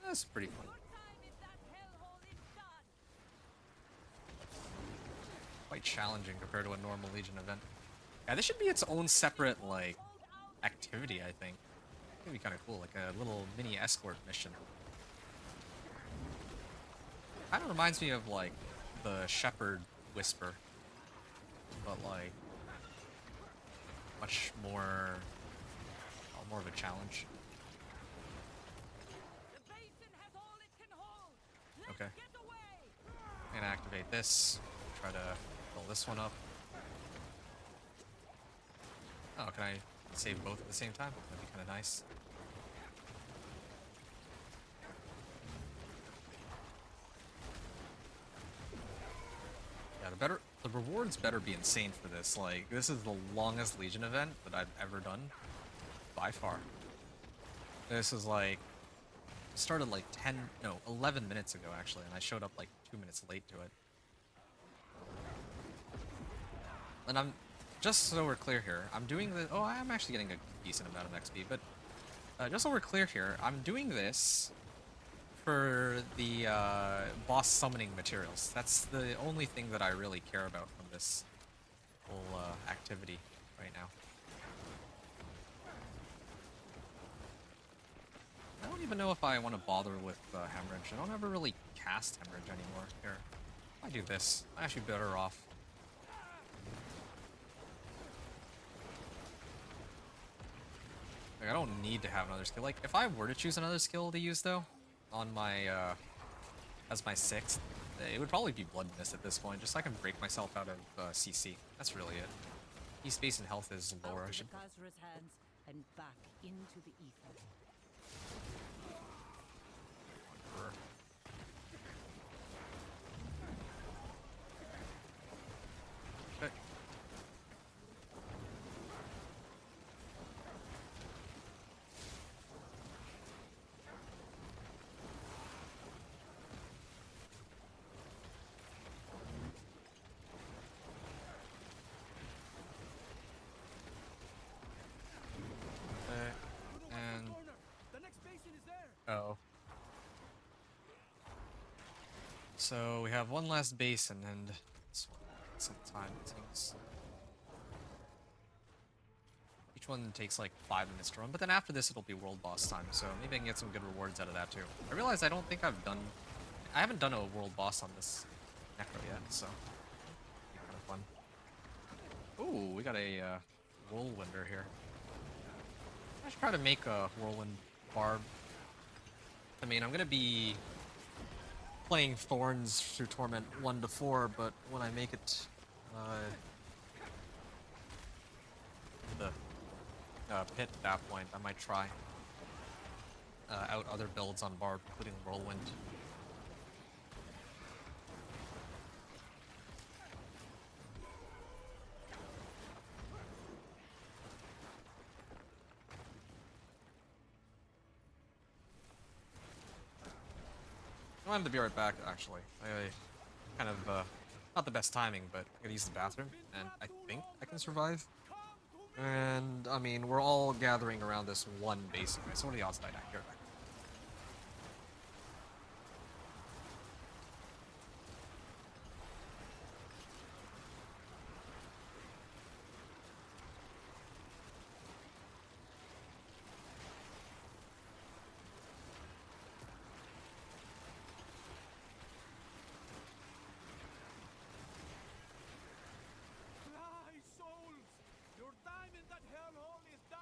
That's pretty fun. Quite challenging compared to a normal Legion event. Yeah, this should be its own separate, like, activity, I think. It'd be kind of cool, like a little mini escort mission. Kind of reminds me of, like, the Shepherd Whisper. But, like, much more... more of a challenge. Okay. I'm gonna activate this. Try to fill this one up. Oh, can I save both at the same time? That'd be kind of nice. Yeah, the rewards better be insane for this. Like, this is the longest Legion event that I've ever done, by far. This is like, started like 11 minutes ago actually, and I showed up like 2 minutes late to it. And I'm, just so we're clear here, I'm doing the, oh, I'm actually getting a decent amount of XP, but just so we're clear here, I'm doing this for the boss summoning materials. That's the only thing that I really care about from this whole activity right now. I don't even know if I want to bother with Hemorrhage. I don't ever really cast Hemorrhage anymore. Here, if I do this, I'm actually better off. Like, I don't need to have another skill. Like, if I were to choose another skill to use, though, on my, as my 6th, it would probably be Blood Mist at this point, just so I can break myself out of CC. That's really it. East Basin health is lower. I should...
hands and back into the ether.
Okay. And
The next basin is there.
oh. So we have one last basin, and this one takes some time, it seems. Each one takes like 5 minutes to run, but then after this it'll be world boss time, so maybe I can get some good rewards out of that too. I realize I haven't done a world boss on this Necro yet, so it'll be kind of fun. Ooh, we got a whirlwinder here. I should try to make a whirlwind barb. I mean, I'm gonna be playing Thorns through Torment 1 to 4, but when I make it the pit at that point, I might try out other builds on barb, including whirlwind. I wanted to be right back, actually. I kind of, not the best timing, but I gotta use the bathroom, and I think I can survive. And, I mean, we're all gathering around this one base anyway, so what are the odds that I die here?
Fly, souls! Your time in that hellhole is done!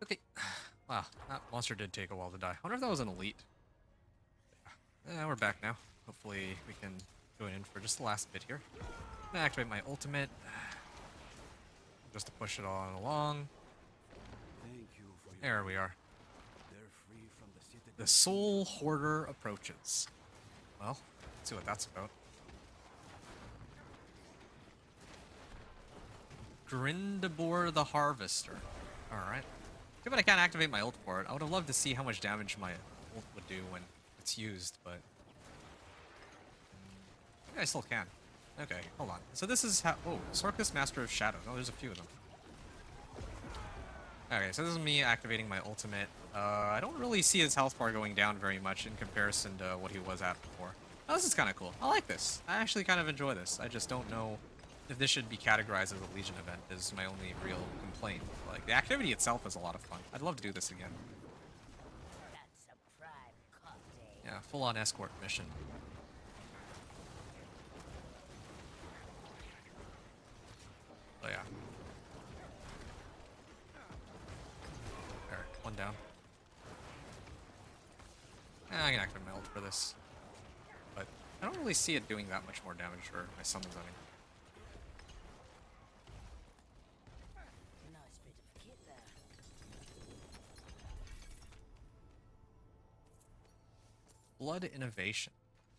Okay. Wow, that monster did take a while to die. I wonder if that was an elite. Yeah, we're back now. Hopefully we can join in for just the last bit here. I'm gonna activate my ultimate. Just to push it on along.
Thank you for your
There we are.
They're free from the citadel.
The Soul Hoarder approaches. Well, let's see what that's about. Grindabor the Harvester. Alright. Too bad I can't activate my ult for it. I would have loved to see how much damage my ult would do when it's used, but... maybe I still can. Okay, hold on. So this is how... whoa, Sorkus Master of Shadow. Oh, there's a few of them. Okay, so this is me activating my ultimate. I don't really see his health bar going down very much in comparison to what he was at before. Oh, this is kind of cool. I like this. I actually kind of enjoy this. I just don't know if this should be categorized as a Legion event, is my only real complaint. Like, the activity itself is a lot of fun. I'd love to do this again.
That's a prime cocktail.
Yeah, full-on escort mission. Oh, yeah. There, one down. I can activate my ult for this. But I don't really see it doing that much more damage for my summons, I mean.
Nice bit of kit there.
Blood Innovation.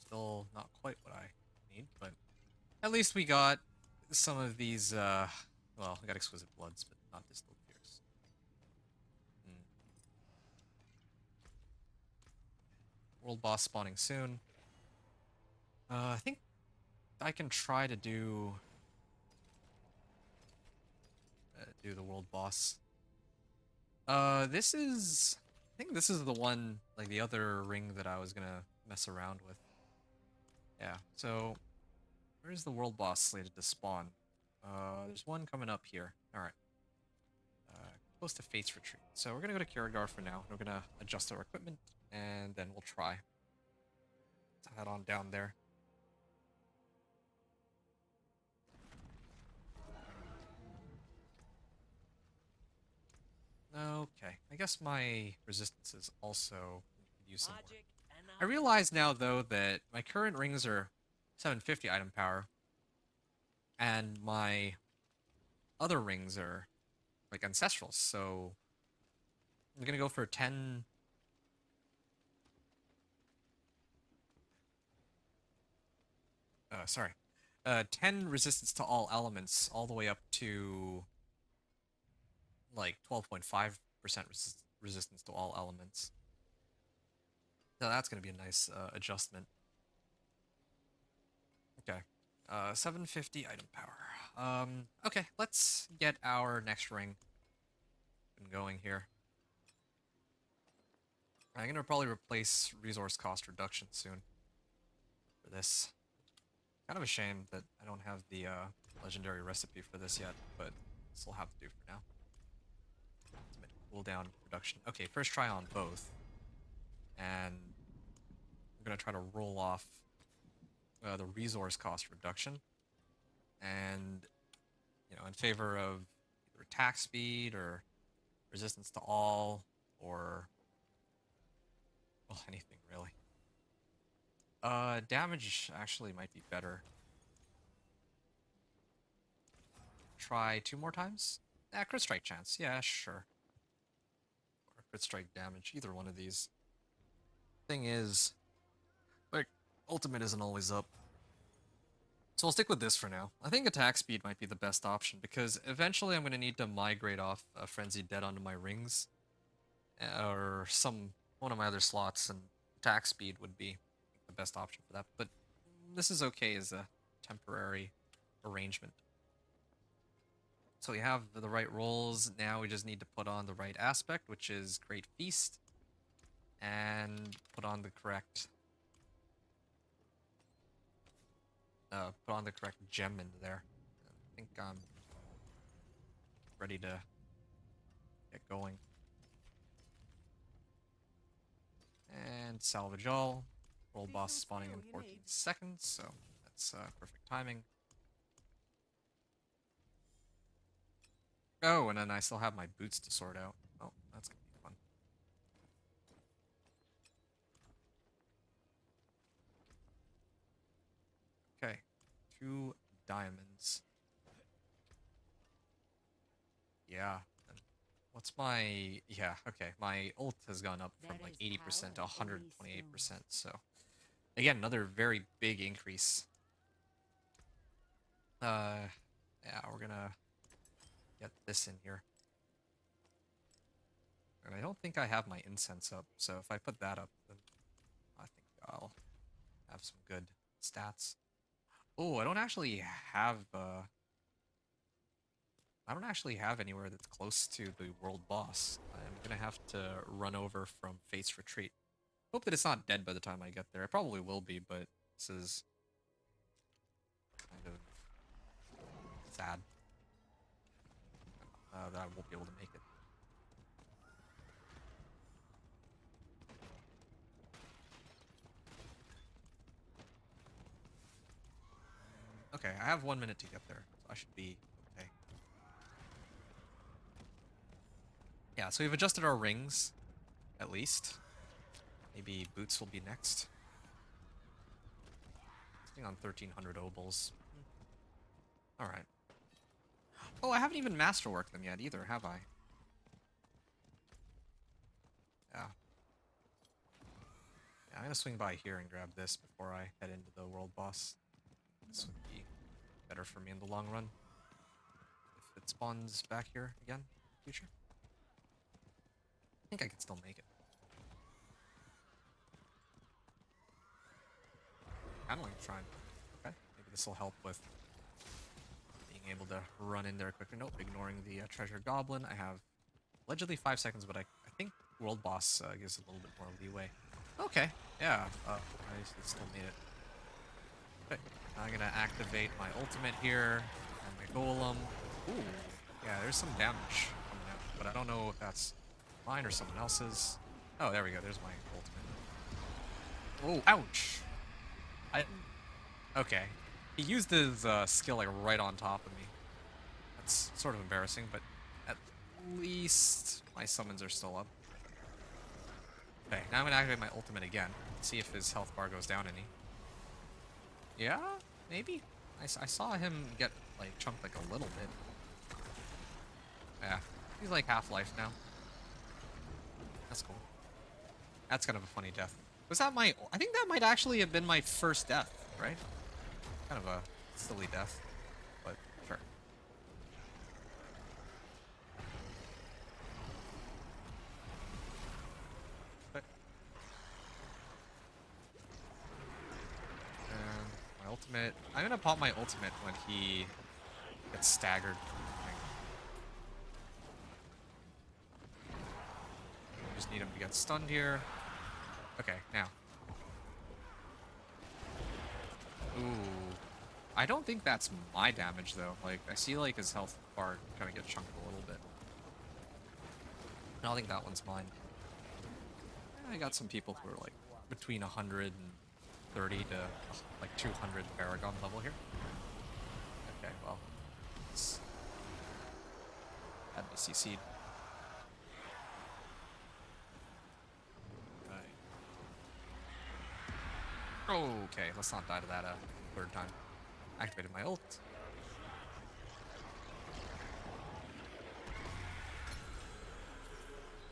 Still not quite what I need, but at least we got some of these, well, we got Exquisite Bloods, but not Distilled Tears. World boss spawning soon. I think I can try to do the world boss. This is, I think this is the one, like the other ring that I was gonna mess around with. Yeah, so where's the world boss slated to spawn? There's one coming up here. Alright. Close to Fate's Retreat. So we're gonna go to Kiragar for now. We're gonna adjust our equipment, and then we'll try to head on down there. Okay, I guess my resistances also could use some more. I realize now, though, that my current rings are 750 item power. And my other rings are like ancestrals, so I'm gonna go for 10. Sorry. 10 resistance to all elements, all the way up to like 12.5% resistance to all elements. So that's gonna be a nice adjustment. Okay. 750 item power. Okay, let's get our next ring going here. I'm gonna probably replace resource cost reduction soon for this. Kind of a shame that I don't have the legendary recipe for this yet, but this will have to do for now. Ultimate cooldown reduction. Okay, first try on both. And I'm gonna try to roll off the resource cost reduction. And, you know, in favor of either attack speed or resistance to all, or, well, anything really. Damage actually might be better. Try 2 more times? Crit strike chance. Yeah, sure. Or crit strike damage. Either one of these. Thing is, like, ultimate isn't always up. So I'll stick with this for now. I think attack speed might be the best option, because eventually I'm going to need to migrate off Frenzied Dead onto my rings. Or one of my other slots, and attack speed would be the best option for that. But this is okay as a temporary arrangement. So we have the right rolls. Now we just need to put on the right aspect, which is Great Feast. And put on the correct gem into there. I think I'm ready to get going. And salvage all. World boss spawning in 14 seconds, so that's perfect timing. Oh, and then I still have my boots to sort out. Oh, that's gonna be fun. Okay, 2 diamonds. Yeah. What's my... Yeah, okay. My ult has gone up from like 80% to 128%, so... Again, another very big increase. Yeah, we're gonna get this in here. And I don't think I have my incense up, so if I put that up, then I think I'll have some good stats. Oh, I don't actually have anywhere that's close to the world boss. I'm gonna have to run over from Fate's Retreat. Hope that it's not dead by the time I get there. It probably will be, but this is kind of sad that I won't be able to make it. Okay, I have 1 minute to get there, so I should be okay. Yeah, so we've adjusted our rings, at least. Maybe boots will be next. Sitting on 1,300 obols. Alright. Oh, I haven't even masterworked them yet either, have I? Yeah. Yeah, I'm gonna swing by here and grab this before I head into the world boss. This would be better for me in the long run. If it spawns back here again in the future. I think I can still make it. Kind of like trying. Okay, maybe this will help with being able to run in there quicker. Nope, ignoring the treasure goblin. I have allegedly 5 seconds, but I think world boss gives a little bit more leeway. Okay, yeah, I still made it. Okay, I'm gonna activate my ultimate here and my golem. Ooh, yeah, there's some damage coming out, but I don't know if that's mine or someone else's. Oh, there we go. There's my ultimate. Oh, ouch! Okay. He used his skill like right on top of me. That's sort of embarrassing, but at least my summons are still up. Okay, now I'm gonna activate my ultimate again. See if his health bar goes down any. Yeah? Maybe? I saw him get like chunked like a little bit. Yeah, he's like half-life now. That's cool. That's kind of a funny death. Was that my... I think that might actually have been my first death, right? Kind of a silly death, but sure. But... And my ultimate... I'm gonna pop my ultimate when he gets staggered. Just need him to get stunned here. Okay, now. Ooh. I don't think that's my damage, though. Like, I see, like, his health bar kind of get chunked a little bit. I don't think that one's mine. I got some people who are, like, between 130 to, like, 200 Paragon level here. Okay, well. Had me CC'd. Okay, let's not die to that third time. Activated my ult.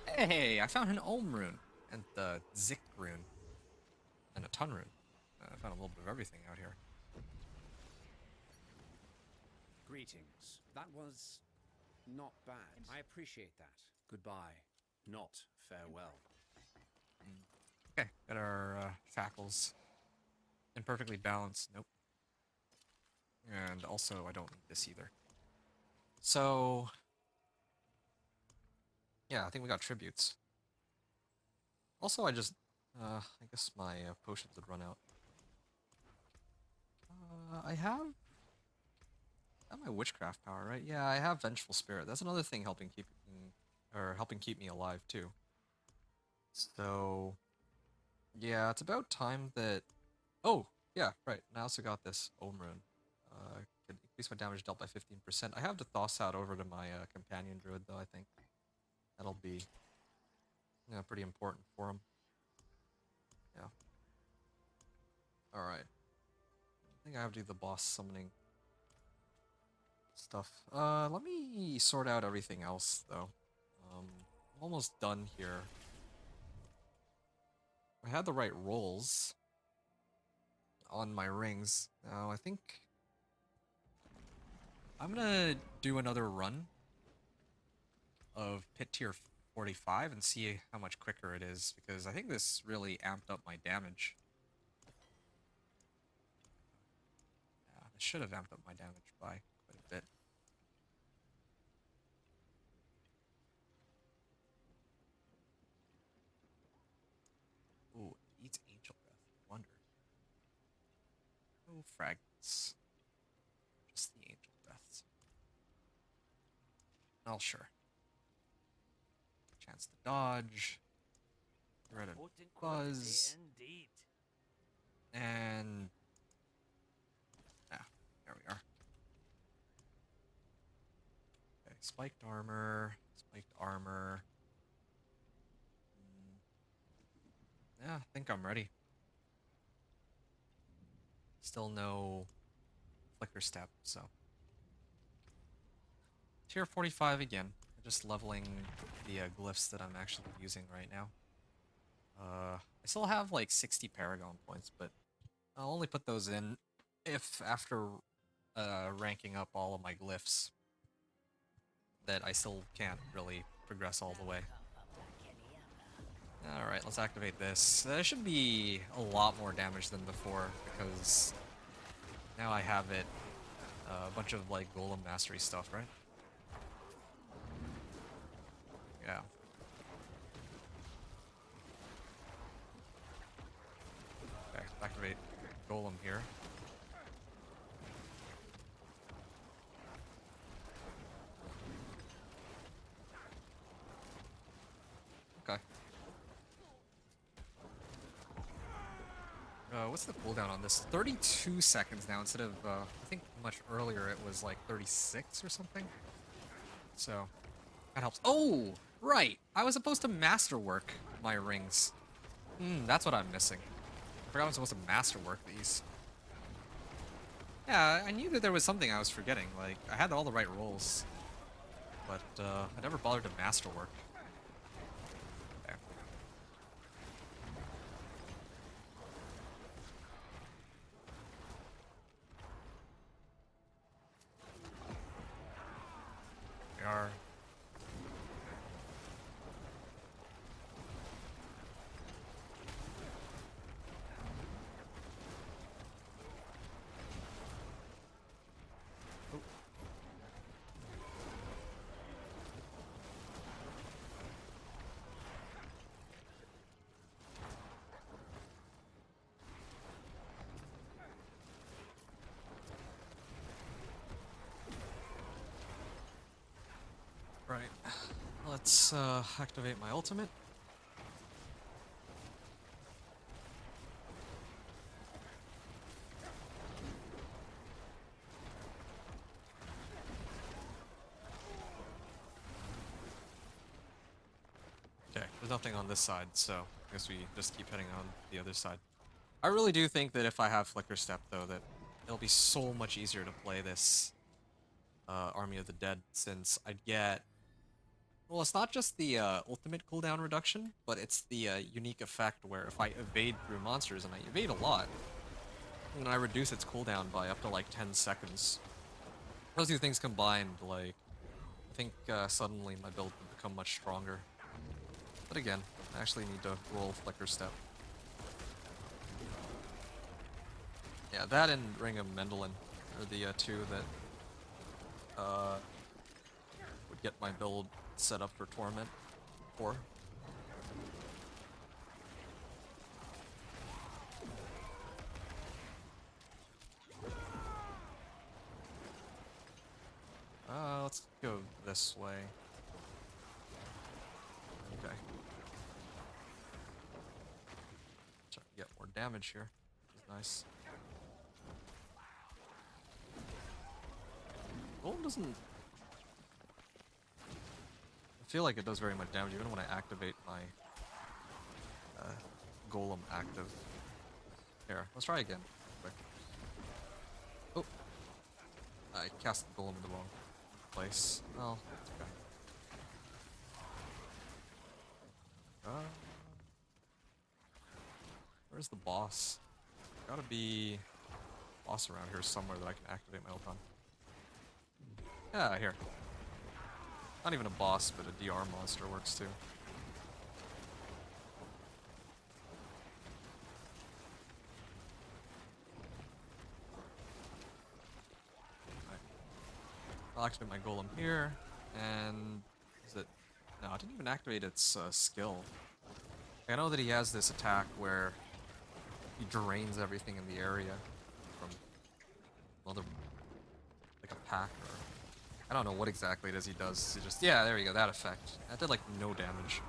Hey, I found an Olm rune and the Zik rune and a Tun rune. I found a little bit of everything out here.
Greetings. That was not bad. I appreciate that. Goodbye. Not farewell.
Okay, got our tackles. Imperfectly balanced. Nope. And also, I don't need this either. So... yeah, I think we got tributes. Also, I guess my potions would run out. I have my witchcraft power, right? Yeah, I have Vengeful Spirit. That's another thing helping keep me alive too. So, yeah, it's about time that... oh, yeah, right. And I also got this Olm rune. Can increase my damage dealt by 15%. I have to toss that over to my companion druid, though, I think. That'll be pretty important for him. Yeah. Alright. I think I have to do the boss summoning stuff. Let me sort out everything else, though. I'm almost done here. I had the right rolls on my rings. Now, I think I'm gonna do another run of Pit Tier 45 and see how much quicker it is, because I think this really amped up my damage. Yeah, this should have amped up my damage by quite a bit. Ooh, it eats Angel Breath. Wonder. No fragments. Just the Angel Breaths. Oh, sure. Chance to dodge. Get rid of Buzz. And... yeah, there we are. Okay, spiked armor. Spiked armor. Yeah, I think I'm ready. Still no flicker step, so. Tier 45 again. Just leveling the glyphs that I'm actually using right now. I still have like 60 Paragon points, but I'll only put those in if after ranking up all of my glyphs that I still can't really progress all the way. Alright, let's activate this. That should be a lot more damage than before, because now I have it. A bunch of like Golem Mastery stuff, right? Yeah. Okay, activate Golem here. Okay. What's the cooldown on this? 32 seconds now instead of, I think much earlier it was like 36 or something. So, that helps. Oh! Right! I was supposed to masterwork my rings. That's what I'm missing. I forgot I'm supposed to masterwork these. Yeah, I knew that there was something I was forgetting. Like, I had all the right rolls, but I never bothered to masterwork. There. We are. Right. Let's activate my ultimate. Okay, there's nothing on this side, so I guess we just keep heading on the other side. I really do think that if I have Flicker Step, though, that it'll be so much easier to play this Army of the Dead, since I'd get... Well, it's not just the ultimate cooldown reduction, but it's the unique effect where if I evade through monsters, and I evade a lot, and I reduce its cooldown by up to like 10 seconds. Those two things combined, like, I think suddenly my build would become much stronger. But again, I actually need to roll Flicker Step. Yeah, that and Ring of Mendelin are the two that would get my build set up for Torment 4. Let's go this way. Okay. Try to get more damage here, which is nice. Golem doesn't... I feel like it does very much damage even when I activate my Golem active. Here, let's try again. Quick. Oh! I cast the Golem in the wrong place. Oh, that's okay. Where's the boss? Gotta be a boss around here somewhere that I can activate my ult on. Yeah, here. Not even a boss, but a DR monster works too. Right. I'll activate my golem here, and is it? No, I didn't even activate its skill. I know that he has this attack where he drains everything in the area from another, like a pack or. I don't know what exactly it is he does. He just, yeah, there you go, that effect. That did like no damage.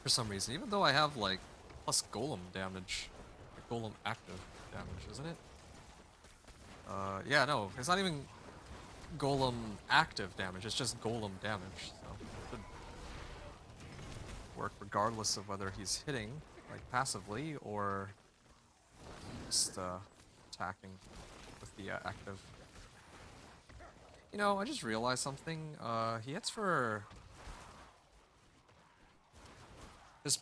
For some reason, even though I have like plus golem damage. Like golem active damage, isn't it? Yeah, no, it's not even golem active damage, it's just golem damage. So it should work regardless of whether he's hitting, like passively, or just attacking with the active. You know, I just realized something. He hits for... This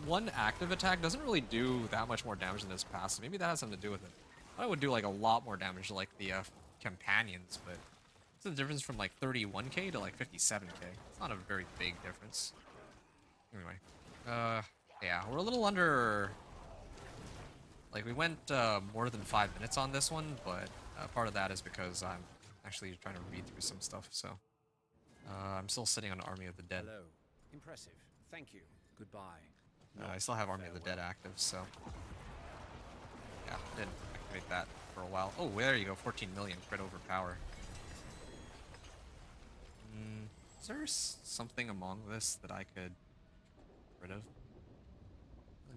one active attack doesn't really do that much more damage than his passive. Maybe that has something to do with it. I thought it would do like a lot more damage to like the companions, but it's the difference from like 31k to like 57k. It's not a very big difference. Anyway, yeah, we're a little under... Like, we went more than 5 minutes on this one, but part of that is because I'm actually trying to read through some stuff, so I'm still sitting on Army of the Dead.
Hello. Impressive. Thank you. Goodbye.
I still have Army of the Dead active, so yeah, I didn't activate that for a while. Oh, there you go, 14 million crit overpower. Is there something among this that I could get rid of?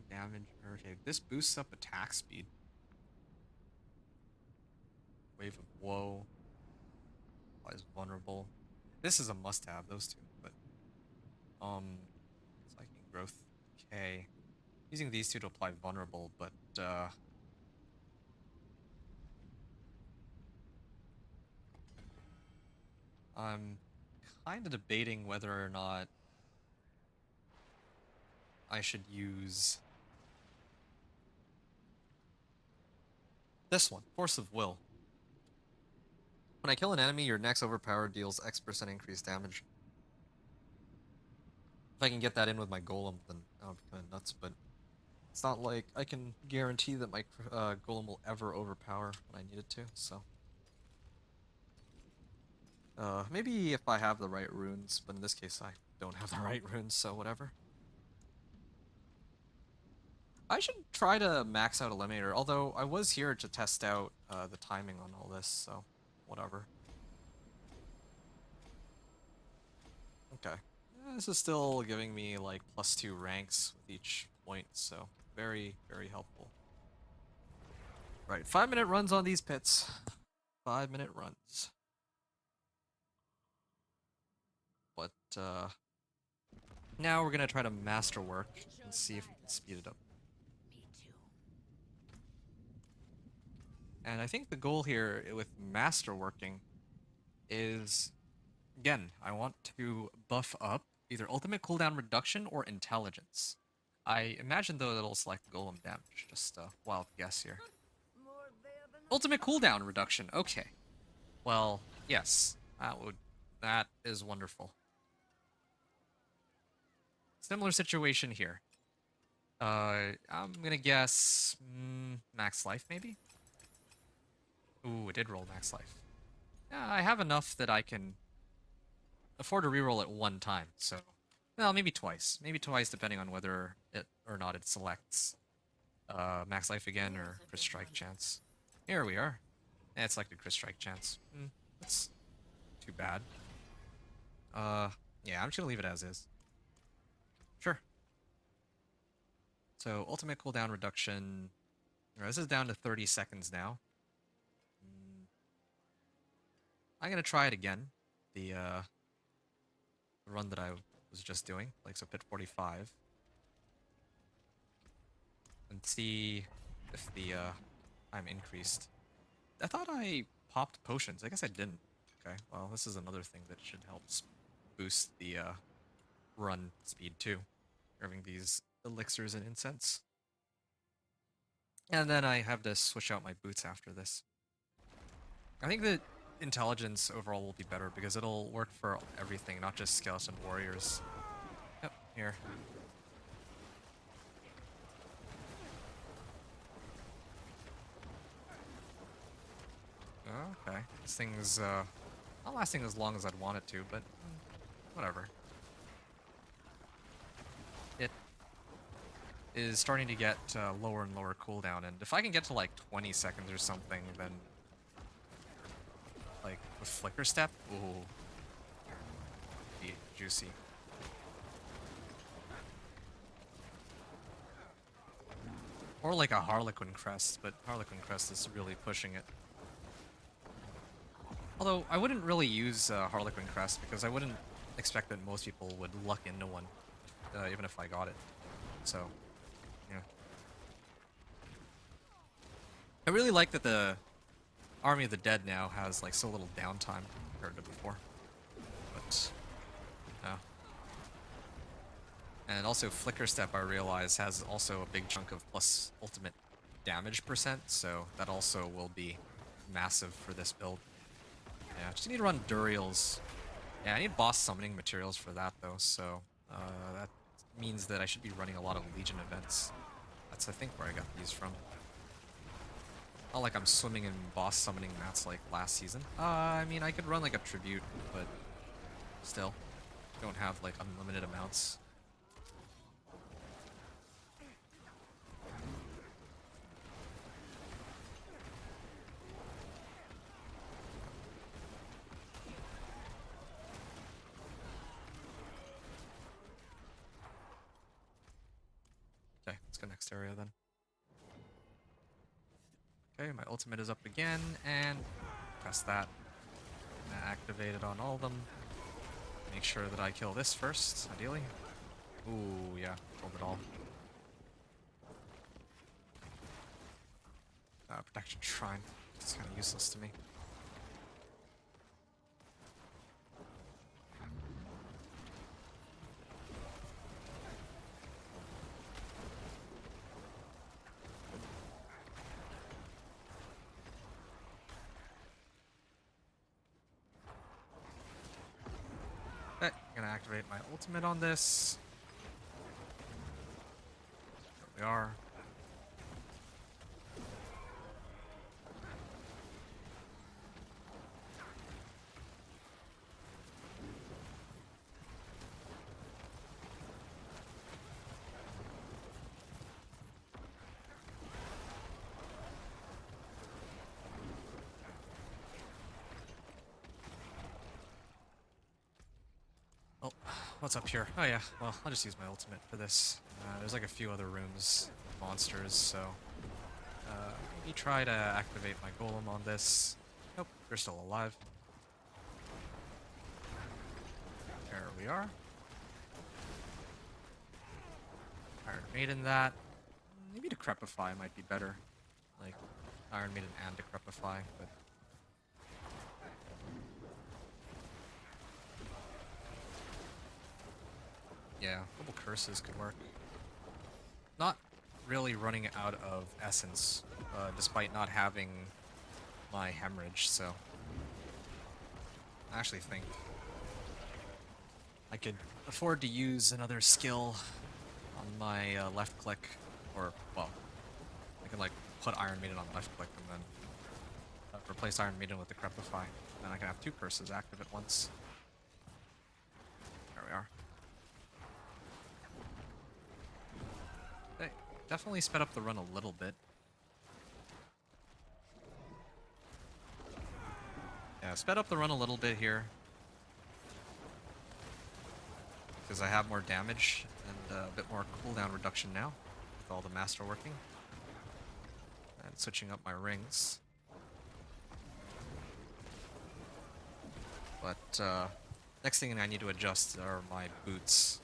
Damage. Okay, this boosts up attack speed. Wave of Woe. Applies vulnerable. This is a must-have, those two, but Psychic Growth. Okay. Using these two to apply vulnerable, but I'm kind of debating whether or not I should use this one, Force of Will. When I kill an enemy, your next overpower deals X% increased damage. If I can get that in with my golem, then that would be kind of nuts, but it's not like I can guarantee that my golem will ever overpower when I need it to, so. Maybe if I have the right runes, but in this case I don't have the right runes, so whatever. I should try to max out Eliminator, although I was here to test out the timing on all this, so whatever. Okay. This is still giving me like +2 ranks with each point, so very, very helpful. Right, 5-minute runs on these pits. 5-minute runs. But now we're gonna try to masterwork and see if we can speed it up.
Me too.
And I think the goal here with masterworking is, again, I want to buff up either ultimate cooldown reduction or intelligence. I imagine though it'll select golem damage, just a wild guess here.
More there than
Ultimate cooldown reduction, okay. Well, yes, that is wonderful. Similar situation here. I'm gonna guess max life maybe? Ooh, it did roll max life. Yeah, I have enough that I can afford to reroll it one time, so... Well, maybe twice. Maybe twice depending on whether it or not it selects max life again or crit strike chance. Here we are. Yeah, it selected crit strike chance. That's too bad. Yeah, I'm just gonna leave it as is. Sure. So, ultimate cooldown reduction... This is down to 30 seconds now. I'm gonna try it again. The run that I was just doing, like so pit 45. And see if the time increased. I thought I popped potions. I guess I didn't. Okay, well this is another thing that should help boost the run speed too. Having these elixirs and incense. And then I have to switch out my boots after this. I think that intelligence overall will be better because it'll work for everything, not just skeleton warriors. Yep, here. Okay, this thing's not lasting as long as I'd want it to, but whatever. It is starting to get lower and lower cooldown, and if I can get to like 20 seconds or something, then like with Flicker Step, ooh, be juicy. Or like a Harlequin Crest, but Harlequin Crest is really pushing it. Although, I wouldn't really use Harlequin Crest because I wouldn't expect that most people would luck into one, even if I got it. So, yeah. I really like that the Army of the Dead now has like so little downtime compared to before. But, yeah. And also Flicker Step, I realize, has also a big chunk of plus ultimate damage %, so that also will be massive for this build. Yeah, just need to run Duriels. Yeah, I need boss summoning materials for that though, so that means that I should be running a lot of Legion events. That's, I think, where I got these from. Not like I'm swimming in boss summoning mats like last season. I mean, I could run like a tribute, but still, don't have like unlimited amounts. Okay, let's go next area then. Okay, my ultimate is up again, and press that. And activate it on all of them. Make sure that I kill this first, ideally. Ooh, yeah, killed it all. Protection Shrine. It's kind of useless to me. Okay, I'm gonna activate my ultimate on this. There we are. Oh, what's up here? Oh yeah, well, I'll just use my ultimate for this. There's like a few other rooms, monsters, so maybe try to activate my golem on this. Nope, they're still alive. There we are. Iron Maiden that. Maybe Decrepify might be better. Like, Iron Maiden and Decrepify, but... yeah, double curses could work. Not really running out of essence, despite not having my hemorrhage, so... I actually think I could afford to use another skill on my left click, or, well, I can like put Iron Maiden on left click and then replace Iron Maiden with Decrepify. Then I can have two curses active at once. There we are. Okay, definitely sped up the run a little bit. Yeah, sped up the run a little bit here. Because I have more damage and a bit more cooldown reduction now with all the master working. And switching up my rings. But next thing I need to adjust are my boots.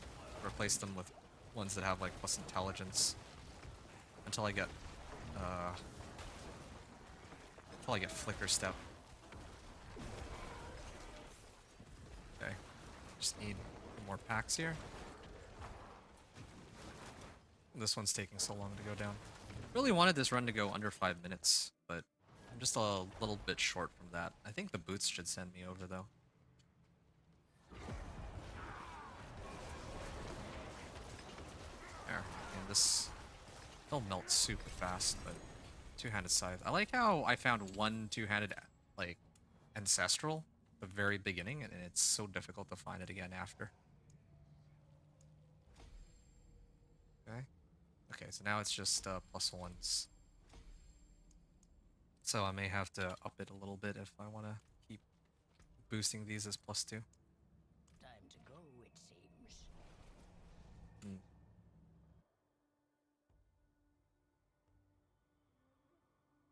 Replace them with ones that have like plus intelligence. Until I get flicker step. Okay. Just need more packs here. This one's taking so long to go down. Really wanted this run to go under 5 minutes, but I'm just a little bit short from that. I think the boots should send me over though. There. And this will melt super fast, but two-handed scythe. I like how I found one two-handed like ancestral at the very beginning, and it's so difficult to find it again after. Okay. Okay, so now it's just +1s. So I may have to up it a little bit if I want to keep boosting these as +2.
Time to go, it seems.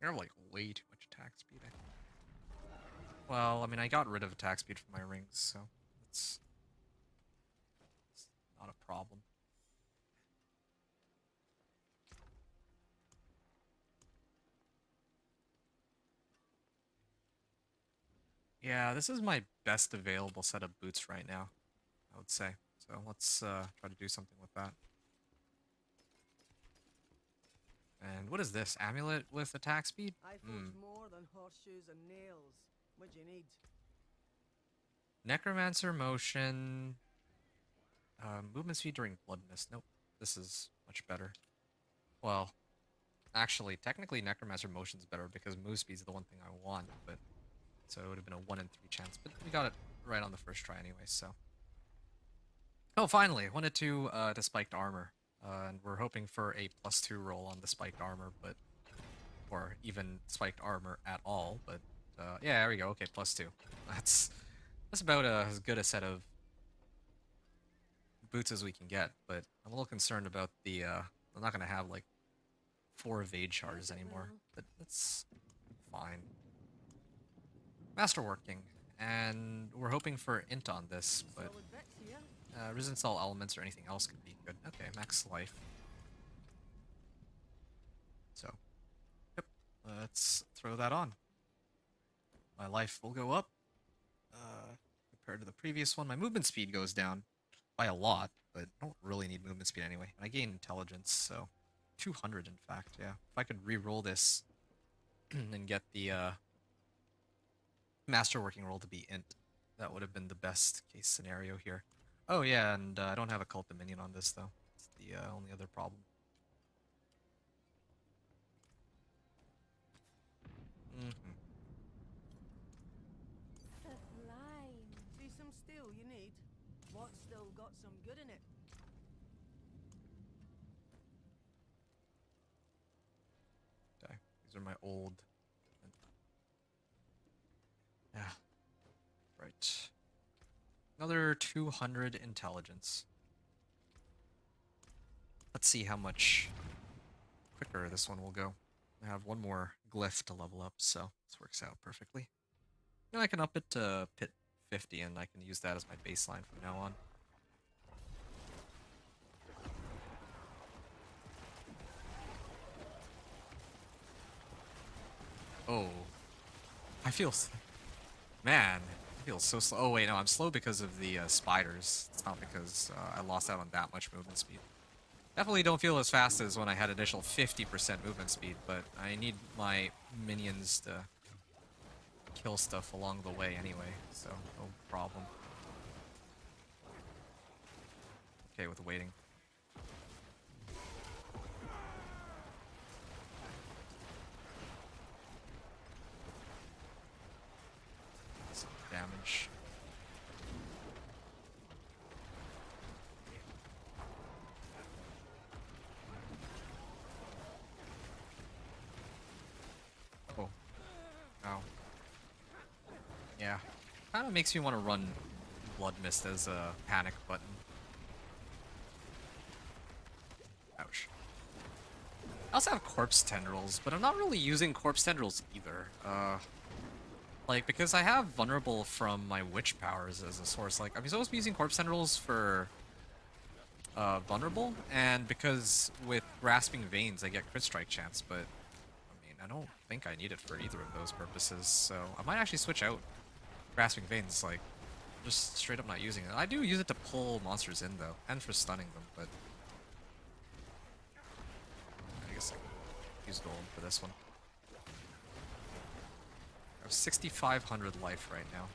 I have like way too much attack speed, I think. Well, I mean, I got rid of attack speed from my rings, so it's not a problem. Yeah, this is my best available set of boots right now, I would say. So let's try to do something with that. And what is this? Amulet with attack speed?
I forge more than horseshoes and nails. What do you need?
Necromancer motion. Movement speed during blood mist. Nope. This is much better. Well, actually, technically Necromancer motion's better because move speed's the one thing I want, but so it would have been a 1 in 3 chance, but we got it right on the first try anyway, so. Oh, finally, 1 in 2 to spiked armor. And we're hoping for a +2 roll on the spiked armor, but or even spiked armor at all, but yeah, there we go. Okay, +2. That's about as good a set of boots as we can get, but I'm a little concerned about the I'm not gonna have like 4 evade shards anymore, but that's fine. Masterworking, and we're hoping for int on this, but
Solid bits here.
resistance to all elements or anything else could be good. Okay, max life. So, yep, let's throw that on. My life will go up compared to the previous one. My movement speed goes down by a lot, but I don't really need movement speed anyway. And I gain intelligence, so 200 in fact, yeah. If I could re-roll this and get the masterworking roll to be int, That would have been the best case scenario here. Oh yeah, and I don't have a cult minion on this though. It's the only other problem.
Sublime.
See some steel you need? What's still got some good in it?
Okay, these are my old. Yeah. Right. Another 200 intelligence. Let's see how much quicker this one will go. I have one more glyph to level up, so this works out perfectly. And I can up it to pit 50, and I can use that as my baseline from now on. Oh. I feel... Man, I feel so slow. Oh wait, no, I'm slow because of the spiders. It's not because I lost out on that much movement speed. Definitely don't feel as fast as when I had initial 50% movement speed, but I need my minions to kill stuff along the way anyway, so no problem. Okay with waiting. Some damage. Oh. Ow. Yeah. Kind of makes me want to run Blood Mist as a panic button. Ouch. I also have Corpse Tendrils, but I'm not really using Corpse Tendrils either. Like, because I have Vulnerable from my Witch powers as a source. Like, I'm supposed to be using Corpse Tendrils for Vulnerable, and because with Grasping Veins I get Crit Strike chance, but I mean, I don't think I need it for either of those purposes, so I might actually switch out Grasping Veins, like, just straight up not using it. I do use it to pull monsters in, though, and for stunning them, but I guess I'll use Golem for this one. I have 6,500 life right now.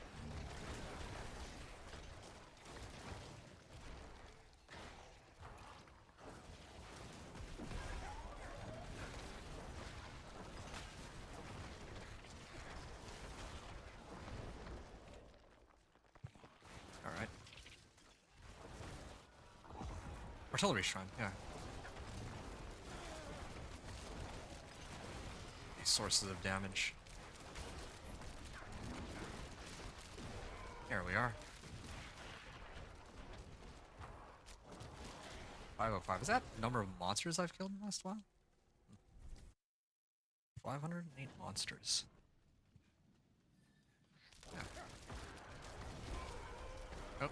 Alright. Artillery Shrine, yeah. These sources of damage. There we are. 505. Is that number of monsters I've killed in the last while? 508 monsters. Yeah. Oh,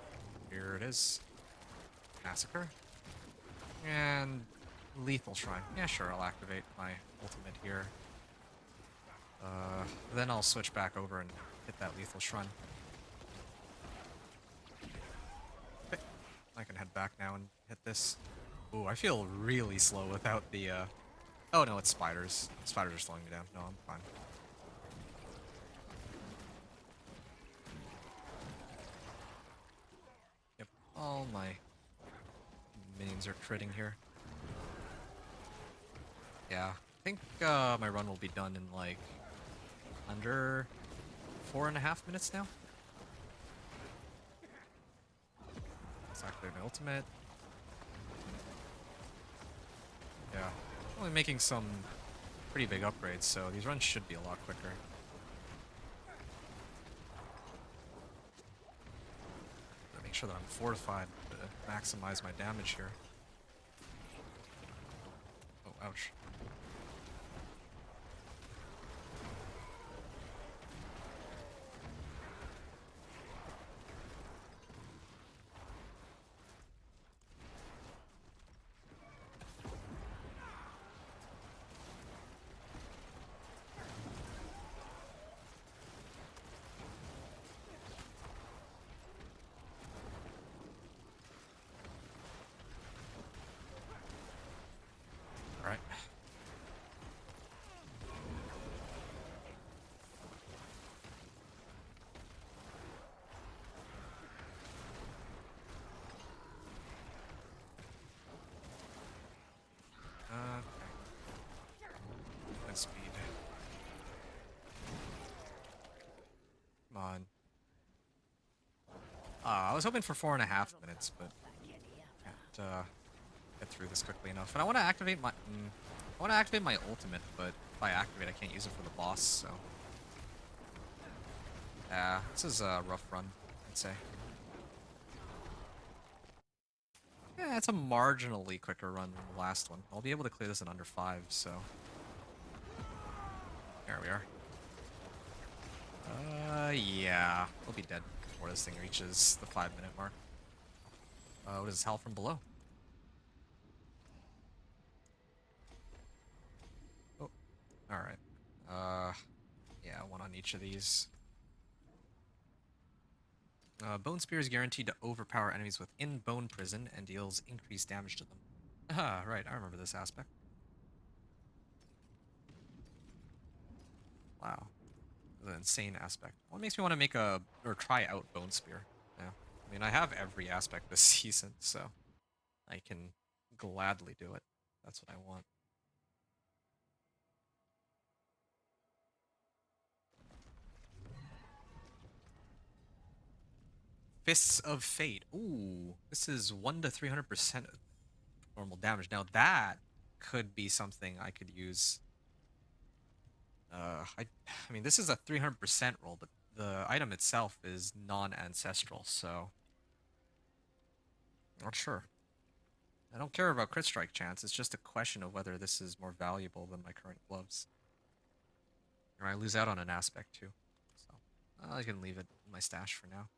here it is. Massacre. And Lethal Shrine. Yeah, sure, I'll activate my ultimate here. Then I'll switch back over and hit that Lethal Shrine. Okay. I can head back now and hit this. Ooh, I feel really slow without the, Oh no, it's spiders. Spiders are slowing me down. No, I'm fine. Yep, all my minions are critting here. Yeah, I think my run will be done in like under 4.5 minutes now. Let's activate my ultimate. Yeah, only making some pretty big upgrades, so these runs should be a lot quicker. Gotta make sure that I'm fortified to maximize my damage here. Oh, ouch. Alright. Come on. I was hoping for 4.5 minutes, but can't get through this quickly enough. And I want to activate my ultimate, but if I activate, I can't use it for the boss. So yeah, this is a rough run, I'd say. Yeah, it's a marginally quicker run than the last one. I'll be able to clear this in under 5. So there we are. Yeah, we'll be dead before this thing reaches the 5-minute mark. What is hell from below? Oh, alright. Yeah, one on each of these. Bone Spear is guaranteed to overpower enemies within Bone Prison and deals increased damage to them. Ah, right, I remember this aspect. Wow. The insane aspect. What makes me want to make or try out Bone Spear? Yeah. I mean, I have every aspect this season, so I can gladly do it. That's what I want. Fists of Fate. Ooh, this is 1 to 300% normal damage. Now that could be something I could use. I mean, this is a 300% roll, but the item itself is non-ancestral, so not sure. I don't care about crit strike chance. It's just a question of whether this is more valuable than my current gloves. Or I lose out on an aspect too. So I can leave it in my stash for now.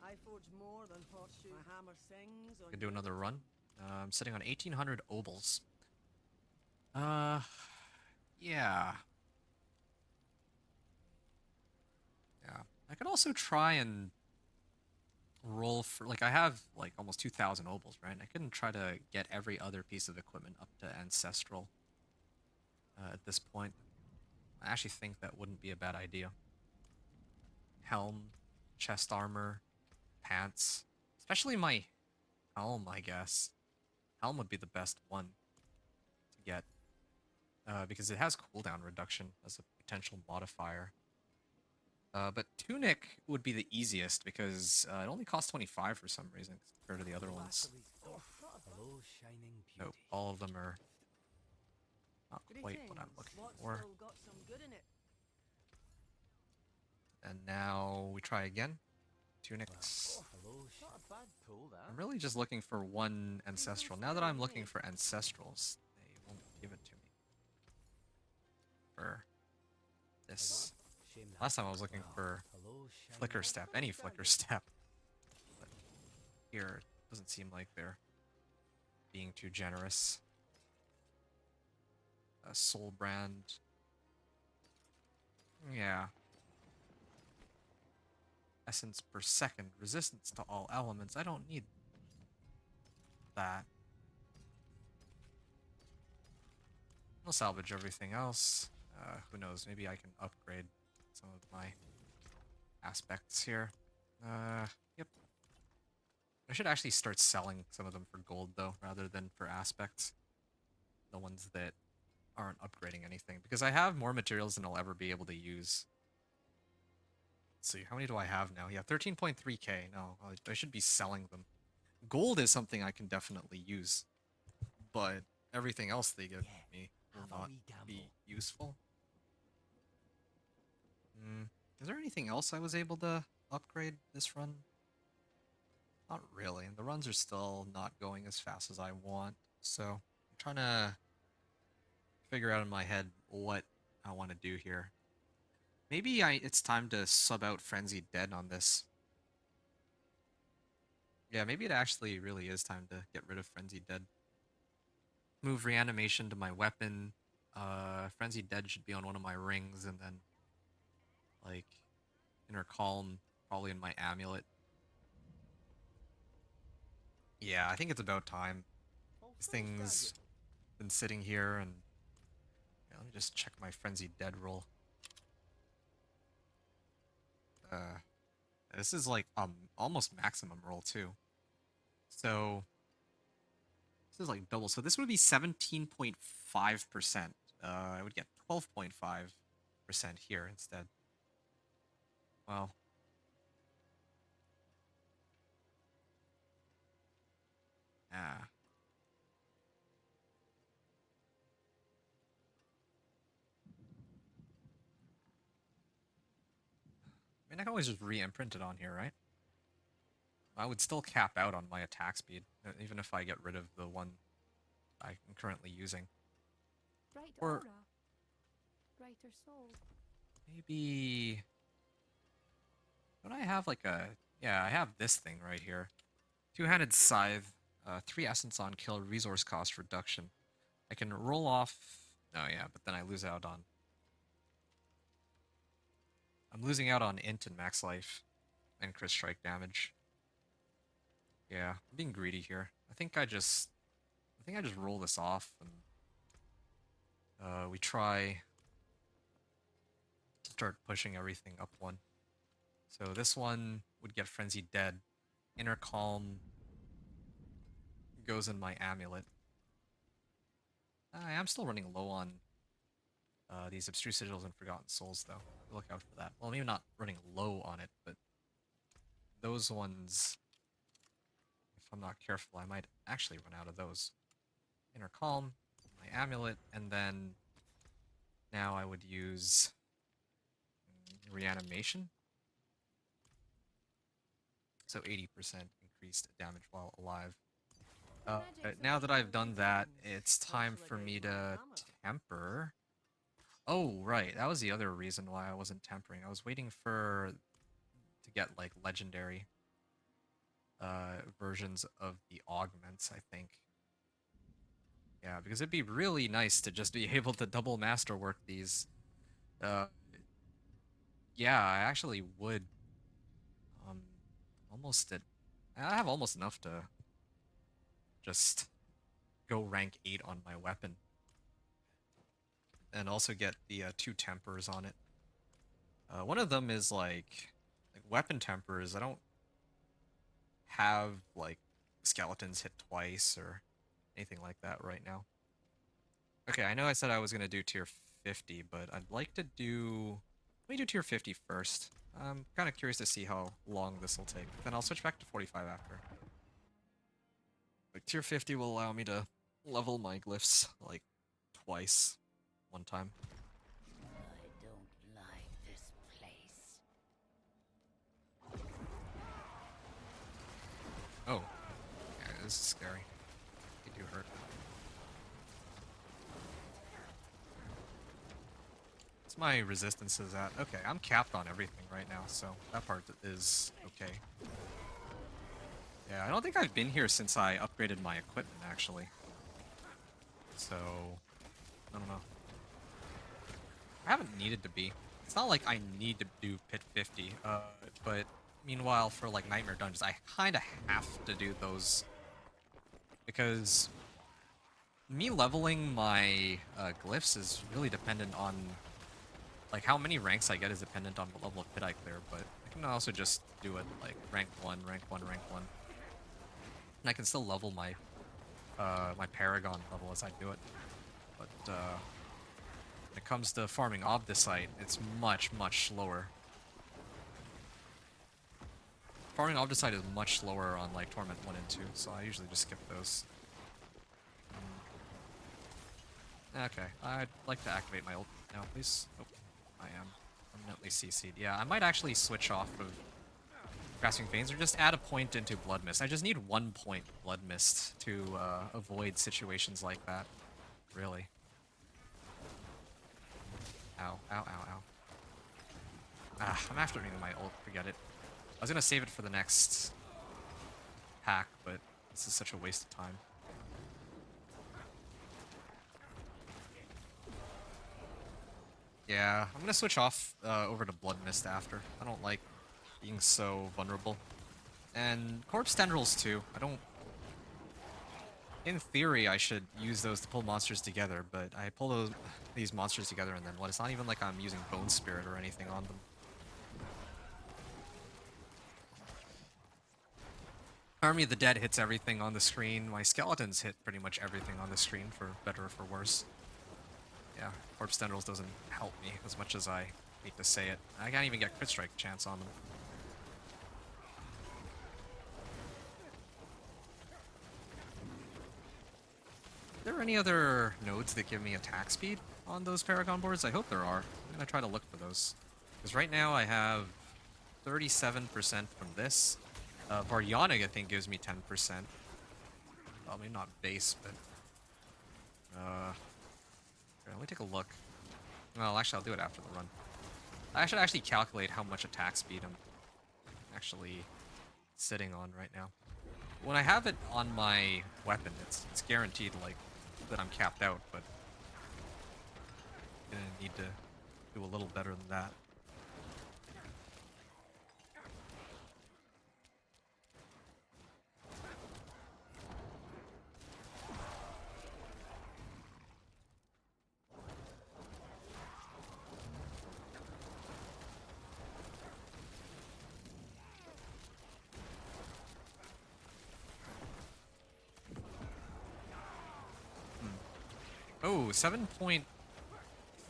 I forge more than horseshoes. My hammer sings on
Could do another run. I'm sitting on 1,800 obols. Yeah. Yeah. I could also try and roll for, like, I have, like, almost 2,000 obols, right? I couldn't try to get every other piece of equipment up to Ancestral at this point. I actually think that wouldn't be a bad idea. Helm, chest armor, pants. Especially my helm, I guess. Helm would be the best one to get. Because it has cooldown reduction as a potential modifier. But Tunic would be the easiest because it only costs 25 for some reason compared to the other ones. Nope, all of them are not quite what I'm looking for.
got some good in it.
And now we try again. Tunics. I'm really just looking for one Ancestral. Now that I'm looking for Ancestrals, they won't give it to me. For this. Last time I was looking for Flicker Step, any Flicker Step. But here, it doesn't seem like they're being too generous. Soul Brand. Yeah. Essence per second. Resistance to all elements. I don't need that. I'll salvage everything else. Who knows? Maybe I can upgrade some of my aspects here. Yep. I should actually start selling some of them for gold, though, rather than for aspects. The ones that aren't upgrading anything. Because I have more materials than I'll ever be able to use. Let's see, how many do I have now? Yeah, 13.3k. No, I should be selling them. Gold is something I can definitely use. But everything else they give me will not be useful. Is there anything else I was able to upgrade this run? Not really. The runs are still not going as fast as I want. So I'm trying to figure out in my head what I want to do here. Maybe it's time to sub out Frenzied Dead on this. Yeah, maybe it actually really is time to get rid of Frenzied Dead. Move Reanimation to my weapon. Frenzied Dead should be on one of my rings, and then, like, Inner Calm probably in my amulet. Yeah, I think it's about time. This thing's been sitting here, and yeah, let me just check my Frenzied Dead roll. This is like almost maximum roll too. So This is like double. So this would be 17.5%. I would get 12.5% here instead. Well. Ah. I mean, I can always just re-imprint it on here, right? I would still cap out on my attack speed, even if I get rid of the one I'm currently using.
Bright
Or-
aura. Brighter soul.
Maybe... Don't I have like a... Yeah, I have this thing right here. Two-handed scythe, 3 essence on kill, resource cost reduction. I can roll off... Oh yeah, but then I lose out on... I'm losing out on int and max life and crit strike damage. Yeah, I'm being greedy here. I think I just roll this off and we try to start pushing everything up one. So this one would get Frenzied Dead. Inner Calm goes in my amulet. I am still running low on these Abstruse Sigils and Forgotten Souls though. Look out for that. Well, maybe not running low on it, but those ones, if I'm not careful, I might actually run out of those. Inner Calm, my amulet, and then now I would use reanimation. So 80% increased damage while alive. Now that I've done that, it's time for me to temper. Oh, right. That was the other reason why I wasn't tempering. I was waiting to get like legendary versions of the augments, I think. Yeah, because it'd be really nice to just be able to double masterwork these. Yeah, I actually would. I have almost enough to just go rank 8 on my weapon. And also get the 2 tempers on it. One of them is like weapon tempers. I don't have like skeletons hit twice or anything like that right now. Okay, I know I said I was gonna do tier 50, but I'd like to do... Let me do tier 50 first. I'm kind of curious to see how long this will take. Then I'll switch back to 45 after. Like, tier 50 will allow me to level my glyphs like twice. One time.
I don't like this place.
Oh. Yeah, this is scary. They do hurt. What's my resistances at? Okay, I'm capped on everything right now, so that part is okay. Yeah, I don't think I've been here since I upgraded my equipment, actually. So... I don't know. I haven't needed to be. It's not like I need to do Pit 50, but meanwhile for like Nightmare Dungeons, I kinda have to do those. Because me leveling my glyphs is really dependent on, like how many ranks I get is dependent on what level of pit I clear, but I can also just do it like rank 1, rank 1, rank 1. And I can still level my my Paragon level as I do it. But when it comes to farming Obdicite, it's much, much slower. Farming Obdicite is much slower on like Torment 1 and 2, so I usually just skip those. Okay, I'd like to activate my ult now, please. Oh, I am permanently CC'd. Yeah, I might actually switch off of Grasping Veins or just add a point into Blood Mist. I just need 1 point Blood Mist to avoid situations like that, really. Ow, ow, ow, ow. Ah, I'm activating my ult, forget it. I was gonna save it for the next pack, but this is such a waste of time. Yeah, I'm gonna switch off over to Blood Mist after. I don't like being so vulnerable. And Corpse Tendrils too. I don't... In theory, I should use those to pull monsters together, but I pull these monsters together and then what? It's not even like I'm using Bone Spirit or anything on them. Army of the Dead hits everything on the screen. My skeletons hit pretty much everything on the screen, for better or for worse. Yeah, Corpse Tendrils doesn't help me as much as I hate to say it. I can't even get crit strike chance on them. Are there any other nodes that give me attack speed on those Paragon boards? I hope there are. I'm gonna try to look for those. Because right now I have 37% from this. Varjanic, I think, gives me 10%. Well, maybe not base, but... here, let me take a look. Well, actually, I'll do it after the run. I should actually calculate how much attack speed I'm actually sitting on right now. When I have it on my weapon, it's guaranteed, like, that I'm capped out, but I'm gonna need to do a little better than that. Oh, 7.3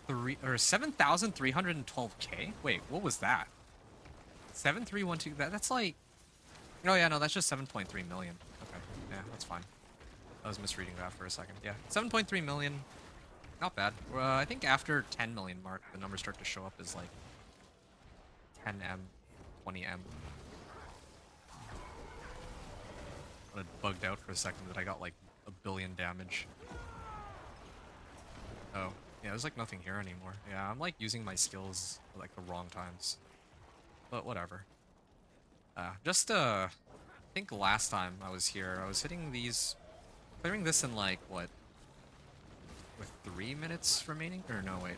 or 7,312k? Wait, what was that? 7312, that's like... Oh yeah, no, that's just 7.3 million. Okay, yeah, that's fine. I was misreading that for a second. Yeah, 7.3 million. Not bad. I think after 10 million mark, the numbers start to show up as like 10M, 20M. I bugged out for a second that I got like a billion damage. Oh, yeah, there's like nothing here anymore. Yeah, I'm like using my skills at like the wrong times. But whatever. I think last time I was here, I was hitting these, clearing this in like, what? With 3 minutes remaining? Or no, wait.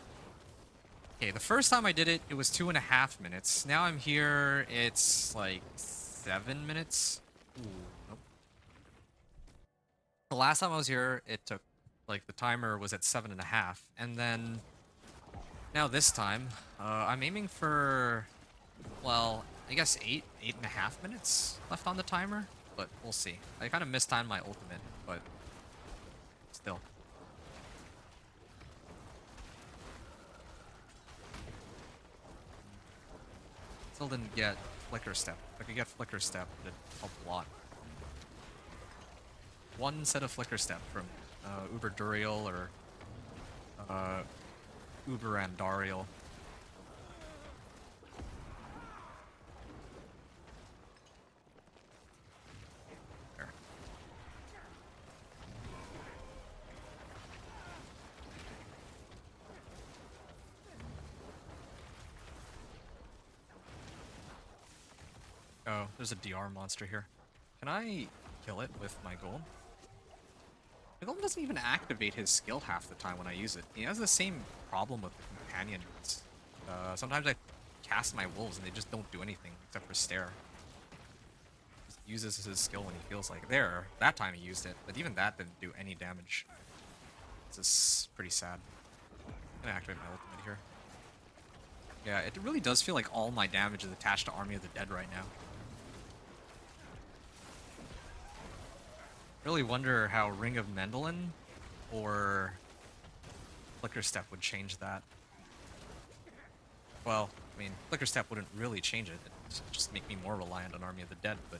Okay, the first time I did it, it was 2.5 minutes. Now I'm here, it's like 7 minutes. Ooh, nope. The last time I was here, it took, like, the timer was at 7.5. And then, now this time, I'm aiming for, well, I guess 8.5 minutes left on the timer. But we'll see. I kind of mistimed my ultimate, but still. Still didn't get Flicker Step. If I could get Flicker Step, it'd help a lot. One set of Flicker Step from Uber Duriel or Uber Andariel. There. Oh, there's a DR monster here. Can I kill it with my golem? The golem doesn't even activate his skill half the time when I use it. He has the same problem with the companions. Sometimes I cast my wolves and they just don't do anything except for stare. Just uses his skill when he feels like there. That time he used it, but even that didn't do any damage. This is pretty sad. I'm gonna activate my ultimate here. Yeah, it really does feel like all my damage is attached to Army of the Dead right now. Really wonder how Ring of Mendelin or Flicker Step would change that. Well, I mean, Flicker Step wouldn't really change it. It'd just make me more reliant on Army of the Dead, but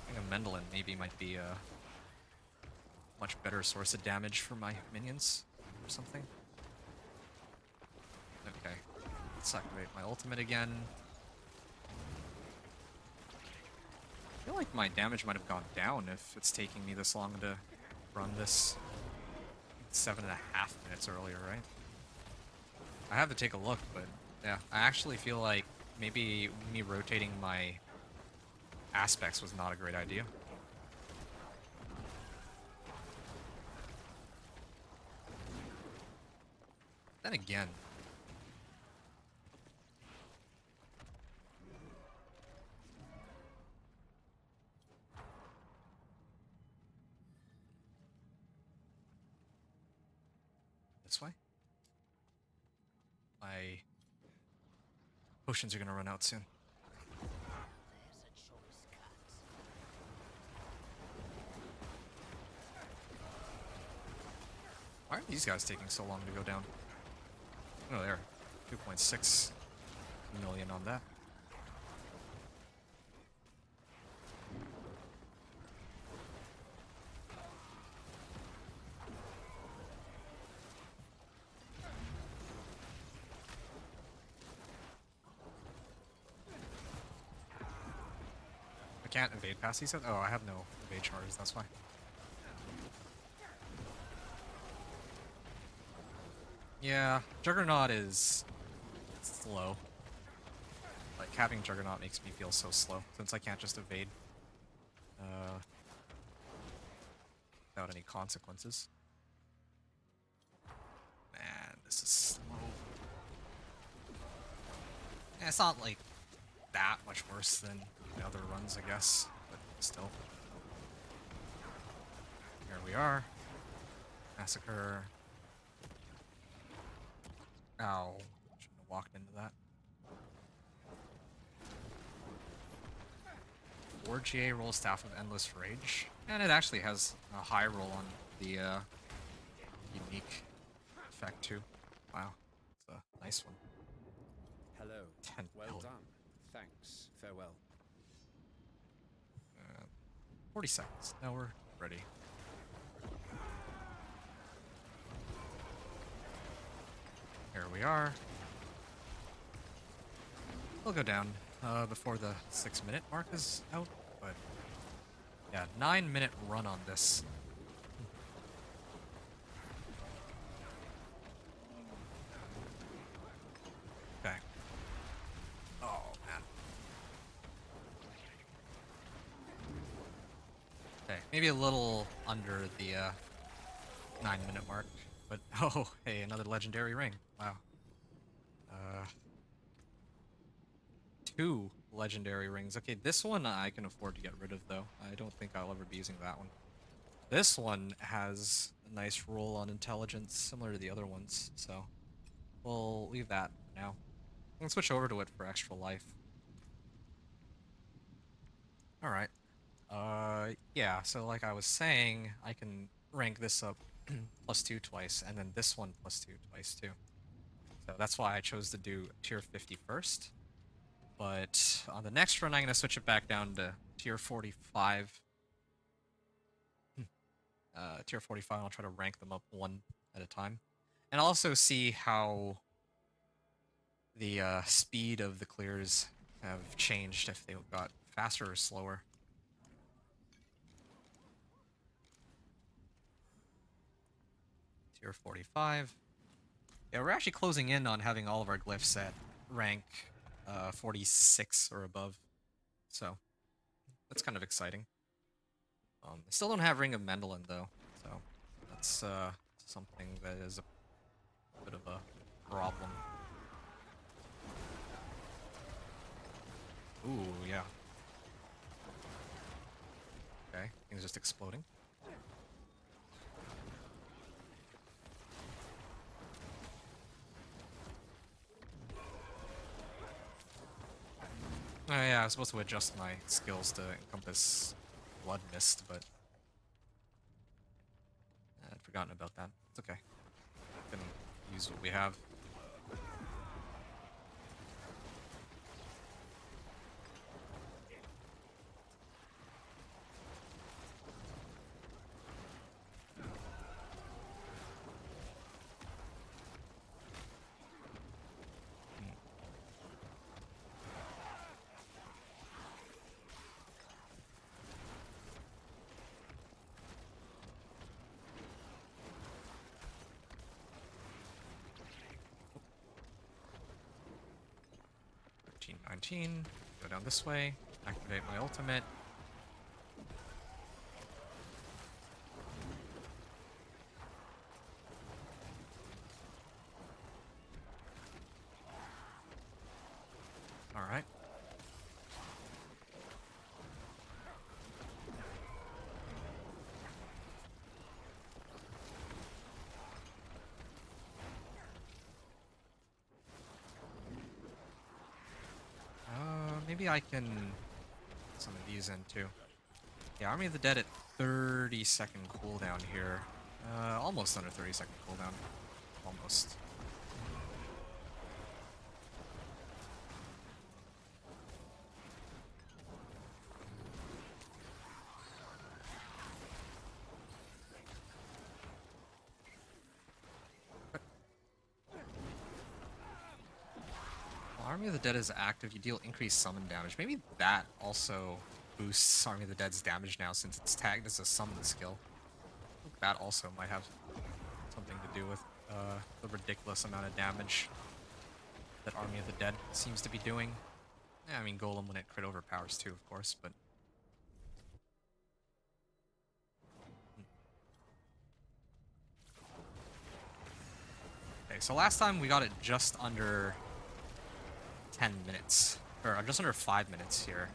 Ring of Mendelin maybe might be a much better source of damage for my minions or something. Okay, let's activate my ultimate again. I feel like my damage might have gone down if it's taking me this long to run this 7.5 minutes earlier, right? I have to take a look, but yeah, I actually feel like maybe me rotating my aspects was not a great idea. Then again, this way? My potions are gonna run out soon.
There's a choice cut.
are these guys taking so long to go down? Oh, there. 2.6 million on that. I can't evade past these. Oh, I have no evade charges, that's why. Yeah, Juggernaut is slow. Like, having Juggernaut makes me feel so slow, since I can't just evade without any consequences. Man, this is slow. Yeah, it's not, like, that much worse than the other runs, I guess, but still. Here we are. Massacre. Ow. Shouldn't have walked into that. 4 GA roll Staff of Endless Rage. And it actually has a high roll on the unique effect too. Wow. It's a nice one.
Hello.
10
Well
million.
done. Thanks. Farewell.
40 seconds. Now we're ready. Here we are. We'll go down before the 6-minute mark is out, but yeah, 9-minute run on this. Okay. Oh man. Okay, maybe a little under the 9-minute mark, but oh, hey, another legendary ring. Wow. 2 legendary rings. Okay, this one I can afford to get rid of, though. I don't think I'll ever be using that one. This one has a nice roll on intelligence, similar to the other ones, so we'll leave that for now. Let's switch over to it for extra life. Alright. Yeah, so like I was saying, I can rank this up +2 twice, and then this one +2 twice, too. So that's why I chose to do tier 50 first. But on the next run, I'm going to switch it back down to tier 45. Tier 45, I'll try to rank them up one at a time. And I'll also see how the speed of the clears have changed, if they got faster or slower. Tier 45. Yeah, we're actually closing in on having all of our glyphs at rank 46 or above, so that's kind of exciting. I still don't have Ring of Mendelin though, so that's something that is a bit of a problem. Ooh, yeah. Okay, things just exploding. Oh yeah, I was supposed to adjust my skills to encompass Blood Mist, but I'd forgotten about that. It's okay. We can use what we have. Go down this way, activate my ultimate. Alright. Maybe I can put some of these in too. Yeah, Army of the Dead at 30-second cooldown here. Almost under 30-second cooldown. Almost. While Army of the Dead is active, you deal increased summon damage. Maybe that also boosts Army of the Dead's damage now since it's tagged as a summon skill. I think that also might have something to do with the ridiculous amount of damage that Army of the Dead seems to be doing. Yeah, I mean, Golem when it crit overpowers too, of course, but... Okay, so last time we got it just under 10 minutes. Or just under 5 minutes here.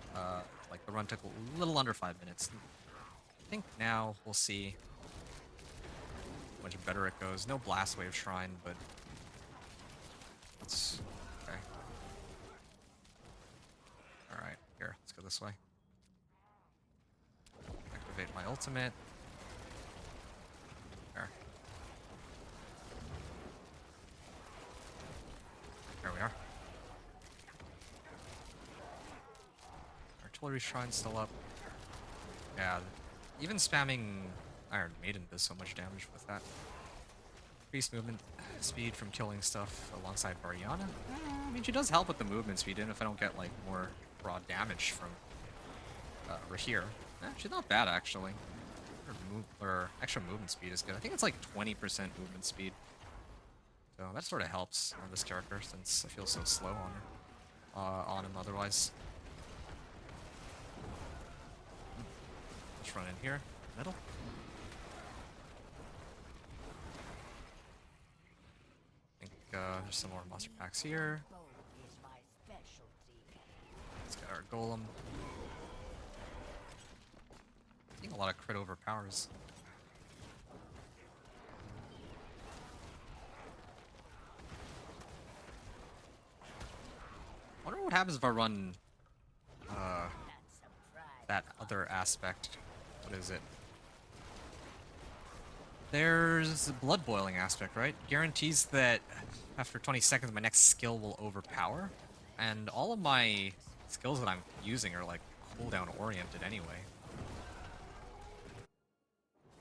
Like, the run took a little under 5 minutes. I think now we'll see how much better it goes. No Blast Wave Shrine, but... Let's... Okay. Alright, here, let's go this way. Activate my ultimate. There. There we are. Artillery Shrine still up. Yeah, even spamming Iron Maiden does so much damage with that. Increased movement speed from killing stuff alongside Variana. I mean, she does help with the movement speed, even if I don't get, like, more raw damage from Rahir. She's not bad, actually. Her extra movement speed is good. I think it's like 20% movement speed. So that sort of helps on this character, since I feel so slow on her. On him otherwise. Let's run in here. Middle. I think there's some more monster packs here.
Bow is my specialty.
Let's get our golem. I think a lot of crit overpowers. I wonder what happens if I run that other aspect. What is it? There's the blood boiling aspect, right? Guarantees that after 20 seconds my next skill will overpower. And all of my skills that I'm using are like cooldown oriented anyway.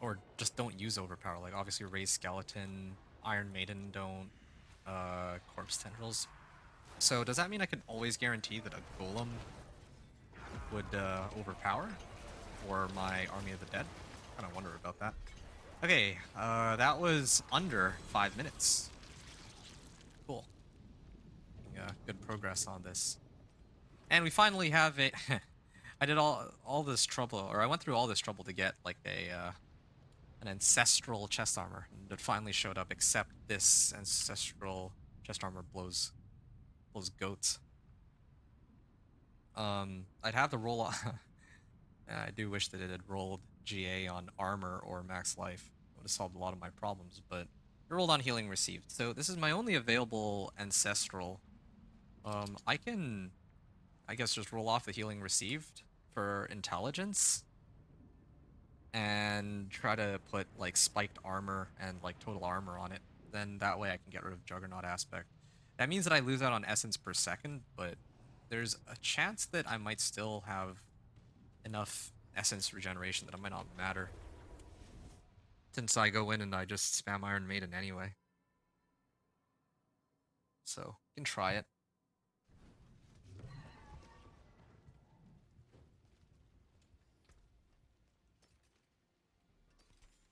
Or just don't use overpower, like obviously Raised Skeleton, Iron Maiden don't, Corpse Tendrils. So does that mean I can always guarantee that a Golem would overpower for my Army of the Dead? I kind of wonder about that. Okay, that was under 5 minutes. Cool. Good progress on this. And we finally have it. I did all this trouble, or I went through all this trouble to get like an ancestral chest armor. And it finally showed up, except this ancestral chest armor blows goats. I'd have to roll on... I do wish that it had rolled GA on armor or max life. It would have solved a lot of my problems, but it rolled on healing received. So this is my only available ancestral. I can, I guess, just roll off the healing received for intelligence and try to put like spiked armor and like total armor on it. Then that way I can get rid of Juggernaut aspect. That means that I lose out on essence per second, but there's a chance that I might still have enough essence regeneration that it might not matter, since I go in and I just spam Iron Maiden anyway. So, you can try it.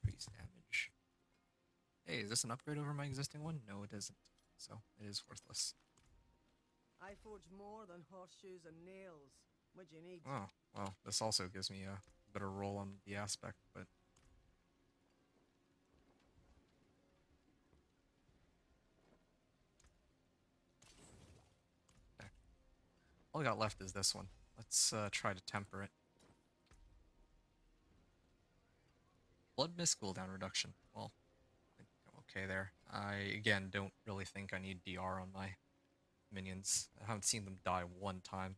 Increase damage. Hey, is this an upgrade over my existing one? No, it isn't. So, it is worthless.
I forge more than horseshoes and nails. What you need?
Oh, well, this also gives me a better roll on the aspect, but... Okay. All I got left is this one. Let's try to temper it. Blood Mist cooldown reduction. Well, I think I'm okay there. I, again, don't really think I need DR on my minions. I haven't seen them die one time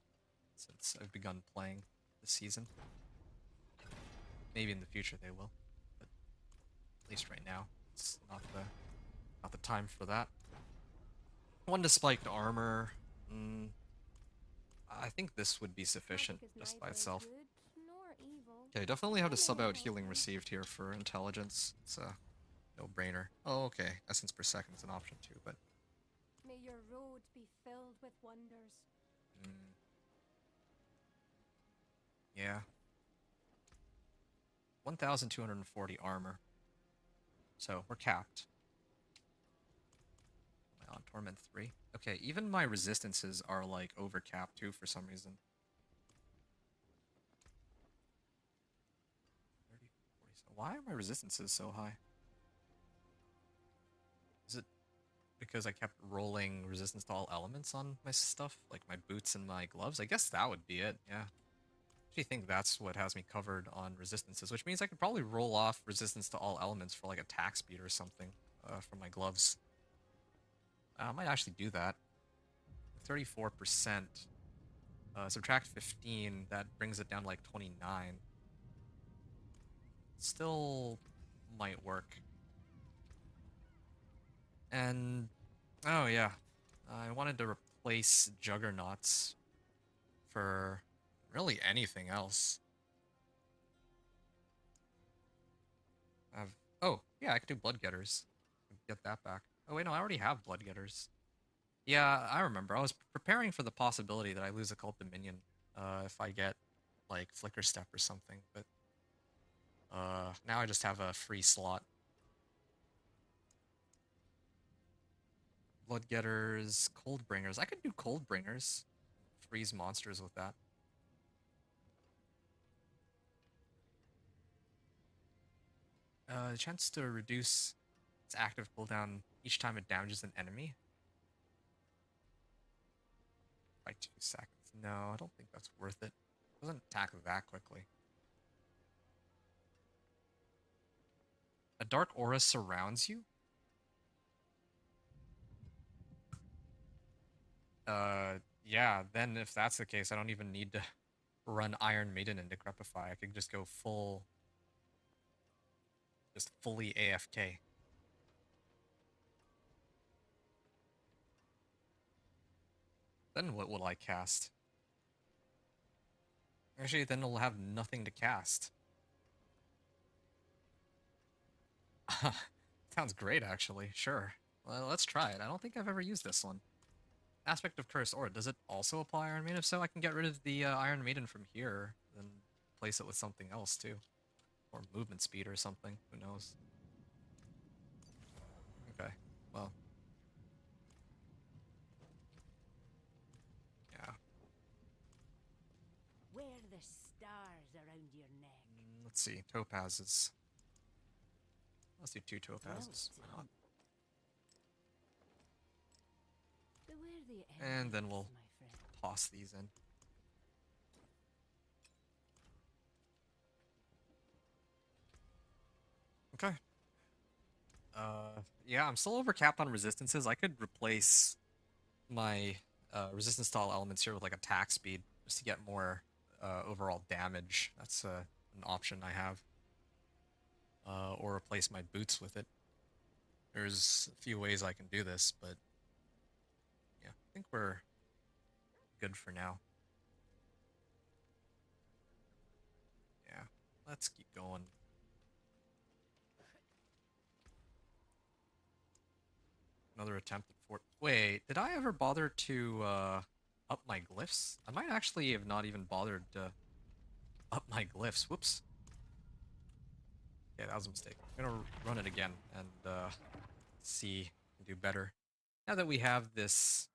since I've begun playing this season. Maybe in the future they will. But At least right now. It's not the time for that. 1 to spiked armor. I think this would be sufficient just by itself. Okay, definitely have to sub out healing received here for intelligence. It's a no-brainer. Oh, okay. Essence per second is an option too, but...
May your road be filled with wonders.
Yeah. 1,240 armor. So, we're capped. Am I on Torment 3? Okay, even my resistances are, like, over-capped, too, for some reason. 30, 40, so why are my resistances so high? Is it because I kept rolling resistance to all elements on my stuff? Like my boots and my gloves? I guess that would be it, yeah. I think that's what has me covered on resistances, which means I could probably roll off resistance to all elements for like attack speed or something from my gloves. I might actually do that. 34%. Subtract 15, that brings it down to like 29. Still might work. And, oh yeah, I wanted to replace Juggernauts for really anything else. Oh, yeah, I could do Bloodgetters. Get that back. Oh wait, no, I already have Bloodgetters. Yeah, I remember. I was preparing for the possibility that I lose a Cult Dominion if I get, like, Flicker Step or something, but now I just have a free slot. Bloodgetters, Coldbringers. I could do Coldbringers. Freeze monsters with that. Chance to reduce its active cooldown each time it damages an enemy. By 2 seconds. No, I don't think that's worth it. It doesn't attack that quickly. A dark aura surrounds you? Yeah, then if that's the case, I don't even need to run Iron Maiden and Decrepify. I could just go full... just fully AFK. Then what will I cast? Actually, then I'll have nothing to cast. Sounds great, actually. Sure. Well, let's try it. I don't think I've ever used this one. Aspect of Curse Aura. Does it also apply Iron Maiden? If so, I can get rid of the Iron Maiden from here, then place it with something else, too. Or movement speed or something. Who knows? Okay. Well. Yeah.
Wear the stars around your neck.
Let's see. Topazes. Let's do 2 topazes. Why not? And then we'll toss these in. Okay. Yeah, I'm still overcapped on resistances. I could replace my resistance to all elements here with like attack speed just to get more overall damage. That's an option I have. Or replace my boots with it. There's a few ways I can do this, but yeah, I think we're good for now. Yeah, let's keep going. Another attempt at fort. Wait, did I ever bother to up my glyphs? I might actually have not even bothered to up my glyphs. Whoops. Yeah, that was a mistake. I'm gonna run it again and see if we can do better. Now that we have this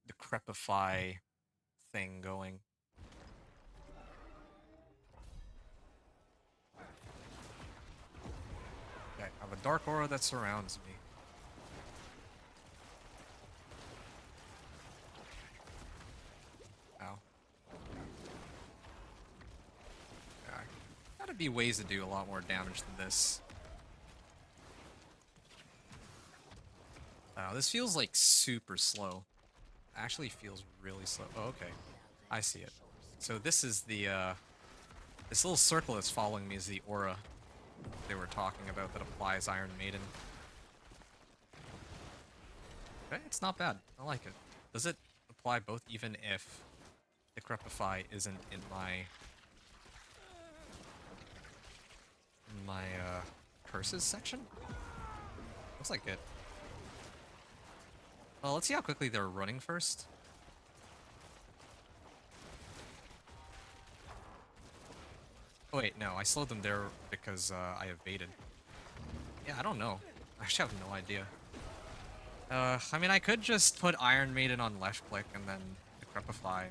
Decrepify thing going. Okay, I have a dark aura that surrounds me. Ow. Yeah, gotta be ways to do a lot more damage than this. This feels like super slow. Actually feels really slow. Oh, okay. I see it. So this is the, this little circle that's following me is the aura. they were talking about that applies Iron Maiden. Okay, it's not bad. I like it. Does it apply both even if Decrepify isn't in my curses section? Looks like it. Well, let's see how quickly they're running first. Oh wait, no, I slowed them there because I evaded. Yeah, I don't know. I actually have no idea. I mean, I could just put Iron Maiden on left click and then Decrepify.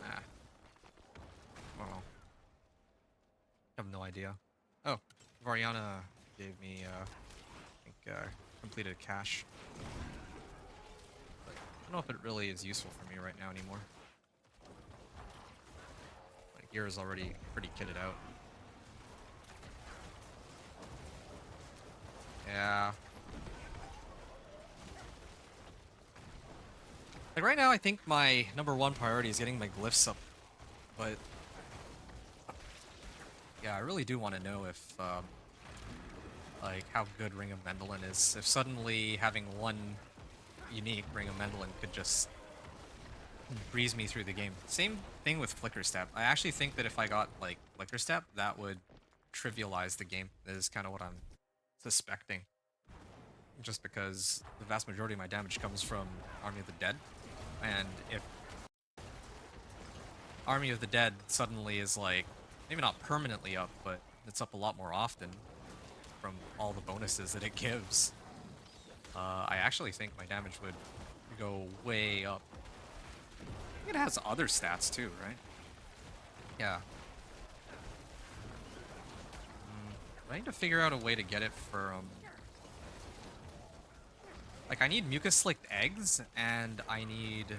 Nah. I don't know. I have no idea. Oh, Variana gave me, I think, completed cache. But I don't know if it really is useful for me right now anymore. My gear is already pretty kitted out. Yeah. Like right now, I think my #1 priority is getting my glyphs up, but yeah, I really do want to know if, like, how good Ring of Mendelin is. If suddenly having one unique Ring of Mendelin could just breeze me through the game. Same thing with Flicker Step. I actually think that if I got, like, Flicker Step, that would trivialize the game. That is kind of what I'm suspecting. Just because the vast majority of my damage comes from Army of the Dead. And if Army of the Dead suddenly is, like, maybe not permanently up, but it's up a lot more often from all the bonuses that it gives, I actually think my damage would go way up. I think it has other stats too, right? Yeah. I need to figure out a way to get it from... Like, I need Mucus Slicked Eggs, and I need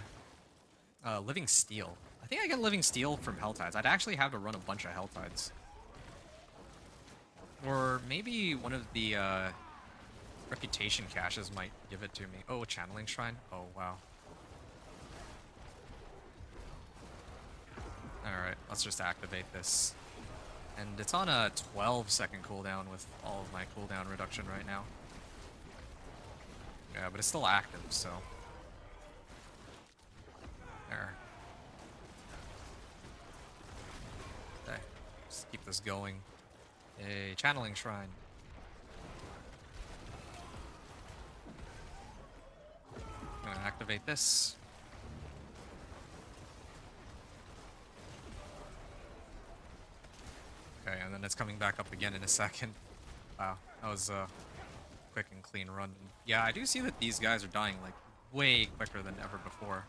Living Steel. I think I get Living Steel from Helltides. I'd actually have to run a bunch of Helltides. Or maybe one of the Reputation caches might give it to me. Oh, a Channeling Shrine? Oh, wow. Alright, let's just activate this. And it's on a 12-second cooldown with all of my cooldown reduction right now. Yeah, but it's still active, so... There. Okay, just keep this going. A Channeling Shrine. I'm gonna activate this. Okay, and then it's coming back up again in a second. Wow, that was a quick and clean run. Yeah, I do see that these guys are dying, like, way quicker than ever before.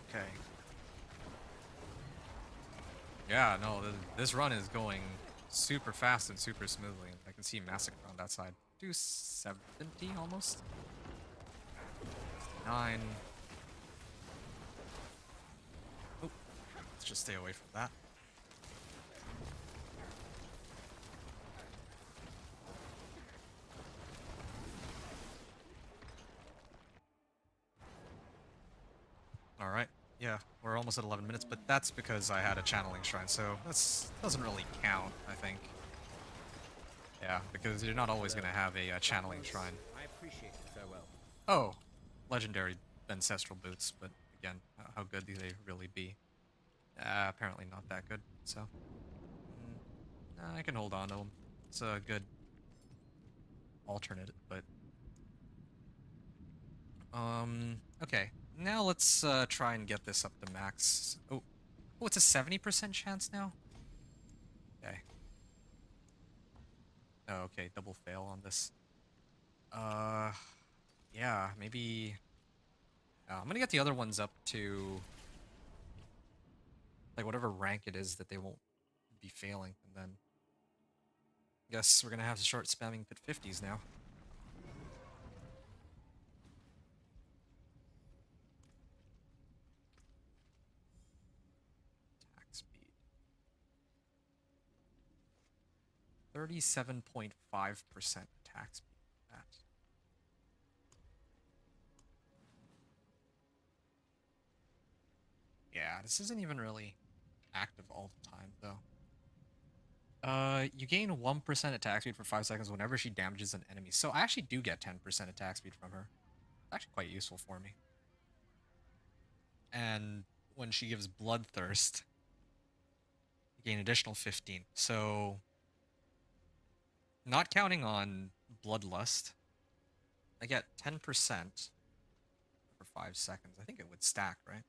Okay. Yeah, no, this run is going super fast and super smoothly. I can see Massacre on that side. 270 almost. 9. Oh, let's just stay away from that. All right. Yeah, we're almost at 11 minutes, but that's because I had a Channeling Shrine, so that doesn't really count, I think. Yeah, because you're not always going to have a Channeling Shrine.
I appreciate it. Farewell.
Oh, legendary Ancestral Boots, but again, how good do they really be? Apparently not that good, so... I can hold on to them. It's a good alternate, but... Okay. Now let's try and get this up to max. Oh, it's a 70% chance now? Okay. Oh, okay, double fail on this. Yeah, maybe... I'm gonna get the other ones up to... like, whatever rank it is that they won't be failing, and then... guess we're gonna have to start spamming pit 50s now. Speed. 37.5% attack speed. That. Yeah, this isn't even really active all the time, though. You gain 1% attack speed for 5 seconds whenever she damages an enemy. So I actually do get 10% attack speed from her. It's actually quite useful for me. And when she gives Bloodthirst, you gain additional 15. So, not counting on Bloodlust, I get 10% for 5 seconds. I think it would stack, right?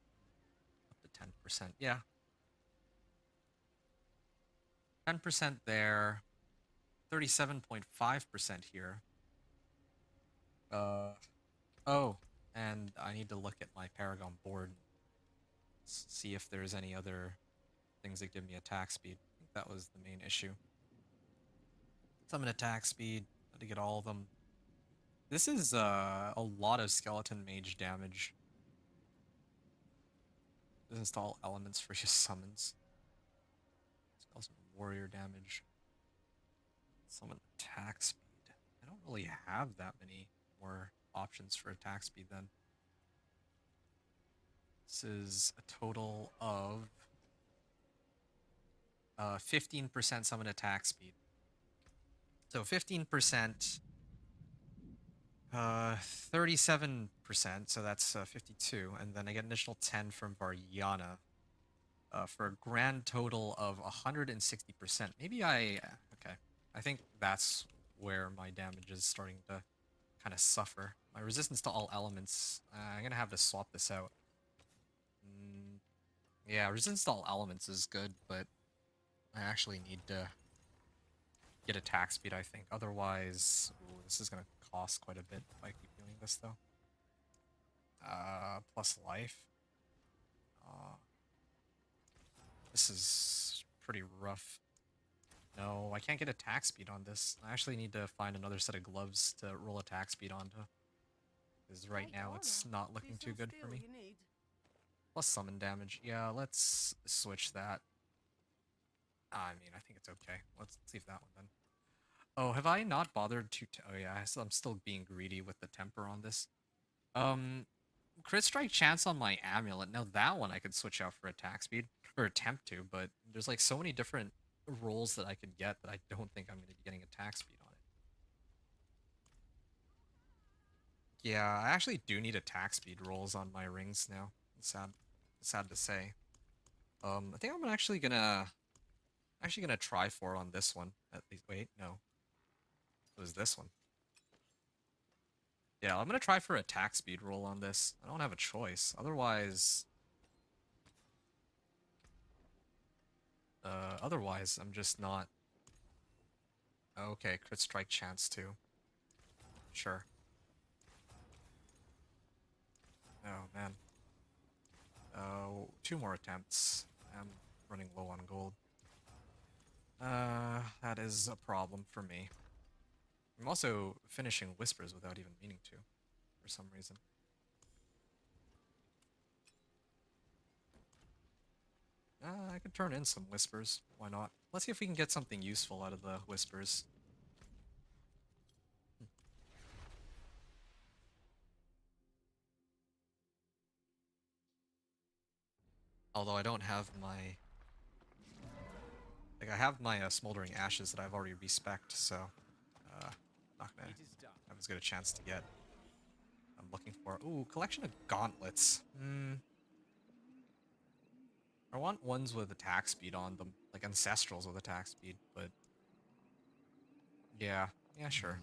Up to 10%. Yeah. 10% there. 37.5% here. Oh, and I need to look at my Paragon board. See if there's any other things that give me attack speed. I think that was the main issue. Summon attack speed. Had to get all of them. This is a lot of skeleton mage damage. Just install elements for just summons. Skeleton warrior damage. Summon attack speed. I don't really have that many more options for attack speed then. This is a total of 15% summon attack speed. So 15%, 37%, so that's 52, and then I get an additional 10 from Varyana for a grand total of 160%. Maybe okay. I think that's where my damage is starting to kind of suffer. My resistance to all elements, I'm going to have to swap this out. Yeah, resistance to all elements is good, but I actually need to get attack speed, I think. Otherwise, ooh, this is going to cost quite a bit if I keep doing this, though. Plus life. This is pretty rough. No, I can't get attack speed on this. I actually need to find another set of gloves to roll attack speed onto. Because right now it's not looking too good for me. Plus summon damage. Yeah, let's switch that. I mean, I think it's okay. Let's leave that one then. Oh, have I not bothered to... oh yeah, I'm still being greedy with the temper on this. Crit strike chance on my amulet. Now that one I could switch out for attack speed. Or attempt to, but there's like so many different rolls that I could get that I don't think I'm going to be getting attack speed on it. Yeah, I actually do need attack speed rolls on my rings now. It's sad to say. I think I'm actually gonna try for it on this one. At least, wait, no. It was this one. Yeah, I'm gonna try for attack speed roll on this. I don't have a choice. Otherwise, I'm just not. Okay, crit strike chance too. Sure. Oh man. 2 more attempts. I'm running low on gold. That is a problem for me. I'm also finishing Whispers without even meaning to, for some reason. I could turn in some Whispers. Why not? Let's see if we can get something useful out of the Whispers. Although I don't have my... like, I have my Smoldering Ashes that I've already respec'd, so... not gonna have as good a chance to get. I'm looking for... ooh, collection of gauntlets. I want ones with attack speed on them. Like Ancestrals with attack speed, but... yeah, sure.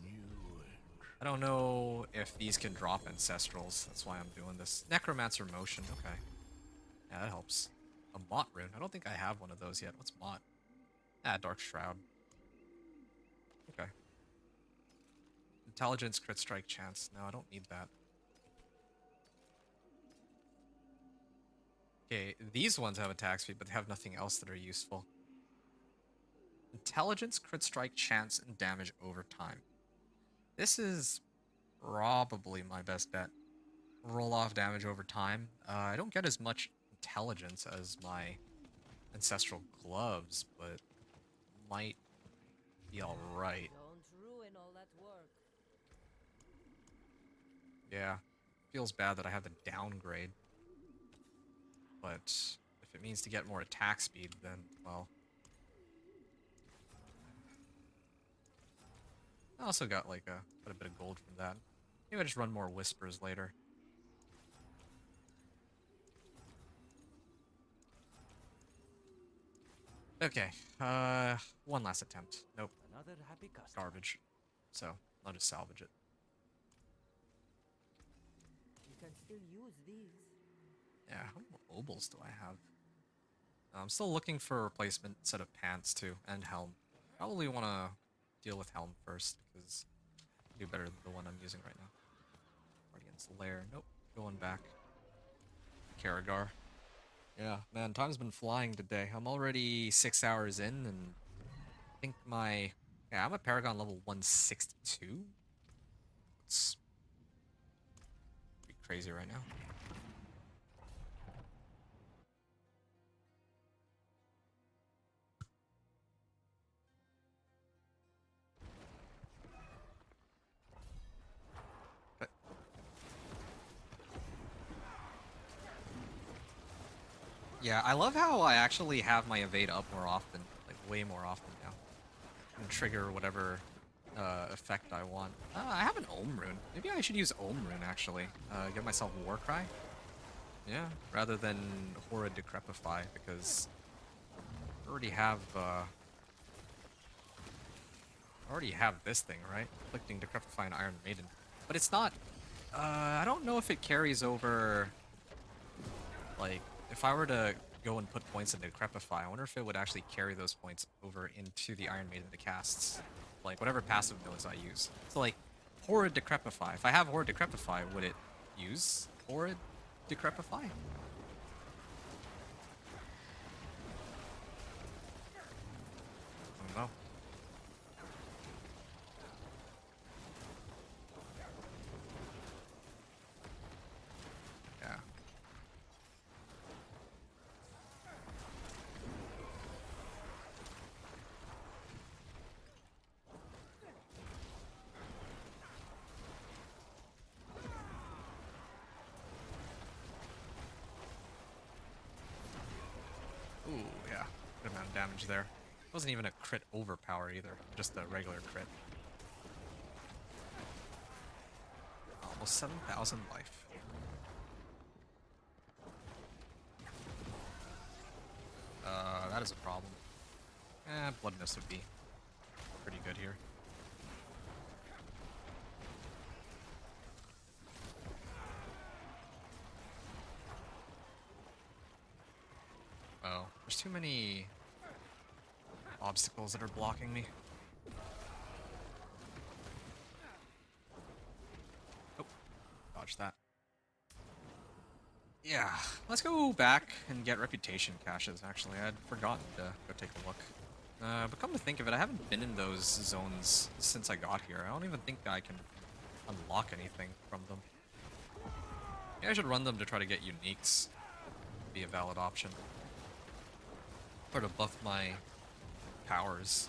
I don't know if these can drop Ancestrals. That's why I'm doing this. Necromancer Motion, okay. Yeah, that helps. A Mott Rune. I don't think I have one of those yet. What's Mott? Ah, Dark Shroud. Okay. Intelligence crit strike chance. No, I don't need that. Okay, these ones have attack speed, but they have nothing else that are useful. Intelligence, crit strike, chance, and damage over time. This is probably my best bet. Roll off damage over time. I don't get as much intelligence as my ancestral gloves, but might be alright.
Don't ruin all that work.
Yeah, feels bad that I have to downgrade. But if it means to get more attack speed, then, well... I also got like quite a bit of gold from that. Maybe I just run more whispers later. Okay, one last attempt. Nope,
Another happy customer.
garbage. So, I'll just salvage it.
You can still use these.
Yeah, how many more obols do I have? I'm still looking for a replacement set of pants too, and helm. Probably want to deal with helm first, because I do better than the one I'm using right now. Guardian's Lair. Nope, going back. Karagar. Yeah, man, time's been flying today. I'm already 6 hours in, and I think my... Yeah, I'm at Paragon level 162. It's pretty crazy right now. Yeah, I love how I actually have my evade up more often, like way more often now. And trigger whatever effect I want. I have an Ohm Rune. Maybe I should use Ohm Rune actually. Get myself Warcry. Yeah, rather than Horrid Decrepify, because I already have this thing, right? Afflicting Decrepify and Iron Maiden. But it's not I don't know if it carries over, like, if I were to go and put points into Decrepify, I wonder if it would actually carry those points over into the Iron Maiden that casts. Like, whatever passive abilities I use. So, like, Horrid Decrepify. If I have Horrid Decrepify, would it use Horrid Decrepify? I don't know. Yeah. Ooh, yeah. Good amount of damage there. It wasn't even a crit overpower either, just a regular crit. Almost 7,000 life. That is a problem. Blood Mist would be pretty good here. Oh, there's too many obstacles that are blocking me. Oh, dodge that. Yeah, let's go back and get reputation caches, actually. I'd forgotten to go take a look. But come to think of it, I haven't been in those zones since I got here. I don't even think I can unlock anything from them. Yeah, I should run them to try to get uniques. Be a valid option. Or to buff my powers.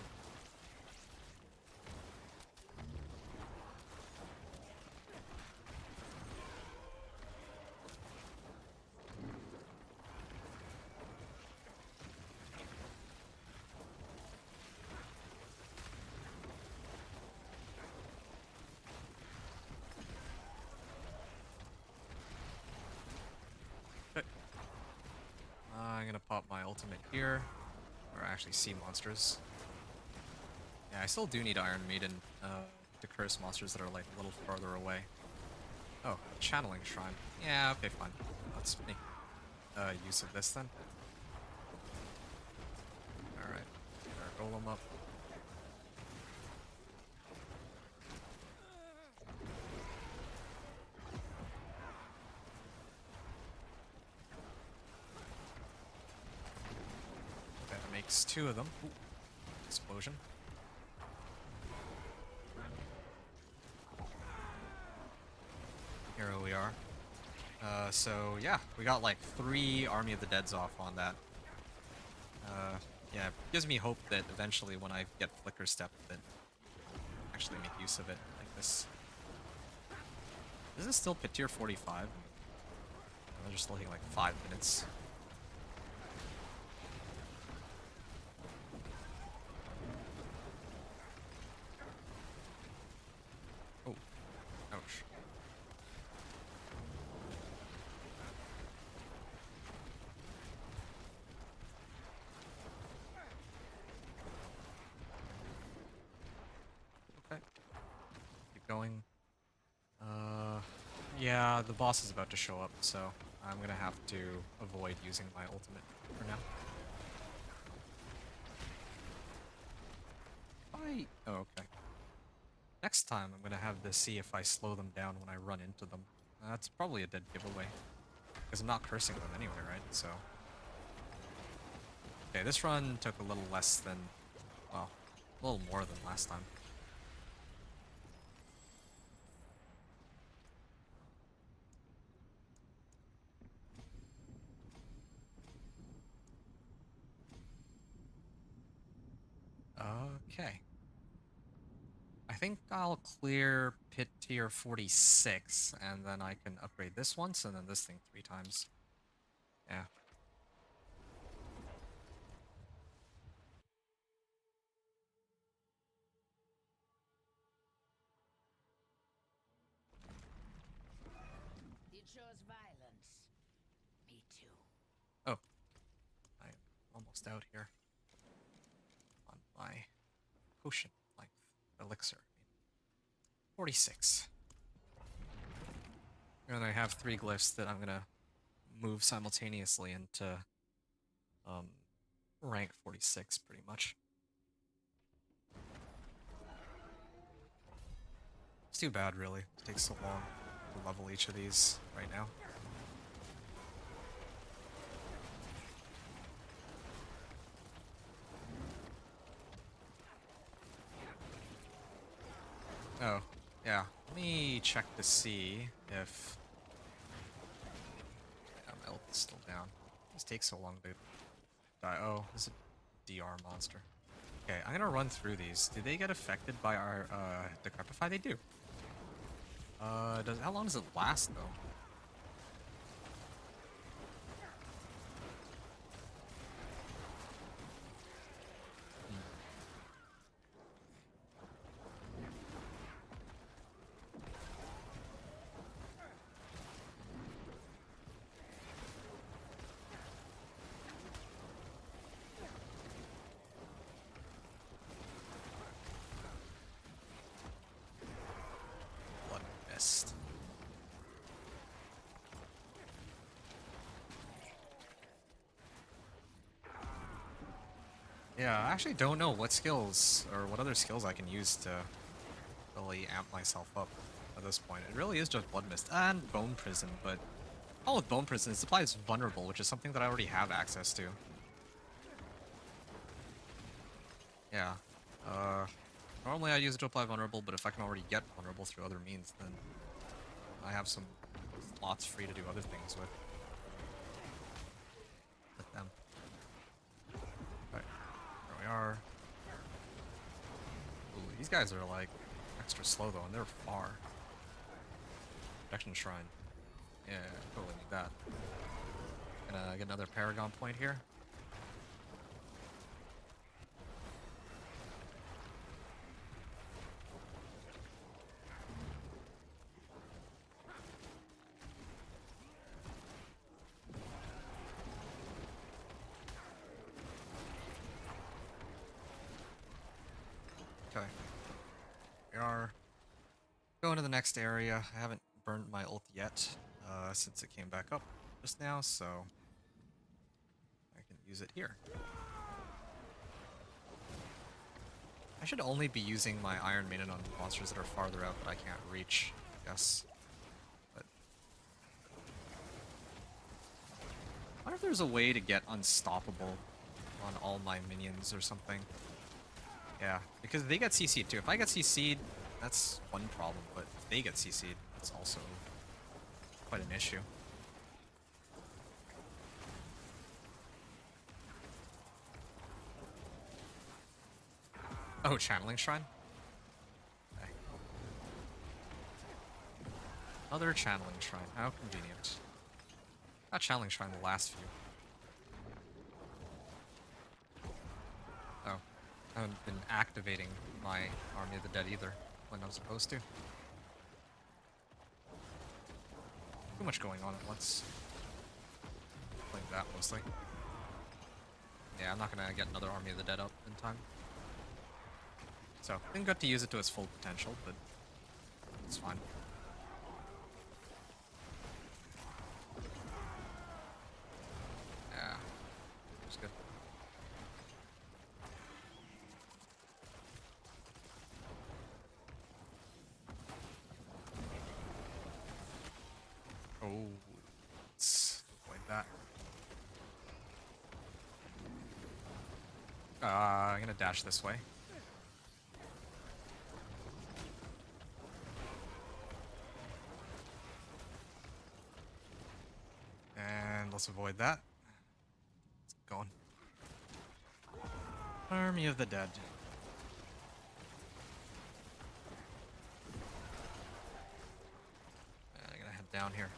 I'm gonna pop my ultimate here, or actually sea monsters. Yeah, I still do need Iron Maiden to curse monsters that are like a little farther away. Oh, channeling shrine. Yeah, okay, fine. Let's make use of this then. All right, roll them up. Makes two of them. Ooh, explosion. Here we are. So yeah, we got like 3 Army of the Deads off on that. Yeah, it gives me hope that eventually when I get Flicker Step that I'll actually make use of it like this. Is this still Petir 45? I'm just looking like 5 minutes. going. Yeah, the boss is about to show up, so I'm gonna have to avoid using my ultimate for now. Oh, okay. Next time, I'm gonna have to see if I slow them down when I run into them. That's probably a dead giveaway. Because I'm not cursing them anyway, right? So... Okay, this run took a little less than... well, a little more than last time. Okay. I think I'll clear pit tier 46, and then I can upgrade this once, and then this thing 3 times. Yeah.
You chose violence. Me too.
Oh. I'm almost out here. On my potion length. Elixir. 46. And I have 3 glyphs that I'm gonna move simultaneously into rank 46 pretty much. It's too bad really. It takes so long to level each of these right now. Oh, yeah. Let me check to see if... yeah, my health is still down. This takes so long to die. Oh, this is a DR monster. Okay, I'm gonna run through these. Do they get affected by our Decrepify? They do. How long does it last though? Blood Mist. Yeah, I actually don't know what skills or what other skills I can use to really amp myself up at this point. It really is just Blood Mist and Bone Prison, but all with Bone Prison, it supplies Vulnerable, which is something that I already have access to. Yeah. Normally I use it to apply Vulnerable, but if I can already get Vulnerable through other means, then I have some slots free to do other things with them. Alright, there we are. Ooh, these guys are like extra slow though, and they're far. Protection Shrine. Yeah, totally need that. Gonna get another Paragon point here. Okay. We are going to the next area. I haven't burned my ult yet, since it came back up just now, so I can use it here. I should only be using my Iron Maiden on monsters that are farther out that I can't reach, I guess. But I wonder if there's a way to get unstoppable on all my minions or something. Yeah, because they get CC'd too. If I get CC'd, that's one problem, but if they get CC'd, that's also quite an issue. Oh, Channeling Shrine? Okay. Another Channeling Shrine, how convenient. Got Channeling Shrine the last few. Oh, I haven't been activating my Army of the Dead either, when I'm supposed to. Too much going on at once. Playing that mostly. Yeah, I'm not gonna get another Army of the Dead up in time. So, didn't get to use it to its full potential, but It's fine. Yeah. It's good. Oh, let's avoid that. I'm gonna dash this way. And let's avoid that. Let's keep going. Army of the Dead. I'm gonna head down here.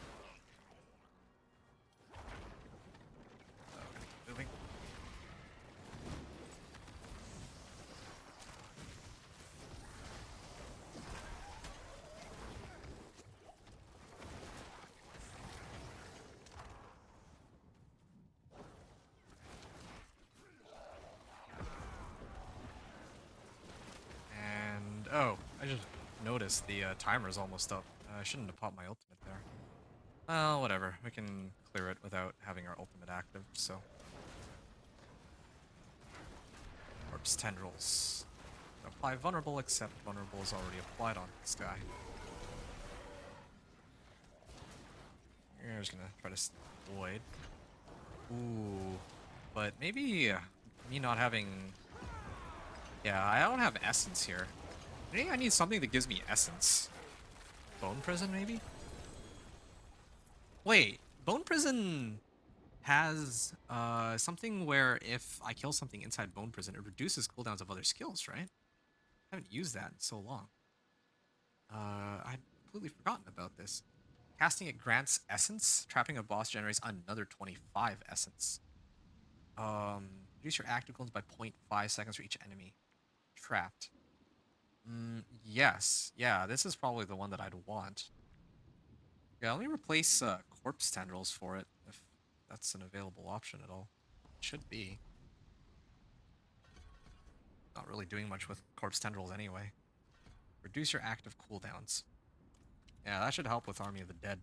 Moving. And oh, I just noticed the timer's almost up. I shouldn't have popped my ultimate there. Well, whatever. We can clear it without having our ultimate active, so. Corpse Tendrils. Apply vulnerable, except vulnerable is already applied on this guy. You're just gonna try to avoid. Ooh. But maybe me not having... Yeah, I don't have essence here. Maybe I need something that gives me essence. Bone Prison, maybe? Wait, Bone Prison has something where if I kill something inside Bone Prison, it reduces cooldowns of other skills, right? I haven't used that in so long. I'd completely forgotten about this. Casting it grants essence. Trapping a boss generates another 25 essence. Reduce your active cooldowns by 0.5 seconds for each enemy trapped. Yes. Yeah, this is probably the one that I'd want. Yeah, let me replace Corpse Tendrils for it, if that's an available option at all. It should be. Not really doing much with Corpse Tendrils anyway. Reduce your active cooldowns. Yeah, that should help with Army of the Dead.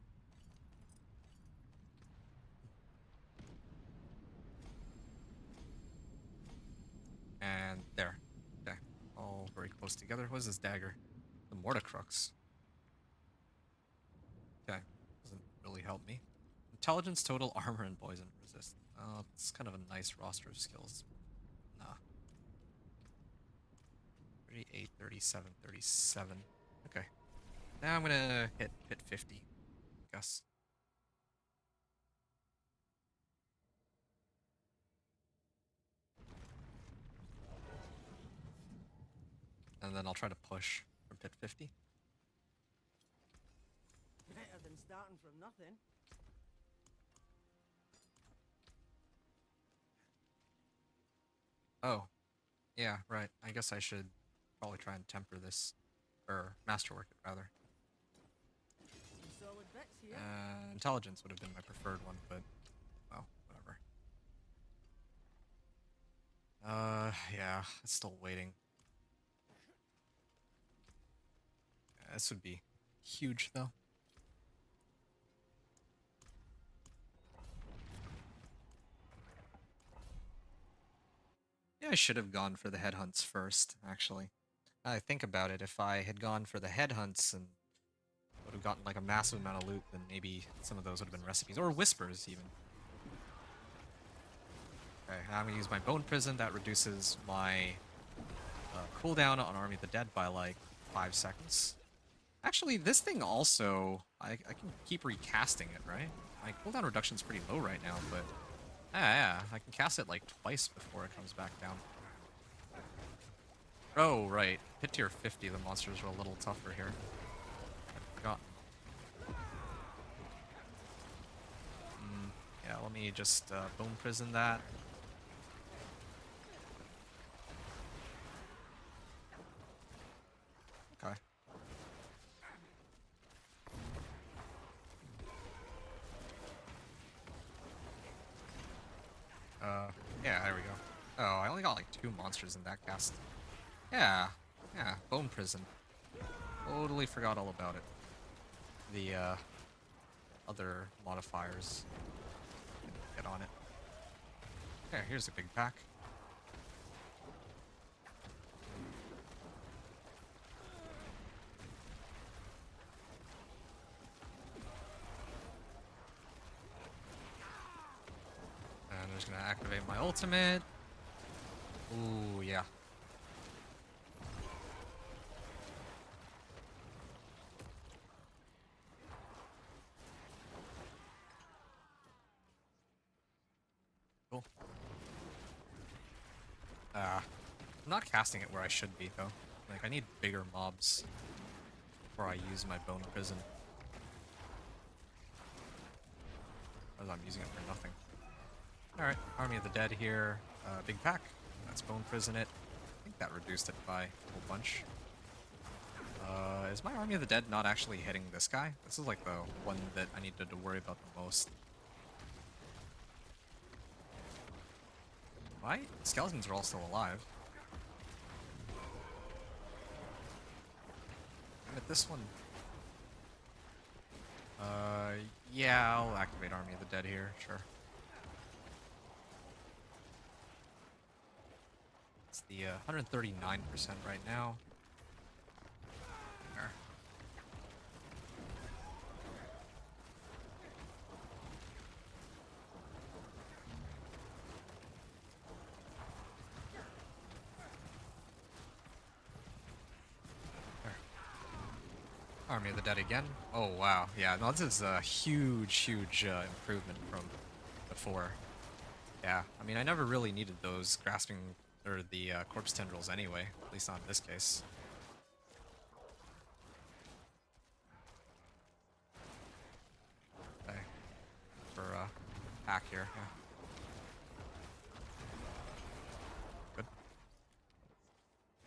And there. Okay. All very close together. What is this dagger? The Morticrux. Okay. Doesn't really help me. Intelligence, total, armor, and poison resist. It's kind of a nice roster of skills. Nah. 38, 37, 37. Okay. Now I'm gonna hit 50, I guess. And then I'll try to push from pit 50.
Better than starting from nothing.
Oh. Yeah, right. I guess I should probably try and temper this. Or masterwork it, rather.
Some solid bits here.
Intelligence would have been my preferred one, but... well, whatever. Yeah. It's still waiting. Yeah, this would be huge, though. Yeah, I should have gone for the headhunts first, actually. I think about it, if I had gone for the headhunts and would have gotten like a massive amount of loot, then maybe some of those would have been recipes, or whispers even. Okay, now I'm gonna use my Bone Prison. That reduces my cooldown on Army of the Dead by like 5 seconds. Actually, this thing also, I can keep recasting it, right? My cooldown reduction is pretty low right now, but yeah, I can cast it like twice before it comes back down. Oh, right. Hit tier 50, the monsters are a little tougher here. I forgot. Yeah, let me just Bone Prison that. Okay. Yeah, there we go. Oh, I only got like 2 monsters in that cast. Yeah, Bone Prison. Totally forgot all about it. The other modifiers. Get on it. There, here's a big pack. And I'm just gonna activate my ultimate. Ooh, yeah. Cool. I'm not casting it where I should be, though. Like, I need bigger mobs before I use my Bone Prison. Otherwise I'm using it for nothing. Alright, Army of the Dead here. Big pack. Let's Bone Prison it. I think that reduced it by a whole bunch. Is my Army of the Dead not actually hitting this guy? This is like the one that I needed to worry about the most. My skeletons are all still alive. Damn it, this one. Yeah, I'll activate Army of the Dead here, sure. It's the 139% right now. There. Army of the Dead again. Oh wow, yeah, no, this is a huge improvement from before. Yeah, I mean, I never really needed those grasping, or the corpse tendrils anyway, at least not in this case. Okay, for hack here, yeah. Good.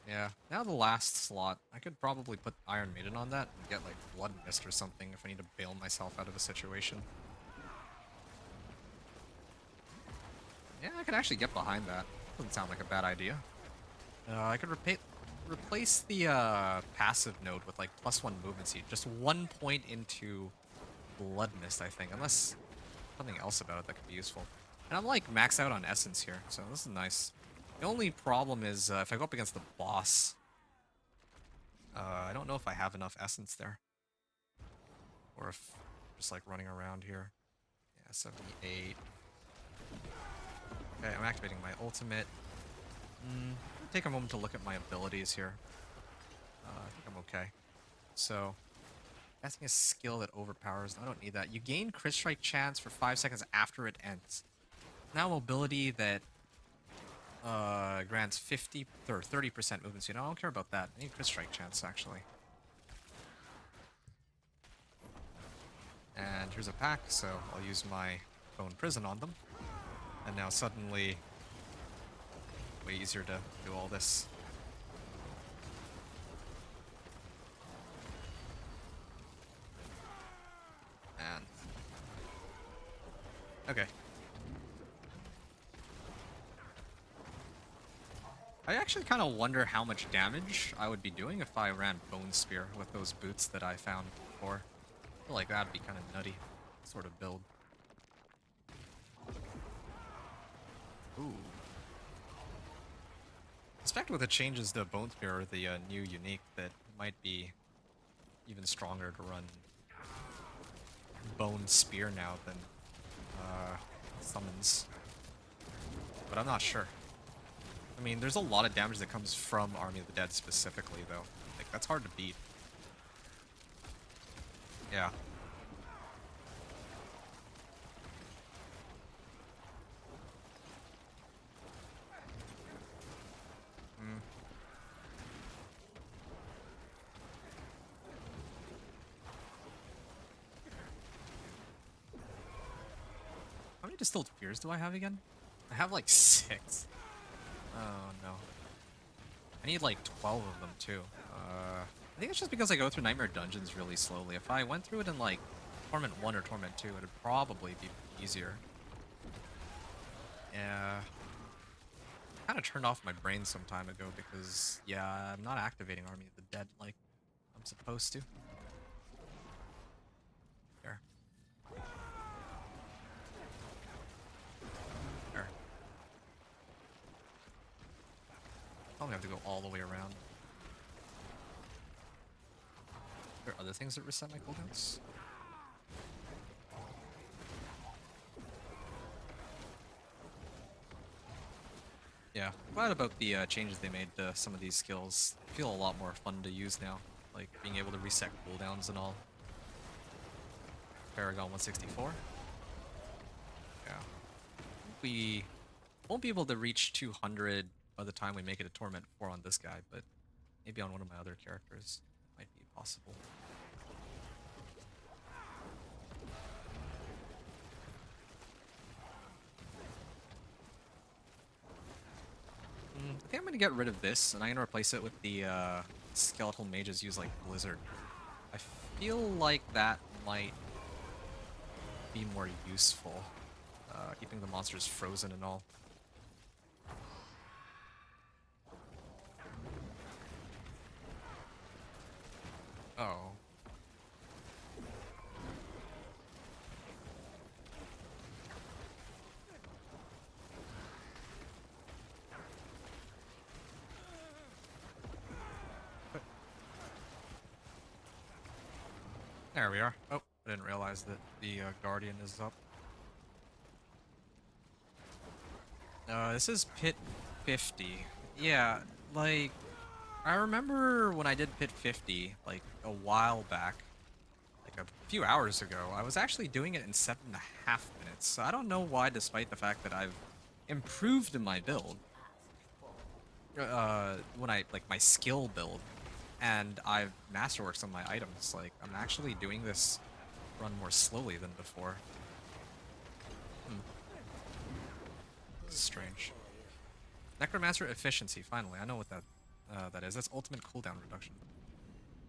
Yeah, now the last slot, I could probably put Iron Maiden on that and get like Blood Mist or something if I need to bail myself out of a situation. Yeah, I could actually get behind that. Doesn't sound like a bad idea. I could replace the passive node with like +1 movement speed. Just 1 point into Blood Mist, I think. Unless something else about it that could be useful. And I'm like maxed out on Essence here, so this is nice. The only problem is if I go up against the boss, I don't know if I have enough Essence there. Or if I'm just like running around here. Yeah, 78. Okay, I'm activating my ultimate. Take a moment to look at my abilities here. I think I'm okay. So, casting a skill that overpowers. I don't need that. You gain crit strike chance for 5 seconds after it ends. Now mobility that grants 50 or 30% movement speed. I don't care about that. I need crit strike chance actually. And here's a pack, so I'll use my Bone Prison on them. And now suddenly, way easier to do all this. And okay. I actually kind of wonder how much damage I would be doing if I ran Bone Spear with those boots that I found before. I feel like that'd be kind of nutty sort of build. Ooh. I suspect with the changes to Bone Spear or the new unique that might be even stronger to run Bone Spear now than summons. But I'm not sure. I mean, there's a lot of damage that comes from Army of the Dead specifically, though. Like, that's hard to beat. Yeah. How many Distilled Fears do I have again? I have like 6. Oh no. I need like 12 of them too. I think it's just because I go through Nightmare Dungeons really slowly. If I went through it in like Torment 1 or Torment 2, it'd probably be easier. Yeah. Kind of turned off my brain some time ago because, yeah, I'm not activating Army of the Dead like I'm supposed to. There. There. Probably have to go all the way around. There are other things that reset my cooldowns? Yeah, glad about the changes they made to some of these skills. They feel a lot more fun to use now, like being able to reset cooldowns and all. Paragon 164. Yeah. We won't be able to reach 200 by the time we make it a Torment 4 on this guy, but maybe on one of my other characters might be possible. I think I'm gonna get rid of this, and I'm gonna replace it with the skeletal mages use like Blizzard. I feel like that might be more useful, keeping the monsters frozen and all. Oh. There we are. Oh, I didn't realize that the Guardian is up. This is Pit 50. Yeah, like, I remember when I did Pit 50, like, a while back, like a few hours ago, I was actually doing it in 7.5 minutes. So I don't know why, despite the fact that I've improved in my build, when I, like, my skill build, and I've masterworked on my items, like, I'm actually doing this run more slowly than before. Strange. Necromancer efficiency, finally. I know what that is. That's ultimate cooldown reduction.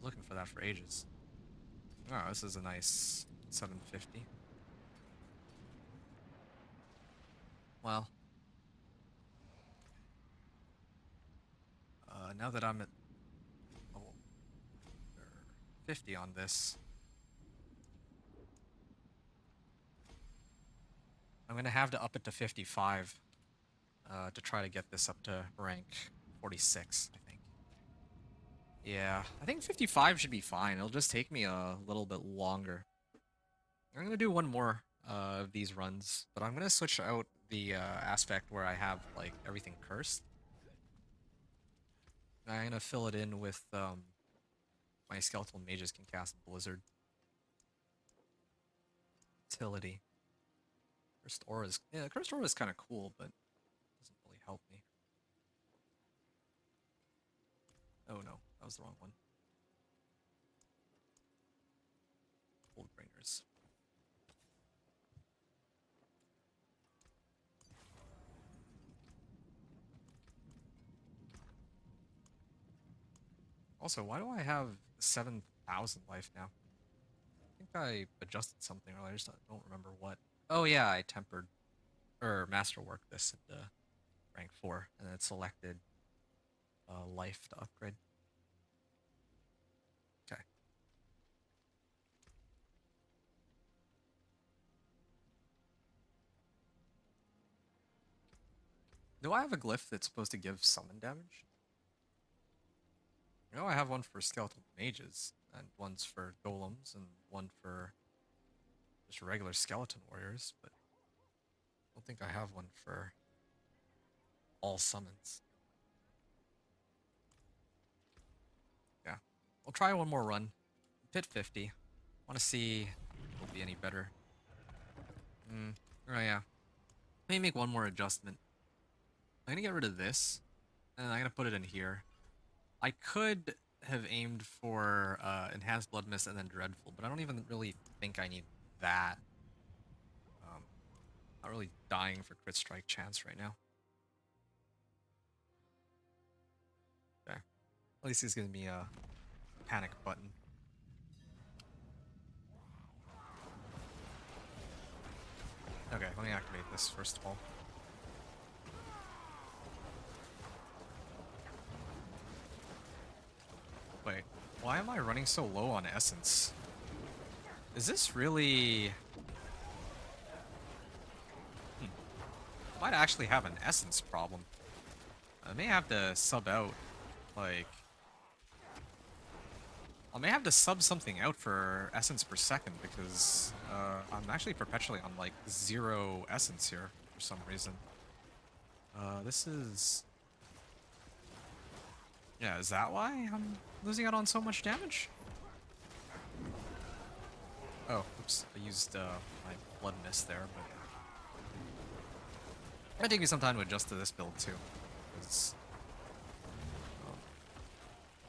Looking for that for ages. Oh, this is a nice 750. Well. Now that I'm at 50 on this, I'm gonna have to up it to 55 to try to get this up to rank 46, I think. Yeah, I think 55 should be fine. It'll just take me a little bit longer. I'm gonna do one more of these runs, but I'm gonna switch out the aspect where I have like everything cursed. I'm gonna fill it in with my skeletal mages can cast Blizzard. Utility. Cursed Aura is, yeah, Cursed Aura is kind of cool, but doesn't really help me. Oh no, that was the wrong one. Oldbringers. Also, why do I have 7,000 life now? I think I adjusted something earlier, I just don't remember what. Oh yeah, I tempered, or masterworked this into rank 4, and then it selected life to upgrade. Okay. Do I have a glyph that's supposed to give summon damage? I know I have one for skeletal mages, and one's for golems, and one for just regular skeleton warriors, but I don't think I have one for all summons. Yeah, I'll try one more run. Pit 50. Want to see if it'll be any better. Oh yeah. Let me make one more adjustment. I'm gonna get rid of this, and I'm gonna put it in here. I could have aimed for Enhanced Blood Mist and then Dreadful, but I don't even really think I need that. Not really dying for crit strike chance right now. Okay. At least he's gonna be a panic button. Okay, let me activate this first of all. Wait, Why am I running so low on essence? Is this really... Might actually have an essence problem. I may have to sub out, like... I may have to sub something out for essence per second because I'm actually perpetually on like 0 essence here for some reason. This is... Yeah, is that why I'm losing out on so much damage? Oh, oops, I used my blood mist there, but... It might take me some time to adjust to this build too, because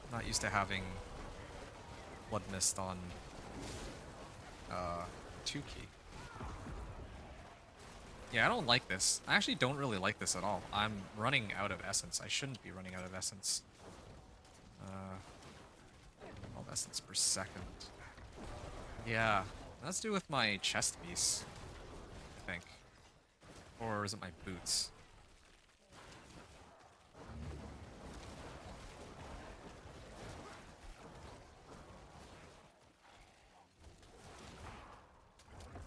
I'm not used to having blood mist on 2 key. Yeah, I don't like this. I actually don't really like this at all. I'm running out of essence. I shouldn't be running out of essence. 12 essence per second. Yeah, let's do with my chest piece, I think. Or is it my boots?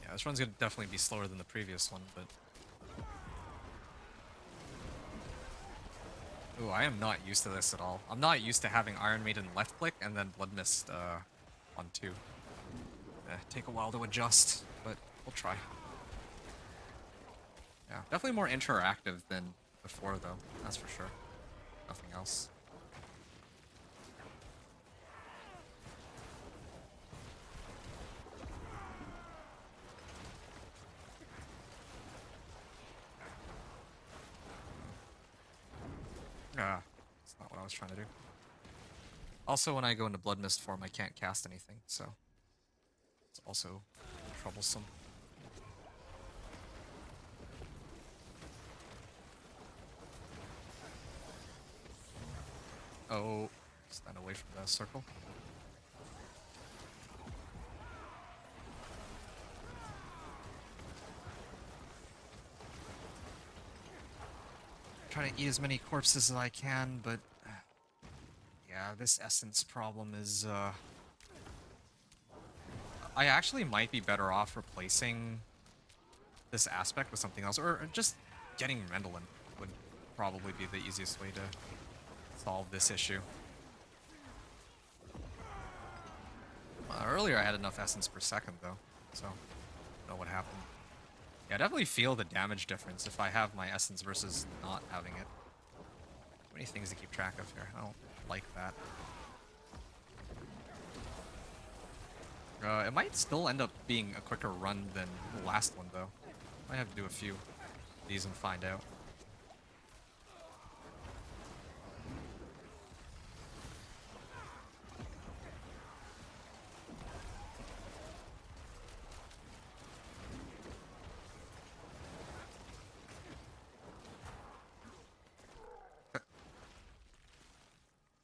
Yeah, this one's gonna definitely be slower than the previous one, but... Ooh, I am not used to this at all. I'm not used to having Iron Maiden left click and then Blood Mist on 2. Take a while to adjust, but we'll try. Yeah, definitely more interactive than before though, that's for sure. Nothing else. Ah, that's not what I was trying to do. Also, when I go into Blood Mist form, I can't cast anything, so it's also troublesome. Oh, stand away from the circle. Trying to eat as many corpses as I can, but yeah, this essence problem is I actually might be better off replacing this aspect with something else, or just getting Rendlin would probably be the easiest way to solve this issue. Earlier I had enough essence per second though, so I don't know what happened. Yeah, I definitely feel the damage difference if I have my essence versus not having it. Too many things to keep track of here. I don't like that. It might still end up being a quicker run than the last one though. Might have to do a few of these and find out.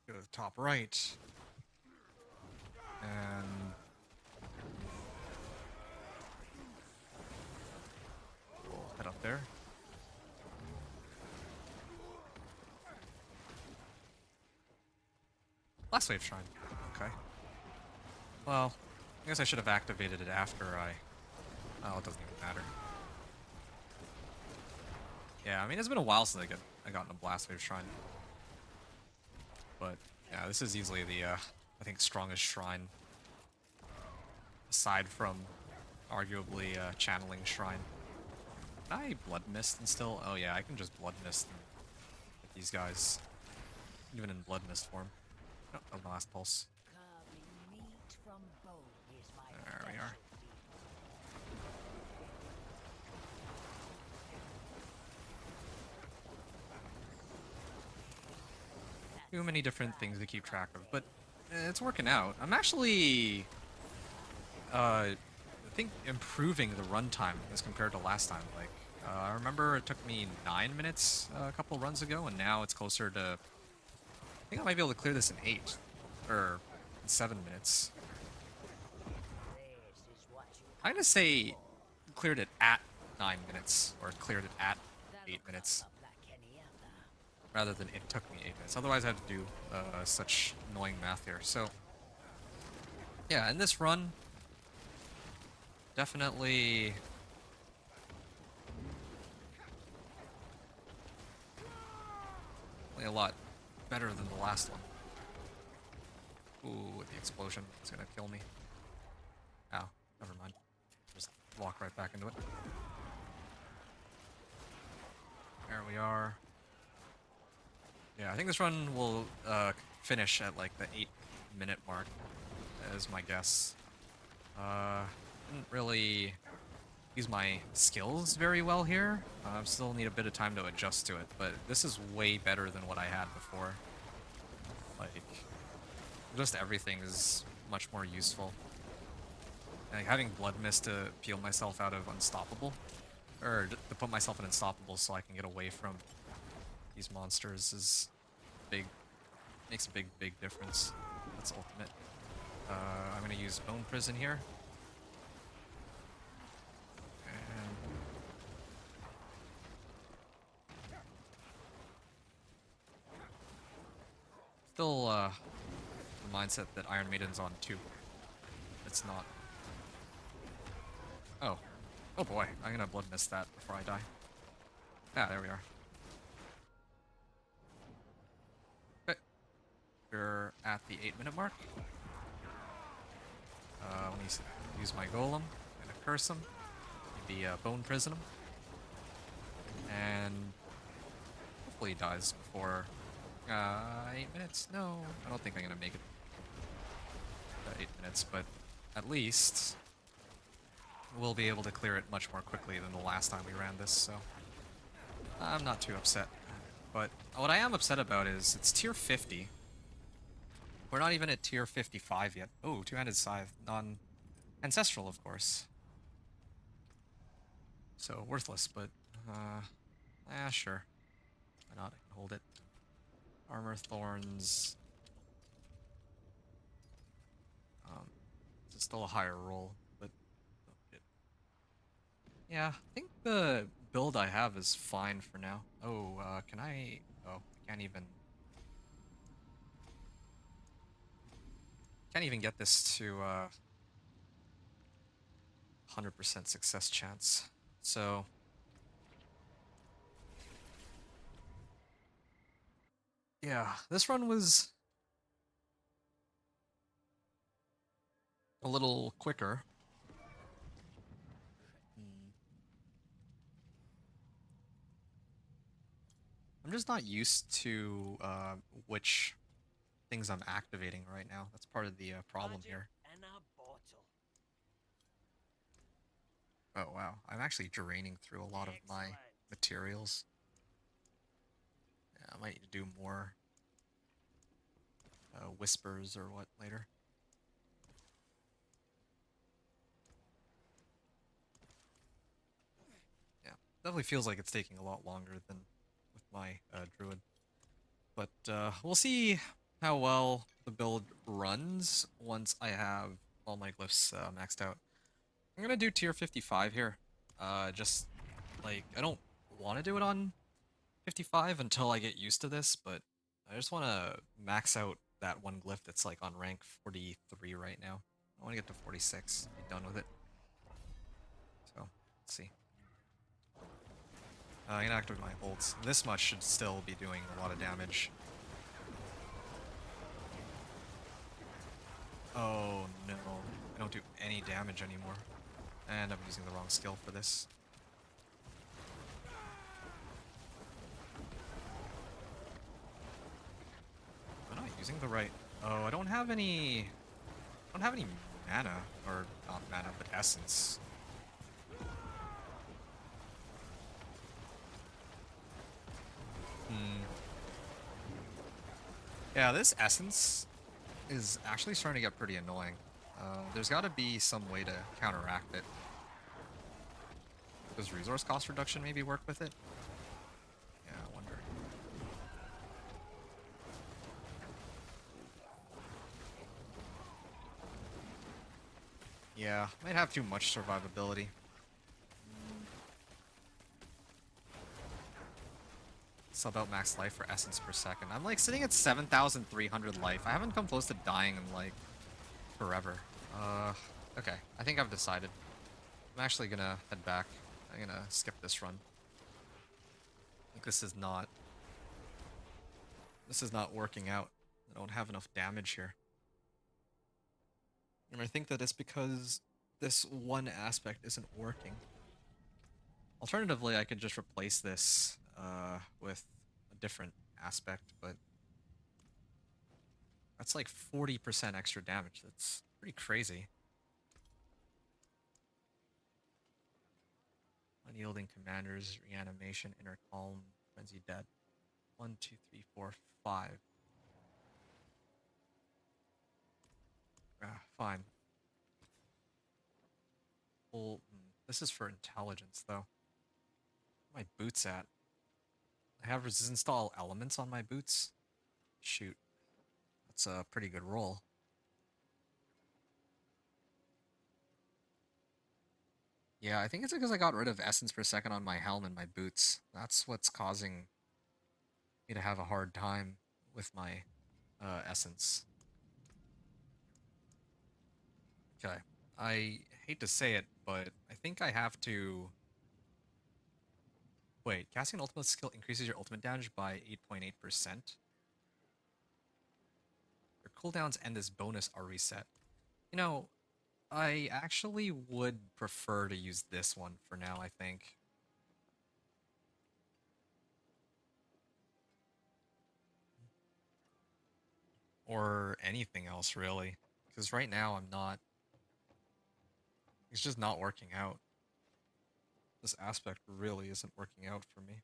Go to the top right. And we'll head up there. Last wave shrine. Okay. Well, I guess I should have activated it after I... Oh, it doesn't even matter. Yeah, I mean, it's been a while since I got in a Blast Wave Shrine. But, yeah, this is easily the, I think, strongest shrine. Aside from, arguably, Channeling Shrine. Can I Blood Mist and still... Oh, yeah, I can just Blood Mist and get these guys. Even in Blood Mist form. Oh, the last pulse. There we are. Too many different things to keep track of, but it's working out. I'm actually, I think, improving the runtime as compared to last time. Like, I remember it took me 9 minutes a couple runs ago, and now it's closer to... I think I might be able to clear this in 8, or in 7 minutes. I'm gonna say cleared it at 9 minutes, or cleared it at 8 minutes. Rather than it took me 8 minutes. Otherwise I have to do such annoying math here. So Yeah, in this run, definitely a lot better than the last one. Ooh, the explosion is gonna kill me. Ow, never mind. Just walk right back into it. There we are. Yeah, I think this run will finish at like the 8-minute mark, is my guess. Didn't really use my skills very well here. Still need a bit of time to adjust to it, but this is way better than what I had before. Like, just everything is much more useful. Like, having Blood Mist to peel myself out of Unstoppable, or to put myself in Unstoppable so I can get away from these monsters is big. Makes a big difference. That's ultimate. I'm gonna use Bone Prison here. And still the mindset that Iron Maiden's on 2. It's not. Oh. Oh boy, I'm gonna Blood Mist that before I die. Ah, there we are. Okay. We're at the 8-minute mark. Let me use my Golem. I'm gonna curse him. Maybe Bone Prison him. And hopefully he dies before 8 minutes. No, I don't think I'm gonna make it 8 minutes, but at least we'll be able to clear it much more quickly than the last time we ran this, so I'm not too upset. But what I am upset about is it's tier 50. We're not even at tier 55 yet. Oh, two-handed scythe, non-ancestral, of course. So worthless, but sure. Why not? I can hold it. Armor thorns. It's still a higher roll, but yeah, I think the build I have is fine for now. Oh, can I? Oh, I can't even. Can't even get this to 100% success chance. So yeah, this run was a little quicker. I'm just not used to which things I'm activating right now. That's part of the problem here. Oh wow, I'm actually draining through a lot of my materials. Yeah, I might need to do more whispers or what later. Yeah, definitely feels like it's taking a lot longer than with my druid. But we'll see how well the build runs once I have all my glyphs maxed out. I'm gonna do tier 55 here. Just, like, I don't want to do it on 55 until I get used to this, but I just want to max out that one glyph that's, like, on rank 43 right now. I want to get to 46, be done with it. So, let's see. I'm gonna activate my bolts. This much should still be doing a lot of damage. Oh no, I don't do any damage anymore. And I'm using the wrong skill for this. I'm not using the right... Oh, I don't have any mana, or not mana, but essence. Yeah, this essence is actually starting to get pretty annoying. There's got to be some way to counteract it. Does resource cost reduction maybe work with it? Yeah, I wonder. Yeah, might have too much survivability. Sub out max life for essence per second. I'm like sitting at 7,300 life. I haven't come close to dying in like forever. Okay. I think I've decided. I'm actually gonna head back. I'm gonna skip this run. I think this is not working out. I don't have enough damage here. And I think that it's because this one aspect isn't working. Alternatively, I could just replace this with a different aspect, but that's like 40% extra damage. That's pretty crazy. Unyielding commanders, reanimation, inner calm, frenzy dead. 1, 2, 3, 4, 5. Fine. Well, this is for intelligence, though. Where are my boots at? I have resistance to all elements on my boots. Shoot. That's a pretty good roll. Yeah, I think it's because I got rid of essence per second on my helm and my boots. That's what's causing me to have a hard time with my essence. Okay. I hate to say it, but I think I have to... Wait, casting an ultimate skill increases your ultimate damage by 8.8%. Your cooldowns and this bonus are reset. You know, I actually would prefer to use this one for now, I think. Or anything else, really. Because right now I'm not... It's just not working out. This aspect really isn't working out for me.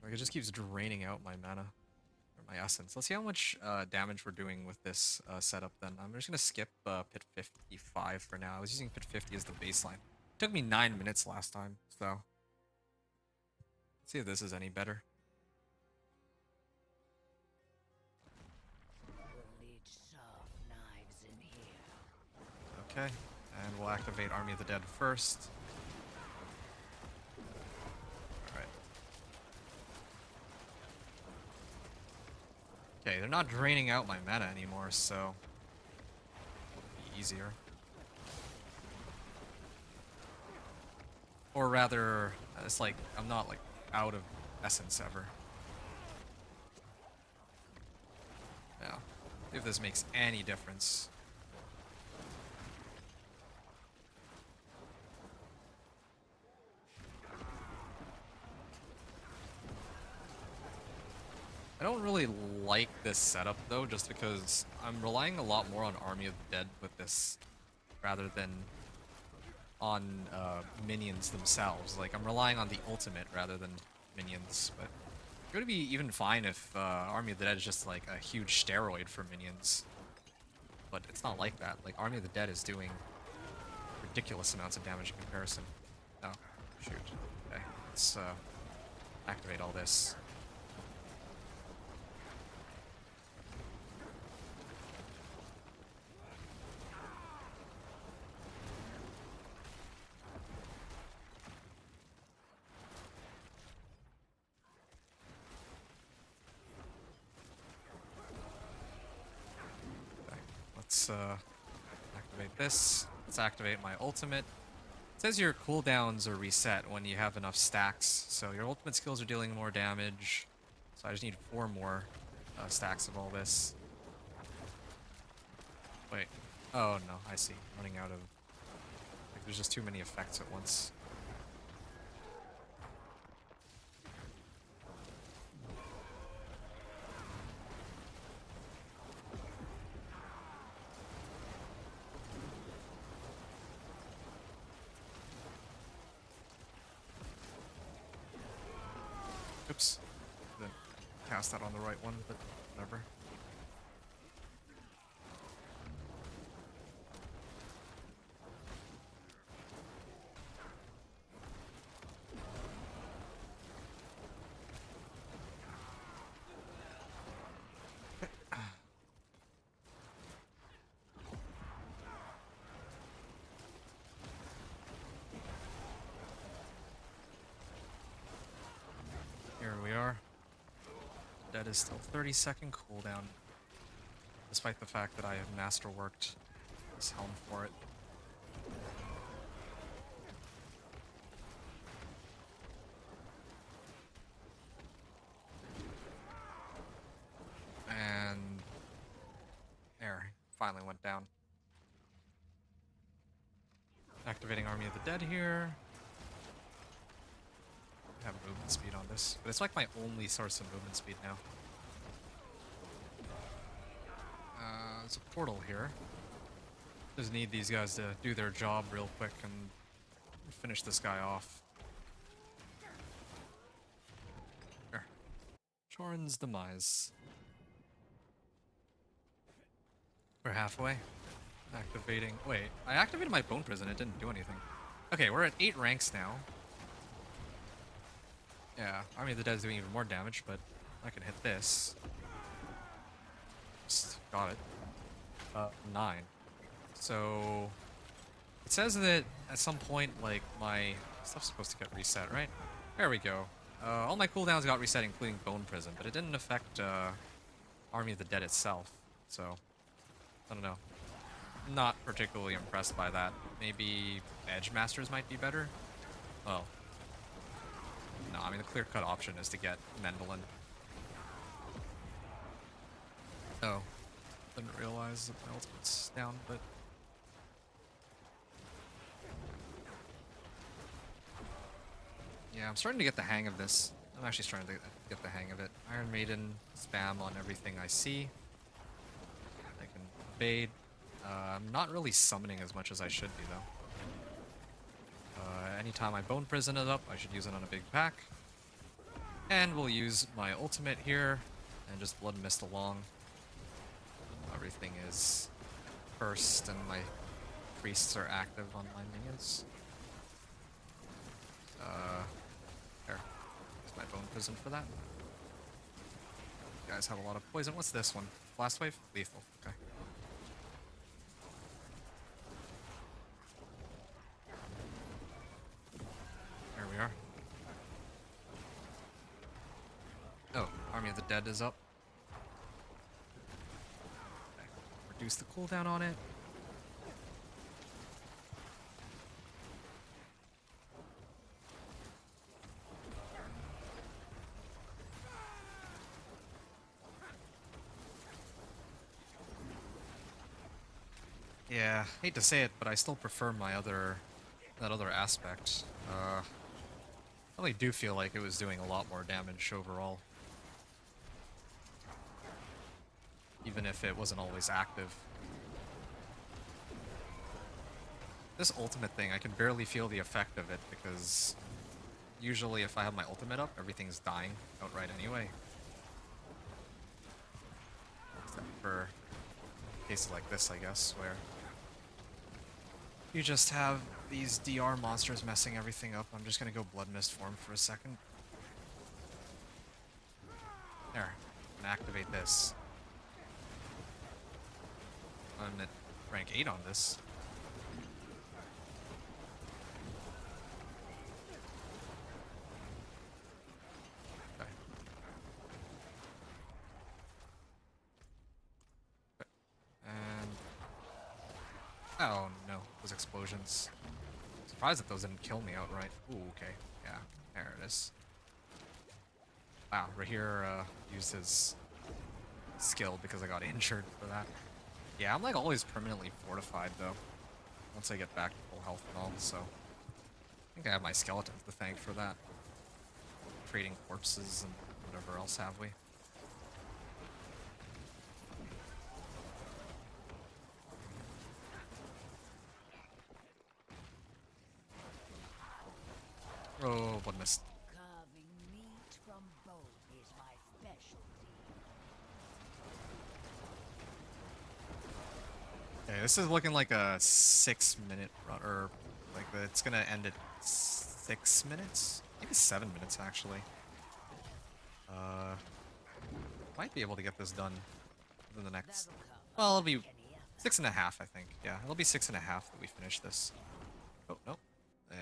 Like, it just keeps draining out my mana. Or my essence. Let's see how much damage we're doing with this setup then. I'm just going to skip Pit 55 for now. I was using Pit 50 as the baseline. It took me 9 minutes last time, so... Let's see if this is any better.
We'll need sharp knives in here.
Okay, and we'll activate Army of the Dead first. Alright. Okay, they're not draining out my mana anymore, so... it'll be easier. Or rather, it's like, I'm not like out of essence ever. Yeah. See if this makes any difference. I don't really like this setup though, just because I'm relying a lot more on Army of the Dead with this rather than on minions themselves. Like, I'm relying on the ultimate rather than minions, but it would be even fine if Army of the Dead is just like a huge steroid for minions. But it's not like that. Like, Army of the Dead is doing ridiculous amounts of damage in comparison. Oh, shoot. Okay, let's activate all this. Let's activate this. Let's activate my ultimate. It says your cooldowns are reset when you have enough stacks, so your ultimate skills are dealing more damage. So I just need 4 more stacks of all this. Wait. Oh no, I see. I'm running out of... Like, there's just too many effects at once. Oops. Didn't cast that on the right one, but whatever. Here we are. That is still 30-second cooldown. despite the fact that I have masterworked this helm for it. And there, finally went down. Activating Army of the Dead here. I have movement speed on this, but it's like my only source of movement speed now. There's a portal here. Just need these guys to do their job real quick and finish this guy off. There. Chorin's demise. We're halfway. Activating. Wait, I activated my bone prison. It didn't do anything. Okay, we're at 8 ranks now. Yeah, Army of the Dead is doing even more damage, but I can hit this. Just got it. 9. So it says that at some point, like, my stuff's supposed to get reset, right? There we go. All my cooldowns got reset, including Bone Prison, but it didn't affect Army of the Dead itself. So I don't know. Not particularly impressed by that. Maybe Edge Masters might be better. Well, no, I mean the clear-cut option is to get Mendelin. Oh, didn't realize that my ultimate's down, but yeah, I'm starting to get the hang of this. I'm actually starting to get the hang of it. Iron Maiden, spam on everything I see. I can evade. I'm not really summoning as much as I should be, though. Anytime I Bone Prison it up, I should use it on a big pack. And we'll use my ultimate here, and just Blood Mist along. Everything is first, and my priests are active on my minions. There. Use my Bone Prison for that. You guys have a lot of poison. What's this one? Blast Wave? Lethal. Okay. There we are. Oh, Army of the Dead is up. Okay. Reduce the cooldown on it. Yeah, hate to say it, but I still prefer my that other aspect. I really do feel like it was doing a lot more damage overall. Even if it wasn't always active. This ultimate thing, I can barely feel the effect of it because usually if I have my ultimate up, everything's dying outright anyway. Except for cases like this, I guess, where you just have these DR monsters messing everything up. I'm just gonna go Blood Mist form for a second. There. And activate this. I'm at rank 8 on this. Okay. And oh no, those explosions. Surprised that those didn't kill me outright. Ooh, okay. Yeah, there it is. Wow, Rahir used his skill because I got injured for that. Yeah, I'm like always permanently fortified though. Once I get back to full health and all, so I think I have my skeletons to thank for that. Trading corpses and whatever else have we. Oh, Blood Mist.
Carving meat from bone is my specialty.
Okay, this is looking like a 6-minute run, or like it's gonna end at 6 minutes? Maybe 7 minutes actually. Might be able to get this done within the next. Well, it'll be 6.5, I think. Yeah, it'll be 6.5 that we finish this. Oh no,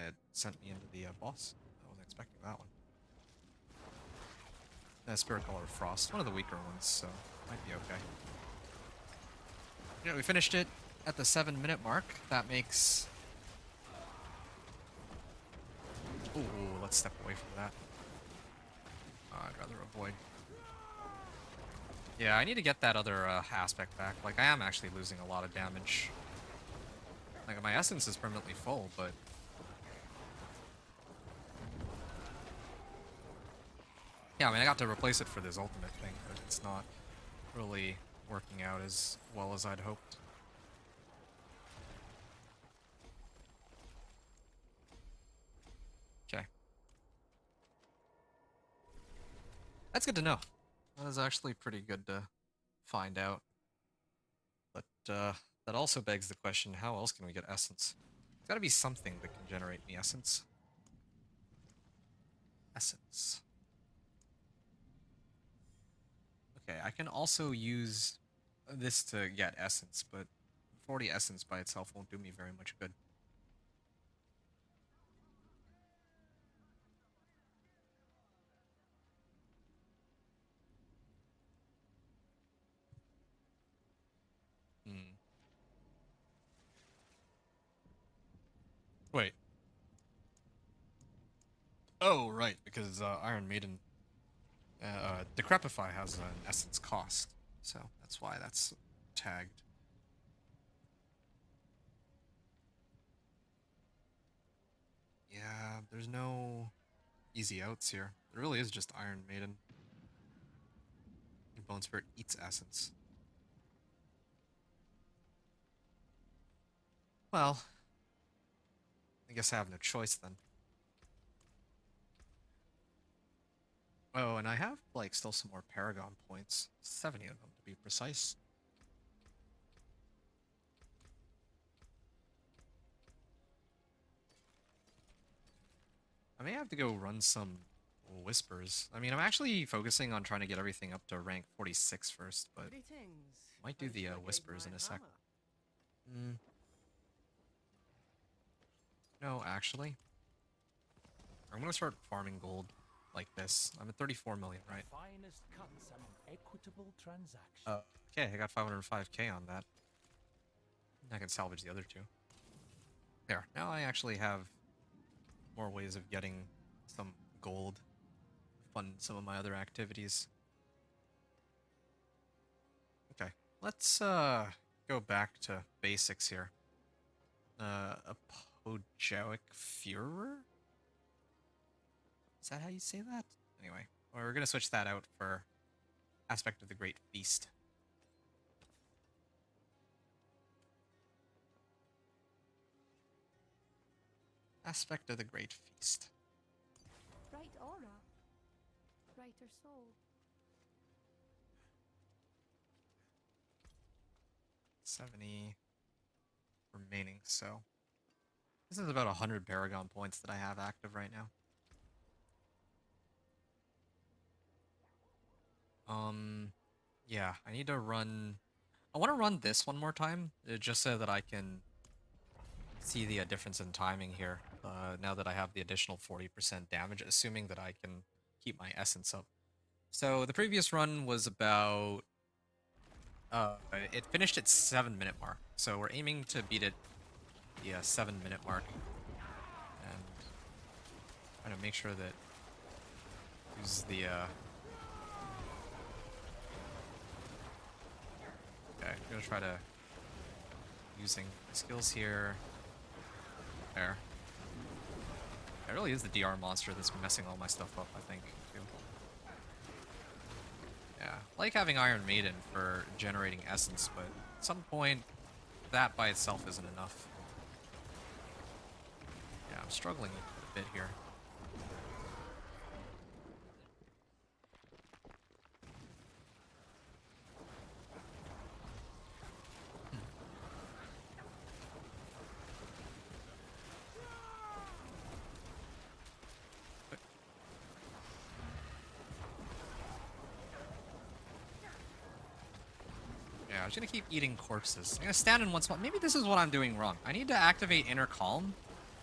it sent me into the boss. I wasn't expecting that one. Spirit Color Frost, one of the weaker ones, so might be okay. Yeah, we finished it at the 7-minute mark. That makes... Ooh, let's step away from that. I'd rather avoid. Yeah, I need to get that other aspect back. Like, I am actually losing a lot of damage. Like, my essence is permanently full, but... Yeah, I mean, I got to replace it for this ultimate thing, but it's not really working out as well as I'd hoped. Okay. That's good to know. That is actually pretty good to find out. But that also begs the question, how else can we get essence? There's gotta be something that can generate me essence. Essence. Okay, I can also use this to get essence, but 40 essence by itself won't do me very much good. Hmm. Wait. Oh, right, because Iron Maiden, Decrepify has an essence cost, so that's why that's tagged. Yeah, there's no easy outs here. There really is just Iron Maiden. Bone Spirit eats essence. Well, I guess I have no choice then. Oh, and I have, like, still some more Paragon points. 70 of them, to be precise. I may have to go run some Whispers. I mean, I'm actually focusing on trying to get everything up to rank 46 first, but might do the Whispers in a sec. No, actually. I'm gonna start farming gold like this. I'm at 34 million, right?
Finest cuts and an equitable transaction.
Okay, I got 505k on that. I can salvage the other two. There, now I actually have more ways of getting some gold to fund some of my other activities. Okay, let's go back to basics here. A Pojoic Führer? Is that how you say that? Anyway, we're gonna switch that out for Aspect of the Great Feast. Aspect of the Great Feast.
Bright aura. Brighter soul.
70 remaining, so this is about 100 Paragon points that I have active right now. Yeah, I need to run... I want to run this one more time, just so that I can see the difference in timing here, now that I have the additional 40% damage, assuming that I can keep my essence up. So the previous run was about... it finished at 7-minute mark, so we're aiming to beat it the 7-minute mark, and trying to make sure that use the okay, I'm gonna try to using skills here. There. It really is the DR monster that's messing all my stuff up, I think, too. Yeah, I like having Iron Maiden for generating essence, but at some point, that by itself isn't enough. Yeah, I'm struggling a bit here. Yeah, I'm just gonna keep eating corpses. I'm gonna stand in one spot. Maybe this is what I'm doing wrong. I need to activate Inner Calm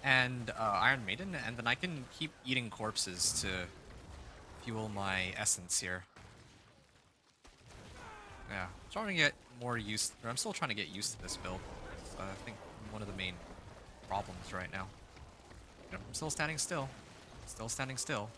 and Iron Maiden, and then I can keep eating corpses to fuel my essence here. Yeah, I'm trying to get more used. Or I'm still trying to get used to this build. It's, I think one of the main problems right now. Yep, I'm still standing still. Still standing still.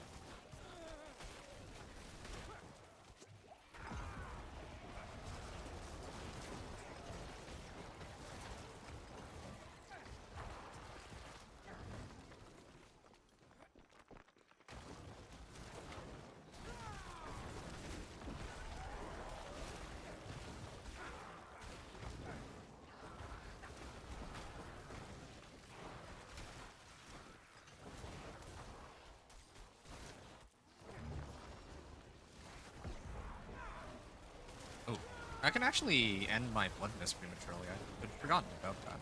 Oh, I can actually end my blood mist prematurely. I'd forgotten about that.